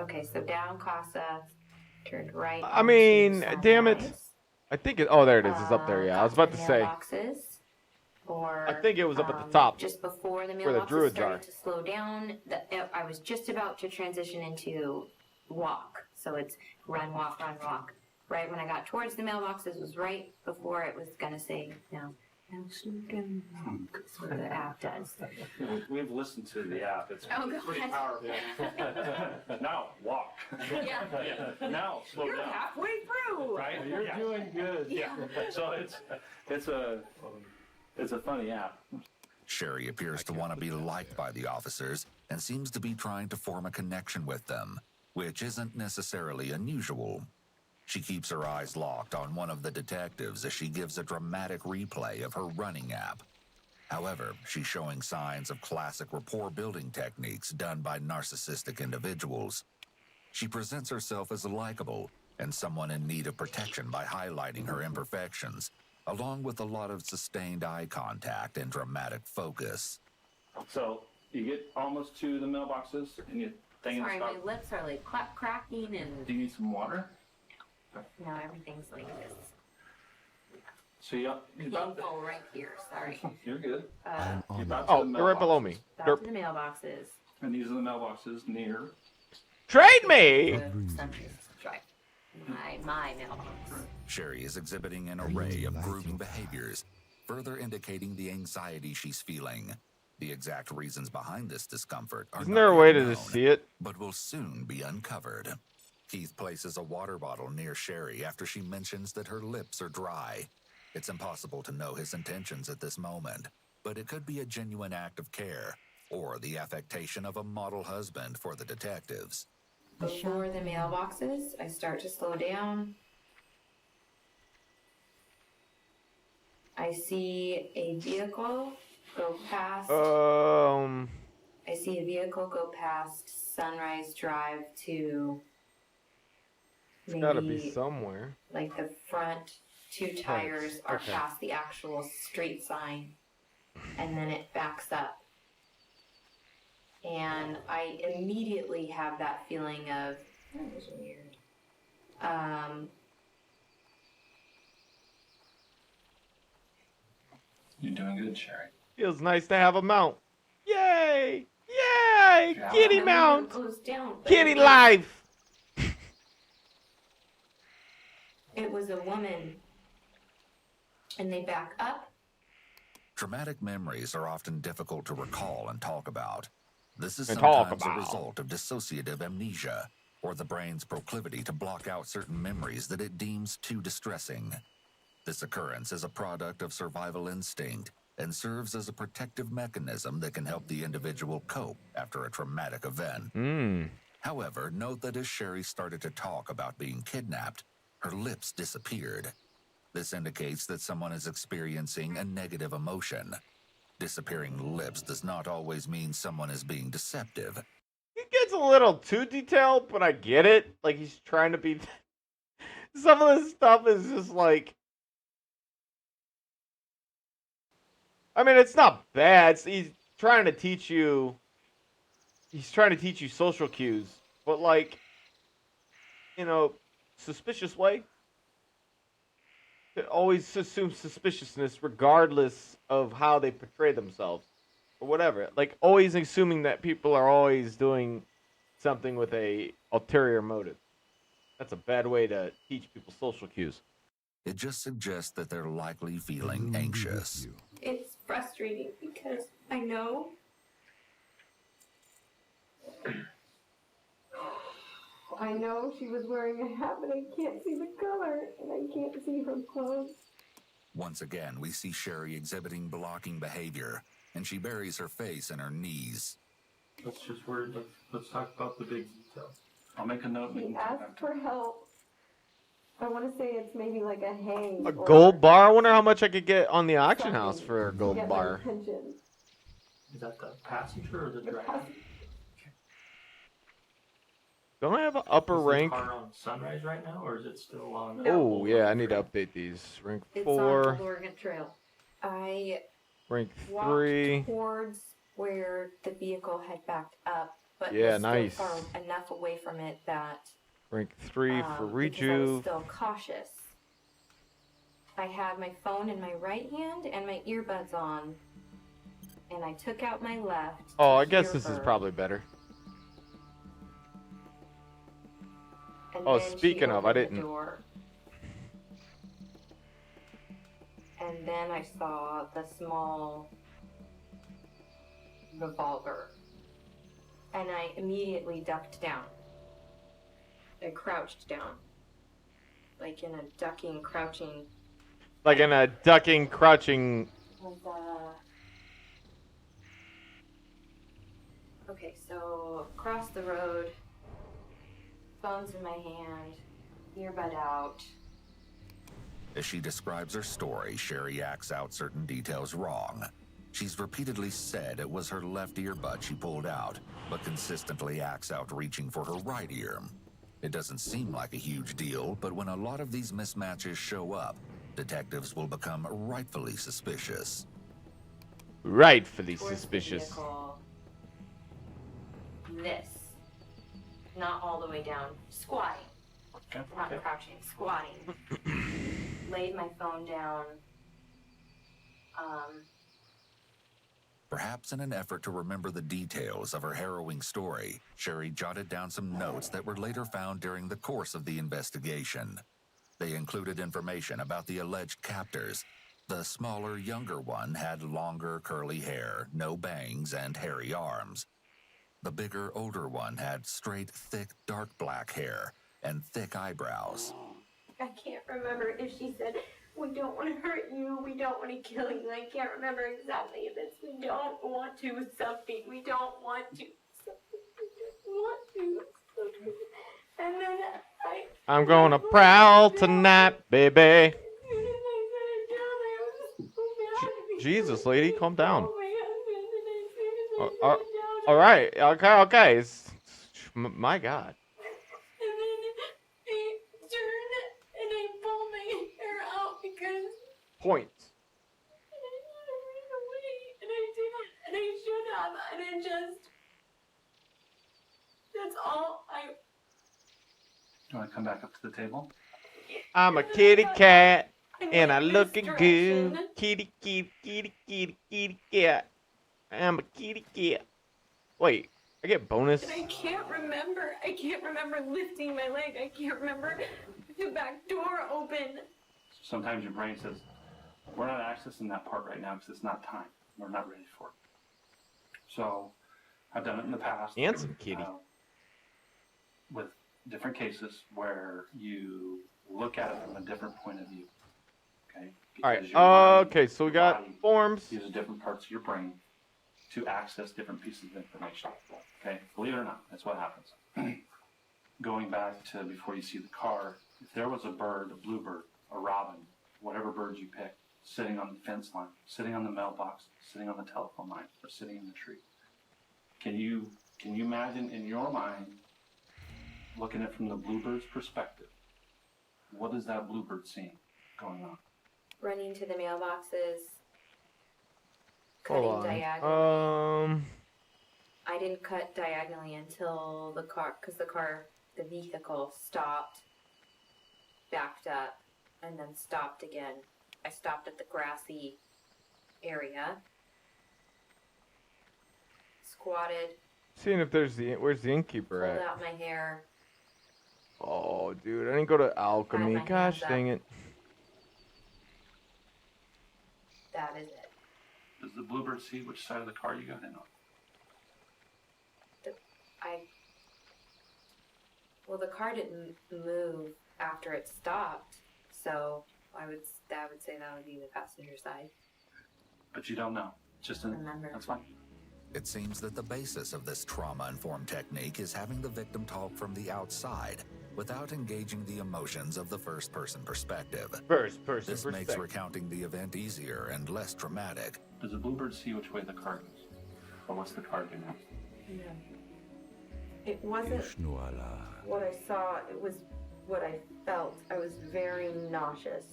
Okay, so down Casa, turned right. I mean, damn it. I think it. Oh, there it is. It's up there. Yeah, I was about to say. I think it was up at the top. Just before the where the mailboxes druids started are. to slow down, I was just about to transition into walk. So it's run, walk, run, walk. Right when I got towards the mailboxes was right before it was gonna say now slow down. That's what the app does. We've listened to the app. It's Oh, pretty God. powerful. Now walk. Yeah. Now slow You're down. halfway through. Right? You're doing good. Yeah. So it's a funny app. Sherry appears to want to be liked by the officers and seems to be trying to form a connection with them, which isn't necessarily unusual. She keeps her eyes locked on one of the detectives as she gives a dramatic replay of her running app. However, she's showing signs of classic rapport building techniques done by narcissistic individuals. She presents herself as likable and someone in need of protection by highlighting her imperfections, along with a lot of sustained eye contact and dramatic focus. So you get almost to the mailboxes and you think Sorry, stop. my lips are like cracking and Do you need some water? no, everything's like this. So you're about to, Painful right here. Sorry. you're good. You're about to Oh, the they're right below me. Back Derp. to the mailboxes. And these are the mailboxes near. Trade me! Right. My mailbox. Sherry is exhibiting an array of grooming behaviors, further indicating the anxiety she's feeling. The exact reasons behind this discomfort are Isn't not there a way yet to known, just see it? but will soon be uncovered. Keith places a water bottle near Sherry after she mentions that her lips are dry. It's impossible to know his intentions at this moment, but it could be a genuine act of care or the affectation of a model husband for the detectives. Before the mailboxes, I start to slow down. I see a vehicle go past. I see a vehicle go past Sunrise Drive to. It's gotta be somewhere. Like the front two tires are okay. past the actual street sign, and then it backs up. And I immediately have that feeling of, that was weird. You're doing good, Sherry. Feels nice to have a mount. Yay! Yay! Kitty mount! Goes down, but Kitty life! it was a woman, and they back up. Traumatic memories are often difficult to recall and talk about. This is And talk sometimes a about. result of dissociative amnesia, or the brain's proclivity to block out certain memories that it deems too distressing. This occurrence is a product of survival instinct and serves as a protective mechanism that can help the individual cope after a traumatic event. However, note that as Sherry started to talk about being kidnapped, her lips disappeared. This indicates that someone is experiencing a negative emotion. Disappearing lips does not always mean someone is being deceptive. It gets a little too detailed, but I get it. Like, he's trying to be... Some of this stuff is just like... I mean, it's not bad. He's trying to teach you... He's trying to teach you social cues. But, like... You know, suspicious way. It always assumes suspiciousness regardless of how they portray themselves. Or whatever. Like, always assuming that people are always doing something with a ulterior motive. That's a bad way to teach people social cues. It just suggests that they're likely feeling anxious. It's frustrating because I know she was wearing a hat, but I can't see the color, and I can't see her clothes. Once again, we see Sherry exhibiting blocking behavior, and she buries her face in her knees. Let's just let's talk about the big details. I'll make a note. He asked for help. I want to say it's maybe like a hang. A or gold bar? I wonder how much I could get on the auction house something for a to gold get bar. my attention. Is that the passenger or the driver? Don't I have an upper Is rank? the car on Sunrise right now, or is it still on? Oh, yeah, I need to update these. Rank It's 4, on Oregon Trail. I rank walked 3. towards where the vehicle had backed up, but Yeah, was nice. still far enough away from it that Rank 3 for because I was rejuve. still cautious. I had my phone in my right hand and my earbuds on, and I took out my left. Oh, to I guess hear this is her. probably better. And Oh, then she speaking of, I opened the didn't. door. And then I saw the small revolver. And I immediately ducked down. I crouched down. Like in a ducking, crouching. Like in a ducking, crouching. With, okay, so across the road, phone's in my hand, earbud out. As she describes her story, Sherry acts out certain details wrong. She's repeatedly said it was her left earbud she pulled out, but consistently acts out reaching for her right ear. It doesn't seem like a huge deal, but when a lot of these mismatches show up, detectives will become rightfully suspicious. Rightfully Towards the suspicious. vehicle. This. Not all the way down. Squatting. Not crouching. Squatting. Laid my phone down. Perhaps in an effort to remember the details of her harrowing story, Sherry jotted down some notes that were later found during the course of the investigation. They included information about the alleged captors. The smaller, younger one had longer, curly hair, no bangs, and hairy arms. The bigger, older one had straight, thick, dark black hair and thick eyebrows. I can't remember if she said, we don't want to hurt you, we don't want to kill you. I can't remember exactly if it's, we don't want to something, we don't want to something, we don't want to something. And then I'm gonna prowl tonight, baby. Jesus, lady, calm down. All right, okay. My God. And then I turned and I pulled my hair out because Points. and I had to run away and I didn't and I should have and I just that's all I Do you want to come back up to the table? I'm a kitty cat, I and I went look this good. direction. Kitty, kitty, kitty, kitty, kitty cat. I'm a kitty cat. Wait, I get bonus. And I can't remember lifting my leg. I can't remember the back door open. Sometimes your brain says, we're not accessing that part right now because it's not time. We're not ready for it. So I've done it in the past. And some kitty. With different cases where you look at it from a different point of view. Okay? All Because your mind, right. Okay, so we got body forms. uses different parts of your brain to access different pieces of information. Okay? Believe it or not, that's what happens. Going back to before you see the car, if there was a bird, a bluebird, a robin, whatever bird you pick, sitting on the fence line, sitting on the mailbox, sitting on the telephone line, or sitting in the tree, can you imagine in your mind, looking at it from the bluebird's perspective, what is that bluebird seeing going on? Running to the mailboxes. Hold Cutting on. diagonally. I didn't cut diagonally until the vehicle stopped, backed up, and then stopped again. I stopped at the grassy area, squatted, Seeing if there's where's the innkeeper pulled at? out my hair. Oh, dude, I didn't go to alchemy. my Gosh hands up. dang it. That is it. Does the bluebird see which side of the car you got in on? Well, the car didn't move after it stopped, so I would say that would be the passenger side. But you don't know. Just Remember. That's fine. It seems that the basis of this trauma-informed technique is having the victim talk from the outside without engaging the emotions of the first-person perspective. First-person This makes recounting the event easier and less traumatic. Does the bluebird see which way the car goes? Or what's the car doing now? Yeah. It wasn't what I saw, it was what I felt. I was very nauseous.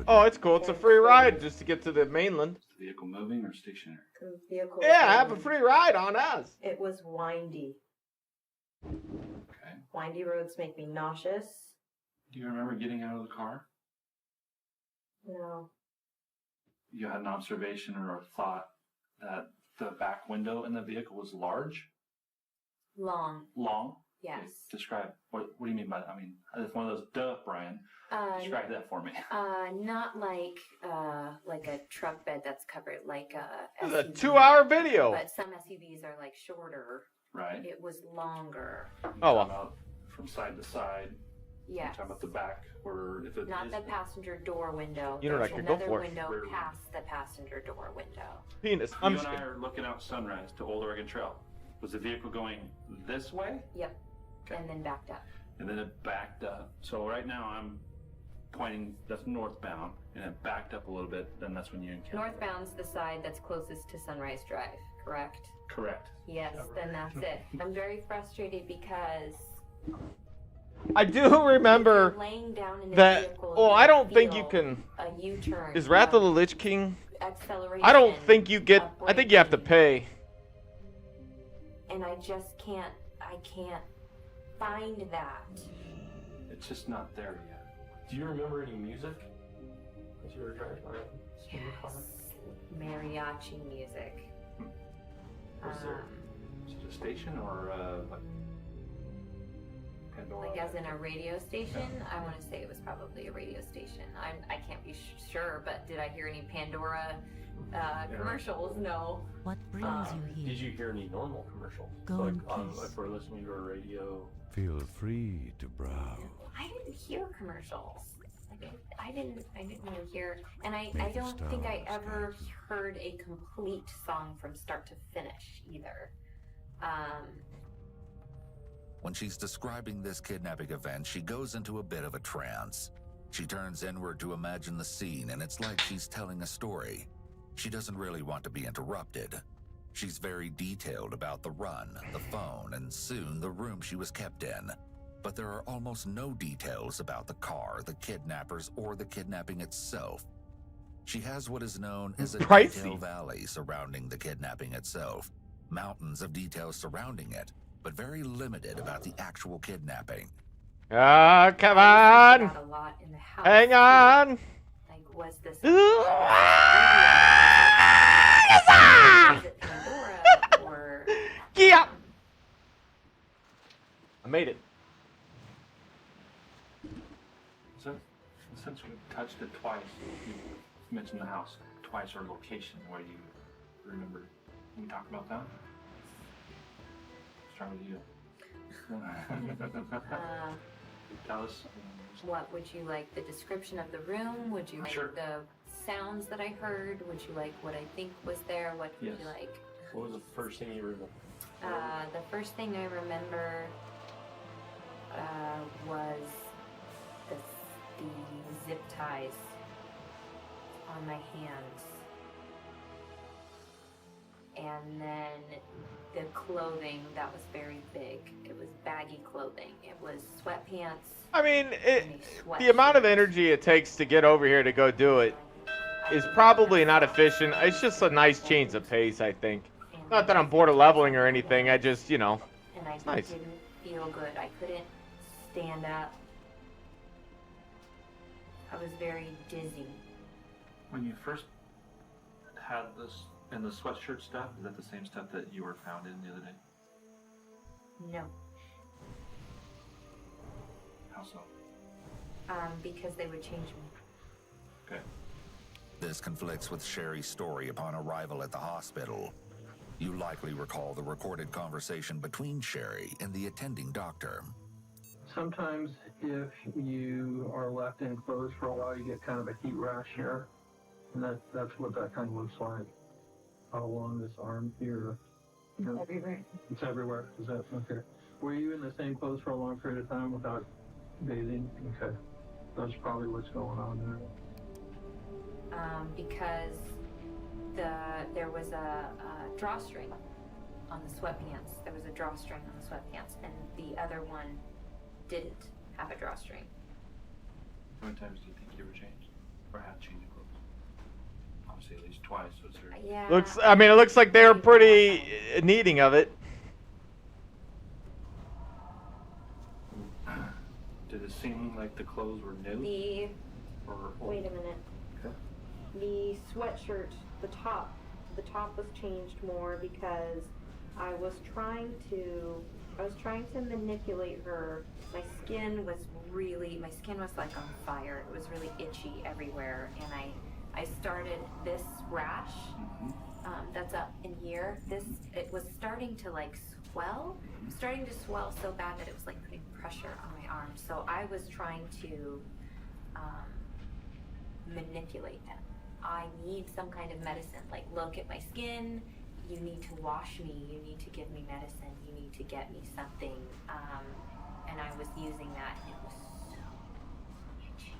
Oh, it's cool. It's a free ride just to get to the mainland. Is the vehicle moving or stationary? The vehicle Yeah, have a free ride on us. It was windy. Okay. Windy roads make me nauseous. Do you remember getting out of the car? No. You had an observation or a thought that the back window in the vehicle was large? Long. Long? Yes. Okay, describe. What do you mean by that? I mean, it's one of those, duh, Brian. Describe that for me. Not like a truck bed that's covered, like a This is a SUV. 2-hour video. But some SUVs are like shorter. Right. It was longer. Oh, well. About from side to side. Yes. You're talking about the back, or if it Not is the passenger door window. You know what I There's could go another for. window past the passenger door window. Penis. You and I are looking out Sunrise to Old Oregon Trail. Was the vehicle going this way? Yep. Okay. And then backed up. And then it backed up. So right now I'm pointing, that's northbound, and it backed up a little bit, then that's when you encounter. Northbound's the side that's closest to Sunrise Drive, correct? Correct. Yes, then that's it. I'm very frustrated because I do remember laying down in a that. vehicle, Well, you I don't think you feel can. a U-turn. Is Wrath of the Lich King? Acceleration. I don't think you get. I think you have to pay. And I just can't. I can't find that. It's just not there yet. Do you remember any music as you were driving around? Yes. Mariachi music. Was there is it a station or like Pandora? Like as in a radio station? I want to say it was probably a radio station. I can't be sure, but did I hear any Pandora commercials? No. What brings you here? Did you hear any normal commercials? Go like in peace. if we're listening to a radio. Feel free to browse. I didn't hear commercials. Like I didn't really hear, and I don't think I ever heard a complete song from start to finish either. When she's describing this kidnapping event, she goes into a bit of a trance. She turns inward to imagine the scene, and it's like she's telling a story. She doesn't really want to be interrupted. She's very detailed about the run, the phone, and soon the room she was kept in. But there are almost no details about the car, the kidnappers, or the kidnapping itself. She has what is known as a detail valley surrounding the kidnapping itself. Mountains of details surrounding it, but very limited about the actual kidnapping. Ah, come on! A lot in the house. Hang on! Like, was this? Was it Pandora or? Yeah! I made it. So, since we touched it twice, you mentioned the house twice or location. Where do you remember? Can we talk about that? Let's start with you. Tell us. What would you like? The description of the room? Would you like the sounds that I heard? Would you like what I think was there? What would you like? What was the first thing you remember? The first thing I remember was the zip ties on my hands. And then the clothing that was very big. It was baggy clothing. It was sweatpants. I mean, the amount of energy it takes to get over here to go do it is probably not efficient. It's just a nice change of pace, I think. Not that I'm bored of leveling or anything. I just, you know, and I it's nice. didn't feel good. I couldn't stand up. I was very dizzy. When you first had this and the sweatshirt stuff, is that the same stuff that you were found in the other day? No. How so? Because they would change me. Okay. This conflicts with Sherry's story upon arrival at the hospital. You likely recall the recorded conversation between Sherry and the attending doctor. Sometimes if you are left enclosed for a while, you get kind of a heat rash here. And that's what that kind of looks like. All along this arm here. Everywhere. It's everywhere. Is that okay? Were you in the same clothes for a long period of time without bathing? Okay. That's probably what's going on there. Because there was a drawstring on the sweatpants. There was a drawstring on the sweatpants, and the other one didn't have a drawstring. How many times do you think you were changed? Or had changed clothes? Obviously at least twice, so it's very... Yeah. I mean, it looks like they're pretty needing of it. Did it seem like the clothes were new? Wait a minute. Okay. The sweatshirt, the top was changed more because I was trying to manipulate her. My skin was like on fire. It was really itchy everywhere, and I started this rash that's up in here. It was starting to like swell. It was starting to swell so bad that it was like putting pressure on my arm. So I was trying to manipulate them. I need some kind of medicine. Like, look at my skin. You need to wash me. You need to give me medicine. You need to get me something. And I was using that, and it was so itchy.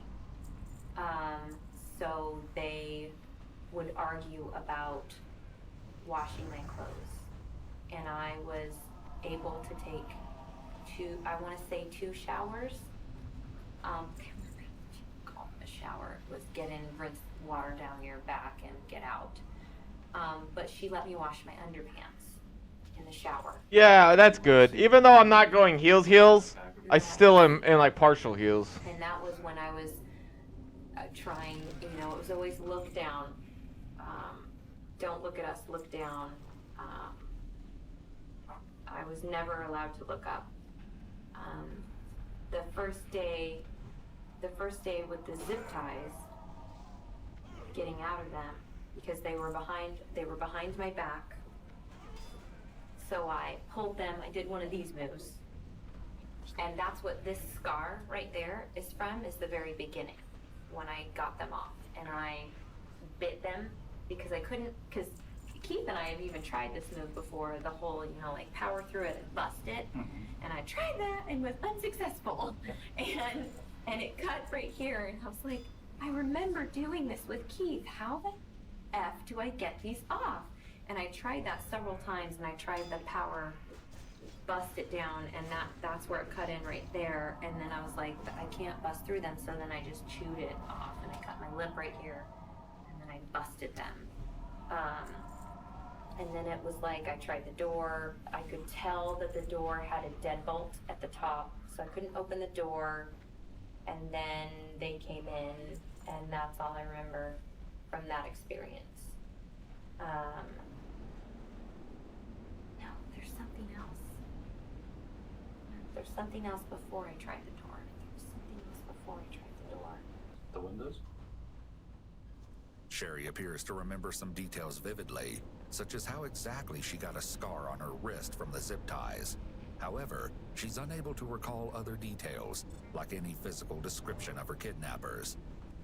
So they would argue about washing my clothes, and I was able to take two showers. Can't remember what you call a shower. It was get in, rinse water down your back, and get out. But she let me wash my underpants in the shower. Yeah, that's good. Even though I'm not going heels, I still am in like partial heels. And that was when I was trying, it was always look down. Don't look at us, look down. I was never allowed to look up. The first day with the zip ties, getting out of them, because they were behind my back. So I pulled them, I did one of these moves. And that's what this scar right there is from, is the very beginning, when I got them off. And I bit them, because I couldn't, because Keith and I have even tried this move before, the whole, like power through it and bust it. And I tried that and was unsuccessful. And it cut right here, and I was like, I remember doing this with Keith. How the F do I get these off? And I tried that several times, and I tried the power bust it down, and that's where it cut in right there. And then I was like, I can't bust through them, so then I just chewed it off, and I cut my lip right here, and then I busted them. And then it was like I tried the door. I could tell that the door had a deadbolt at the top, so I couldn't open the door. And then they came in, and that's all I remember from that experience. No, there's something else. There's something else before I tried the door. There's something else before I tried the door. The windows? Sherry appears to remember some details vividly, such as how exactly she got a scar on her wrist from the zip ties. However, she's unable to recall other details, like any physical description of her kidnappers.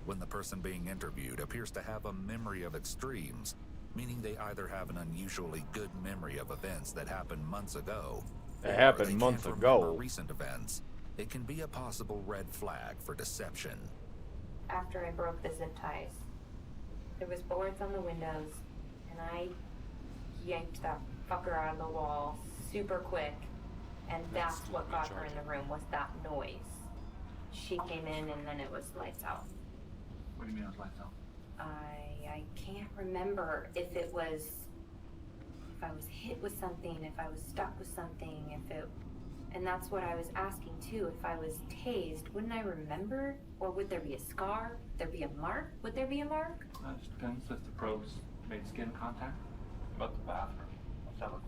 When the person being interviewed appears to have a memory of extremes, meaning they either have an unusually good memory of events that happened months ago, It happened months ago. Recent events, it can be a possible red flag for deception. After I broke the zip ties, there was boards on the windows, and I yanked that fucker out of the wall super quick, and that's what got her in the room, was that noise. She came in, and then it was lights out. What do you mean it was lights out? I can't remember if I was hit with something, if I was stuck with something, and that's what I was asking too. If I was tased, wouldn't I remember? Or would there be a scar? Would there be a mark? Would there be a mark? That just depends if the probes made skin contact. About the bathroom. What's that look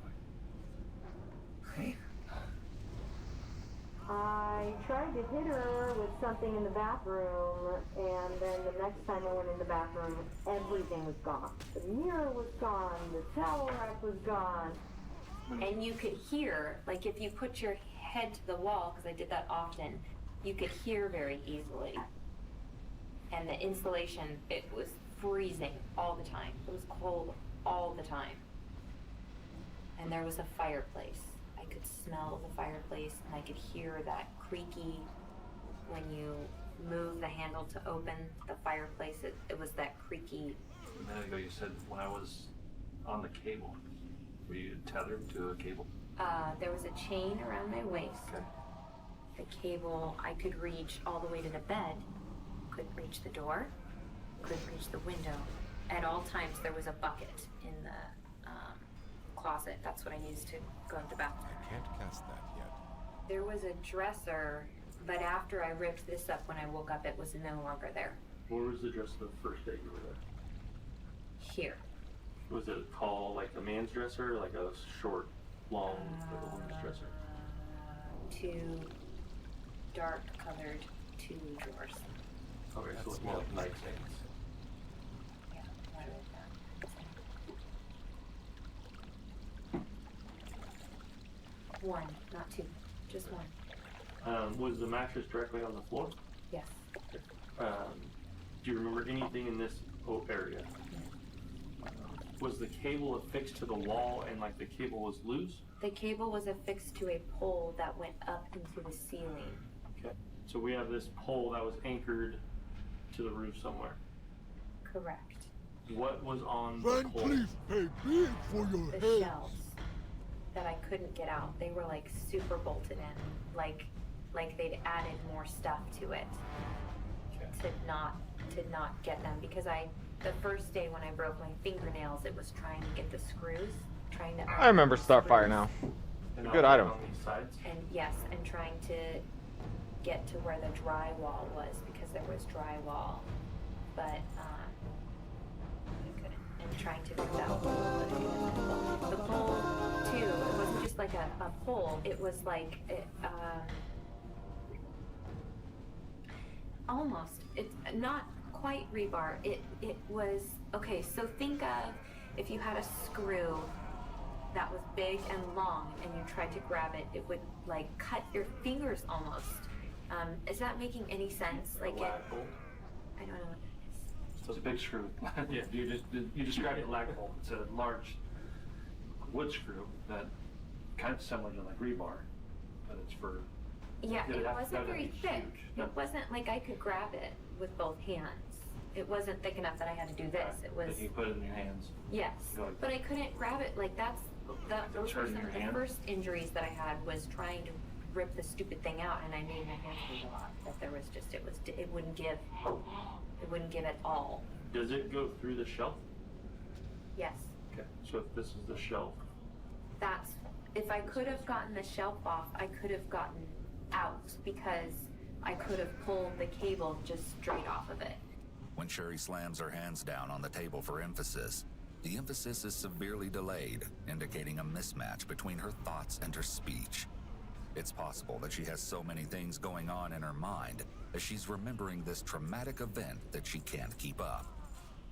like? I tried to hit her with something in the bathroom, and then the next time I went in the bathroom, everything was gone. The mirror was gone, the towel rack was gone. And you could hear, like if you put your head to the wall, because I did that often, you could hear very easily. And the insulation, it was freezing all the time. It was cold all the time. And there was a fireplace. I could smell the fireplace, and I could hear that creaky when you move the handle to open the fireplace. It was that creaky. A minute ago you said when I was on the cable, were you tethered to a cable? There was a chain around my waist. Okay. The cable I could reach all the way to the bed. Couldn't reach the door. Couldn't reach the window. At all times there was a bucket in the closet. That's what I used to go to the bathroom. I can't cast that yet. There was a dresser, but after I ripped this up when I woke up, it was no longer there. Where was the dresser the first day you were there? Here. Was it tall, like a man's dresser, or like a short, long, like a woman's dresser? Two dark colored two drawers. Okay, so it's more like nightstands. Yeah, what is that? One, not two, just one. Was the mattress directly on the floor? Yes. Do you remember anything in this area? Was the cable affixed to the wall and like the cable was loose? The cable was affixed to a pole that went up into the ceiling. Okay. So we have this pole that was anchored to the roof somewhere. Correct. What was on the Then pole? please pay big for your The head. shelves that I couldn't get out. They were like super bolted in, like they'd added more stuff to it to not get them, because the first day when I broke my fingernails, it was trying to get the screws, trying to. I remember Starfire now. Good item. And yes, and trying to get to where the drywall was, because there was drywall, but I couldn't. And trying to fix that pole. The pole too. It wasn't just like a pole. It was like almost. It's not quite rebar. It was okay. So think of if you had a screw that was big and long, and you tried to grab it, it would like cut your fingers almost. Is that making any sense? Like it, I don't know what that is. So it's a big screw. Yeah, you described it lag bolt. It's a large wood screw that kind of similar to like rebar, but it's for. Yeah, it wasn't that'd very be thick. huge. It wasn't like I could grab it with both hands. It wasn't thick enough that I had to do this. It was. That you put it in your hands. Yes, Go like but I couldn't grab it. Like those were hurting some your of the hand? first injuries that I had, was trying to rip the stupid thing out, and I made my hands bleed a lot. That there was just it wouldn't give it all. Does it go through the shelf? Yes, Okay. So if this is the shelf, that's if I could have gotten the shelf off, I could have gotten out, because I could have pulled the cable just straight off of it. When Sherry slams her hands down on the table for emphasis, the emphasis is severely delayed, indicating a mismatch between her thoughts and her speech. It's possible that she has so many things going on in her mind as she's remembering this traumatic event that she can't keep up.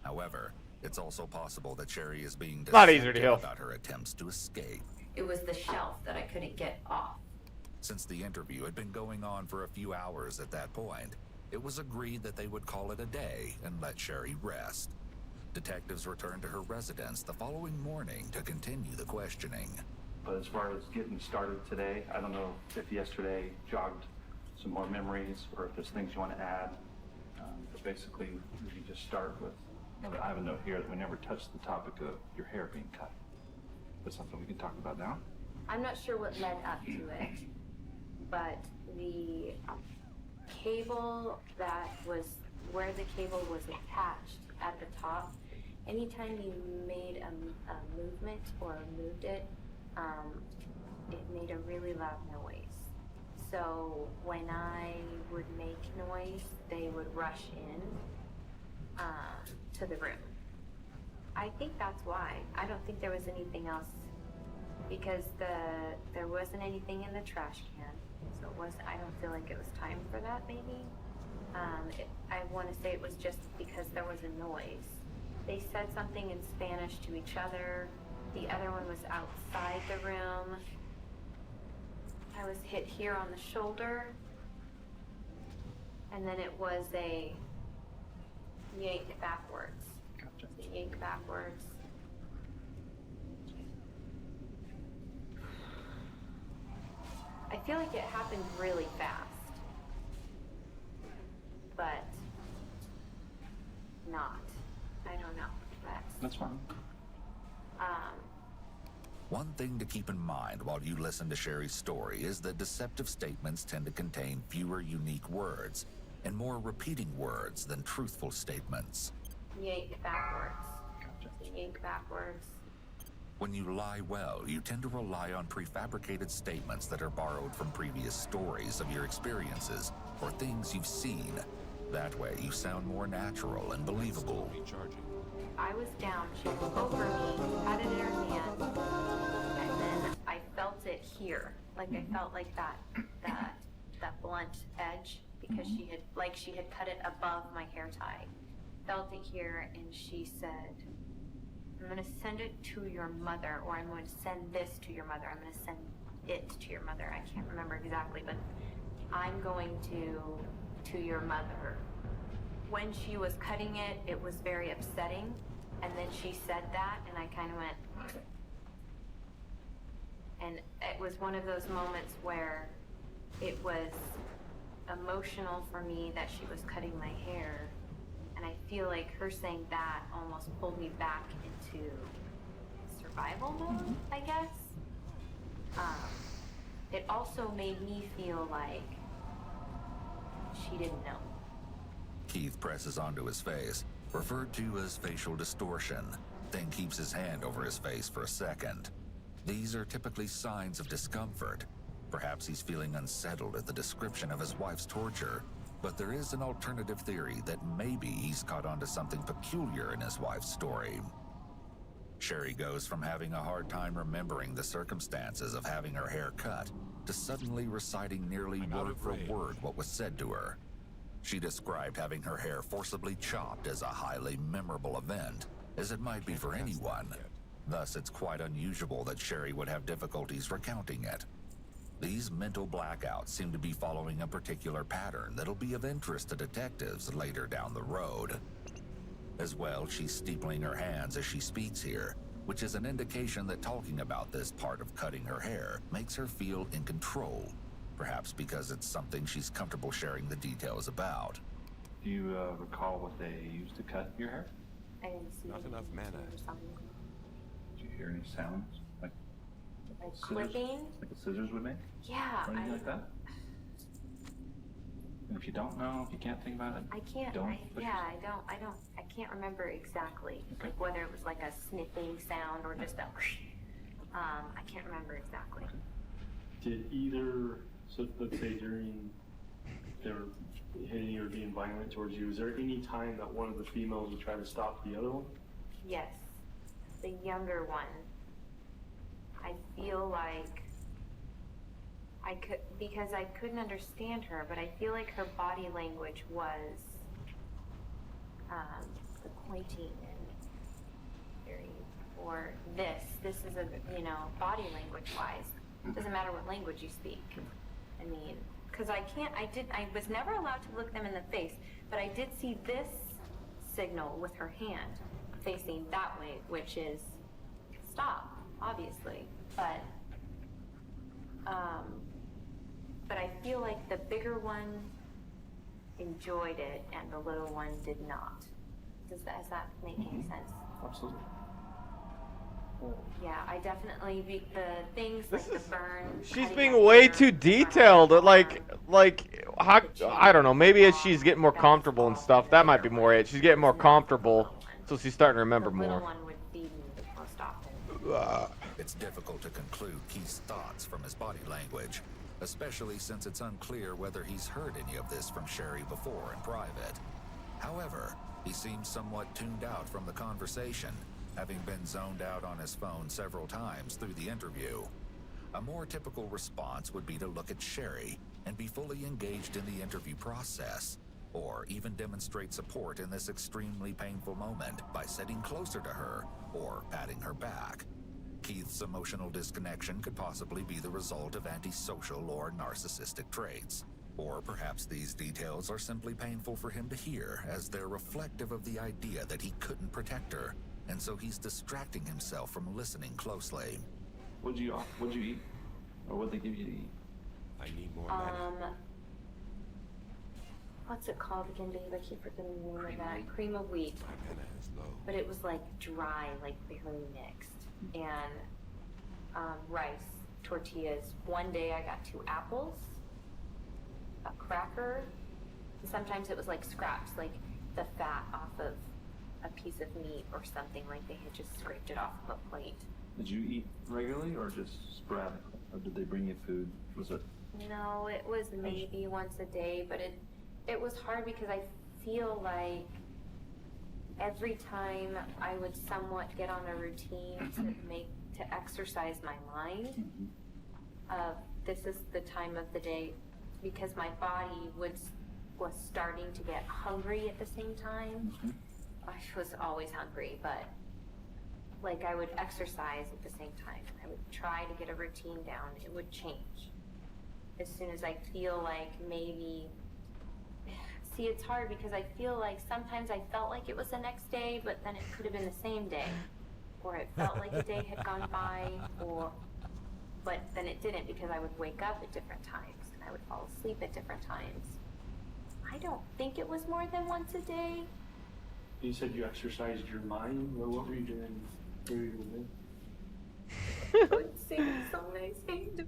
However, it's also possible that Sherry is being Not easier to heal. about her attempts to escape. It was the shelf that I couldn't get off. Since the interview had been going on for a few hours at that point, it was agreed that they would call it a day and let Sherry rest. Detectives returned to her residence the following morning to continue the questioning. But as far as getting started today, I don't know if yesterday jogged some more memories or if there's things you want to add. But basically, we can just start with. I have a note here that we never touched the topic of your hair being cut. That's something we can talk about now. I'm not sure what led up to it, but the cable that was where the cable was attached at the top, anytime you made a movement or moved it, it made a really loud noise. So when I would make noise, they would rush in to the room. I think that's why. I don't think there was anything else, because there wasn't anything in the trash can, so it was. I don't feel like it was time for that. Maybe I want to say it was just because there was a noise. They said something in Spanish to each other. The other one was outside the room. I was hit here on the shoulder. And then it was a yank backwards. Gotcha. The yank backwards. I feel like it happened really fast. But not. I don't know. That's fine. One thing to keep in mind while you listen to Sherry's story is that deceptive statements tend to contain fewer unique words and more repeating words than truthful statements. Yank backwards. Yank backwards. When you lie well, you tend to rely on prefabricated statements that are borrowed from previous stories of your experiences or things you've seen. That way, you sound more natural and believable. I was down, she looked over me, had it in her hand, and then I felt it here. Like I felt like that blunt edge because she had cut it above my hair tie. Felt it here, and she said, I'm gonna send it to your mother, or I'm going to send this to your mother. I'm gonna send it to your mother. I can't remember exactly, but I'm going to your mother. When she was cutting it, it was very upsetting. And then she said that, and I kind of went, and it was one of those moments where it was emotional for me that she was cutting my hair. And I feel like her saying that almost pulled me back into survival mode, I guess. It also made me feel like she didn't know. Keith presses onto his face, referred to as facial distortion, then keeps his hand over his face for a second. These are typically signs of discomfort. Perhaps he's feeling unsettled at the description of his wife's torture, but there is an alternative theory that maybe he's caught onto something peculiar in his wife's story. Sherry goes from having a hard time remembering the circumstances of having her hair cut to suddenly reciting nearly word for word what was said to her. She described having her hair forcibly chopped as a highly memorable event, as it might be for anyone. Thus, it's quite unusual that Sherry would have difficulties recounting it. These mental blackouts seem to be following a particular pattern that'll be of interest to detectives later down the road. As well, she's steepling her hands as she speaks here, which is an indication that talking about this part of cutting her hair makes her feel in control. Perhaps because it's something she's comfortable sharing the details about. Do you recall what they used to cut your hair? I didn't see Not enough mana. Did you hear any sounds? Like clipping? Like the scissors would make? Yeah. Or anything like that? And if you don't know, if you can't think about it, I can't. I can't remember exactly. Okay. Like whether it was like a snipping sound or just a. I can't remember exactly. Did either, so let's say during they were hitting you or being violent towards you, is there any time that one of the females would try to stop the other one? Yes, the younger one. I feel like I could, because I couldn't understand her, but I feel like her body language was the pointing and very, or this is a, body language wise. Doesn't matter what language you speak. I mean, because I was never allowed to look them in the face, but I did see this signal with her hand facing that way, which is stop, obviously. But I feel like the bigger one enjoyed it and the little one did not. Does that make any sense? Absolutely. Yeah, I definitely the things like the burn. She's being way too detailed. Like how, I don't know. Maybe as she's getting more comfortable and stuff, that might be more it. She's getting more comfortable, so she's starting to remember more. It's difficult to conclude Keith's thoughts from his body language, especially since it's unclear whether he's heard any of this from Sherry before in private. However, he seems somewhat tuned out from the conversation, having been zoned out on his phone several times through the interview. A more typical response would be to look at Sherry and be fully engaged in the interview process, or even demonstrate support in this extremely painful moment by sitting closer to her or patting her back. Keith's emotional disconnection could possibly be the result of antisocial or narcissistic traits. Or perhaps these details are simply painful for him to hear, as they're reflective of the idea that he couldn't protect her, and so he's distracting himself from listening closely. What'd you eat? Or what'd they give you to eat? I need more mana. What's it called again, Dave? I keep forgetting the name of that. Cream of wheat. My mana is low. But it was like dry, like barely mixed. And rice, tortillas. One day I got 2 apples, a cracker, and sometimes it was like scraps, like the fat off of a piece of meat or something, like they had just scraped it off of a plate. Did you eat regularly or just sporadically? Or did they bring you food? Was it? No, it was maybe once a day, but it was hard because I feel like every time I would somewhat get on a routine to exercise my mind, this is the time of the day, because my body was starting to get hungry at the same time. I was always hungry, but like I would exercise at the same time. I would try to get a routine down. It would change as soon as I feel like maybe. See, it's hard because I feel like sometimes I felt like it was the next day, but then it could have been the same day, or it felt like a day had gone by, but then it didn't, because I would wake up at different times and I would fall asleep at different times. I don't think it was more than once a day. You said you exercised your mind. What were you doing? What were you doing? I would sing a song I sang to.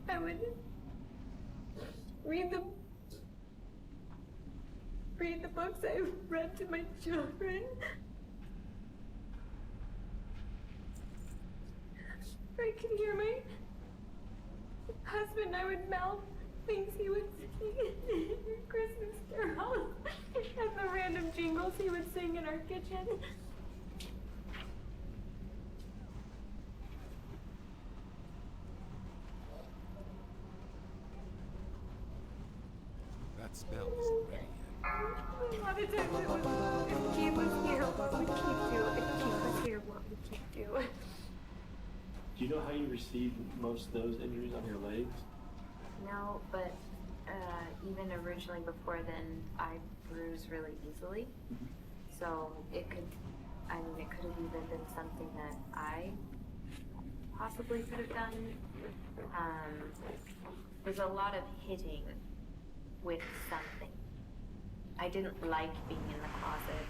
I would read the books I read to my children. I can hear my husband. I would mouth things he would sing Christmas carols and the random jingles he would sing in our kitchen. That spell isn't ready yet. A lot of times it was, if Keith was here, what would Keith do? If Keith was here, what would Keith do? Do you know how you received most of those injuries on your legs? No, but even originally before then, I bruise really easily. So it could have even been something that I possibly could have done. There's a lot of hitting with something. I didn't like being in the closet.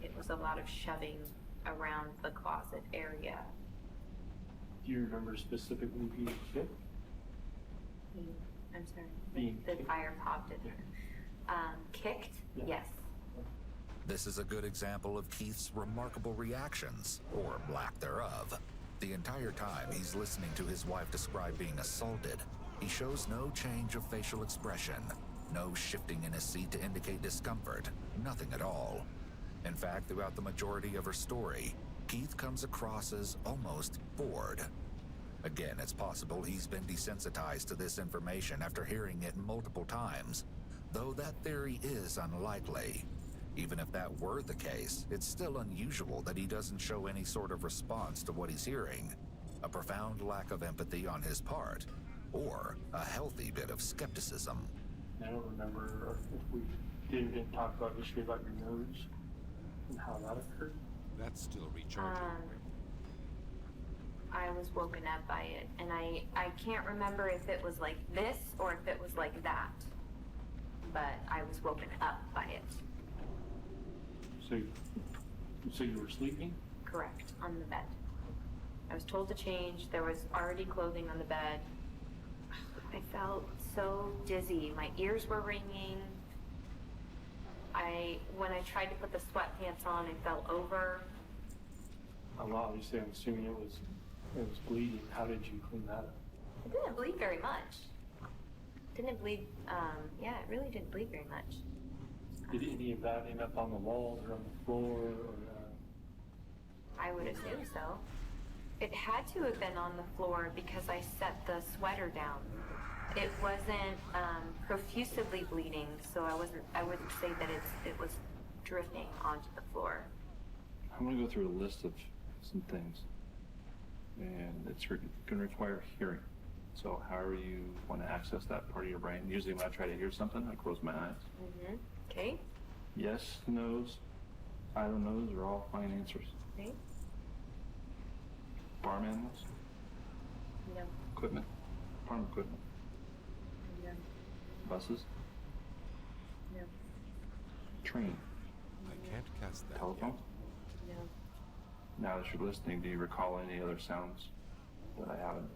It was a lot of shoving around the closet area. Do you remember specifically being hit? I'm sorry. Being the kicked? fire popped in. Kicked? Yeah. Yes. This is a good example of Keith's remarkable reactions, or lack thereof. The entire time he's listening to his wife describe being assaulted, he shows no change of facial expression, no shifting in his seat to indicate discomfort, nothing at all. In fact, throughout the majority of her story, Keith comes across as almost bored. Again, it's possible he's been desensitized to this information after hearing it multiple times, though that theory is unlikely. Even if that were the case, it's still unusual that he doesn't show any sort of response to what he's hearing. A profound lack of empathy on his part, or a healthy bit of skepticism. I don't remember if we did or didn't talk about yesterday about your nose and how that occurred. That's still recharging. I was woken up by it, and I can't remember if it was like this or if it was like that, but I was woken up by it. So you were sleeping? Correct, on the bed. I was told to change. There was already clothing on the bed. I felt so dizzy. My ears were ringing. When I tried to put the sweatpants on, I fell over. Well, obviously, I'm assuming it was bleeding. How did you clean that up? It didn't bleed very much. Didn't bleed, yeah, it really didn't bleed very much. Did any of that end up on the walls or on the floor? Or, I would assume so. It had to have been on the floor because I set the sweater down. It wasn't profusively bleeding, so I wouldn't say that it was dripping onto the floor. I'm gonna go through a list of some things. And it's going to require hearing. So however you want to access that part of your brain. Usually when I try to hear something, I close my eyes. Okay. Yes, no's, I don't knows are all fine answers. Okay. Farm animals? No. Equipment? Farm equipment? No. Buses? No. Train? I can't cast that. Telephone? No. Now that you're listening, do you recall any other sounds that I haven't?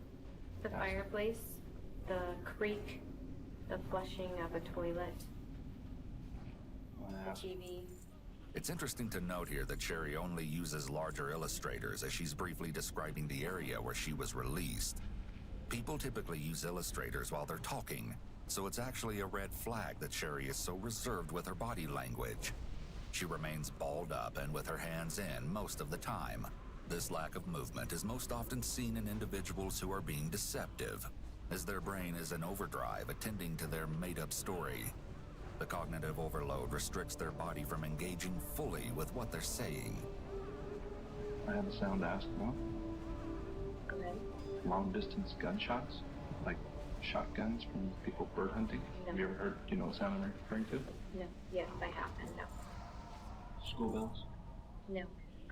The fireplace, the creak, the flushing of a toilet, the TV. It's interesting to note here that Sherry only uses larger illustrators as she's briefly describing the area where she was released. People typically use illustrators while they're talking, so it's actually a red flag that Sherry is so reserved with her body language. She remains balled up and with her hands in most of the time. This lack of movement is most often seen in individuals who are being deceptive, as their brain is in overdrive attending to their made-up story. The cognitive overload restricts their body from engaging fully with what they're saying. I have a sound to ask about. Go ahead. Long-distance gunshots, like shotguns from people bird hunting. No. Have you ever heard, do you know what sound I'm referring to? No. Yes, I have, and no. School bells? No.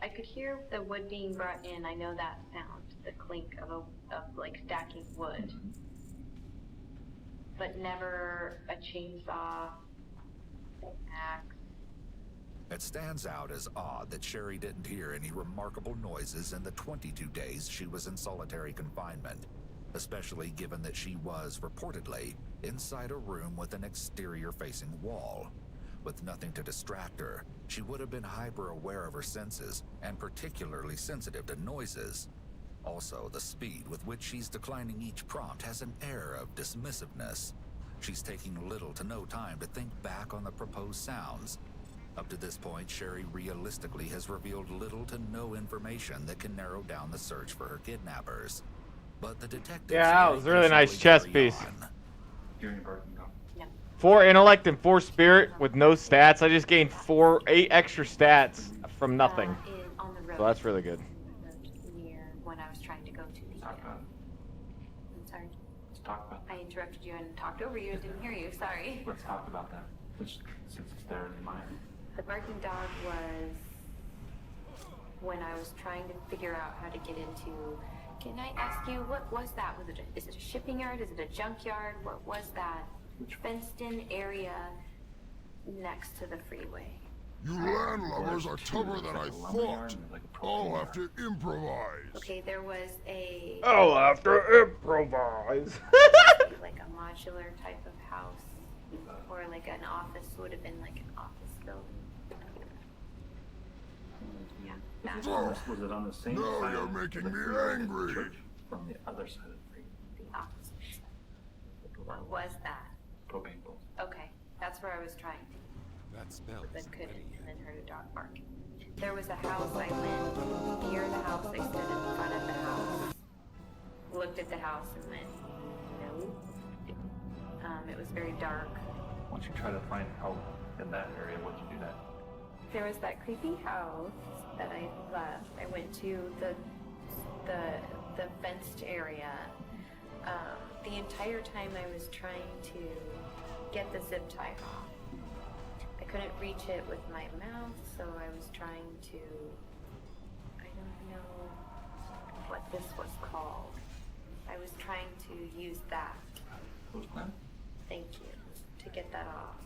I could hear the wood being brought in. I know that sound, the clink of like stacking wood. But never a chainsaw, an axe. It stands out as odd that Sherry didn't hear any remarkable noises in the 22 days she was in solitary confinement, especially given that she was, reportedly, inside a room with an exterior-facing wall. With nothing to distract her, she would have been hyper-aware of her senses and particularly sensitive to noises. Also, the speed with which she's declining each prompt has an air of dismissiveness. She's taking little to no time to think back on the proposed sounds. Up to this point, Sherry realistically has revealed little to no information that can narrow down the search for her kidnappers. But the detective... Yeah, that was a really nice chess piece. Hearing barking dog. 4 intellect and 4 spirit with no stats. I just gained 8 extra stats from nothing. On the road. So that's really good. Near when I was trying to go to the. Talk about it. I'm sorry. Let's talk about I interrupted you and talked over you and didn't hear you. Sorry. Let's talk about that. Since it's there in your mind. The barking dog was when I was trying to figure out how to get into. Can I ask you what was that? Is it a shipping yard? Is it a junkyard? What was that? Fenced-in area next to the freeway. You landlubbers are tougher than I thought. I'll have to improvise. Okay, there was a. I'll have to improvise. Like a modular type of house, or like an office would have been like an office building. Yeah. That. So, was it on the same now side you're of making the me freeway angry. church from the other side of the freeway? The opposite side. What was that? Propane bulb. Okay, that's where I was trying to. That spell. But couldn't, and then heard a dog bark. There was a house I went near the house. I stood in front of the house, looked at the house, and went, no. It was very dark. Once you try to find help in that area, what'd you do next? There was that creepy house that I left. I went to the fenced area. The entire time I was trying to get the zip tie off. I couldn't reach it with my mouth, so I was trying to, I don't know what this was called. I was trying to use that. Thank you. To get that off.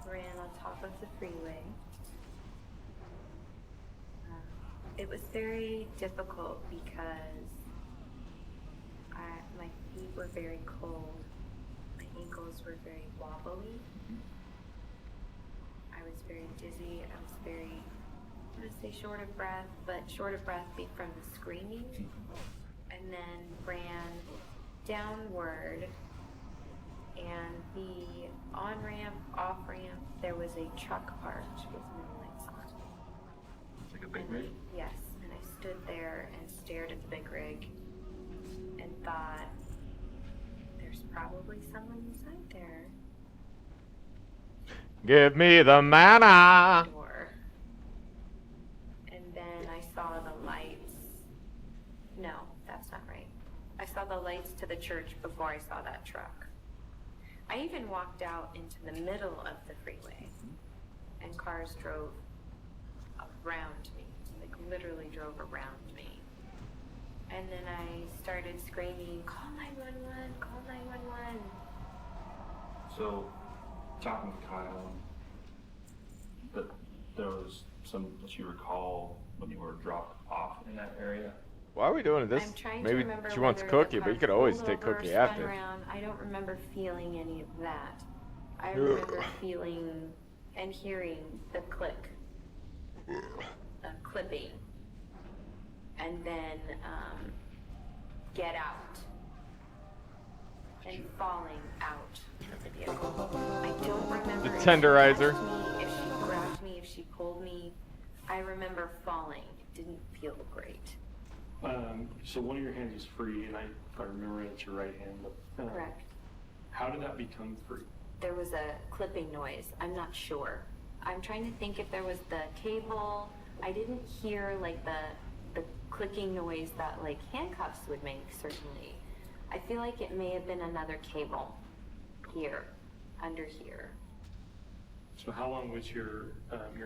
Ran on top of the freeway. It was very difficult because my feet were very cold. My ankles were very wobbly. I was very dizzy. I was very, I want to say short of breath, but short of breath from the screaming. And then ran downward, and the on-ramp, off-ramp, there was a truck parked with no lights on. It's like a big rig? Yes, and I stood there and stared at the big rig and thought, there's probably someone inside there. Give me the mana. to the church before I saw that truck. I even walked out into the middle of the freeway, and cars drove around me, like literally drove around me. And then I started screaming, call 911, call 911. So, talking with Kyle, that there was some that you recall when you were dropped off in that area. Why are we doing this? I'm trying Maybe to remember she wants whether cookie, the but you car could always pulled take over, cookie spun after. around. I don't remember feeling any of that. I remember feeling and hearing the click, the clipping, and then get out, and falling out of the vehicle. I don't remember The if tenderizer. she touched me, if she grabbed me, if she pulled me. I remember falling. It didn't feel great. So one of your hands is free, and if I remember it, it's your right hand. But, Correct. How did that become free? There was a clipping noise. I'm not sure. I'm trying to think if there was the cable. I didn't hear like the clicking noise that like handcuffs would make, certainly. I feel like it may have been another cable here, under here. So how long was your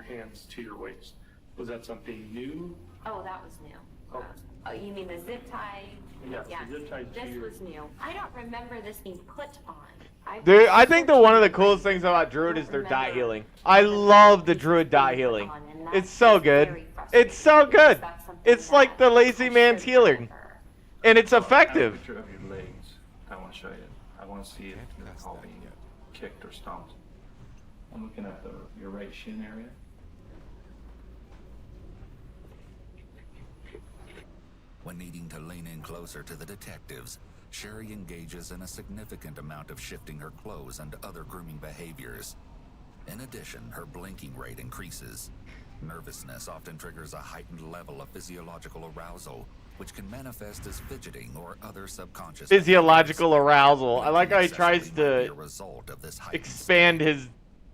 hands to your waist? Was that something new? Oh, that was new. Oh. Oh, you mean the zip tie? Yes, the zip tie to This your- was new. I don't remember this being put on. Dude, I think one of the coolest things about Druid is their dot healing. I love the Druid dot healing. It's so good. It's so good. It's like the lazy man's healing. And it's I have a effective. picture of your legs. I want to show you. I want to see if you recall being kicked or stomped. I'm looking at your right shin area. When needing to lean in closer to the detectives, Sherry engages in a significant amount of shifting her clothes and other grooming behaviors. In addition, her blinking rate increases. Nervousness often triggers a heightened level of physiological arousal, which can manifest as fidgeting or other subconscious Physiological arousal. I like how he excessively tries might be to a result of this heightened expand his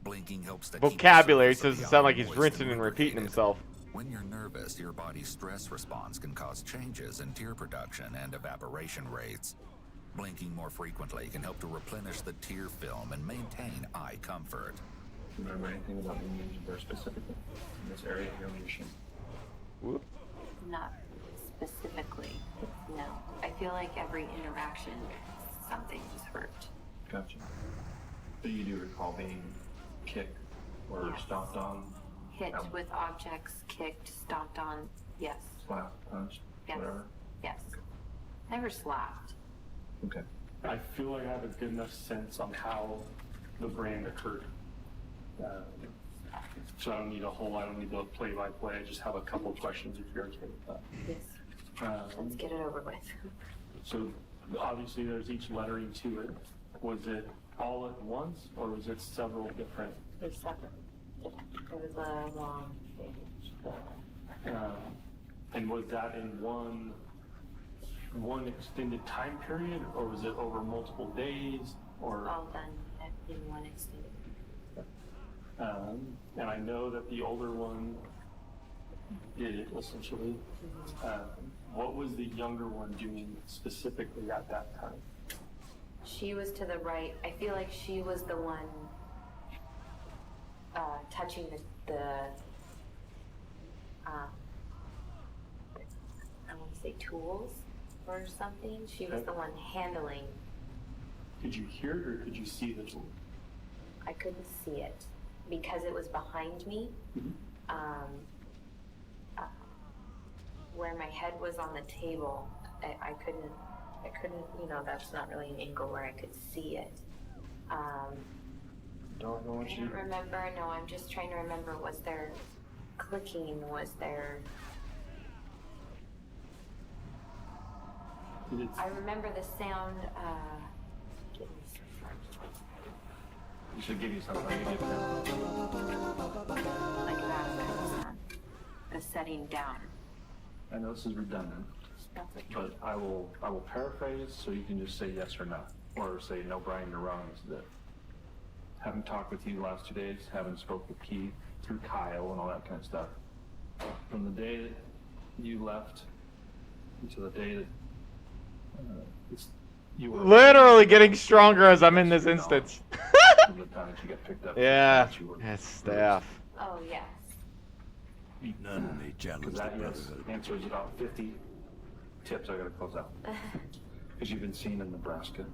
Blinking helps to keep the vocabulary surface so it of doesn't the sound eye like he's moist rinsing and and repeating lubricated. himself. When you're nervous, your body's stress response can cause changes in tear production and evaporation rates. Blinking more frequently can help to replenish the tear film and maintain eye comfort. Remember anything about being used there specifically in this area here on your shin? Not specifically, no. I feel like every interaction, something was hurt. Gotcha. But you do recall being kicked or Yes. stomped on? Hit with objects, kicked, stomped on, yes. Slapped, punched, Yes. whatever? Yes. Never slapped. Okay. I feel like I have a good enough sense on how the brand occurred. So I don't need the play-by-play. I just have a couple questions if you're okay with that. Yes. Let's get it over with. So obviously there's each lettering to it. Was it all at once or was it several different? It was separate. It was a long page. And was that in one extended time period or was it over multiple days or? All done in one extended. And I know that the older one did it essentially. What was the younger one doing specifically at that time? She was to the right. I feel like she was the one touching the I want to say tools or something. She was Okay. the one handling. Could you hear it or could you see the tool? I couldn't see it because it was behind me. Where my head was on the table, I couldn't, that's not really an angle where I could see it. Don't know what I don't remember, no, I'm just trying to remember, was there clicking, was there... I remember the sound, give me some. You should give you something. I'll give you a pen. Like that, the setting down. I know this is redundant, but I will paraphrase so you can just say yes or no, or say no, Brian, you're wrong. This is it. Haven't talked with you the last 2 days. Haven't spoke with Keith through Kyle and all that kind of stuff. From the day that you left until the day that Literally getting stronger as I'm in this instance. From the time that you get picked up. Yeah, that you were that's staff. Oh, yes. None may challenge that yes answers about 50 tips I gotta close out. Because you've been seen in Nebraska.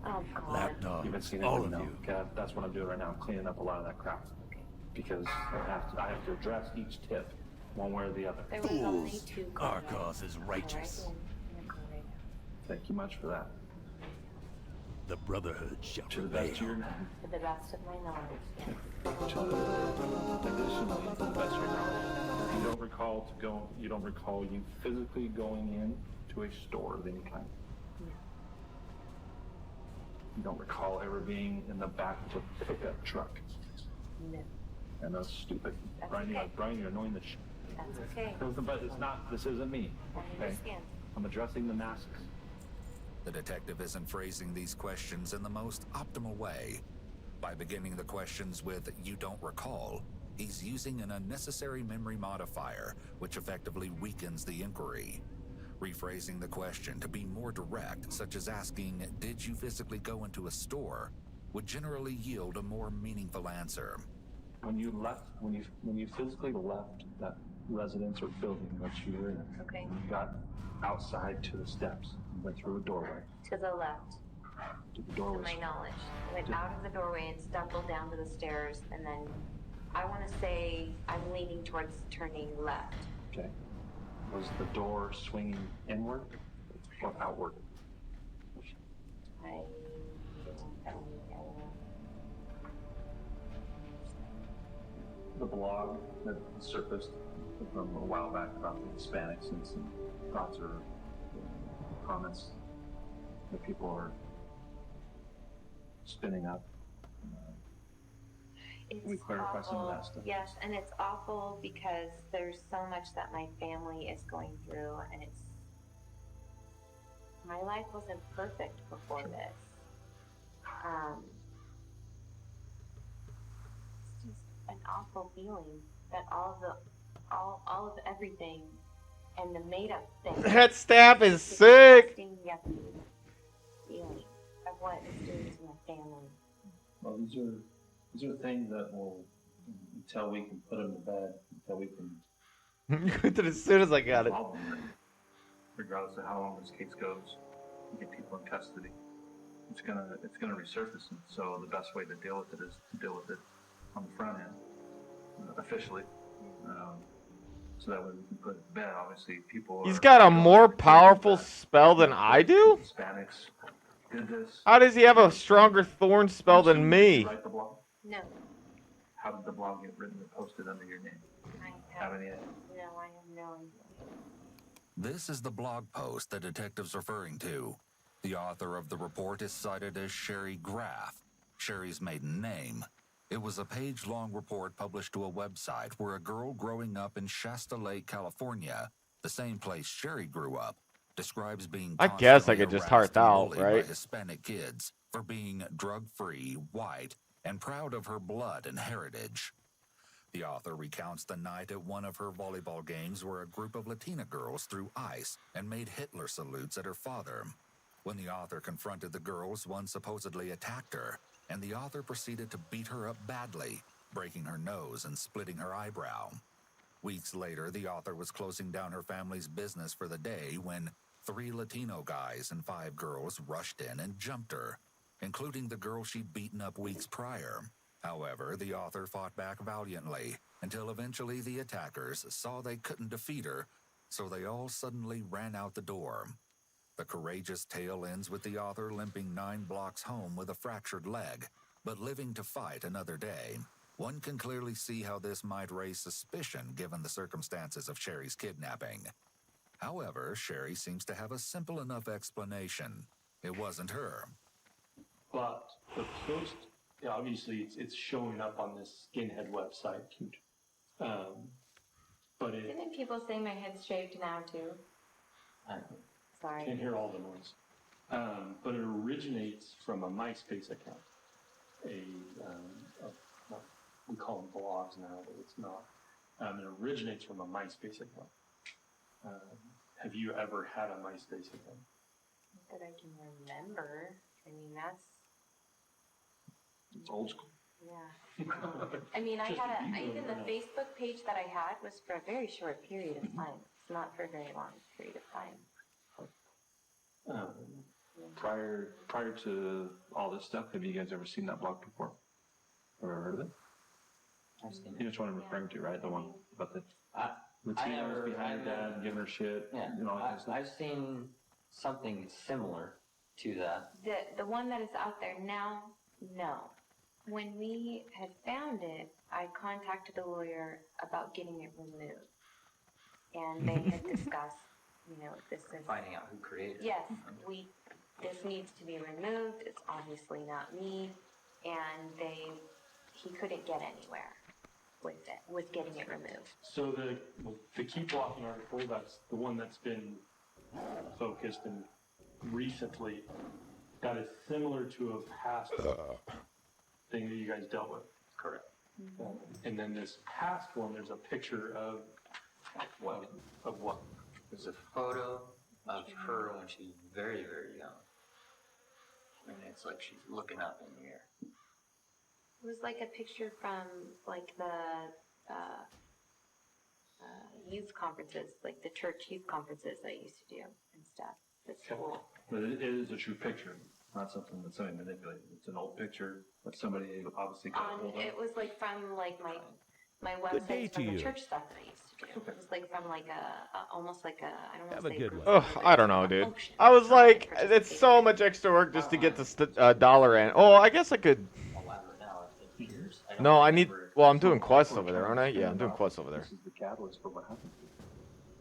Oh, God. Lapdog. You've been seen in all of Reno. you. Okay, that's what I'm doing right now. I'm cleaning up a lot of that crap. Because I have to address each tip one way or the other. There was only Fools. 2 Our cars. cause is righteous. Thank you much for that. The Brotherhood shall To the best of your prevail. To the best of my knowledge, yes. Additionally, to the best of your knowledge, you don't recall you physically going in to a store of any kind. You don't recall ever being in the back of a pickup truck. No. And that's stupid. That's Brian, okay. Brian, you're annoying the shit. That's okay. But it's not, this isn't me. I Okay? understand. I'm addressing the masses. The detective isn't phrasing these questions in the most optimal way. By beginning the questions with "you don't recall," he's using an unnecessary memory modifier, which effectively weakens the inquiry. Rephrasing the question to be more direct, such as asking, "Did you physically go into a store?" would generally yield a more meaningful answer. When you physically left that residence or building that you were in, Okay. you got outside to the steps, you went through a doorway. To the left, To the to doorway. my knowledge. I went out of the doorway and stumbled down to the stairs, and then I want to say I'm leaning towards turning left. Okay. Was the door swinging inward or outward? I The blog that surfaced from a while back about the Hispanics and some thoughts or comments that people are spinning up. It's we clarify some of that stuff. Yes, and it's awful because there's so much that my family is going through, and it's my life wasn't perfect before this. It's just an awful feeling that all of everything and the made up thing. That staff is It's sick. disgusting, yucky feeling of what it's doing to my family. Well, these are things that will, until we can put them to bed, until we can. As soon as I got it. Regardless of how long this case goes, we get people in custody. It's gonna resurface, and so the best way to deal with it is to deal with it on the front end, officially, so that way we can put it to bed. Obviously, people. He's got a more powerful spell than I do? Hispanics did this. How does he have a stronger thorn spell than me? Did you write the blog? No. How did the blog get written and posted under your name? Have any idea? No, I have no idea. This is the blog post the detective's referring to. The author of the report is cited as Sherry Graff, Sherry's maiden name. It was a page-long report published to a website where a girl growing up in Shasta Lake, California, the same place Sherry grew up, describes being I guess I constantly could just harassed heart and out, bullied right? by Hispanic kids for being drug-free, white, and proud of her blood and heritage. The author recounts the night at one of her volleyball games where a group of Latina girls threw ice and made Hitler salutes at her father. When the author confronted the girls, one supposedly attacked her, and the author proceeded to beat her up badly, breaking her nose and splitting her eyebrow. Weeks later, the author was closing down her family's business for the day when 3 Latino guys and 5 girls rushed in and jumped her, including the girl she'd beaten up weeks prior. However, the author fought back valiantly until eventually the attackers saw they couldn't defeat her, so they all suddenly ran out the door. The courageous tale ends with the author limping 9 blocks home with a fractured leg, but living to fight another day. One can clearly see how this might raise suspicion given the circumstances of Sherry's kidnapping. However, Sherry seems to have a simple enough explanation. It wasn't her. But the post, yeah, obviously, it's showing up on this skinhead website. But it Didn't people say my head's shaved now too? Sorry. can't hear all the noise. But it originates from a MySpace account. We call them blogs now, but it's not. It originates from a MySpace account. Have you ever had a MySpace account? that I can remember. I mean, that's It's old school. yeah. I mean, I had even the Facebook page that I had was for a very short period of time. It's not for a very long period of time. Prior to all this stuff, have you guys ever seen that blog before? Ever heard of it? I've seen You know which one I'm referring to, right? The one about the I Latinos behind I her dad giving her shit. Yeah, You know, all that kind of stuff. I've seen something similar to that. The one that is out there now, no. When we had found it, I contacted a lawyer about getting it removed. And they had discussed, you know, this is Finding out who created it. yes, this needs to be removed. It's obviously not me, and he couldn't get anywhere with getting it removed. So the Keep Walking article, that's the one that's been focused and recently, that is similar to a past thing that you guys dealt with. Correct. And then this past one, there's a picture of what? Of what? There's a photo of her when she was very, very young. And it's like she's looking up in the air. It was like a picture from like the youth conferences, like the church youth conferences I used to do and stuff. That's cool. But it is a true picture, not something that somebody manipulated. It's an old picture that somebody obviously got hold of. It was like from like my Good day website from to the you. church stuff that I used to do. It was like from like almost like a I don't want Have to a say good group, one. Oh, I don't know, dude. I was like, it's so much extra work just to get the dollar in. Oh, I guess I could. No, I need. Well, I'm doing quests over there, aren't I? Yeah, I'm doing quests over there. This is the catalyst for what happened.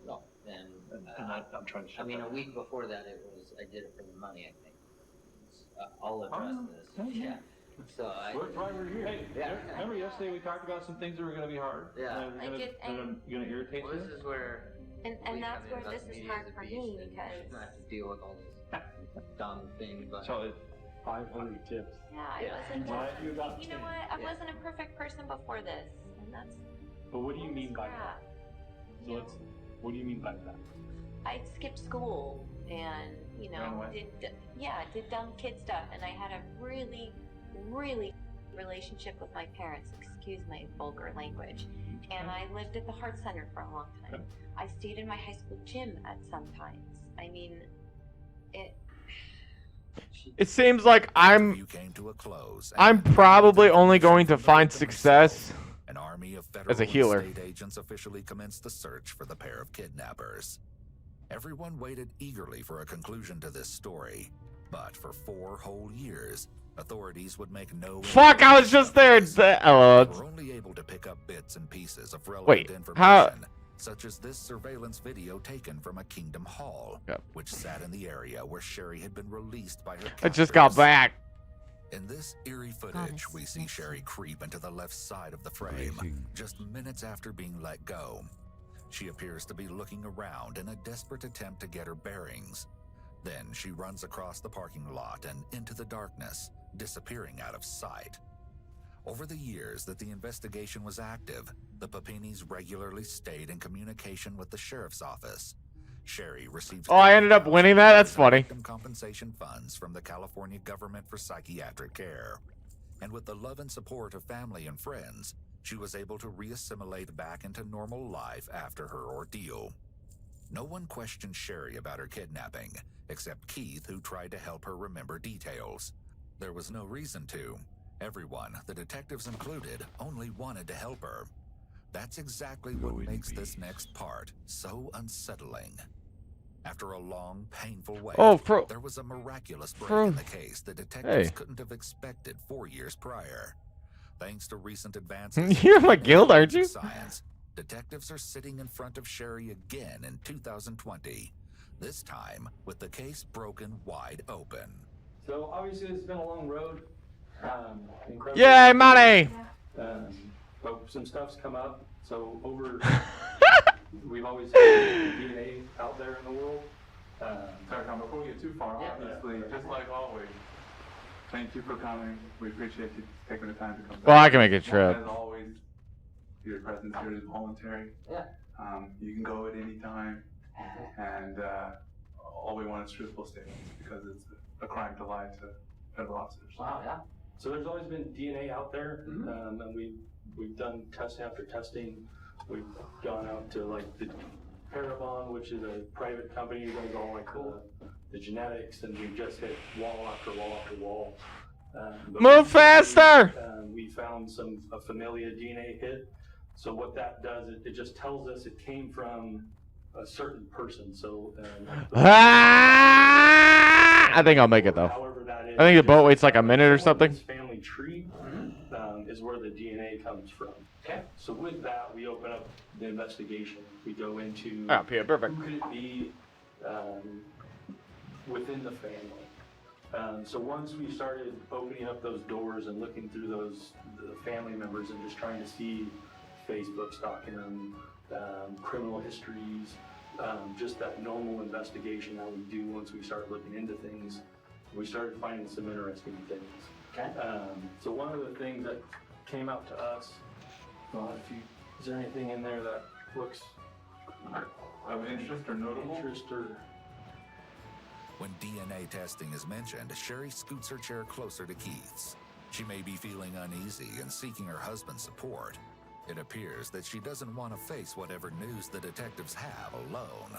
No, and I'm trying to. I mean, a week before that, I did it for the money. I think. I'll address this. Yeah. So That's why we're here. Hey, remember yesterday we talked about some things that were going to be hard? Yeah. Going to irritate you? This is where. and that's where this is hard for me because I have to deal with all this dumb things. But so it's 500 tips. yeah, I wasn't. You got You know what? I wasn't a perfect person before this, and that's. But what do you mean by that? So what do you mean by that? I skipped school and did dumb kid stuff, and I had a really relationship with my parents. Excuse my vulgar language. And I lived at the Heart Center for a long time. I stayed in my high school gym at some times. I mean, It seems like I'm probably only going to find success An army of federal as a healer. and state agents officially commenced the search for the pair of kidnappers. Everyone waited eagerly for a conclusion to this story, but for 4 whole years, authorities would make no. Fuck! I was just there. They were only able to pick up bits and pieces of relevant information, how? such as this surveillance video taken from a Kingdom Hall, which sat in the area where Sherry had been released by her captors. I just got back. In this eerie footage, we see Sherry creep into the left side of the frame, just minutes after being let go. She appears to be looking around in a desperate attempt to get her bearings. Then she runs across the parking lot and into the darkness, disappearing out of sight. Over the years that the investigation was active, the Papinis regularly stayed in communication with the sheriff's office. Sherry received I ended up winning that? That's funny. victim compensation funds from the California government for psychiatric care. And with the love and support of family and friends, she was able to reassimilate back into normal life after her ordeal. No one questioned Sherry about her kidnapping, except Keith, who tried to help her remember details. There was no reason to. Everyone, the detectives included, only wanted to help her. That's exactly what makes this next part so unsettling. After a long, painful wait, there was a miraculous break in the case that detectives couldn't have expected 4 years prior. Thanks to recent advances You're my guild, aren't you? science, detectives are sitting in front of Sherry again in 2020, this time with the case broken wide open. So obviously it's been a long road. Yay, money! But some stuff's come up. So we've always had DNA out there in the world. Tarkan, before we get too far, obviously, just like always, thank you for coming. We appreciate you taking the time to come back. Well, I can make a trip. As always, your presence here is voluntary. Yeah. You can go at any time. And all we want is truthful statements because it's a crime to lie to federal officers. Wow, yeah. So there's always been DNA out there, and we've done test after testing. We've gone out to like the Parabon, which is a private company who does all like the genetics, and we've just hit wall after wall after wall. But Move faster! We found a familia DNA hit. So what that does, it just tells us it came from a certain person. So I think I'll make it though. however that is, I think the boat waits like a minute or something. this family tree is where the DNA comes from. Okay. So with that, we open up the investigation. We go into Oh, yeah, perfect. who could it be within the family. So once we started opening up those doors and looking through the family members and just trying to see Facebook stalking them, criminal histories, just that normal investigation that we do once we start looking into things, we started finding some interesting things. Okay. So one of the things that came out to us, is there anything in there that looks Of interest or notable? When DNA testing is mentioned, Sherry scoots her chair closer to Keith's. She may be feeling uneasy and seeking her husband's support. It appears that she doesn't want to face whatever news the detectives have alone.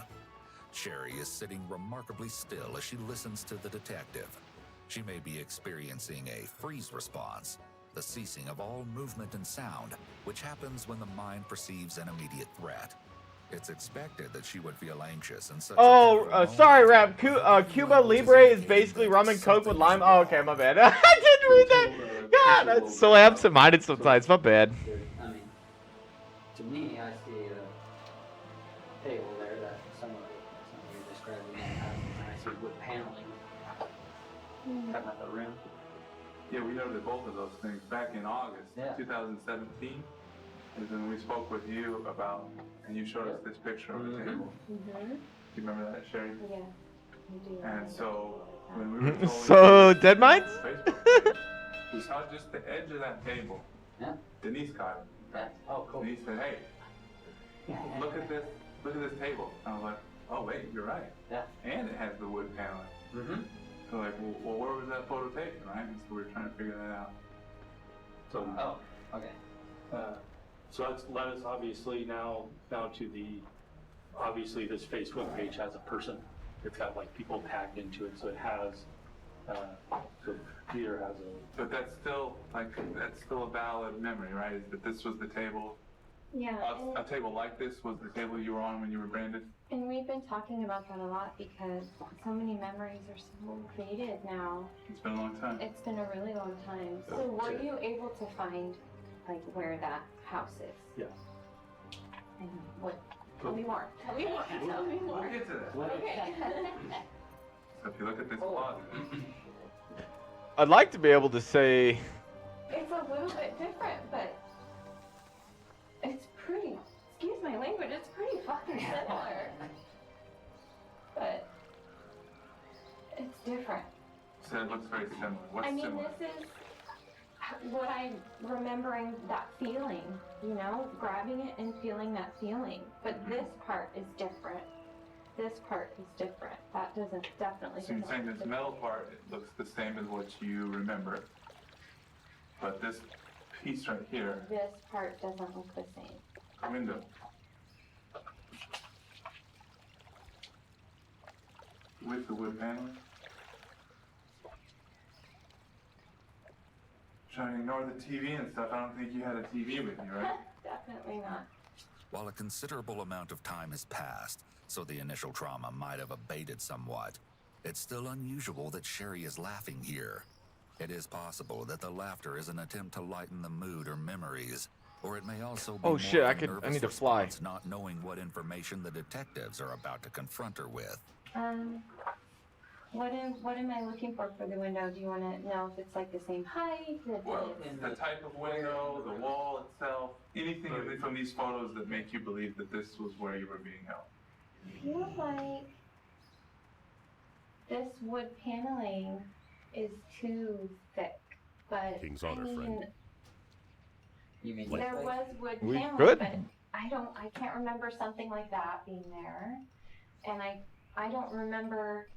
Sherry is sitting remarkably still as she listens to the detective. She may be experiencing a freeze response, the ceasing of all movement and sound, which happens when the mind perceives an immediate threat. It's expected that she would feel anxious and such. Sorry, Rap. Cuba Libre is basically rum and coke with lime. Oh, okay, my bad. I didn't read that. God, I'm so absent-minded sometimes. My bad. I mean, to me, I see a table there that some of you're describing as, and I see wood paneling. Cutting out the rim. Yeah, we noted both of those things back in August 2017. Is when we spoke with you about, and you showed us this picture of the table. Do you remember that, Sherry? Yeah, I do. And so when we were told So, Dead Minds? we saw just the edge of that table. Yeah. Denise caught it. Oh, cool. Denise said, "Hey, look at this table." I was like, "Oh wait, you're right." Yeah. And it has the wood paneling. So like, well, where was that photo taken, right? And so we were trying to figure that out. So okay. So that's led us obviously now to obviously this Facebook page has a person. It's got like people tagged into it, so it has so Peter has But that's still a valid memory, right? Is that this was the table? Yeah. A table like this was the table you were on when you were branded? And we've been talking about that a lot because so many memories are so faded now. It's been a long time. It's been a really long time. So were you able to find like where that house is? Yeah. And what? Tell me more. Tell me more. Tell me more. We'll get to that. Okay. So if you look at this closet. I'd like to be able to say... It's a little bit different, but it's pretty, excuse my language, it's pretty fucking similar. But it's different. So it looks very similar. What's similar? This is what I'm remembering, that feeling, you know, grabbing it and feeling that feeling. But this part is different. This part is different. That doesn't definitely. So you're saying this metal part, it looks the same as what you remember. But this piece right here. This part doesn't look the same. Window. With the wood paneling. Trying to ignore the TV and stuff. I don't think you had a TV with you, right? Definitely not. While a considerable amount of time has passed, so the initial trauma might have abated somewhat, it's still unusual that Sherry is laughing here. It is possible that the laughter is an attempt to lighten the mood or memories, or it may also be Oh shit, more I of a nervous need to fly. response, not knowing what information the detectives are about to confront her with. What am I looking for the window? Do you want to know if it's like the same height? Well, the type of window, the wall itself, anything from these photos that make you believe that this was where you were being held. I feel like this wood paneling is too thick, but King's I honor, mean, friend. You mean there was wood We paneling, good? but I can't remember something like that being there, and I I don't remember.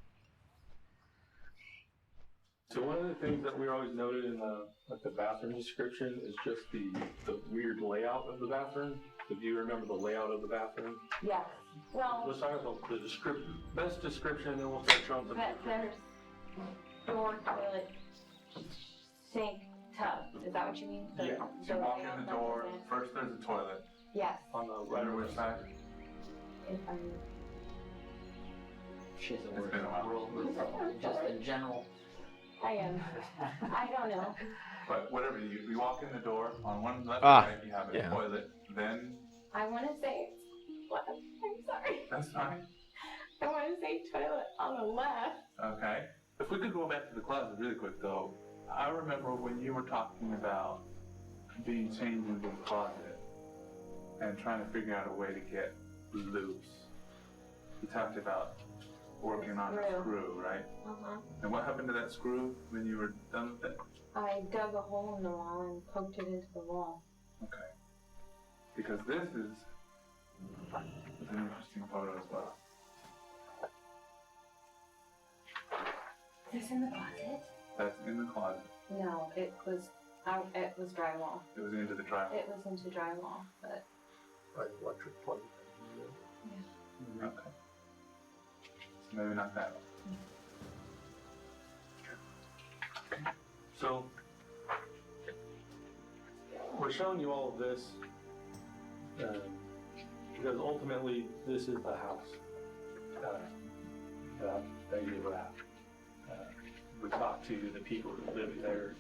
So one of the things that we always noted in the bathroom description is just the weird layout of the bathroom. Do you remember the layout of the bathroom? Yes. Well, Let's talk about the best description, and then we'll start showing some pictures. there's door, toilet, sink, tub. Is that what you mean? Yeah. So you walk in the door. First, there's a toilet. Yes. On the right or which side? If I'm. She's a It's been a while. just in general. I am. I don't know. But whatever, you walk in the door. On one left side, you have a yeah. toilet. Then I want to say. What? I'm sorry. that's fine. I want to say toilet on the left. Okay. If we could go back to the closet really quick, though, I remember when you were talking about being chained into the closet and trying to figure out a way to get loose. You talked about working on a screw, right? Uh-huh. And what happened to that screw when you were done with it? I dug a hole in the wall and poked it into the wall. Okay. Because this is an interesting photo as well. Is this in the closet? That's in the closet. No, it was drywall. It was into the drywall. It was into drywall, but Like electric plug. yeah. Okay. So maybe not that one. So, we're showing you all of this because ultimately this is the house that you were at. We talked to the people who live there.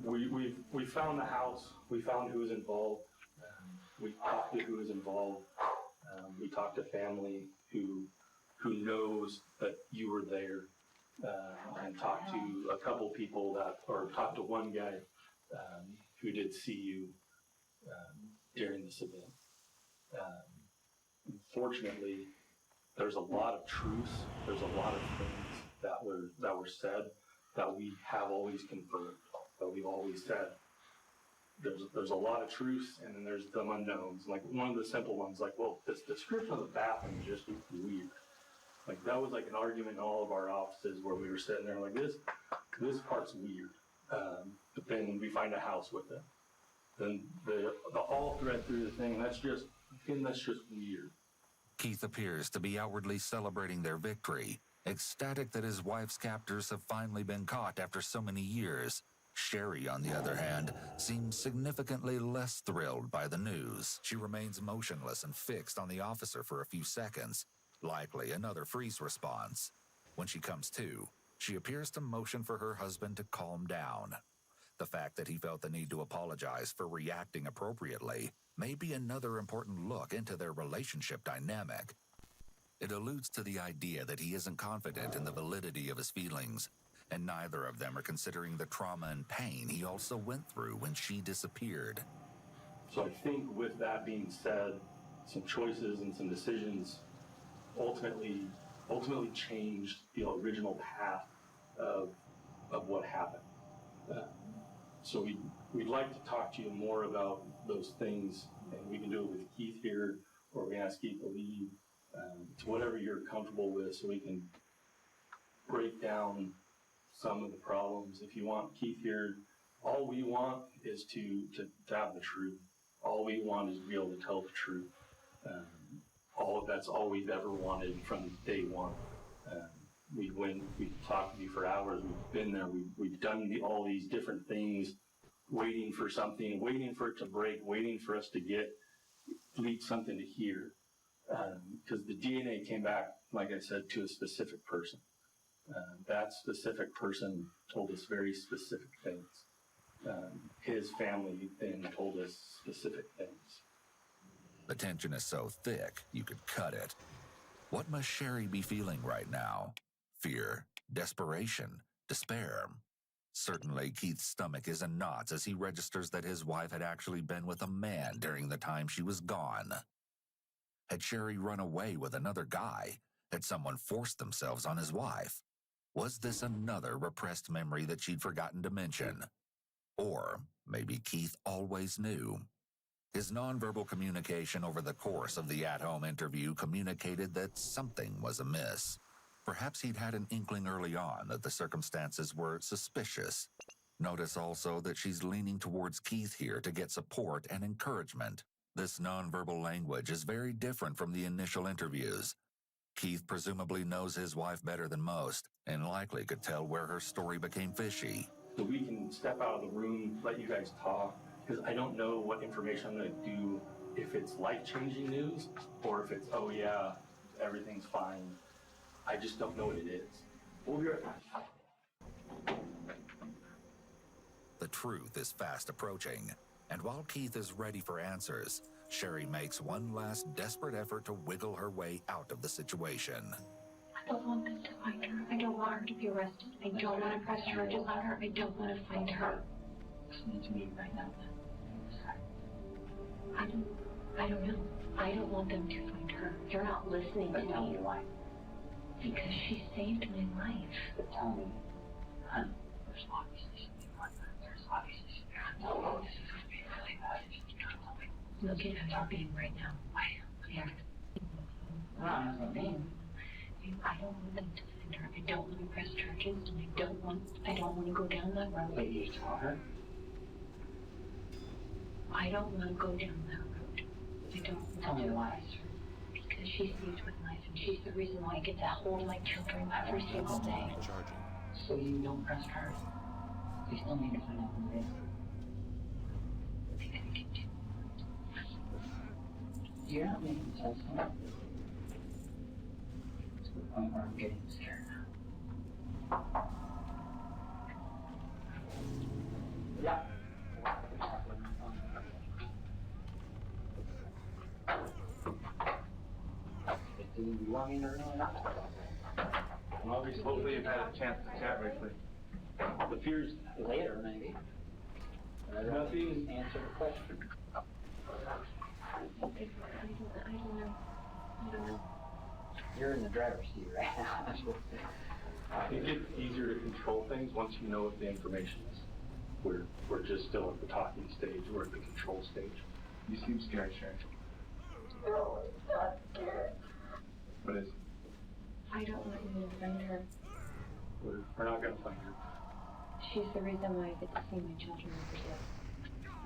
We found the house. We found who was involved. We talked to who was involved. We talked to family who knows that you were there, and talked to a couple people or talked to one guy who did see you during this event. Unfortunately, there's a lot of truths. There's a lot of things that were said that we have always confirmed. That we've always said. There's a lot of truths, and then there's some unknowns. Like one of the simple ones, like, well, this description of the bathroom is just weird. Like that was like an argument in all of our offices where we were sitting there like this part's weird. But then we find a house with it. Then the all thread through the thing, that's just weird. Keith appears to be outwardly celebrating their victory, ecstatic that his wife's captors have finally been caught after so many years. Sherry, on the other hand, seems significantly less thrilled by the news. She remains motionless and fixed on the officer for a few seconds, likely another freeze response. When she comes to, she appears to motion for her husband to calm down. The fact that he felt the need to apologize for reacting appropriately may be another important look into their relationship dynamic. It alludes to the idea that he isn't confident in the validity of his feelings, and neither of them are considering the trauma and pain he also went through when she disappeared. So I think with that being said, some choices and some decisions ultimately changed the original path of what happened. So we'd like to talk to you more about those things, and we can do it with Keith here, or we can ask Keith to leave, to whatever you're comfortable with, so we can break down some of the problems. If you want Keith here, all we want is to have the truth. All we want is to be able to tell the truth. That's all we've ever wanted from day one. We've talked to you for hours. We've been there. We've done all these different things, waiting for something, waiting for it to break, waiting for us to lead something to hear. Because the DNA came back, like I said, to a specific person. That specific person told us very specific things. His family then told us specific things. The tension is so thick, you could cut it. What must Sherry be feeling right now? Fear, desperation, despair. Certainly, Keith's stomach is in knots as he registers that his wife had actually been with a man during the time she was gone. Had Sherry run away with another guy? Had someone forced themselves on his wife? Was this another repressed memory that she'd forgotten to mention? Or maybe Keith always knew. His nonverbal communication over the course of the at-home interview communicated that something was amiss. Perhaps he'd had an inkling early on that the circumstances were suspicious. Notice also that she's leaning towards Keith here to get support and encouragement. This nonverbal language is very different from the initial interviews. Keith presumably knows his wife better than most, and likely could tell where her story became fishy. So we can step out of the room, let you guys talk, because I don't know what information I'm going to do, if it's life-changing news, or if it's, oh yeah, everything's fine. I just don't know what it is. We'll be right back. The truth is fast approaching, and while Keith is ready for answers, Sherry makes one last desperate effort to wiggle her way out of the situation. I don't want them to find her. I don't want her to be arrested. I don't want to press charges on her. I don't want to find her. Listen to me right now. I don't know. I don't want them to find her. You're not listening to me. Tell me why. Because she saved my life. But tell me, hun, there's obviously something wrong. There's obviously something wrong. This is going to be really bad if you don't tell me. Look at how you're being right now. Claire. I'm not being. I don't want them to find her. I don't want to press charges, and I don't want to go down that road. But you tell her? I don't want to go down that road. I don't want to. Tell me why. Because she saved my life, and she's the reason why I get to hold my children every single day. So you don't press charges. You still need to find out who it is. You're not making sense, huh? To the point where I'm getting scared now. Yeah. Do you want me to know that? Well, hopefully you've had a chance to chat briefly. The fears Later, maybe. Nothing. Answer the question. I don't know. You're in the driver's seat right now. I think it's easier to control things once you know what the information is. We're just still at the talking stage. We're at the control stage. You seem scared, Sharon. No, I'm not scared. What is it? I don't want you to find her. We're not going to find her. She's the reason why I get to see my children every day.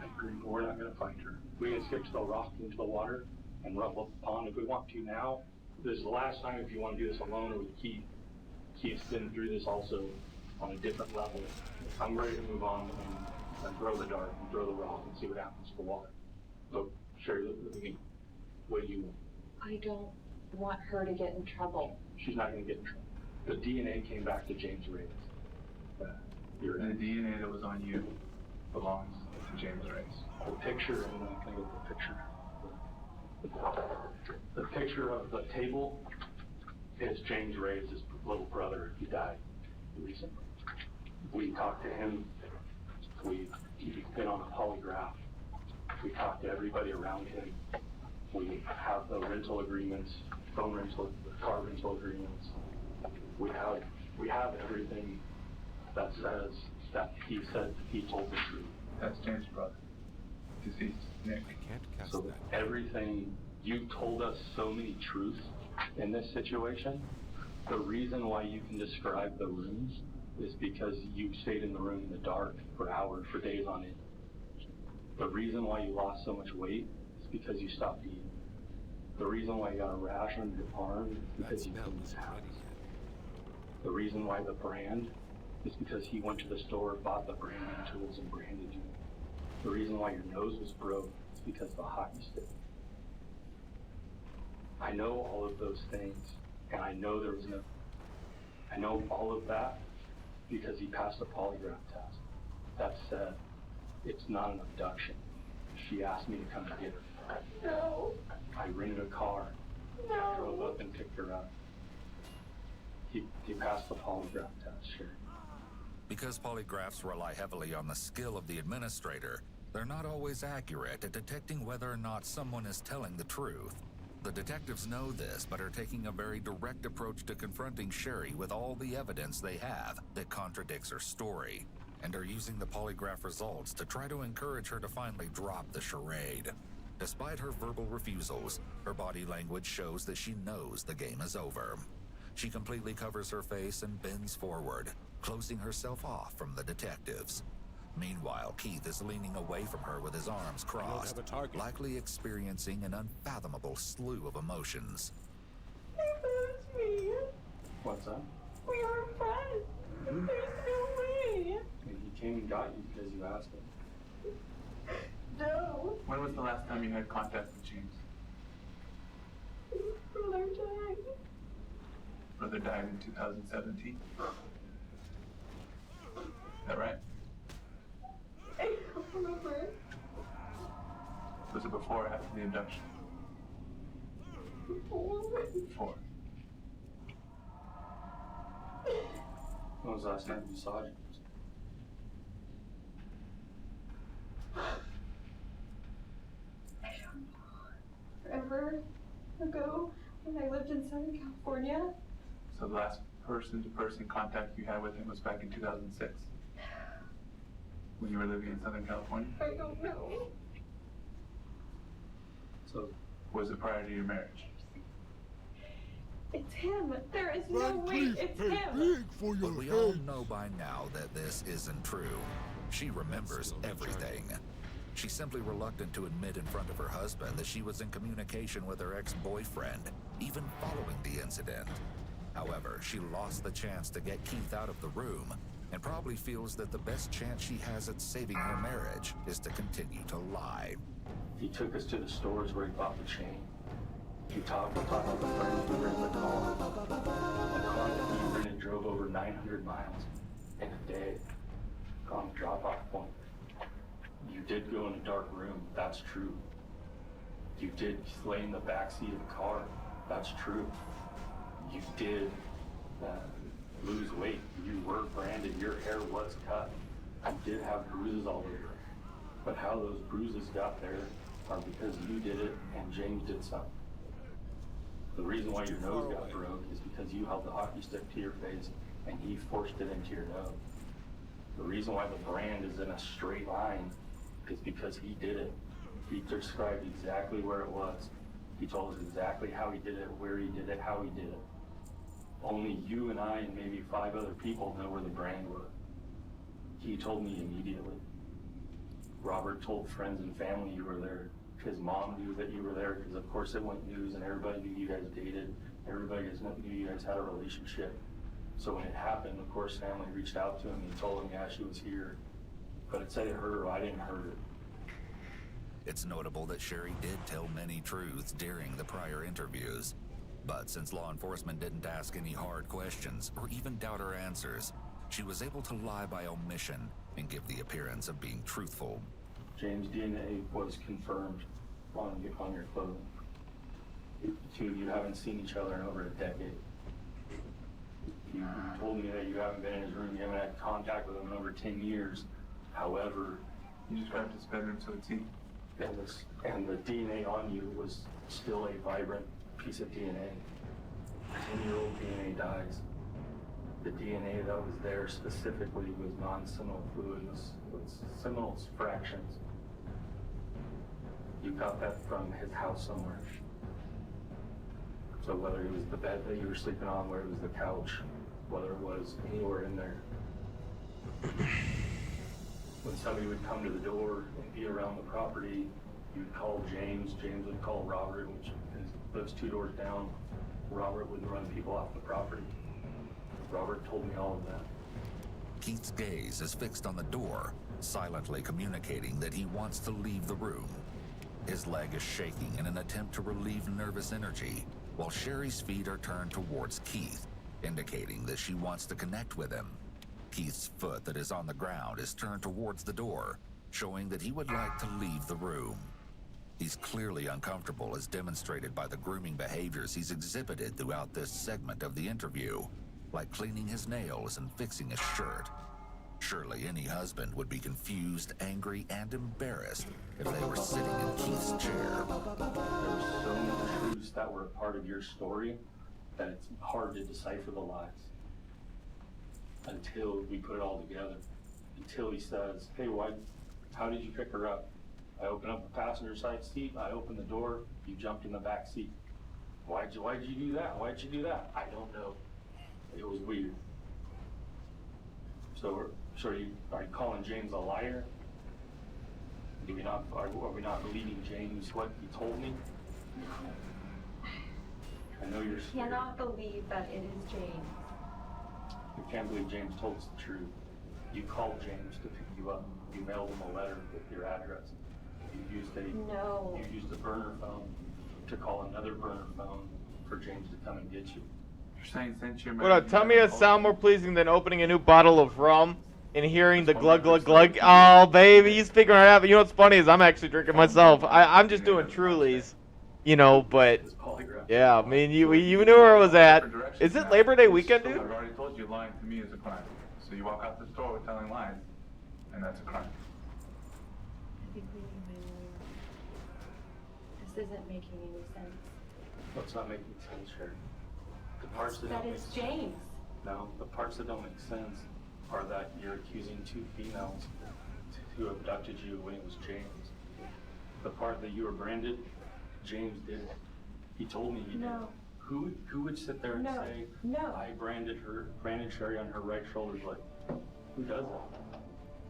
I agree, but we're not going to find her. We can skip to the rock into the water and ruffle up the pond if we want to now. This is the last time if you want to do this alone or with Keith. Keith's been through this also on a different level. I'm ready to move on and throw the dart and throw the rock and see what happens to the water. So, Sherry, look at me. What do you want? I don't want her to get in trouble. She's not going to get in trouble. The DNA came back to James Reyes. The DNA that was on you belongs to James Reyes. The picture, and can I get the picture? The picture of the table is James Reyes' little brother. He died recently. We talked to him. He's been on a polygraph. We talked to everybody around him. We have the rental agreements, phone rental, car rental agreements. We have everything that says that he said he told the truth. That's James' brother. Deceased Nick. I can't cast So that. everything, you told us so many truths in this situation. The reason why you can describe the rooms is because you stayed in the room in the dark for hours, for days on end. The reason why you lost so much weight is because you stopped eating. The reason why you got a rash on your arm is because you cleaned the house. The reason why the brand is because he went to the store, bought the branding tools, and branded you. The reason why your nose was broke is because of the hockey stick. I know all of those things, and I know I know all of that because he passed a polygraph test. That said, it's not an abduction. She asked me to come and get her. No. I rented a car, drove up and picked her up. He passed the polygraph test, sure. Because polygraphs rely heavily on the skill of the administrator, they're not always accurate at detecting whether or not someone is telling the truth. The detectives know this, but are taking a very direct approach to confronting Sherry with all the evidence they have that contradicts her story, and are using the polygraph results to try to encourage her to finally drop the charade. Despite her verbal refusals, her body language shows that she knows the game is over. She completely covers her face and bends forward, closing herself off from the detectives. Meanwhile, Keith is leaning away from her with his arms crossed, likely experiencing an unfathomable slew of emotions. It's me. What's up? We are friends. Mhm. There's no way. He came and got you because you asked him. No. When was the last time you had contact with James? Brother died. Brother died in 2017. Is that right? I don't remember. Was it before or after the abduction? Before. When was the last time you saw James? I don't know. Forever ago, when I lived in Southern California. So the last person-to-person contact you had with him was back in 2006? When you were living in Southern California? I don't know. So, was it prior to your marriage? It's him. There is no way. It's him. Big for your But we all head. know by now that this isn't true. She remembers everything. She's simply reluctant to admit in front of her husband that she was in communication with her ex-boyfriend, even following the incident. However, she lost the chance to get Keith out of the room, and probably feels that the best chance she has at saving her marriage is to continue to lie. He took us to the stores where he bought the chain. He talked about the friends we were in the car. A car that he rented drove over 900 miles in a day on the drop-off point. You did go in a dark room, that's true. You did lay in the backseat of the car, that's true. You did lose weight. You were branded, your hair was cut. You did have bruises all over. But how those bruises got there are because you did it and James did something. The reason why your nose got broke is because you held the hockey stick to your face and he forced it into your nose. The reason why the brand is in a straight line is because he did it. He described exactly where it was. He told us exactly how he did it, where he did it, how he did it. Only you and I and maybe 5 other people know where the brand was. He told me immediately. Robert told friends and family you were there. His mom knew that you were there because of course it went news and everybody knew you guys dated. Everybody knew you guys had a relationship. So when it happened, of course, family reached out to him and told him, yeah, she was here. But it said it hurt her, I didn't hurt her. It's notable that Sherry did tell many truths during the prior interviews. But since law enforcement didn't ask any hard questions or even doubt her answers, she was able to lie by omission and give the appearance of being truthful. James' DNA was confirmed on your clothing. You two, you haven't seen each other in over a decade. You told me that you haven't been in his room, you haven't had contact with him in over 10 years. However, You described his bedroom to a T. and the DNA on you was still a vibrant piece of DNA. 10-year-old DNA dies. The DNA that was there specifically was non-seminal fluid, was seminal fractions. You got that from his house somewhere. So whether it was the bed that you were sleeping on, whether it was the couch, whether it was anywhere in there. When somebody would come to the door and be around the property, you'd call James, James would call Robert, which lives 2 doors down. Robert would run people off the property. Robert told me all of that. Keith's gaze is fixed on the door, silently communicating that he wants to leave the room. His leg is shaking in an attempt to relieve nervous energy, while Sherry's feet are turned towards Keith, indicating that she wants to connect with him. Keith's foot that is on the ground is turned towards the door, showing that he would like to leave the room. He's clearly uncomfortable, as demonstrated by the grooming behaviors he's exhibited throughout this segment of the interview, like cleaning his nails and fixing his shirt. Surely any husband would be confused, angry, and embarrassed if they were sitting in Keith's chair. There were so many truths that were a part of your story that it's hard to decipher the lies. Until we put it all together. Until he says, hey, how did you pick her up? I open up the passenger side seat, I open the door, you jumped in the back seat. Why'd you do that? Why'd you do that? I don't know. It was weird. So are you calling James a liar? Are we not believing James what he told me? I know you're scared. Cannot believe that it is James. You can't believe James told us the truth. You called James to pick you up. You mailed him a letter with your address. You used a burner phone to call another burner phone for James to come and get you. You're saying since you're Hold on, tell me a sound more pleasing than opening a new bottle of rum and hearing the glug glug glug. Oh, baby, he's figuring it out. You know what's funny is I'm actually drinking myself. I'm just doing Trulies, you know, but yeah, I mean, you knew where I was at. Is it Labor Day weekend, dude? I've already told you lying to me is a crime. So you walk out the store with telling lies, and that's a crime. I think we need my lawyer. This isn't making any sense. What's not making sense, Sherry? The parts that That don't is make James. No, the parts that don't make sense are that you're accusing two females who abducted you when it was James. The part that you were branded, James did it. He told me he did. No. Who would sit there and say, I branded Sherry on her right shoulder blade? Who does that?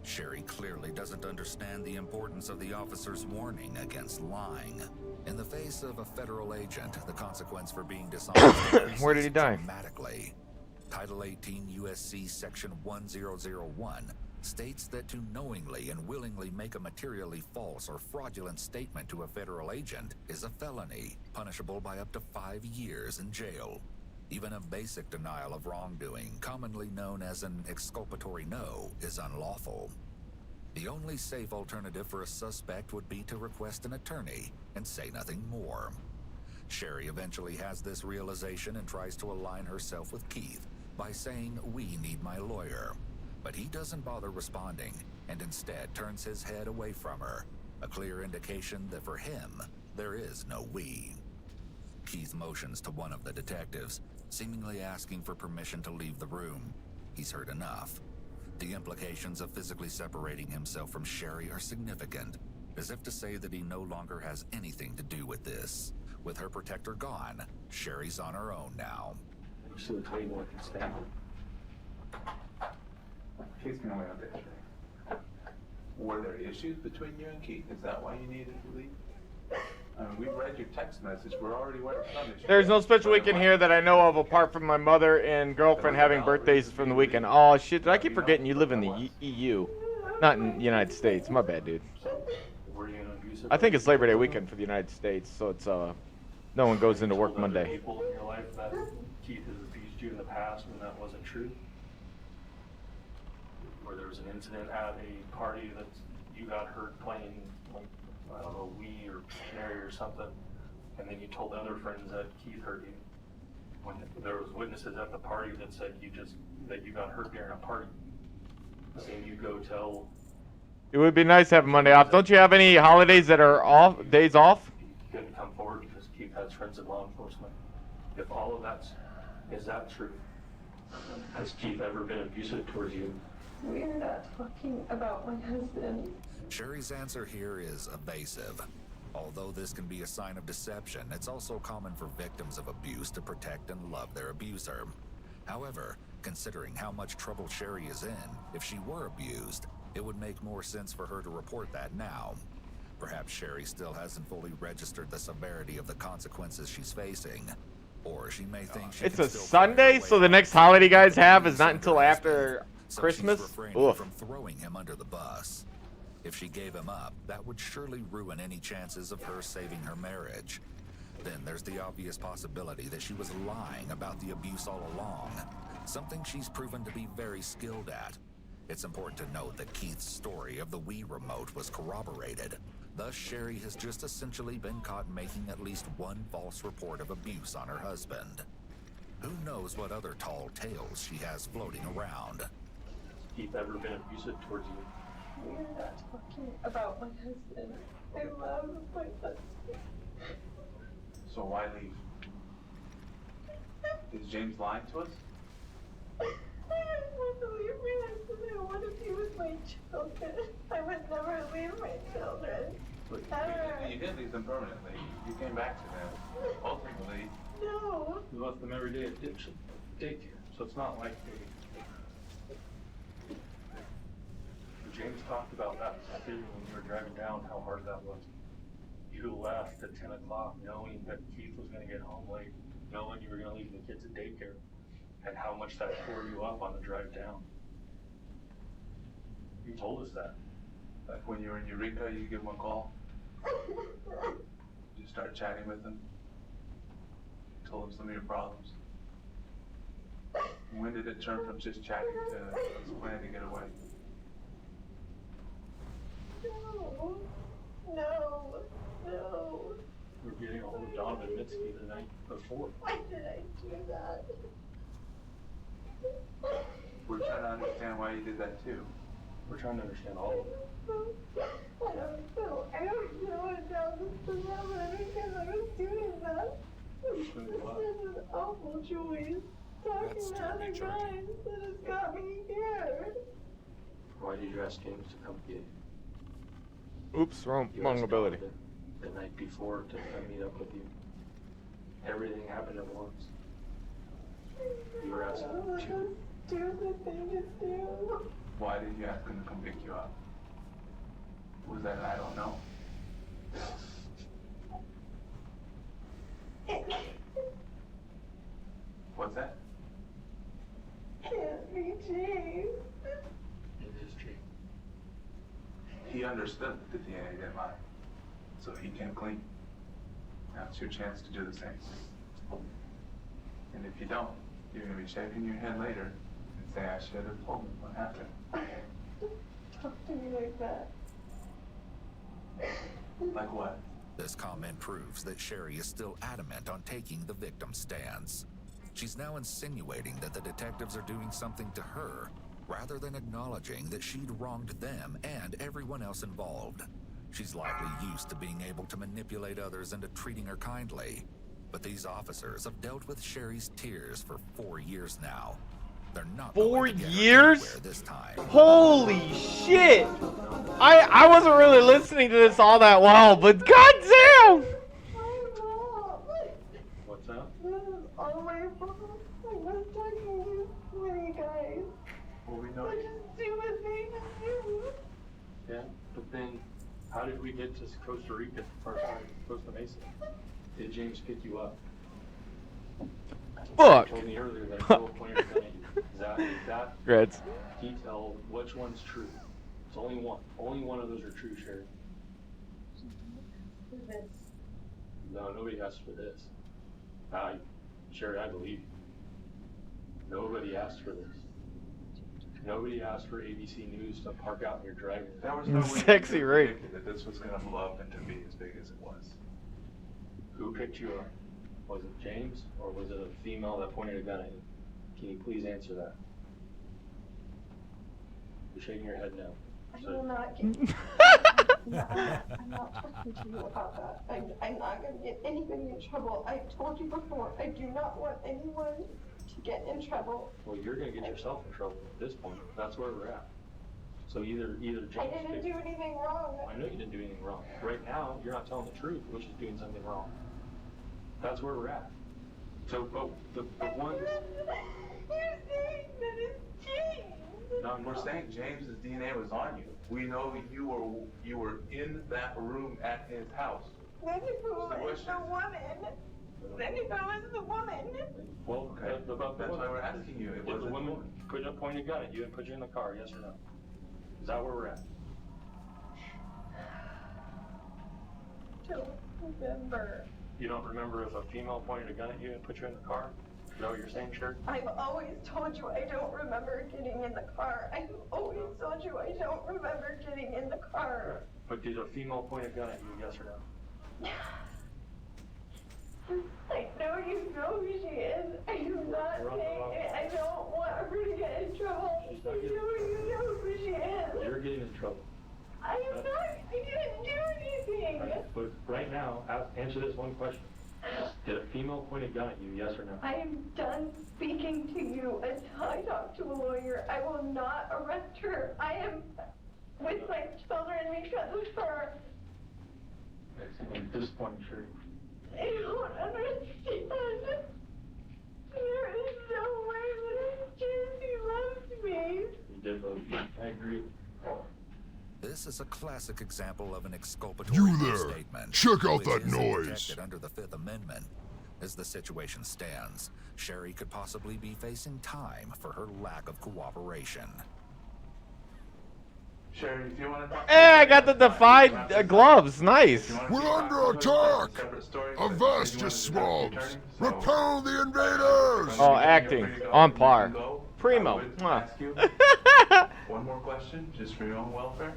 Sherry clearly doesn't understand the importance of the officer's warning against lying. In the face of a federal agent, the consequence for being dishonest Where did he die? dramatically. Title 18 USC Section 1001 states that to knowingly and willingly make a materially false or fraudulent statement to a federal agent is a felony, punishable by up to 5 years in jail. Even a basic denial of wrongdoing, commonly known as an exculpatory no, is unlawful. The only safe alternative for a suspect would be to request an attorney and say nothing more. Sherry eventually has this realization and tries to align herself with Keith by saying, "We need my lawyer." But he doesn't bother responding and instead turns his head away from her, a clear indication that for him, there is no we. Keith motions to one of the detectives, seemingly asking for permission to leave the room. He's heard enough. The implications of physically separating himself from Sherry are significant, as if to say that he no longer has anything to do with this. With her protector gone, Sherry's on her own now. You should have told me what to stand. Keith's gonna wait out there. Were there issues between you and Keith? Is that why you needed to leave? I mean, we read your text message. We're already aware of some issues. There's no special weekend here that I know of apart from my mother and girlfriend having birthdays from the weekend. Oh, shit. I keep forgetting you live in the EU, not in the United States. My bad, dude. I think it's Labor Day weekend for the United States, so it's, no one goes into work Monday. People in your life that Keith has abused you in the past when that wasn't true? Where there was an incident at a party that you got hurt playing, like, I don't know, Wii or Canary or something, and then you told other friends that Keith hurt you. When there was witnesses at the party that said that you got hurt during a party. Saying you go tell. It would be nice to have Monday off. Don't you have any holidays that are off, days off? You couldn't come forward because Keith has friends in law enforcement. If all of is that true? Has Keith ever been abusive towards you? We're not talking about my husband. Sherry's answer here is evasive. Although this can be a sign of deception, it's also common for victims of abuse to protect and love their abuser. However, considering how much trouble Sherry is in, if she were abused, it would make more sense for her to report that now. Perhaps Sherry still hasn't fully registered the severity of the consequences she's facing. Or she may think she It's can a still Sunday, so the next holiday you guys have is not until after so Christmas? she's refraining Oof. from throwing him under the bus. If she gave him up, that would surely ruin any chances of her saving her marriage. Then there's the obvious possibility that she was lying about the abuse all along, something she's proven to be very skilled at. It's important to note that Keith's story of the Wii remote was corroborated. Thus, Sherry has just essentially been caught making at least one false report of abuse on her husband. Who knows what other tall tales she has floating around. Keith ever been abusive towards you? We're not talking about my husband. I love my husband. So why leave? Is James lying to us? I want to leave my husband. I want to be with my children. I would never leave my children. But you didn't leave them permanently. You came back to them. Ultimately, No. We left them every day at daycare, so it's not like they. James talked about that too when we were driving down, how hard that was. You left at 10 o'clock knowing that Keith was going to get home late, knowing you were going to leave the kids at daycare, and how much that tore you up on the drive down. You told us that. like when you were in Eureka, you give them a call. You start chatting with them. Told them some of your problems. When did it turn from just chatting to planning to get away? No. We were getting a hold of Donovan Mitski the night before. Why did I do that? We're trying to understand why you did that too. We're trying to understand all of it. I don't know what that was because I was doing that. This is an awful choice. Talking to other guys that has got me here. Why did you ask James to come get you? Oops, wrong You asked ability. Donovan the night before to come meet up with you. Everything happened at once. You were asking him to. Stupid thing to do. Why did you ask him to come pick you up? Was that I don't know? What's that? Can't be James. It is James. He understood that the DNA didn't lie. So he came clean. Now it's your chance to do the same. And if you don't, you're going to be shaking your head later and say, I should have told him what happened. Talk to me like that. Like what? This comment proves that Sherry is still adamant on taking the victim stance. She's now insinuating that the detectives are doing something to her, rather than acknowledging that she'd wronged them and everyone else involved. She's likely used to being able to manipulate others into treating her kindly. But these officers have dealt with Sherry's tears for 4 years now. They're not 4 going to get her years? anywhere this time. Holy shit! I wasn't really listening to this all that well, but goddamn! What's that? This is all my fault. I was talking to many guys. Well, we know. Such a stupid thing to do. Yeah, but then how did we get to Costa Rica, or sorry, Costa Mesa? Did James pick you up? Fuck. You told me earlier that girl pointed a gun at you. That Reds. detail, which one's true? It's only one. Only one of those are true, Sherry. No, nobody asked for this. Sherry, I believe you. Nobody asked for this. Nobody asked for ABC News to park out in your driveway. That was no way Sexy ring. that this was going to blow up and to be as big as it was. Who picked you up? Was it James, or was it a female that pointed a gun at you? Can you please answer that? You're shaking your head no. I will not get. I'm not talking to you about that. I'm not going to get anybody in trouble. I told you before, I do not want anyone to get in trouble. Well, you're going to get yourself in trouble at this point. That's where we're at. So either James. I didn't do anything wrong. I know you didn't do anything wrong. Right now, you're not telling the truth, which is doing something wrong. That's where we're at. So, but the one. You're saying that it's James. No, we're saying James's DNA was on you. We know you were in that room at his house. Then if it was the woman. Then if it was the woman. Well, Okay. about the That's woman. why we're asking you. It Did the wasn't woman put a pointed gun at you and put you in the car? Yes or no? Is that where we're at? Don't remember. You don't remember if a female pointed a gun at you and put you in the car? Is that what you're saying, Sherry? I've always told you I don't remember getting in the car. I've always told you I don't remember getting in the car. But did a female point a gun at you? Yes or no? I know you know who she is. I am not saying it. I don't want her to get in trouble. I know you know who she is. You're getting in trouble. I am not. I didn't do anything. But right now, answer this one question. Did a female point a gun at you? Yes or no? I am done speaking to you until I talk to a lawyer. I will not arrest her. I am with my children because of her. I'm disappointed, Sherry. I don't understand. There is no way that he loves me. You did love me. I agree. This is a classic example of an exculpatory You there. statement. Check out which that isn't noise. protected under the Fifth Amendment. As the situation stands, Sherry could possibly be facing time for her lack of cooperation. Sherry, if you want to talk Hey, I got the Defied gloves. Nice. We're under attack! A vast just swabs! Repel the invaders! Oh, acting. On par. Primo. Ask you one more question, just for your own welfare.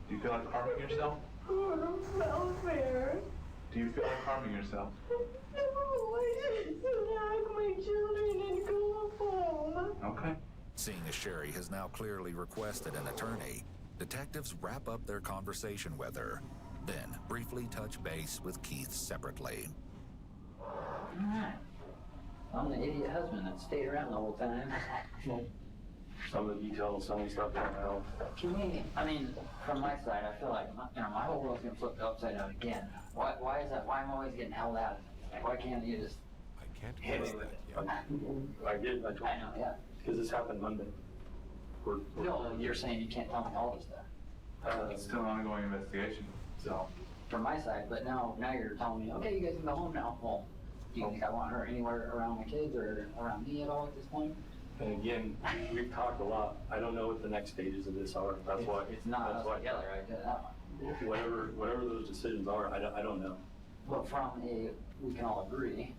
Do you feel like harming yourself? Welfare. Do you feel like harming yourself? No, I just like my children and go home. Okay. Seeing as Sherry has now clearly requested an attorney, detectives wrap up their conversation with her, then briefly touch base with Keith separately. Alright. I'm the idiot husband that stayed around the whole time. Some of the details, some of the stuff I don't know. I mean, from my side, I feel like my whole world's gonna flip upside down again. Why is that? Why am I always getting held out? Like, why can't you just hit me with it? I did. I know, yeah. Because this happened Monday. No, you're saying you can't tell me all this stuff. It's still an ongoing investigation, so. From my side, but now you're telling me, okay, you guys can go home now. Well, do you think I want her anywhere around my kids or around me at all at this point? And again, we've talked a lot. I don't know what the next stages of this are. That's why. It's not us together, I tell you that one. Whatever those decisions are, I don't know. But we can all agree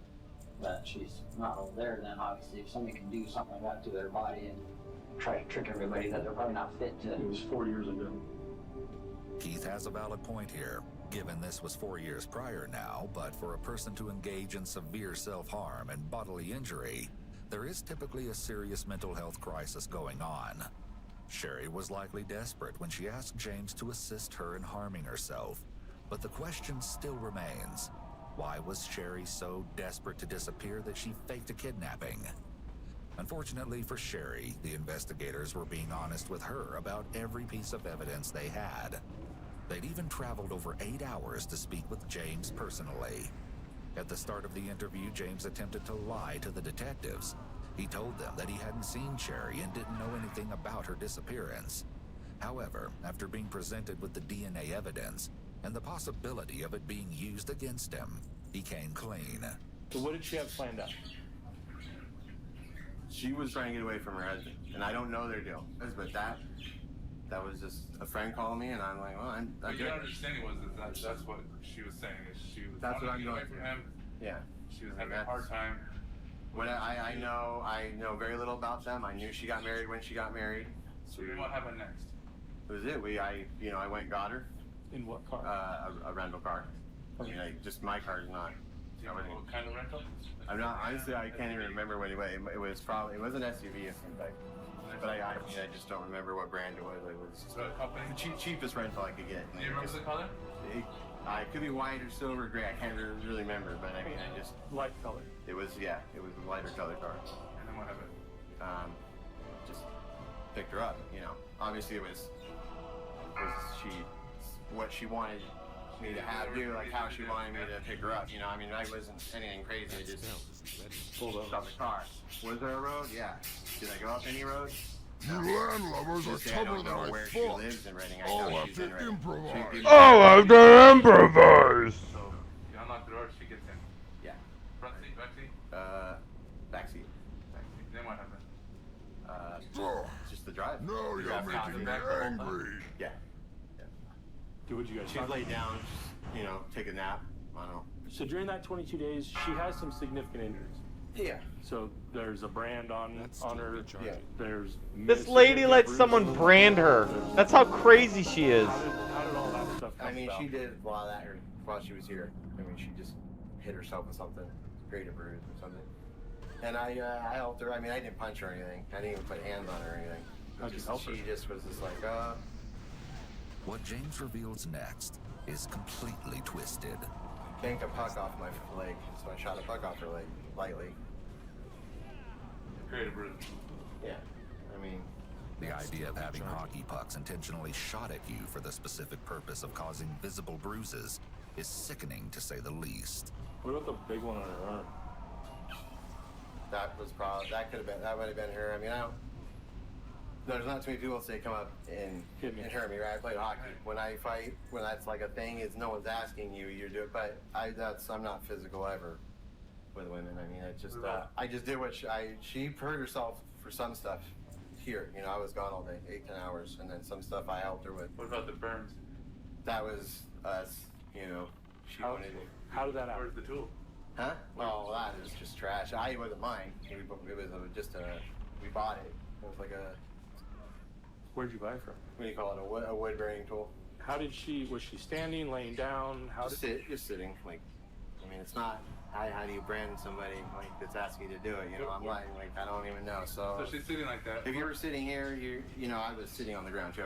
that she's not over there, then obviously if somebody can do something like that to their body and try to trick everybody that they're probably not fit to. It was 4 years ago. Keith has a valid point here, given this was 4 years prior now, but for a person to engage in severe self-harm and bodily injury, there is typically a serious mental health crisis going on. Sherry was likely desperate when she asked James to assist her in harming herself, but the question still remains. Why was Sherry so desperate to disappear that she faked a kidnapping? Unfortunately for Sherry, the investigators were being honest with her about every piece of evidence they had. They'd even traveled over 8 hours to speak with James personally. At the start of the interview, James attempted to lie to the detectives. He told them that he hadn't seen Sherry and didn't know anything about her disappearance. However, after being presented with the DNA evidence and the possibility of it being used against him, he came clean. So what did she have planned out? She was trying to get away from her husband, and I don't know their deal. But that was just a friend calling me, and I'm like, well, I'm But good. your understanding was that's what she was saying, is she was That's what wanting I'm to get away going from him. Yeah. She was having a hard time. What I know very little about them. I knew she got married when she got married. So then what happened next? That was it. I went and got her. In what car? A rental car. I mean, just my car is not. Do you know what kind of rental? I'm not, honestly, I can't even remember what it was. It was an SUV, but I just don't remember what brand it was. It was the cheapest rental I could get. Do you remember the color? It could be white or silver or gray. I can't really remember, but I mean, I just light color. It was a lighter color car. And then what happened? Just picked her up. Obviously it was what she wanted me to do, like how she wanted me to pick her up. I mean, I wasn't anything crazy. I just pulled over the car. Was there a road? Yeah. Did I go up any road? You landlubbers are tougher than I where she thought. lives in Reading. I I'll know have she's to in Reading. improvise. I'll have to improvise. So you unlock the door, she gets in. Yeah. Front seat, back seat? Back seat. Back seat. Then what happened? Just the drive. No, you're making me angry. Yeah. Would you guys She's laid down, take a nap. I don't know. So during that 22 days, she has some significant injuries. Yeah. So there's a brand on her. Yeah. There's This lady lets someone brand her. That's how crazy she is. How did all that stuff come I mean, about? she did a lot of that while she was here. I mean, she just hit herself with something, created a bruise or something. And I helped her. I mean, I didn't punch her or anything. I didn't even put hands on her or anything. How'd you help her? She just was just like, What James reveals next is completely twisted. yanked a puck off my leg. So I shot a puck off her leg, lightly. Creative bruise. Yeah. I mean, The idea of having hockey pucks intentionally shot at you for the specific purpose of causing visible bruises is sickening to say the least. What about the big one on her arm? That was probably, that might have been her. I mean, there's not too many people say come up and hurt me, right? I played hockey. When I fight, when that's like a thing, is no one's asking you, you do it. But I'm not physical ever with women. I mean, I just did what she hurt herself for some stuff here. You know, I was gone all day, 8-10 hours, and then some stuff I helped her with. What about the burns? That was us, you know. How did that happen? Where's the tool? Huh? Well, that is just trash. It wasn't mine. It was we bought it. It was like a. Where'd you buy it from? What do you call it? A wood bearing tool. How did was she standing, laying down? Just sitting. Like, I mean, it's not. How do you brand somebody like that's asking you to do it? You know, I'm like I don't even know. So she's sitting like that. If you were sitting here, you know, I was sitting on the ground too.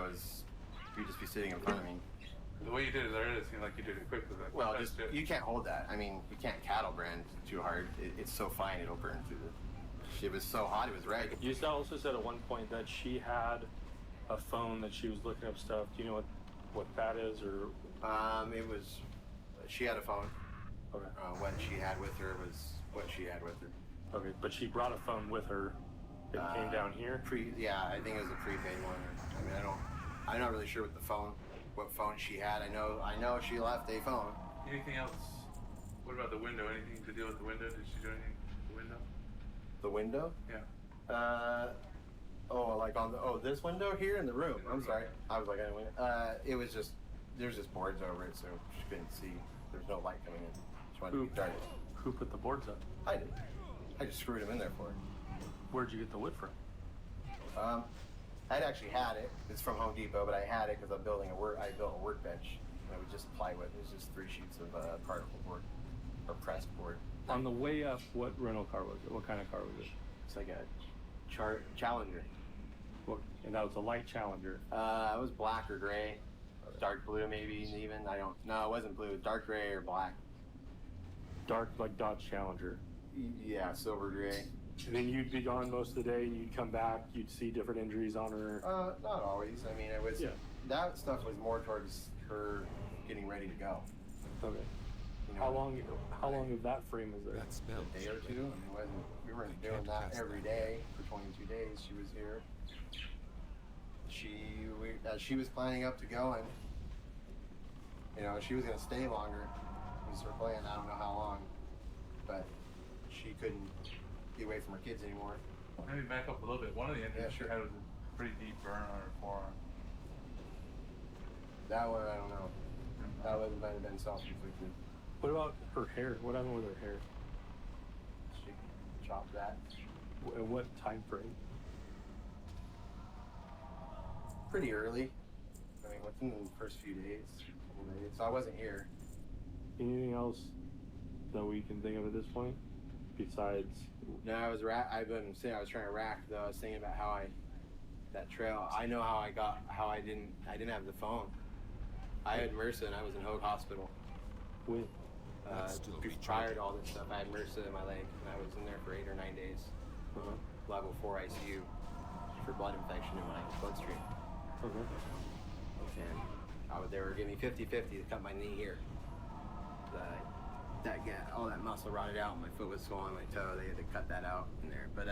You'd just be sitting in front of me. The way you did it there, it seemed like you did it quick. Well, you can't hold that. I mean, you can't cattle brand too hard. It's so fine, it'll burn through the. It was so hot, it was red. You also said at one point that she had a phone that she was looking up stuff. Do you know what that is, or? She had a phone. Okay. What she had with her was what she had with her. Okay, but she brought a phone with her. It came down here. Yeah, I think it was a prepaid one. I mean, I'm not really sure what phone she had. I know she left a phone. Anything else? What about the window? Anything to deal with the window? Did she do anything with the window? The window? Yeah. Like on this window here in the room. I'm sorry. I was like, anyway. It was just there's just boards over it, so she couldn't see. There's no light coming in. She wanted to be dark. Who put the boards up? I did. I just screwed them in there for her. Where'd you get the wood from? I'd actually had it. It's from Home Depot, but I had it because I built a workbench. And it was just plywood. It was just 3 sheets of particle board or pressed board. On the way up, what rental car was it? What kind of car was it? It's like a Challenger. And that was a light Challenger. It was black or gray, dark blue maybe even. No, it wasn't blue. Dark gray or black. Dark like Dodge Challenger. Yeah, silver gray. And then you'd be gone most of the day, and you'd come back, you'd see different injuries on her. Not always. I mean, it was that stuff was more towards her getting ready to go. Okay. You know, how long of that frame was there? A day or two. We weren't doing that every day for 22 days. She was here. As she was planning up to going, you know, she was going to stay longer. It was her plan. I don't know how long, but she couldn't get away from her kids anymore. Let me back up a little bit. One of the injuries she had was a pretty deep burn on her forearm. That one, I don't know. That one might have been self-inflicted. What about her hair? What happened with her hair? She chopped that. What time frame? Pretty early. I mean, within the first few days, couple days. So I wasn't here. Anything else that we can think of at this point? Besides, no, I was trying to rack though. I was thinking about that trail. I know how I didn't have the phone. I had MRSA and I was in Hoag Hospital. When? Prior to all this stuff, I had MRSA in my leg and I was in there for 8 or 9 days. Level 4 ICU for blood infection in my bloodstream. And they were giving me 50-50 to cut my knee here. All that muscle rotted out. My foot was swollen, my toe. They had to cut that out in there. But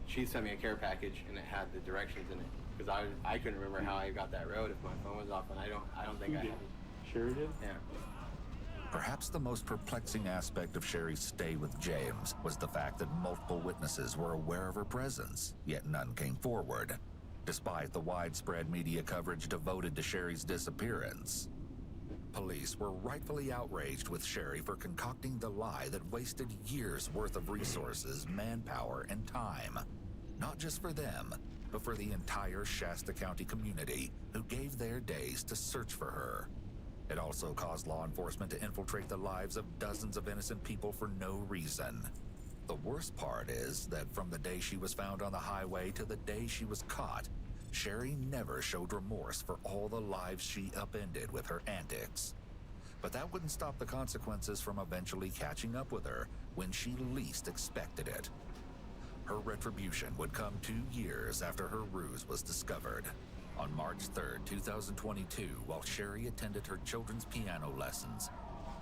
she sent me a care package, and it had the directions in it. Because I couldn't remember how I got that road if my phone was off, and I don't think I had. Sherry did? Yeah. Perhaps the most perplexing aspect of Sherry's stay with James was the fact that multiple witnesses were aware of her presence, yet none came forward, despite the widespread media coverage devoted to Sherry's disappearance. Police were rightfully outraged with Sherry for concocting the lie that wasted years' worth of resources, manpower, and time. Not just for them, but for the entire Shasta County community who gave their days to search for her. It also caused law enforcement to infiltrate the lives of dozens of innocent people for no reason. The worst part is that from the day she was found on the highway to the day she was caught, Sherry never showed remorse for all the lives she upended with her antics. But that wouldn't stop the consequences from eventually catching up with her when she least expected it. Her retribution would come 2 years after her ruse was discovered. On March 3rd, 2022, while Sherry attended her children's piano lessons,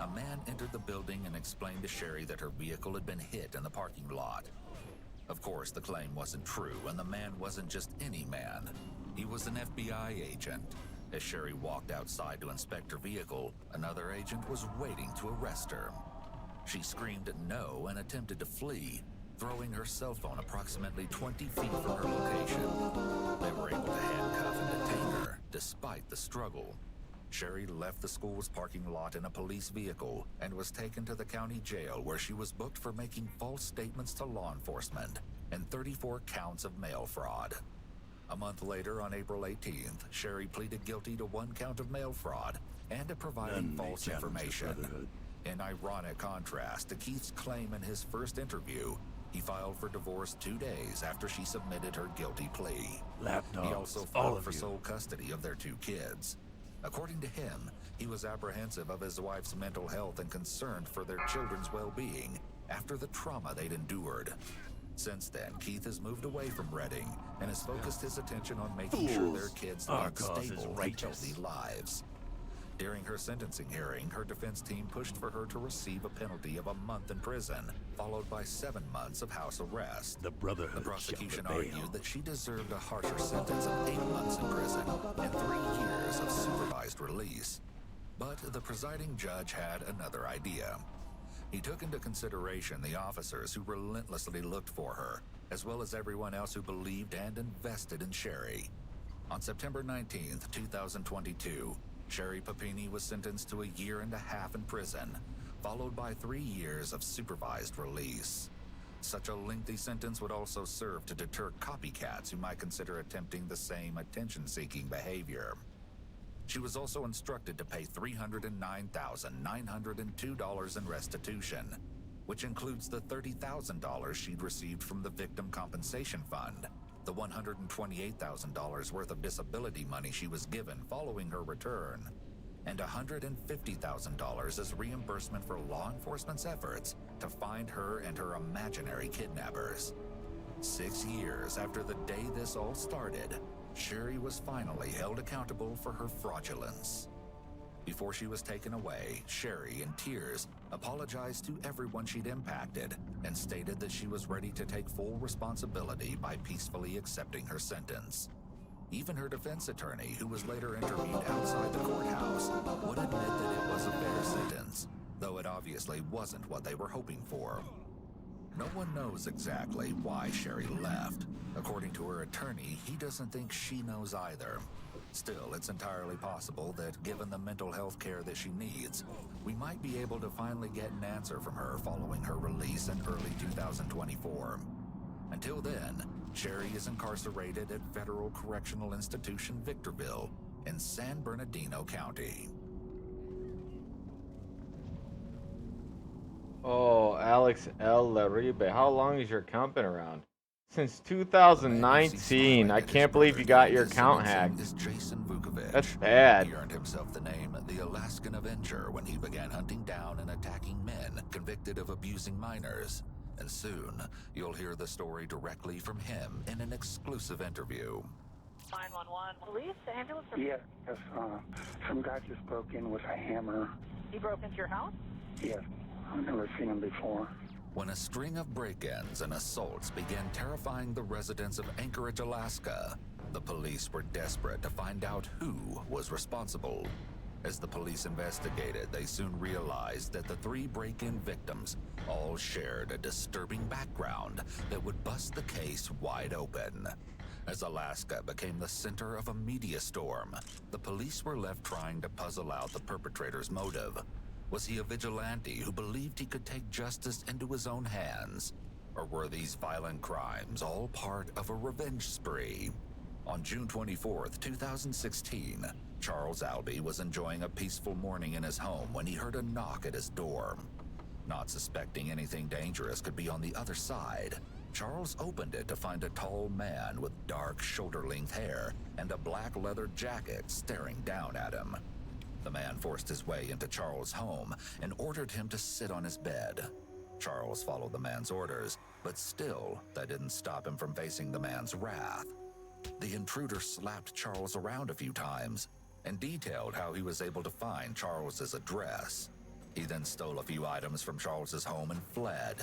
a man entered the building and explained to Sherry that her vehicle had been hit in the parking lot. Of course, the claim wasn't true, and the man wasn't just any man. He was an FBI agent. As Sherry walked outside to inspect her vehicle, another agent was waiting to arrest her. She screamed no and attempted to flee, throwing her cell phone approximately 20 feet from her location. They were able to handcuff and detain her, despite the struggle. Sherry left the school's parking lot in a police vehicle and was taken to the county jail, where she was booked for making false statements to law enforcement and 34 counts of mail fraud. A month later, on April 18th, Sherry pleaded guilty to 1 count of mail fraud and to providing false information. In ironic contrast to Keith's claim in his first interview, he filed for divorce 2 days after she submitted her guilty plea. He also filed for sole custody of their 2 kids. According to him, he was apprehensive of his wife's mental health and concerned for their children's well-being after the trauma they'd endured. Since then, Keith has moved away from Redding and has focused his attention on making sure their kids lead stable and healthy lives. During her sentencing hearing, her defense team pushed for her to receive a penalty of a month in prison, followed by 7 months of house arrest. The Brotherhood The prosecution shall prevail. argued that she deserved a harsher sentence of 8 months in prison and 3 years of supervised release. But the presiding judge had another idea. He took into consideration the officers who relentlessly looked for her, as well as everyone else who believed and invested in Sherry. On September 19th, 2022, Sherry Papini was sentenced to 1.5 years in prison, followed by 3 years of supervised release. Such a lengthy sentence would also serve to deter copycats who might consider attempting the same attention-seeking behavior. She was also instructed to pay $309,902 in restitution, which includes the $30,000 she'd received from the Victim Compensation Fund, the $128,000 worth of disability money she was given following her return, and $150,000 as reimbursement for law enforcement's efforts to find her and her imaginary kidnappers. 6 years after the day this all started, Sherry was finally held accountable for her fraudulence. Before she was taken away, Sherry, in tears, apologized to everyone she'd impacted and stated that she was ready to take full responsibility by peacefully accepting her sentence. Even her defense attorney, who was later interviewed outside the courthouse, would admit that it was a fair sentence, though it obviously wasn't what they were hoping for. No one knows exactly why Sherry left. According to her attorney, he doesn't think she knows either. Still, it's entirely possible that given the mental health care that she needs, we might be able to finally get an answer from her following her release in early 2024. Until then, Sherry is incarcerated at Federal Correctional Institution Victorville in San Bernardino County. Oh, Alex L. Laribe, how long has your account been around? Since 2019. I can't believe you got your account hacked. That's bad. He earned himself the name the Alaskan Avenger when he began hunting down and attacking men convicted of abusing minors. And soon, you'll hear the story directly from him in an exclusive interview. 911. Police, ambulance? Yes, some guy just broke in with a hammer. He broke into your house? Yes, I've never seen him before. When a string of break-ins and assaults began terrifying the residents of Anchorage, Alaska, the police were desperate to find out who was responsible. As the police investigated, they soon realized that the 3 break-in victims all shared a disturbing background that would bust the case wide open. As Alaska became the center of a media storm, the police were left trying to puzzle out the perpetrator's motive. Was he a vigilante who believed he could take justice into his own hands? Or were these violent crimes all part of a revenge spree? On June 24th, 2016, Charles Albee was enjoying a peaceful morning in his home when he heard a knock at his door. Not suspecting anything dangerous could be on the other side, Charles opened it to find a tall man with dark shoulder-length hair and a black leather jacket staring down at him. The man forced his way into Charles' home and ordered him to sit on his bed. Charles followed the man's orders, but still, that didn't stop him from facing the man's wrath. The intruder slapped Charles around a few times and detailed how he was able to find Charles's address. He then stole a few items from Charles's home and fled.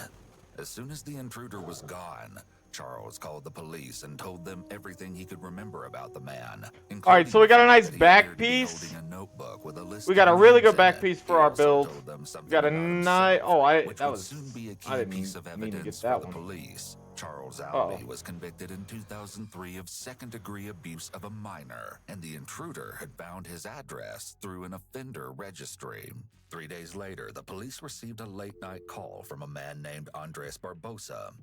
As soon as the intruder was gone, Charles called the police and told them everything he could remember about the man. All right, so we got a nice That he back appeared to be piece. holding a notebook with a list We got a of really names good in back it. piece He for our also build. told them something We got a about nice. himself, Oh, which that would was. soon be a key I didn't piece of mean to evidence get that for the one. police. Charles Uh-oh. Albee was convicted in 2003 of second-degree abuse of a minor, and the intruder had found his address through an offender registry. 3 days later, the police received a late-night call from a man named Andres Barbosa.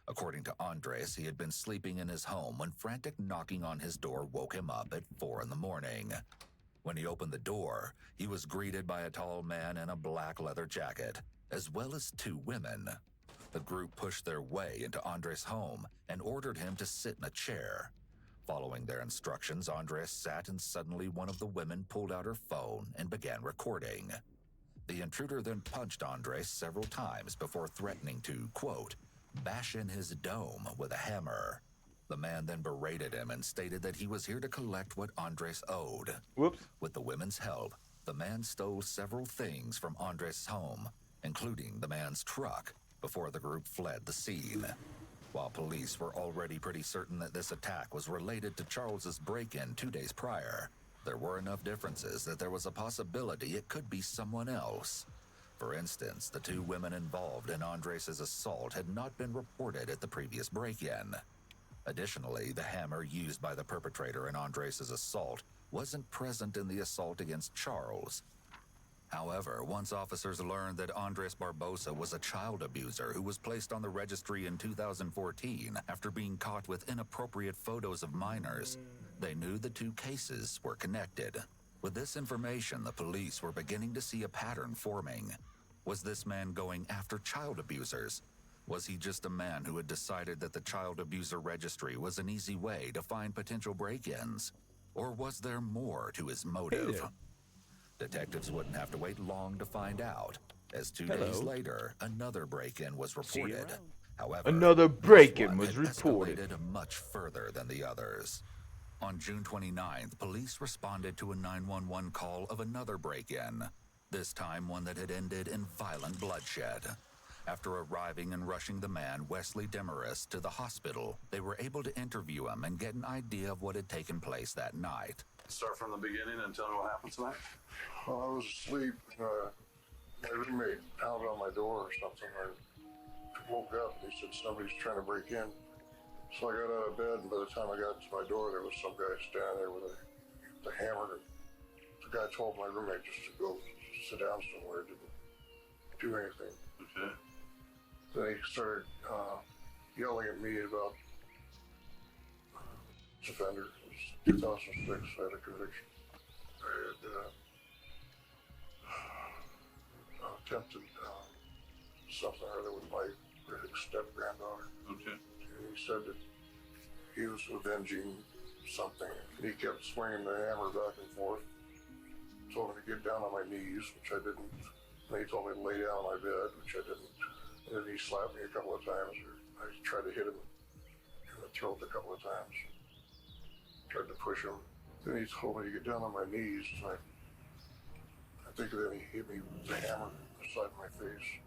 According to Andres, he had been sleeping in his home when frantic knocking on his door woke him up at 4 in the morning. When he opened the door, he was greeted by a tall man in a black leather jacket, as well as 2 women. The group pushed their way into Andres' home and ordered him to sit in a chair. Following their instructions, Andres sat and suddenly one of the women pulled out her phone and began recording. The intruder then punched Andres several times before threatening to, quote, bash in his dome with a hammer. The man then berated him and stated that he was here to collect what Andres owed. Whoops. With the women's help, the man stole several things from Andres' home, including the man's truck, before the group fled the scene. While police were already pretty certain that this attack was related to Charles's break-in 2 days prior, there were enough differences that there was a possibility it could be someone else. For instance, the 2 women involved in Andres' assault had not been reported at the previous break-in. Additionally, the hammer used by the perpetrator in Andres' assault wasn't present in the assault against Charles. However, once officers learned that Andres Barbosa was a child abuser who was placed on the registry in 2014 after being caught with inappropriate photos of minors, they knew the 2 cases were connected. With this information, the police were beginning to see a pattern forming. Was this man going after child abusers? Was he just a man who had decided that the child abuser registry was an easy way to find potential break-ins? Or was there more to his motive? Detectives wouldn't have to wait long to find out, as 2 days later, another break-in was reported. However, Another this break-in one was had reported. escalated much further than the others. On June 29th, police responded to a 911 call of another break-in, this time one that had ended in violent bloodshed. After arriving and rushing the man, Wesley Demarest, to the hospital, they were able to interview him and get an idea of what had taken place that night. Start from the beginning and tell me what happened tonight. Well, I was asleep. My roommate pounded on my door or something. I woke up and he said somebody's trying to break in. So I got out of bed, and by the time I got to my door, there was some guy standing there with a hammer. The guy told my roommate just to go sit down somewhere. Didn't do anything. Okay. Then he started yelling at me about this offender. It was 2006. I had a conviction. I had attempted something or other with my step-granddaughter. Okay. And he said that he was avenging something. He kept swinging the hammer back and forth. Told me to get down on my knees, which I didn't. Then he told me to lay down on my bed, which I didn't. And then he slapped me a couple of times. I tried to hit him in the throat a couple of times. Tried to push him. Then he told me to get down on my knees. And I think then he hit me with the hammer on the side of my face.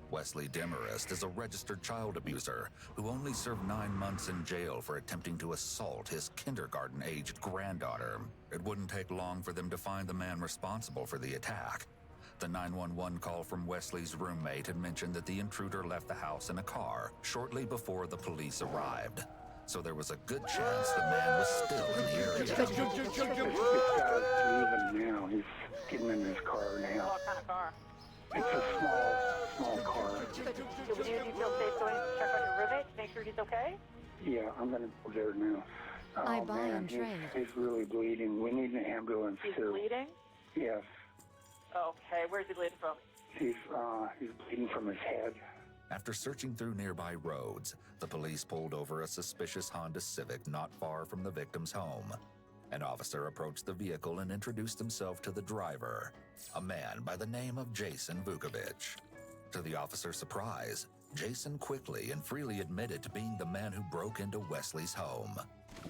Wesley Demarest is a registered child abuser who only served 9 months in jail for attempting to assault his kindergarten-aged granddaughter. It wouldn't take long for them to find the man responsible for the attack. The 911 call from Wesley's roommate had mentioned that the intruder left the house in a car shortly before the police arrived. So there was a good chance the man was still in the area. This guy's leaving now. He's getting in his car now. What kind of car? It's a small car. Would you feel safe going to check on your roommate to make sure he's okay? Yeah, I'm gonna go there now. I buy man, and trade. He's really bleeding. We need an ambulance He's too. bleeding? Yes. Okay, where's he bleeding from? He's bleeding from his head. After searching through nearby roads, the police pulled over a suspicious Honda Civic not far from the victim's home. An officer approached the vehicle and introduced himself to the driver, a man by the name of Jason Vukovic. To the officer's surprise, Jason quickly and freely admitted to being the man who broke into Wesley's home.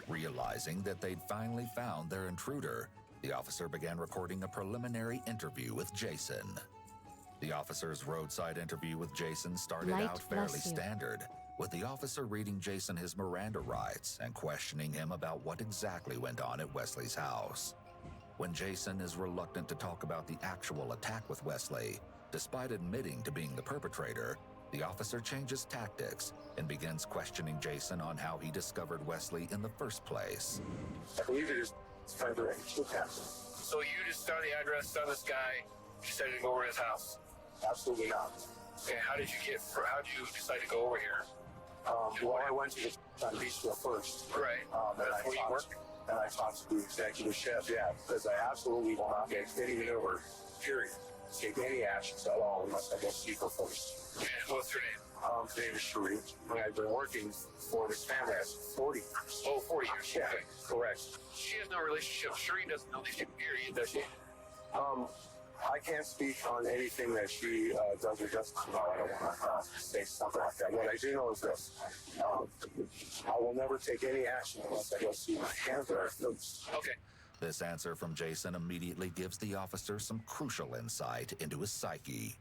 Realizing that they'd finally found their intruder, the officer began recording a preliminary interview with Jason. The officer's roadside interview with Jason started out fairly standard, with the officer reading Jason his Miranda rights and questioning him about what exactly went on at Wesley's house. When Jason is reluctant to talk about the actual attack with Wesley, despite admitting to being the perpetrator, the officer changes tactics and begins questioning Jason on how he discovered Wesley in the first place. I believe it is Frederick. So you just found the address, found this guy, decided to go over to his house? Absolutely not. Okay, how did you decide to go over here? Well, I went to the bistro first. Right. That's where you work? And I talked to the executive chef, because I absolutely will not get any maneuver, period. Take any actions at all unless I go see her first. And what's her name? Her name is Cherie. I've been working for this family as 40 years. Oh, 40 years. Yeah, Okay. correct. She has no relationship. Cherie doesn't know these people, period, does she? I can't speak on anything that she does or doesn't know. I don't want to say something like that. What I do know is this. I will never take any action unless I go see my handler first. Okay. This answer from Jason immediately gives the officer some crucial insight into his psyche.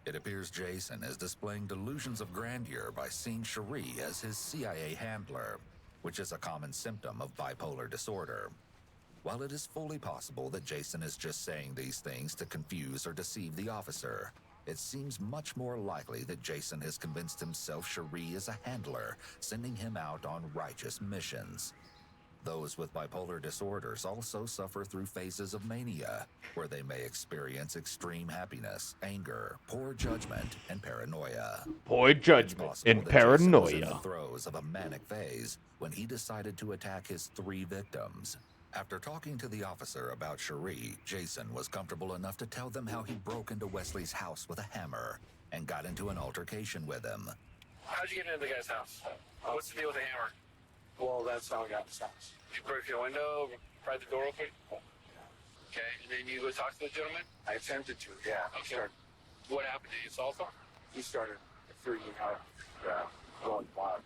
It appears Jason is displaying delusions of grandeur by seeing Cherie as his CIA handler, which is a common symptom of bipolar disorder. While it is fully possible that Jason is just saying these things to confuse or deceive the officer, it seems much more likely that Jason has convinced himself Cherie is a handler, sending him out on righteous missions. Those with bipolar disorders also suffer through phases of mania, where they may experience extreme happiness, anger, poor judgment, and paranoia. Poor judgment and Jason was in the paranoia. throes of a manic phase when he decided to attack his 3 victims. After talking to the officer about Cherie, Jason was comfortable enough to tell them how he broke into Wesley's house with a hammer and got into an altercation with him. How'd you get into the guy's house? What's the deal with the hammer? Well, that's how I got this house. You broke your window, pried the door open? Okay, and then you go talk to the gentleman? I attempted to, yeah. Okay. What happened? Did you assault him? He started freaking out, going wild.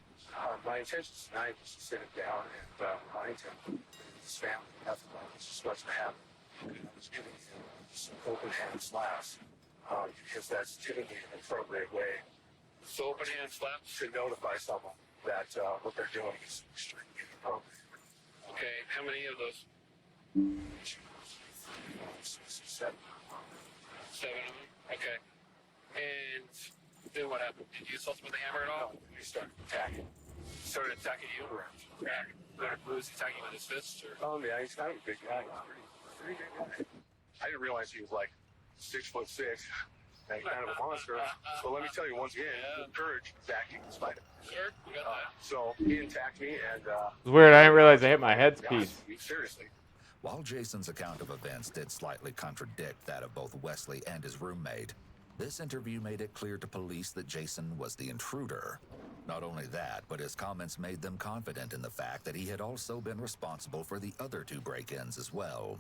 My intention tonight was to sit him down and remind him his family, nothing like this is supposed to happen. I was giving him some open hand slaps because that's typically an appropriate way. So open hand slaps? To notify someone that what they're doing is extremely inappropriate. Okay, how many of those? 7. 7 of them? Okay. And then what happened? Did you assault him with a hammer at all? No, he started attacking. He started attacking you? Correct. Was he attacking you with his fists? Or? Oh, yeah, he's kind of a big guy. He's pretty big guy. I didn't realize he was like 6'6" and kind of a monster. So let me tell you, once again, courage backing in spite of it. Sure, you got that. So he attacked me and... It's weird, I didn't realize I hit my headpiece. Seriously. While Jason's account of events did slightly contradict that of both Wesley and his roommate, this interview made it clear to police that Jason was the intruder. Not only that, but his comments made them confident in the fact that he had also been responsible for the other 2 break-ins as well.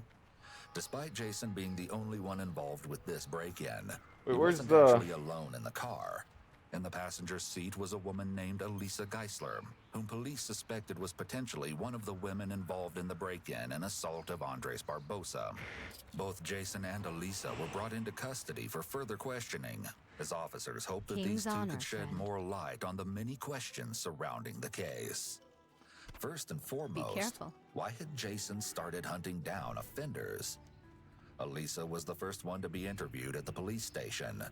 Despite Jason being the only one involved with this break-in, he wasn't actually alone in the car. In the passenger seat was a woman named Elisa Geisler, whom police suspected was potentially one of the women involved in the break-in and assault of Andres Barbosa. Both Jason and Elisa were brought into custody for further questioning, as officers hoped that these 2 could shed more light on the many questions surrounding the case. First and foremost, why had Jason started hunting down offenders? Elisa was the first one to be interviewed at the police station.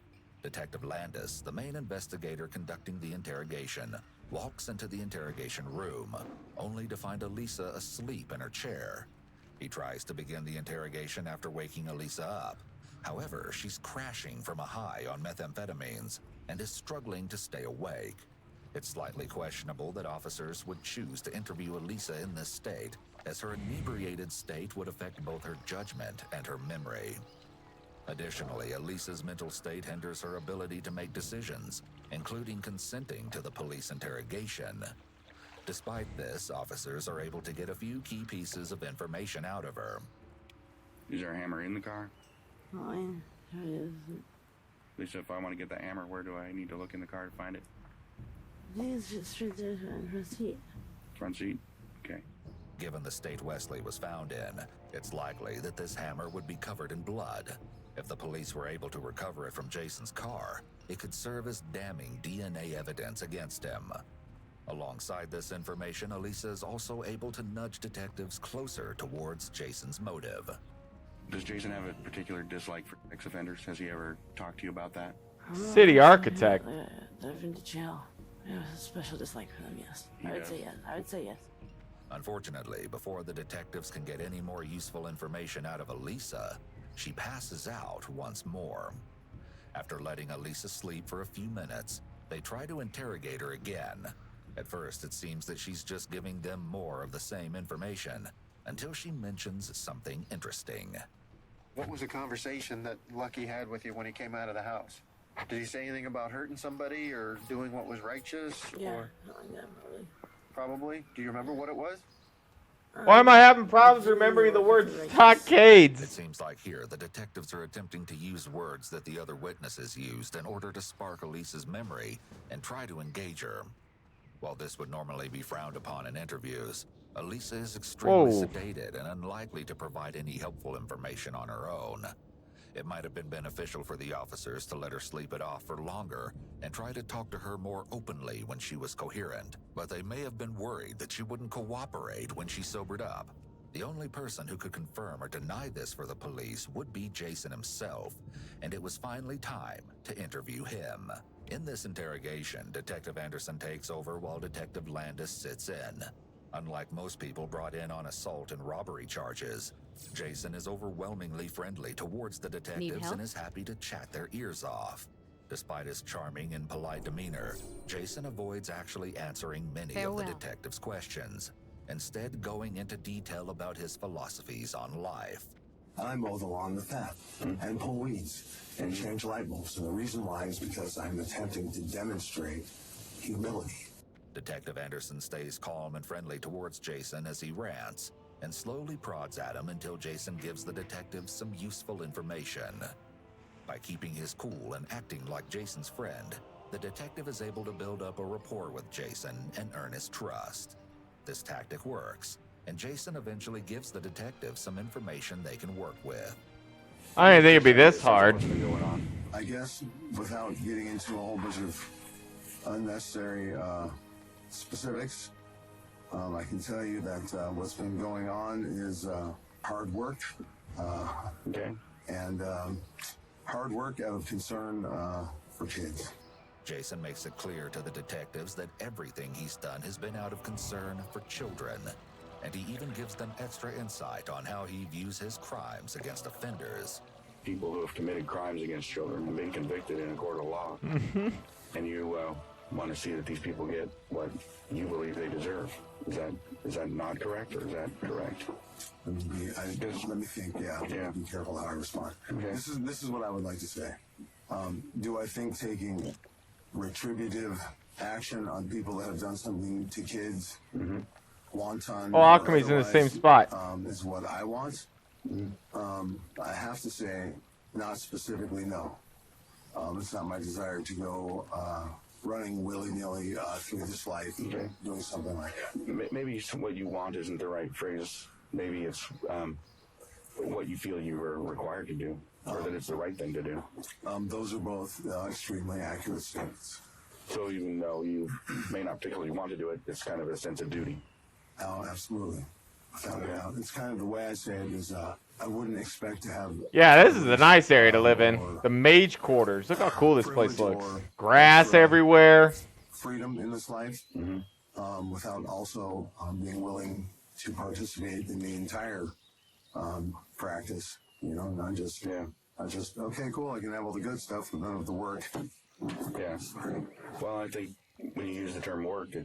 Detective Landis, the main investigator conducting the interrogation, walks into the interrogation room, only to find Elisa asleep in her chair. He tries to begin the interrogation after waking Elisa up. However, she's crashing from a high on methamphetamines and is struggling to stay awake. It's slightly questionable that officers would choose to interview Elisa in this state, as her inebriated state would affect both her judgment and her memory. Additionally, Elisa's mental state hinders her ability to make decisions, including consenting to the police interrogation. Despite this, officers are able to get a few key pieces of information out of her. Is there a hammer in the car? Oh, yeah, there isn't. Lisa, if I want to get the hammer, where do I need to look in the car to find it? It's just right there in the front seat. Front seat? Okay. Given the state Wesley was found in, it's likely that this hammer would be covered in blood. If the police were able to recover it from Jason's car, it could serve as damning DNA evidence against him. Alongside this information, Elisa is also able to nudge detectives closer towards Jason's motive. Does Jason have a particular dislike for ex-offenders? Has he ever talked to you about that? City architect. They've been to jail. I have a special dislike for them, yes. I would say yes. I would say yes. Unfortunately, before the detectives can get any more useful information out of Elisa, she passes out once more. After letting Elisa sleep for a few minutes, they try to interrogate her again. At first, it seems that she's just giving them more of the same information, until she mentions something interesting. What was the conversation that Lucky had with you when he came out of the house? Did he say anything about hurting somebody or doing what was righteous? Yeah, Or yeah, probably. probably? Do you remember what it was? Why am I having problems remembering the word stockades? It seems like here the detectives are attempting to use words that the other witnesses used in order to spark Elisa's memory and try to engage her. While this would normally be frowned upon in interviews, Elisa is extremely sedated and unlikely to provide any helpful information on her own. It might have been beneficial for the officers to let her sleep it off for longer and try to talk to her more openly when she was coherent, but they may have been worried that she wouldn't cooperate when she sobered up. The only person who could confirm or deny this for the police would be Jason himself, and it was finally time to interview him. In this interrogation, Detective Anderson takes over while Detective Landis sits in. Unlike most people brought in on assault and robbery charges, Jason is overwhelmingly friendly towards the detectives and is happy to chat their ears off. Despite his charming and polite demeanor, Jason avoids actually answering many of the detectives' questions, instead going into detail about his philosophies on life. I mow the lawn with that, and pull weeds, and change light bulbs. And the reason why is because I'm attempting to demonstrate humility. Detective Anderson stays calm and friendly towards Jason as he rants, and slowly prods at him until Jason gives the detectives some useful information. By keeping his cool and acting like Jason's friend, the detective is able to build up a rapport with Jason and earn his trust. This tactic works, and Jason eventually gives the detective some information they can work with. I didn't think it'd be this hard. I guess without getting into a whole bunch of unnecessary specifics, I can tell you that what's been going on is hard work. And hard work out of concern for kids. Jason makes it clear to the detectives that everything he's done has been out of concern for children, and he even gives them extra insight on how he views his crimes against offenders. People who have committed crimes against children have been convicted in a court of law. And you want to see that these people get what you believe they deserve. Is that not correct, or is that correct? Let me think. Yeah. Be careful how I respond. Okay. This is what I would like to say. Do I think taking retributive action on people that have done something to kids, wanton? Oh, Alchemy's in the same spot. Is what I want. I have to say, not specifically, no. It's not my desire to go running willy-nilly through this life, doing something like that. Maybe what you want isn't the right phrase. Maybe it's what you feel you are required to do, or that it's the right thing to do. Those are both extremely accurate statements. So even though you may not particularly want to do it, it's kind of a sense of duty. Oh, absolutely. Without a doubt. It's kind of the way I say it is, I wouldn't expect to have... Yeah, this is a nice area to live in. The mage quarters. Look how cool this place looks. Grass everywhere. Freedom in this life, without also being willing to participate in the entire practice. You know, not just, okay, cool, I can have all the good stuff, but none of the work. Yeah. Well, I think when you use the term work,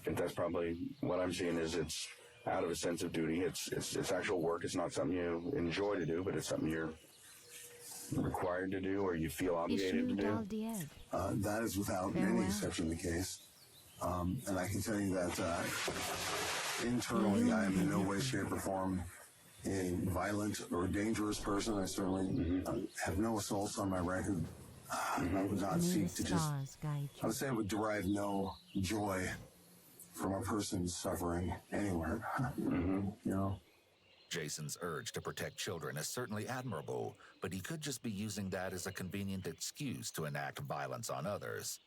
that's probably what I'm seeing is it's out of a sense of duty. It's actual work. It's not something you enjoy to do, but it's something you're required to do or you feel obligated to do. That is without any exception the case. And I can tell you that internally I am in no way, shape, or form a violent or dangerous person. I certainly have no assaults on my record. I would not seek to just... I would say I would derive no joy from a person suffering anywhere. You know. Jason's urge to protect children is certainly admirable, but he could just be using that as a convenient excuse to enact violence on others.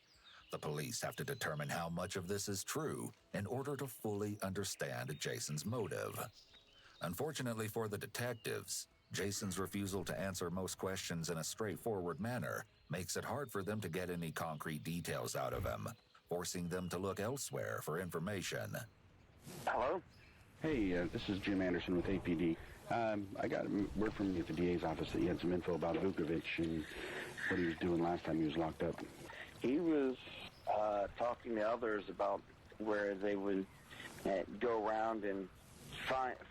The police have to determine how much of this is true in order to fully understand Jason's motive. Unfortunately for the detectives, Jason's refusal to answer most questions in a straightforward manner makes it hard for them to get any concrete details out of him, forcing them to look elsewhere for information. Hello? Hey, this is Jim Anderson with APD. I got word from you at the DA's office that you had some info about Vukovic and what he was doing last time he was locked up. He was talking to others about where they would go around and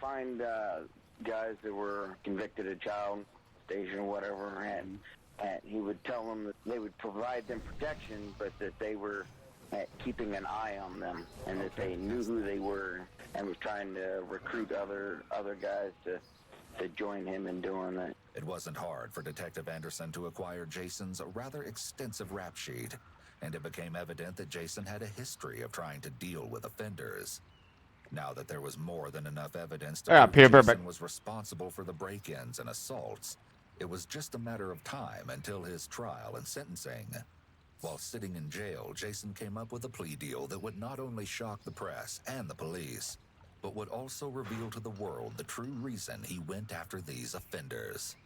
find guys that were convicted of child station or whatever, and he would tell them that they would provide them protection, but that they were keeping an eye on them, and that they knew who they were, and was trying to recruit other guys to join him in doing that. It wasn't hard for Detective Anderson to acquire Jason's rather extensive rap sheet, and it became evident that Jason had a history of trying to deal with offenders. Now that there was more than enough evidence to prove Jason was responsible for the break-ins and assaults, it was just a matter of time until his trial and sentencing. While sitting in jail, Jason came up with a plea deal that would not only shock the press and the police, but would also reveal to the world the true reason he went after these offenders.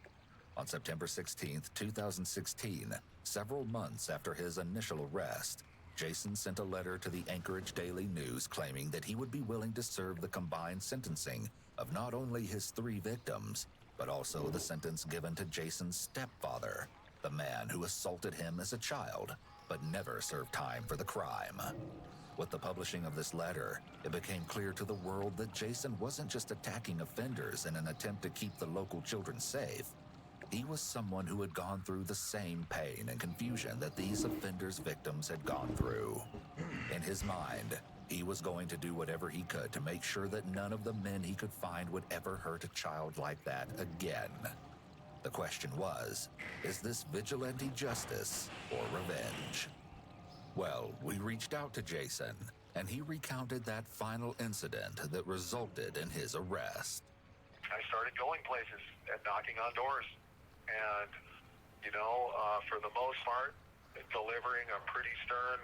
On September 16th, 2016, several months after his initial arrest, Jason sent a letter to the Anchorage Daily News claiming that he would be willing to serve the combined sentencing of not only his 3 victims, but also the sentence given to Jason's stepfather, the man who assaulted him as a child, but never served time for the crime. With the publishing of this letter, it became clear to the world that Jason wasn't just attacking offenders in an attempt to keep the local children safe. He was someone who had gone through the same pain and confusion that these offenders' victims had gone through. In his mind, he was going to do whatever he could to make sure that none of the men he could find would ever hurt a child like that again. The question was, is this vigilante justice or revenge? Well, we reached out to Jason, and he recounted that final incident that resulted in his arrest. I started going places and knocking on doors. And, for the most part, delivering a pretty stern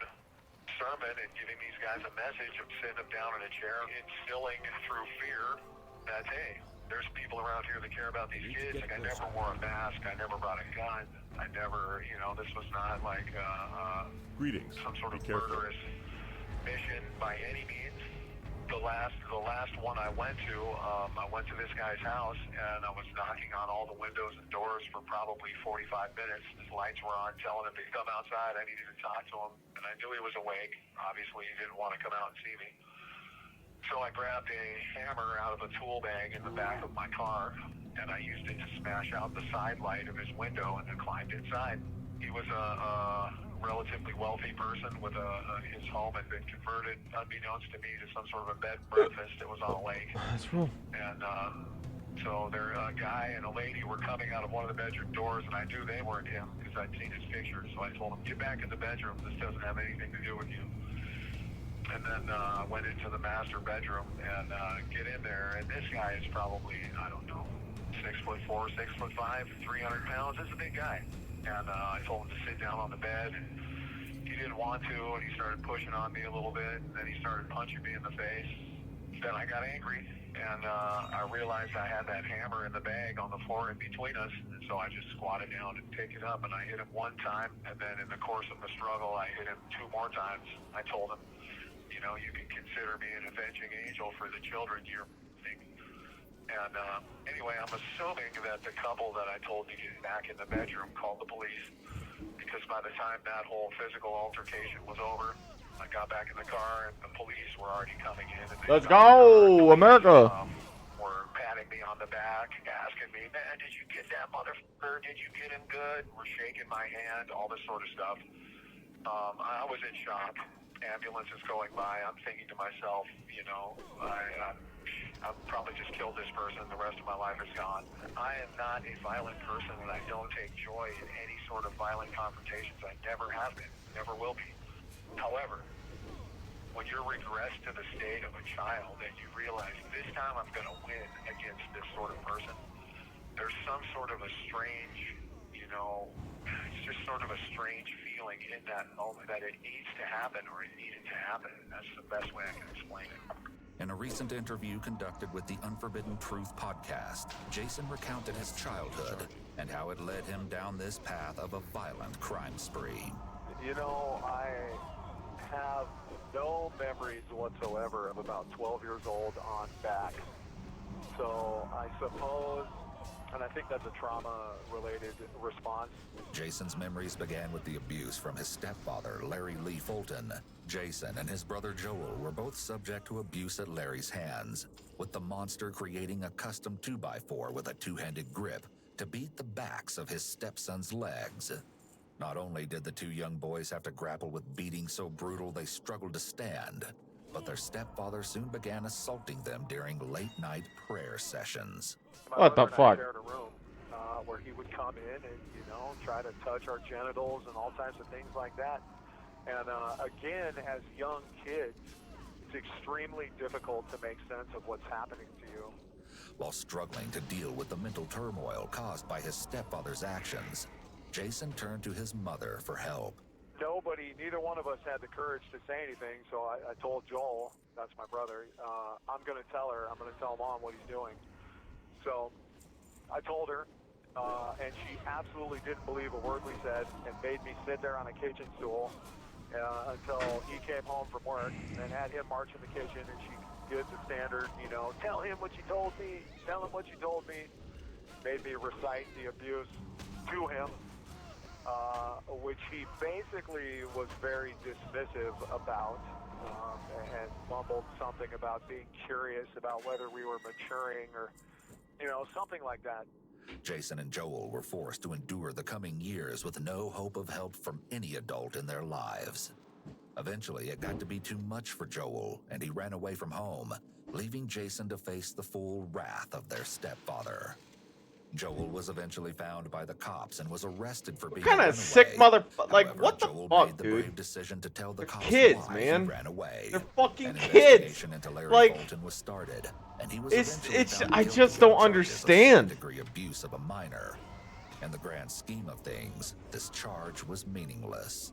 sermon and giving these guys a message of sitting them down in a chair, instilling through fear that, hey, there's people around here that care about these kids. Like, I never wore a mask. I never brought a gun. I never, this was not like Greetings. some sort of murderous mission by any means. The last one I went to this guy's house, and I was knocking on all the windows and doors for probably 45 minutes. His lights were on, telling him to come outside. I needed to talk to him, and I knew he was awake. Obviously, he didn't want to come out and see me. So I grabbed a hammer out of a tool bag in the back of my car, and I used it to smash out the side light of his window and then climbed inside. He was a relatively wealthy person with his home had been converted, unbeknownst to me, to some sort of a bed and breakfast that was on a lake. That's cool. And so a guy and a lady were coming out of one of the bedroom doors, and I knew they weren't him because I'd seen his picture. So I told him, get back in the bedroom. This doesn't have anything to do with you. And then I went into the master bedroom and get in there, and this guy is probably, I don't know, 6'4", 6'5", 300 pounds. This is a big guy. And I told him to sit down on the bed, and he didn't want to, and he started pushing on me a little bit, and then he started punching me in the face. Then I got angry, and I realized I had that hammer in the bag on the floor in between us, and so I just squatted down and picked it up, and I hit him one time, and then in the course of the struggle, I hit him 2 more times. I told him, you can consider me an avenging angel for the children you're raising. And anyway, I'm assuming that the couple that I told to get back in the bedroom called the police, because by the time that whole physical altercation was over, I got back in the car and the police were already coming in. And Let's go, America! Were patting me on the back, asking me, man, did you get that motherfucker? Did you get him good? Were shaking my hand, all this sort of stuff. I was in shock. Ambulance is going by. I'm thinking to myself, I've probably just killed this person. The rest of my life is gone. I am not a violent person, and I don't take joy in any sort of violent confrontations. I never have been, never will be. However, when you're regressed to the state of a child and you realize this time I'm going to win against this sort of person, there's some sort of a strange, it's just sort of a strange feeling in that moment that it needs to happen or it needed to happen. That's the best way I can explain it. In a recent interview conducted with the Unforbidden Truth podcast, Jason recounted his childhood and how it led him down this path of a violent crime spree. I have no memories whatsoever of about 12 years old on back. So I suppose, and I think that's a trauma-related response. Jason's memories began with the abuse from his stepfather, Larry Lee Fulton. Jason and his brother Joel were both subject to abuse at Larry's hands, with the monster creating a custom 2x4 with a two-handed grip to beat the backs of his stepson's legs. Not only did the two young boys have to grapple with beatings so brutal they struggled to stand, but their stepfather soon began assaulting them during late-night prayer sessions. What the fuck? Shared a room where he would come in and, try to touch our genitals and all types of things like that. And again, as young kids, it's extremely difficult to make sense of what's happening to you. While struggling to deal with the mental turmoil caused by his stepfather's actions, Jason turned to his mother for help. Neither one of us had the courage to say anything, so I told Joel, that's my brother, I'm going to tell Mom what he's doing. So I told her, and she absolutely didn't believe a word we said and made me sit there on a kitchen stool until he came home from work, and had him march in the kitchen, and she did the standard, tell him what you told me, tell him what you told me, made me recite the abuse to him. Which he basically was very dismissive about, and mumbled something about being curious about whether we were maturing or, something like that. Jason and Joel were forced to endure the coming years with no hope of help from any adult in their lives. Eventually, it got to be too much for Joel, and he ran away from home, leaving Jason to face the full wrath of their stepfather. Joel was eventually found by the cops and was arrested for being What kind of sick motherfucker? Like, what the Joel fuck, made the dude? brave decision to tell the They're cops kids, why man. he ran away. They're fucking An kids. investigation into Larry Like, Fulton was started, and he was it's eventually found I guilty just of don't charges of understand. second-degree abuse of a minor. In the grand scheme of things, this charge was meaningless.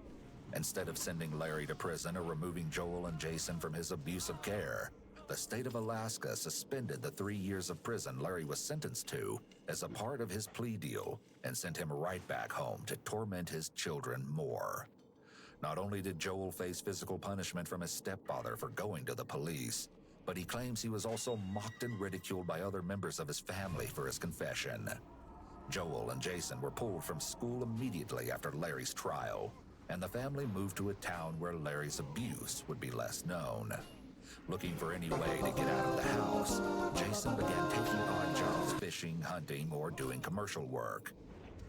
Instead of sending Larry to prison or removing Joel and Jason from his abusive care, the state of Alaska suspended the 3 years of prison Larry was sentenced to as a part of his plea deal and sent him right back home to torment his children more. Not only did Joel face physical punishment from his stepfather for going to the police, but he claims he was also mocked and ridiculed by other members of his family for his confession. Joel and Jason were pulled from school immediately after Larry's trial, and the family moved to a town where Larry's abuse would be less known. Looking for any way to get out of the house, Jason began taking odd jobs fishing, hunting, or doing commercial work.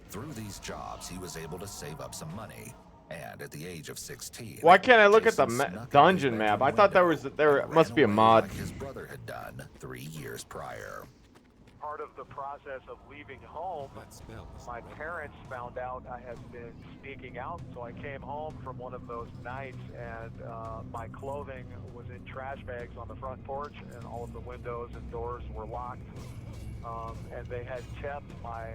Through these jobs, he was able to save up some money, and at the age of 16... Why can't I look at the Jason snuck dungeon map? I thought there must be a mod. like his brother had done 3 years prior. Part of the process of leaving home, my parents found out I had been sneaking out, so I came home from one of those nights, and my clothing was in trash bags on the front porch, and all of the windows and doors were locked, and they had kept my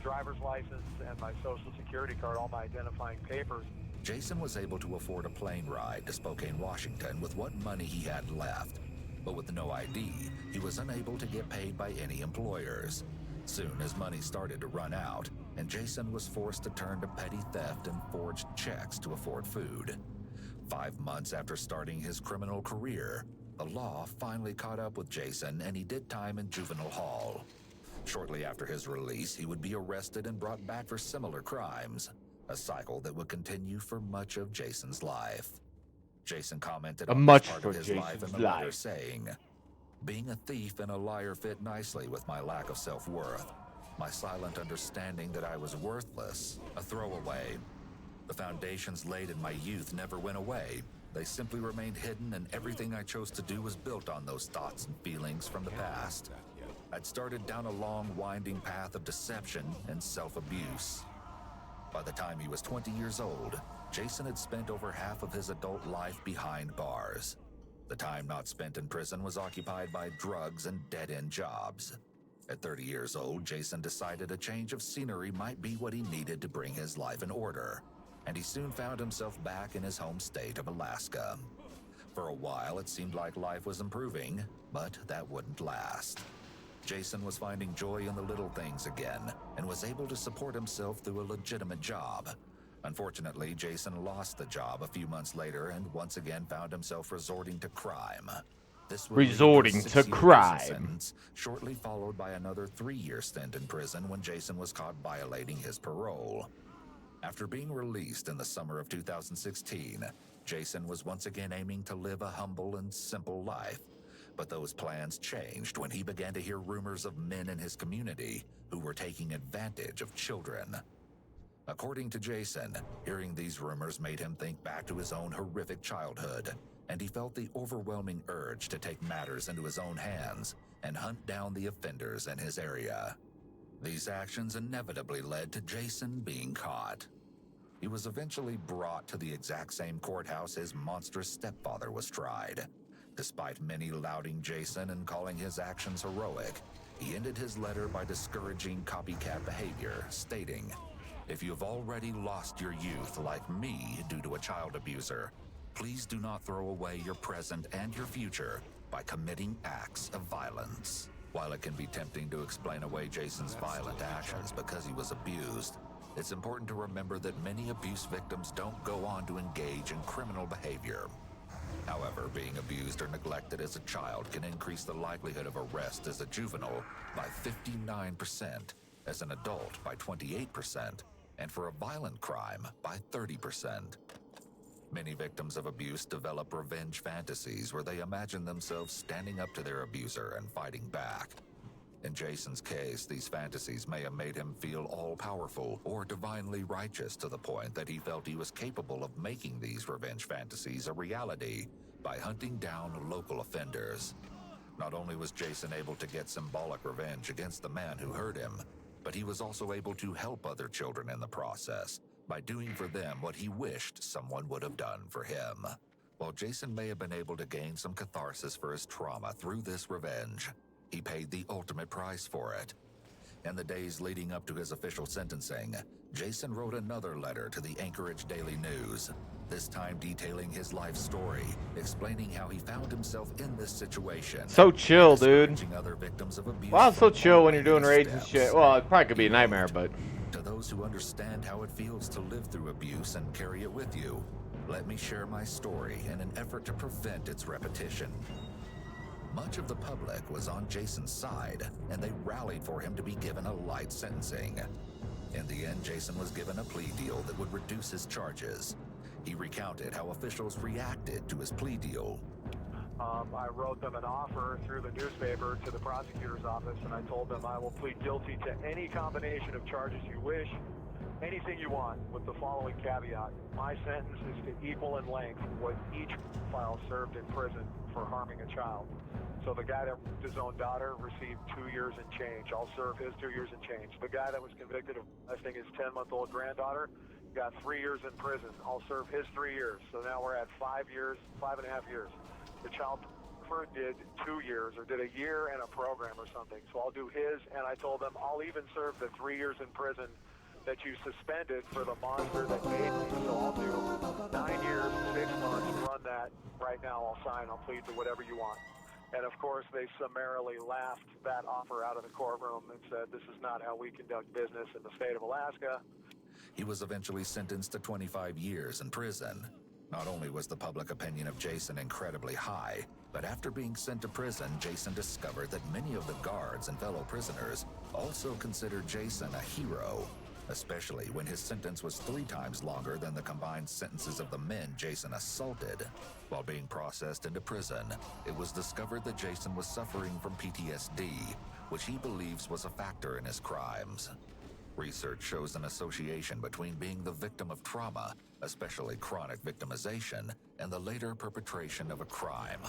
driver's license and my social security card, all my identifying papers. Jason was able to afford a plane ride to Spokane, Washington with what money he had left. But with no ID, he was unable to get paid by any employers. Soon his money started to run out, and Jason was forced to turn to petty theft and forged checks to afford food. 5 months after starting his criminal career, the law finally caught up with Jason, and he did time in juvenile hall. Shortly after his release, he would be arrested and brought back for similar crimes, a cycle that would continue for much of Jason's life. Jason commented on this part of his life in the letter, saying, "Being a thief and a liar fit nicely with my lack of self-worth, my silent understanding that I was worthless, a throwaway. The foundations laid in my youth never went away. They simply remained hidden, and everything I chose to do was built on those thoughts and feelings from the past. I'd started down a long, winding path of deception and self-abuse. By the time he was 20 years old, Jason had spent over half of his adult life behind bars. The time not spent in prison was occupied by drugs and dead-end jobs. At 30 years old, Jason decided a change of scenery might be what he needed to bring his life in order, and he soon found himself back in his home state of Alaska. For a while, it seemed like life was improving, but that wouldn't last. Jason was finding joy in the little things again, and was able to support himself through a legitimate job. Unfortunately, Jason lost the job a few months later and once again found himself resorting to crime. This would lead to a Resorting to 6-year prison crime. sentence, shortly followed by another 3-year stint in prison when Jason was caught violating his parole. After being released in the summer of 2016, Jason was once again aiming to live a humble and simple life. But those plans changed when he began to hear rumors of men in his community who were taking advantage of children. According to Jason, hearing these rumors made him think back to his own horrific childhood, and he felt the overwhelming urge to take matters into his own hands and hunt down the offenders in his area. These actions inevitably led to Jason being caught. He was eventually brought to the exact same courthouse his monstrous stepfather was tried. Despite many lauding Jason and calling his actions heroic, he ended his letter by discouraging copycat behavior, stating, "If you've already lost your youth like me due to a child abuser, please do not throw away your present and your future by committing acts of violence." While it can be tempting to explain away Jason's violent actions because he was abused, it's important to remember that many abuse victims don't go on to engage in criminal behavior. However, being abused or neglected as a child can increase the likelihood of arrest as a juvenile by 59%, as an adult by 28%, and for a violent crime by 30%. Many victims of abuse develop revenge fantasies where they imagine themselves standing up to their abuser and fighting back. In Jason's case, these fantasies may have made him feel all-powerful or divinely righteous to the point that he felt he was capable of making these revenge fantasies a reality by hunting down local offenders. Not only was Jason able to get symbolic revenge against the man who hurt him, but he was also able to help other children in the process by doing for them what he wished someone would have done for him. While Jason may have been able to gain some catharsis for his trauma through this revenge, he paid the ultimate price for it. In the days leading up to his official sentencing, Jason wrote another letter to the Anchorage Daily News, this time detailing his life story, explaining how he found himself in this situation. So chill, dude. Other victims of abuse Wow, it's so from chill when you're doing following raids his and steps. shit. Well, it probably could be a nightmare, but... To those who understand how it feels to live through abuse and carry it with you, let me share my story in an effort to prevent its repetition. Much of the public was on Jason's side, and they rallied for him to be given a light sentencing. In the end, Jason was given a plea deal that would reduce his charges. He recounted how officials reacted to his plea deal. I wrote them an offer through the newspaper to the prosecutor's office, and I told them I will plead guilty to any combination of charges you wish, anything you want, with the following caveat. My sentence is to equal in length what each file served in prison for harming a child. So the guy that raped his own daughter received 2 years and change. I'll serve his 2 years and change. The guy that was convicted of molesting his 10-month-old granddaughter got 3 years in prison. I'll serve his 3 years. So now we're at 5 years, 5.5 years. The child pornographer did 2 years or did a year in a program or something. So I'll do his, and I told them I'll even serve the 3 years in prison that you suspended for the monster that made me. So I'll do 9 years, 6 months, run that right now. I'll sign, I'll plead to whatever you want. And of course, they summarily laughed that offer out of the courtroom and said, this is not how we conduct business in the state of Alaska. He was eventually sentenced to 25 years in prison. Not only was the public opinion of Jason incredibly high, but after being sent to prison, Jason discovered that many of the guards and fellow prisoners also considered Jason a hero, especially when his sentence was 3 times longer than the combined sentences of the men Jason assaulted. While being processed into prison, it was discovered that Jason was suffering from PTSD, which he believes was a factor in his crimes. Research shows an association between being the victim of trauma, especially chronic victimization, and the later perpetration of a crime.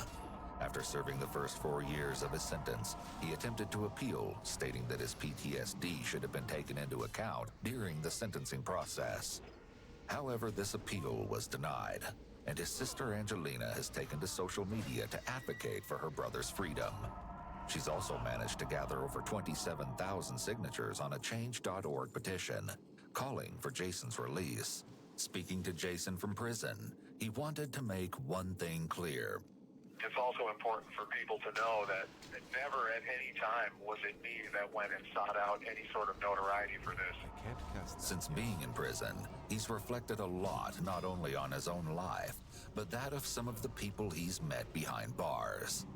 After serving the first 4 years of his sentence, he attempted to appeal, stating that his PTSD should have been taken into account during the sentencing process. However, this appeal was denied, and his sister Angelina has taken to social media to advocate for her brother's freedom. She's also managed to gather over 27,000 signatures on a Change.org petition, calling for Jason's release. Speaking to Jason from prison, he wanted to make one thing clear. It's also important for people to know that never at any time was it me that went and sought out any sort of notoriety for this. Since being in prison, he's reflected a lot not only on his own life, but that of some of the people he's met behind bars.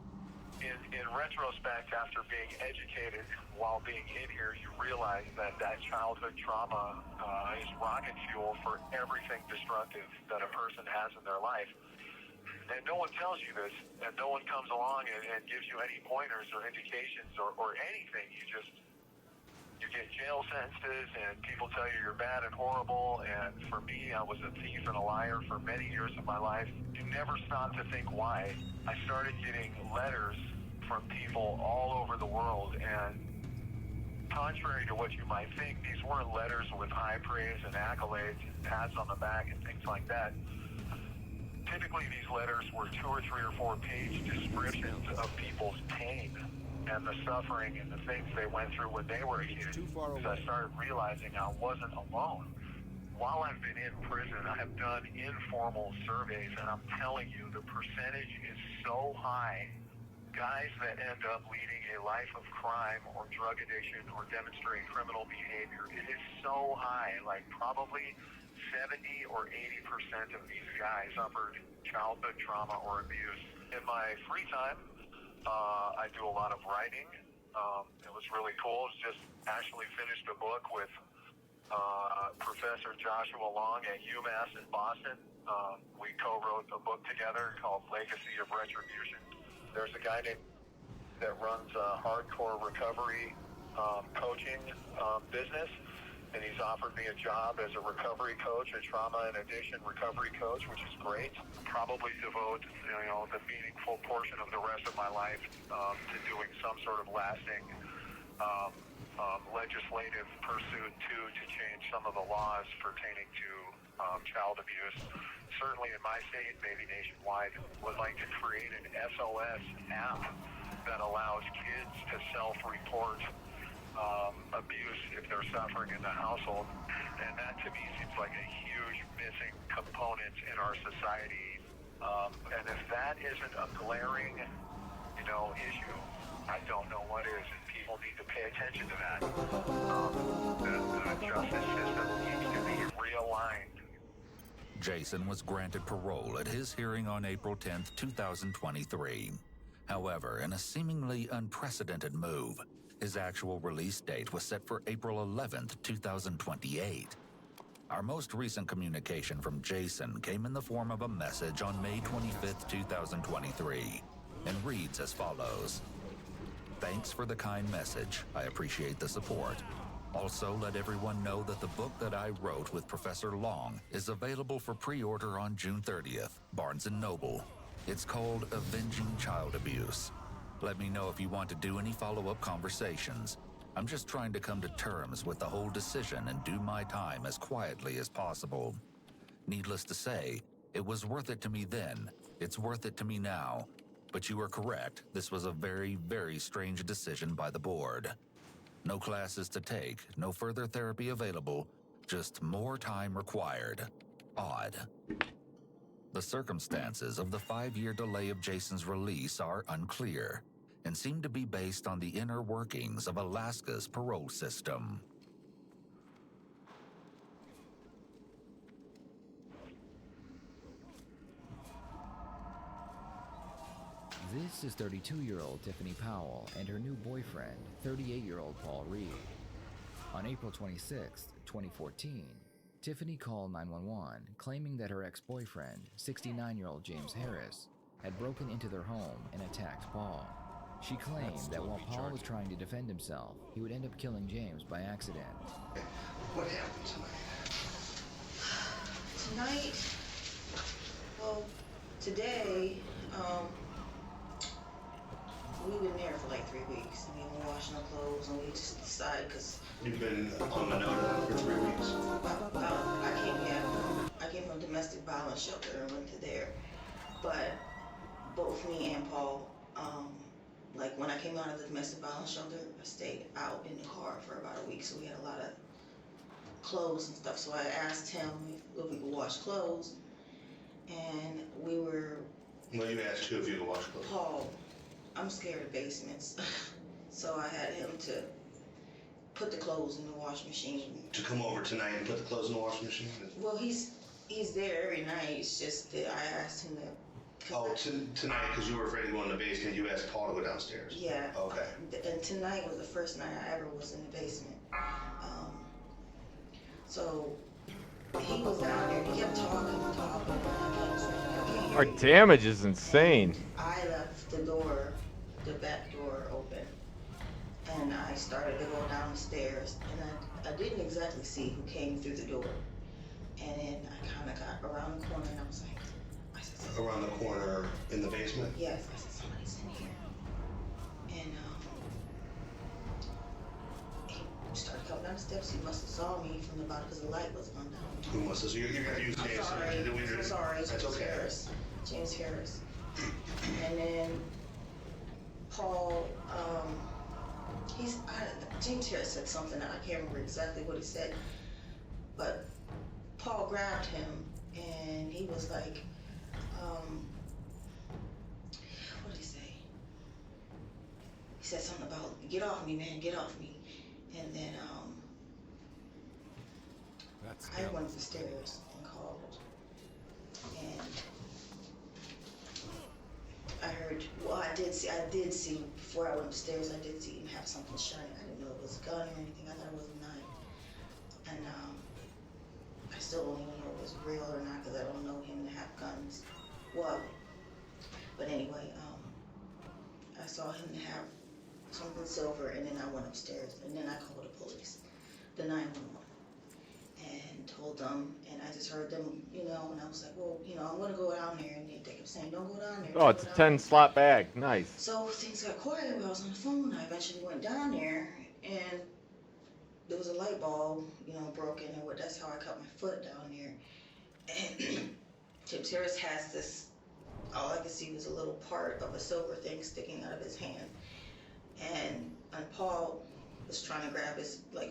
In retrospect, after being educated while being in here, you realize that childhood trauma is rocket fuel for everything destructive that a person has in their life. And no one tells you this, and no one comes along and gives you any pointers or indications or anything. You get jail sentences, and people tell you you're bad and horrible. And for me, I was a thief and a liar for many years of my life. You never stop to think why. I started getting letters from people all over the world, and contrary to what you might think, these weren't letters with high praise and accolades and pats on the back and things like that. Typically, these letters were 2 or 3 or 4 page descriptions of people's pain and the suffering and the things they went through when they were a kid. So I started realizing I wasn't alone. While I've been in prison, I have done informal surveys, and I'm telling you, the percentage is so high. Guys that end up leading a life of crime or drug addiction or demonstrate criminal behavior, it is so high, like probably 70 or 80% of these guys suffered childhood trauma or abuse. In my free time, I do a lot of writing. It was really cool. Just actually finished a book with Professor Joshua Long at UMass in Boston. We co-wrote a book together called Legacy of Retribution. There's a guy named that runs a hardcore recovery coaching business, and he's offered me a job as a recovery coach, a trauma and addiction recovery coach, which is great. Probably devote, the meaningful portion of the rest of my life to doing some sort of lasting legislative pursuit to change some of the laws pertaining to child abuse. Certainly in my state, maybe nationwide, would like to create an SOS app that allows kids to self-report abuse if they're suffering in the household. And that to me seems like a huge missing component in our society. And if that isn't a glaring, issue, I don't know what is. And people need to pay attention to that. The justice system needs to be realigned. Jason was granted parole at his hearing on April 10, 2023. However, in a seemingly unprecedented move, his actual release date was set for April 11, 2028. Our most recent communication from Jason came in the form of a message on May 25, 2023, and reads as follows. Thanks for the kind message. I appreciate the support. Also, let everyone know that the book that I wrote with Professor Long is available for pre-order on June 30th, Barnes & Noble. It's called Avenging Child Abuse. Let me know if you want to do any follow-up conversations. I'm just trying to come to terms with the whole decision and do my time as quietly as possible. Needless to say, it was worth it to me then. It's worth it to me now. But you are correct, this was a very, very strange decision by the board. No classes to take, no further therapy available, just more time required. Odd. The circumstances of the 5-year delay of Jason's release are unclear and seem to be based on the inner workings of Alaska's parole system. This is 32-year-old Tiffany Powell and her new boyfriend, 38-year-old Paul Reed. On April 26, 2014, Tiffany called 911 claiming that her ex-boyfriend, 69-year-old James Harris, had broken into their home and attacked Paul. She claimed that while Paul was trying to defend himself, he would end up killing James by accident. What happened tonight? Well, today, We've been there for like 3 weeks. We haven't washed no clothes, and we just decided because You've been on Monona for 3 weeks. I came from a domestic violence shelter and went to there. But both me and Paul, like when I came out of the domestic violence shelter, I stayed out in the car for about a week, so we had a lot of clothes and stuff. So I asked him if we could wash clothes, and we were. Well, you asked who if you could wash clothes. Paul, I'm scared of basements, so I had him to put the clothes in the washing machine. To come over tonight and put the clothes in the washing machine? Well, he's there every night. It's just that I asked him to. Oh, tonight, because you were afraid to go in the basement, you asked Paul to go downstairs? Yeah. Okay. And tonight was the first night I ever was in the basement. So he was down there. He kept talking. Our damage is insane. I left the back door open, and I started to go down the stairs, and I didn't exactly see who came through the door. And then I kind of got around the corner, and I was like, Around the corner in the basement? yes, I said, somebody's in here. And he started coming down the steps. He must have saw me from the bottom because the light was on down. Who must have? So you're going to use James. I'm sorry. That's okay. James Harris. And then Paul, James Harris said something, and I can't remember exactly what he said, but Paul grabbed him, and he was like, what did he say? He said something about, get off me, man, get off me. And then I went upstairs and called, and I heard, I did see, before I went upstairs, I did see him have something shiny. I didn't know it was a gun or anything. I thought it was a knife. And I still don't even know if it was real or not, because I don't know him to have guns. Well, but anyway, I saw him to have something silver, and then I went upstairs, and then I called the police, the 911, and told them, and I just heard them, and I was like, well, I'm going to go down there, and they kept saying, don't go down there. Oh, it's a 10-slot bag. Nice. So things got quiet while I was on the phone. I eventually went down there, and there was a light bulb, broken, and that's how I cut my foot down there. And James Harris has this, all I could see was a little part of a silver thing sticking out of his hand. And Paul was trying to grab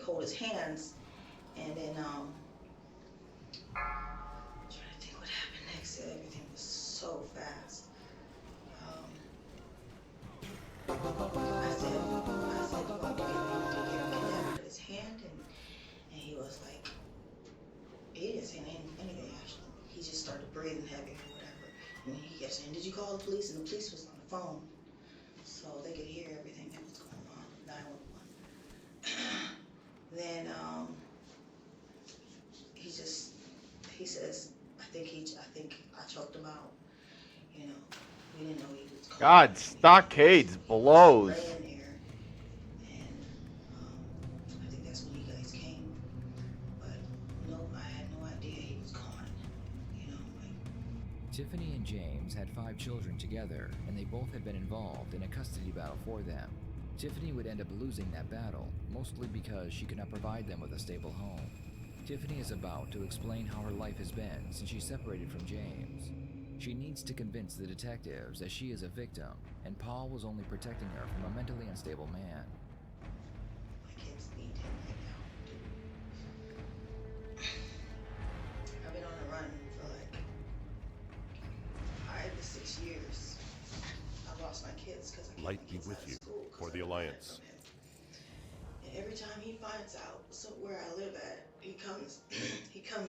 hold his hands, and then, I'm trying to think what happened next. Everything was so fast. I said, you want to get out of his hand? And he was like, he didn't say anything actually. He just started breathing heavy or whatever. And he kept saying, did you call the police? And the police was on the phone, so they could hear everything that was going on, 911. Then he says, I think I choked him out. We didn't know he was cold. God, stockades blows. Laying there, and I think that's when you guys came. But no, I had no idea he was gone. Tiffany and James had 5 children together, and they both had been involved in a custody battle for them. Tiffany would end up losing that battle, mostly because she could not provide them with a stable home. Tiffany is about to explain how her life has been since she separated from James. She needs to convince the detectives that she is a victim, and Paul was only protecting her from a mentally unstable man. My kids need him right now. I've been on the run for like 5 to 6 years. I lost my kids because I Light be with you for the Alliance. And every time he finds out where I live at, he comes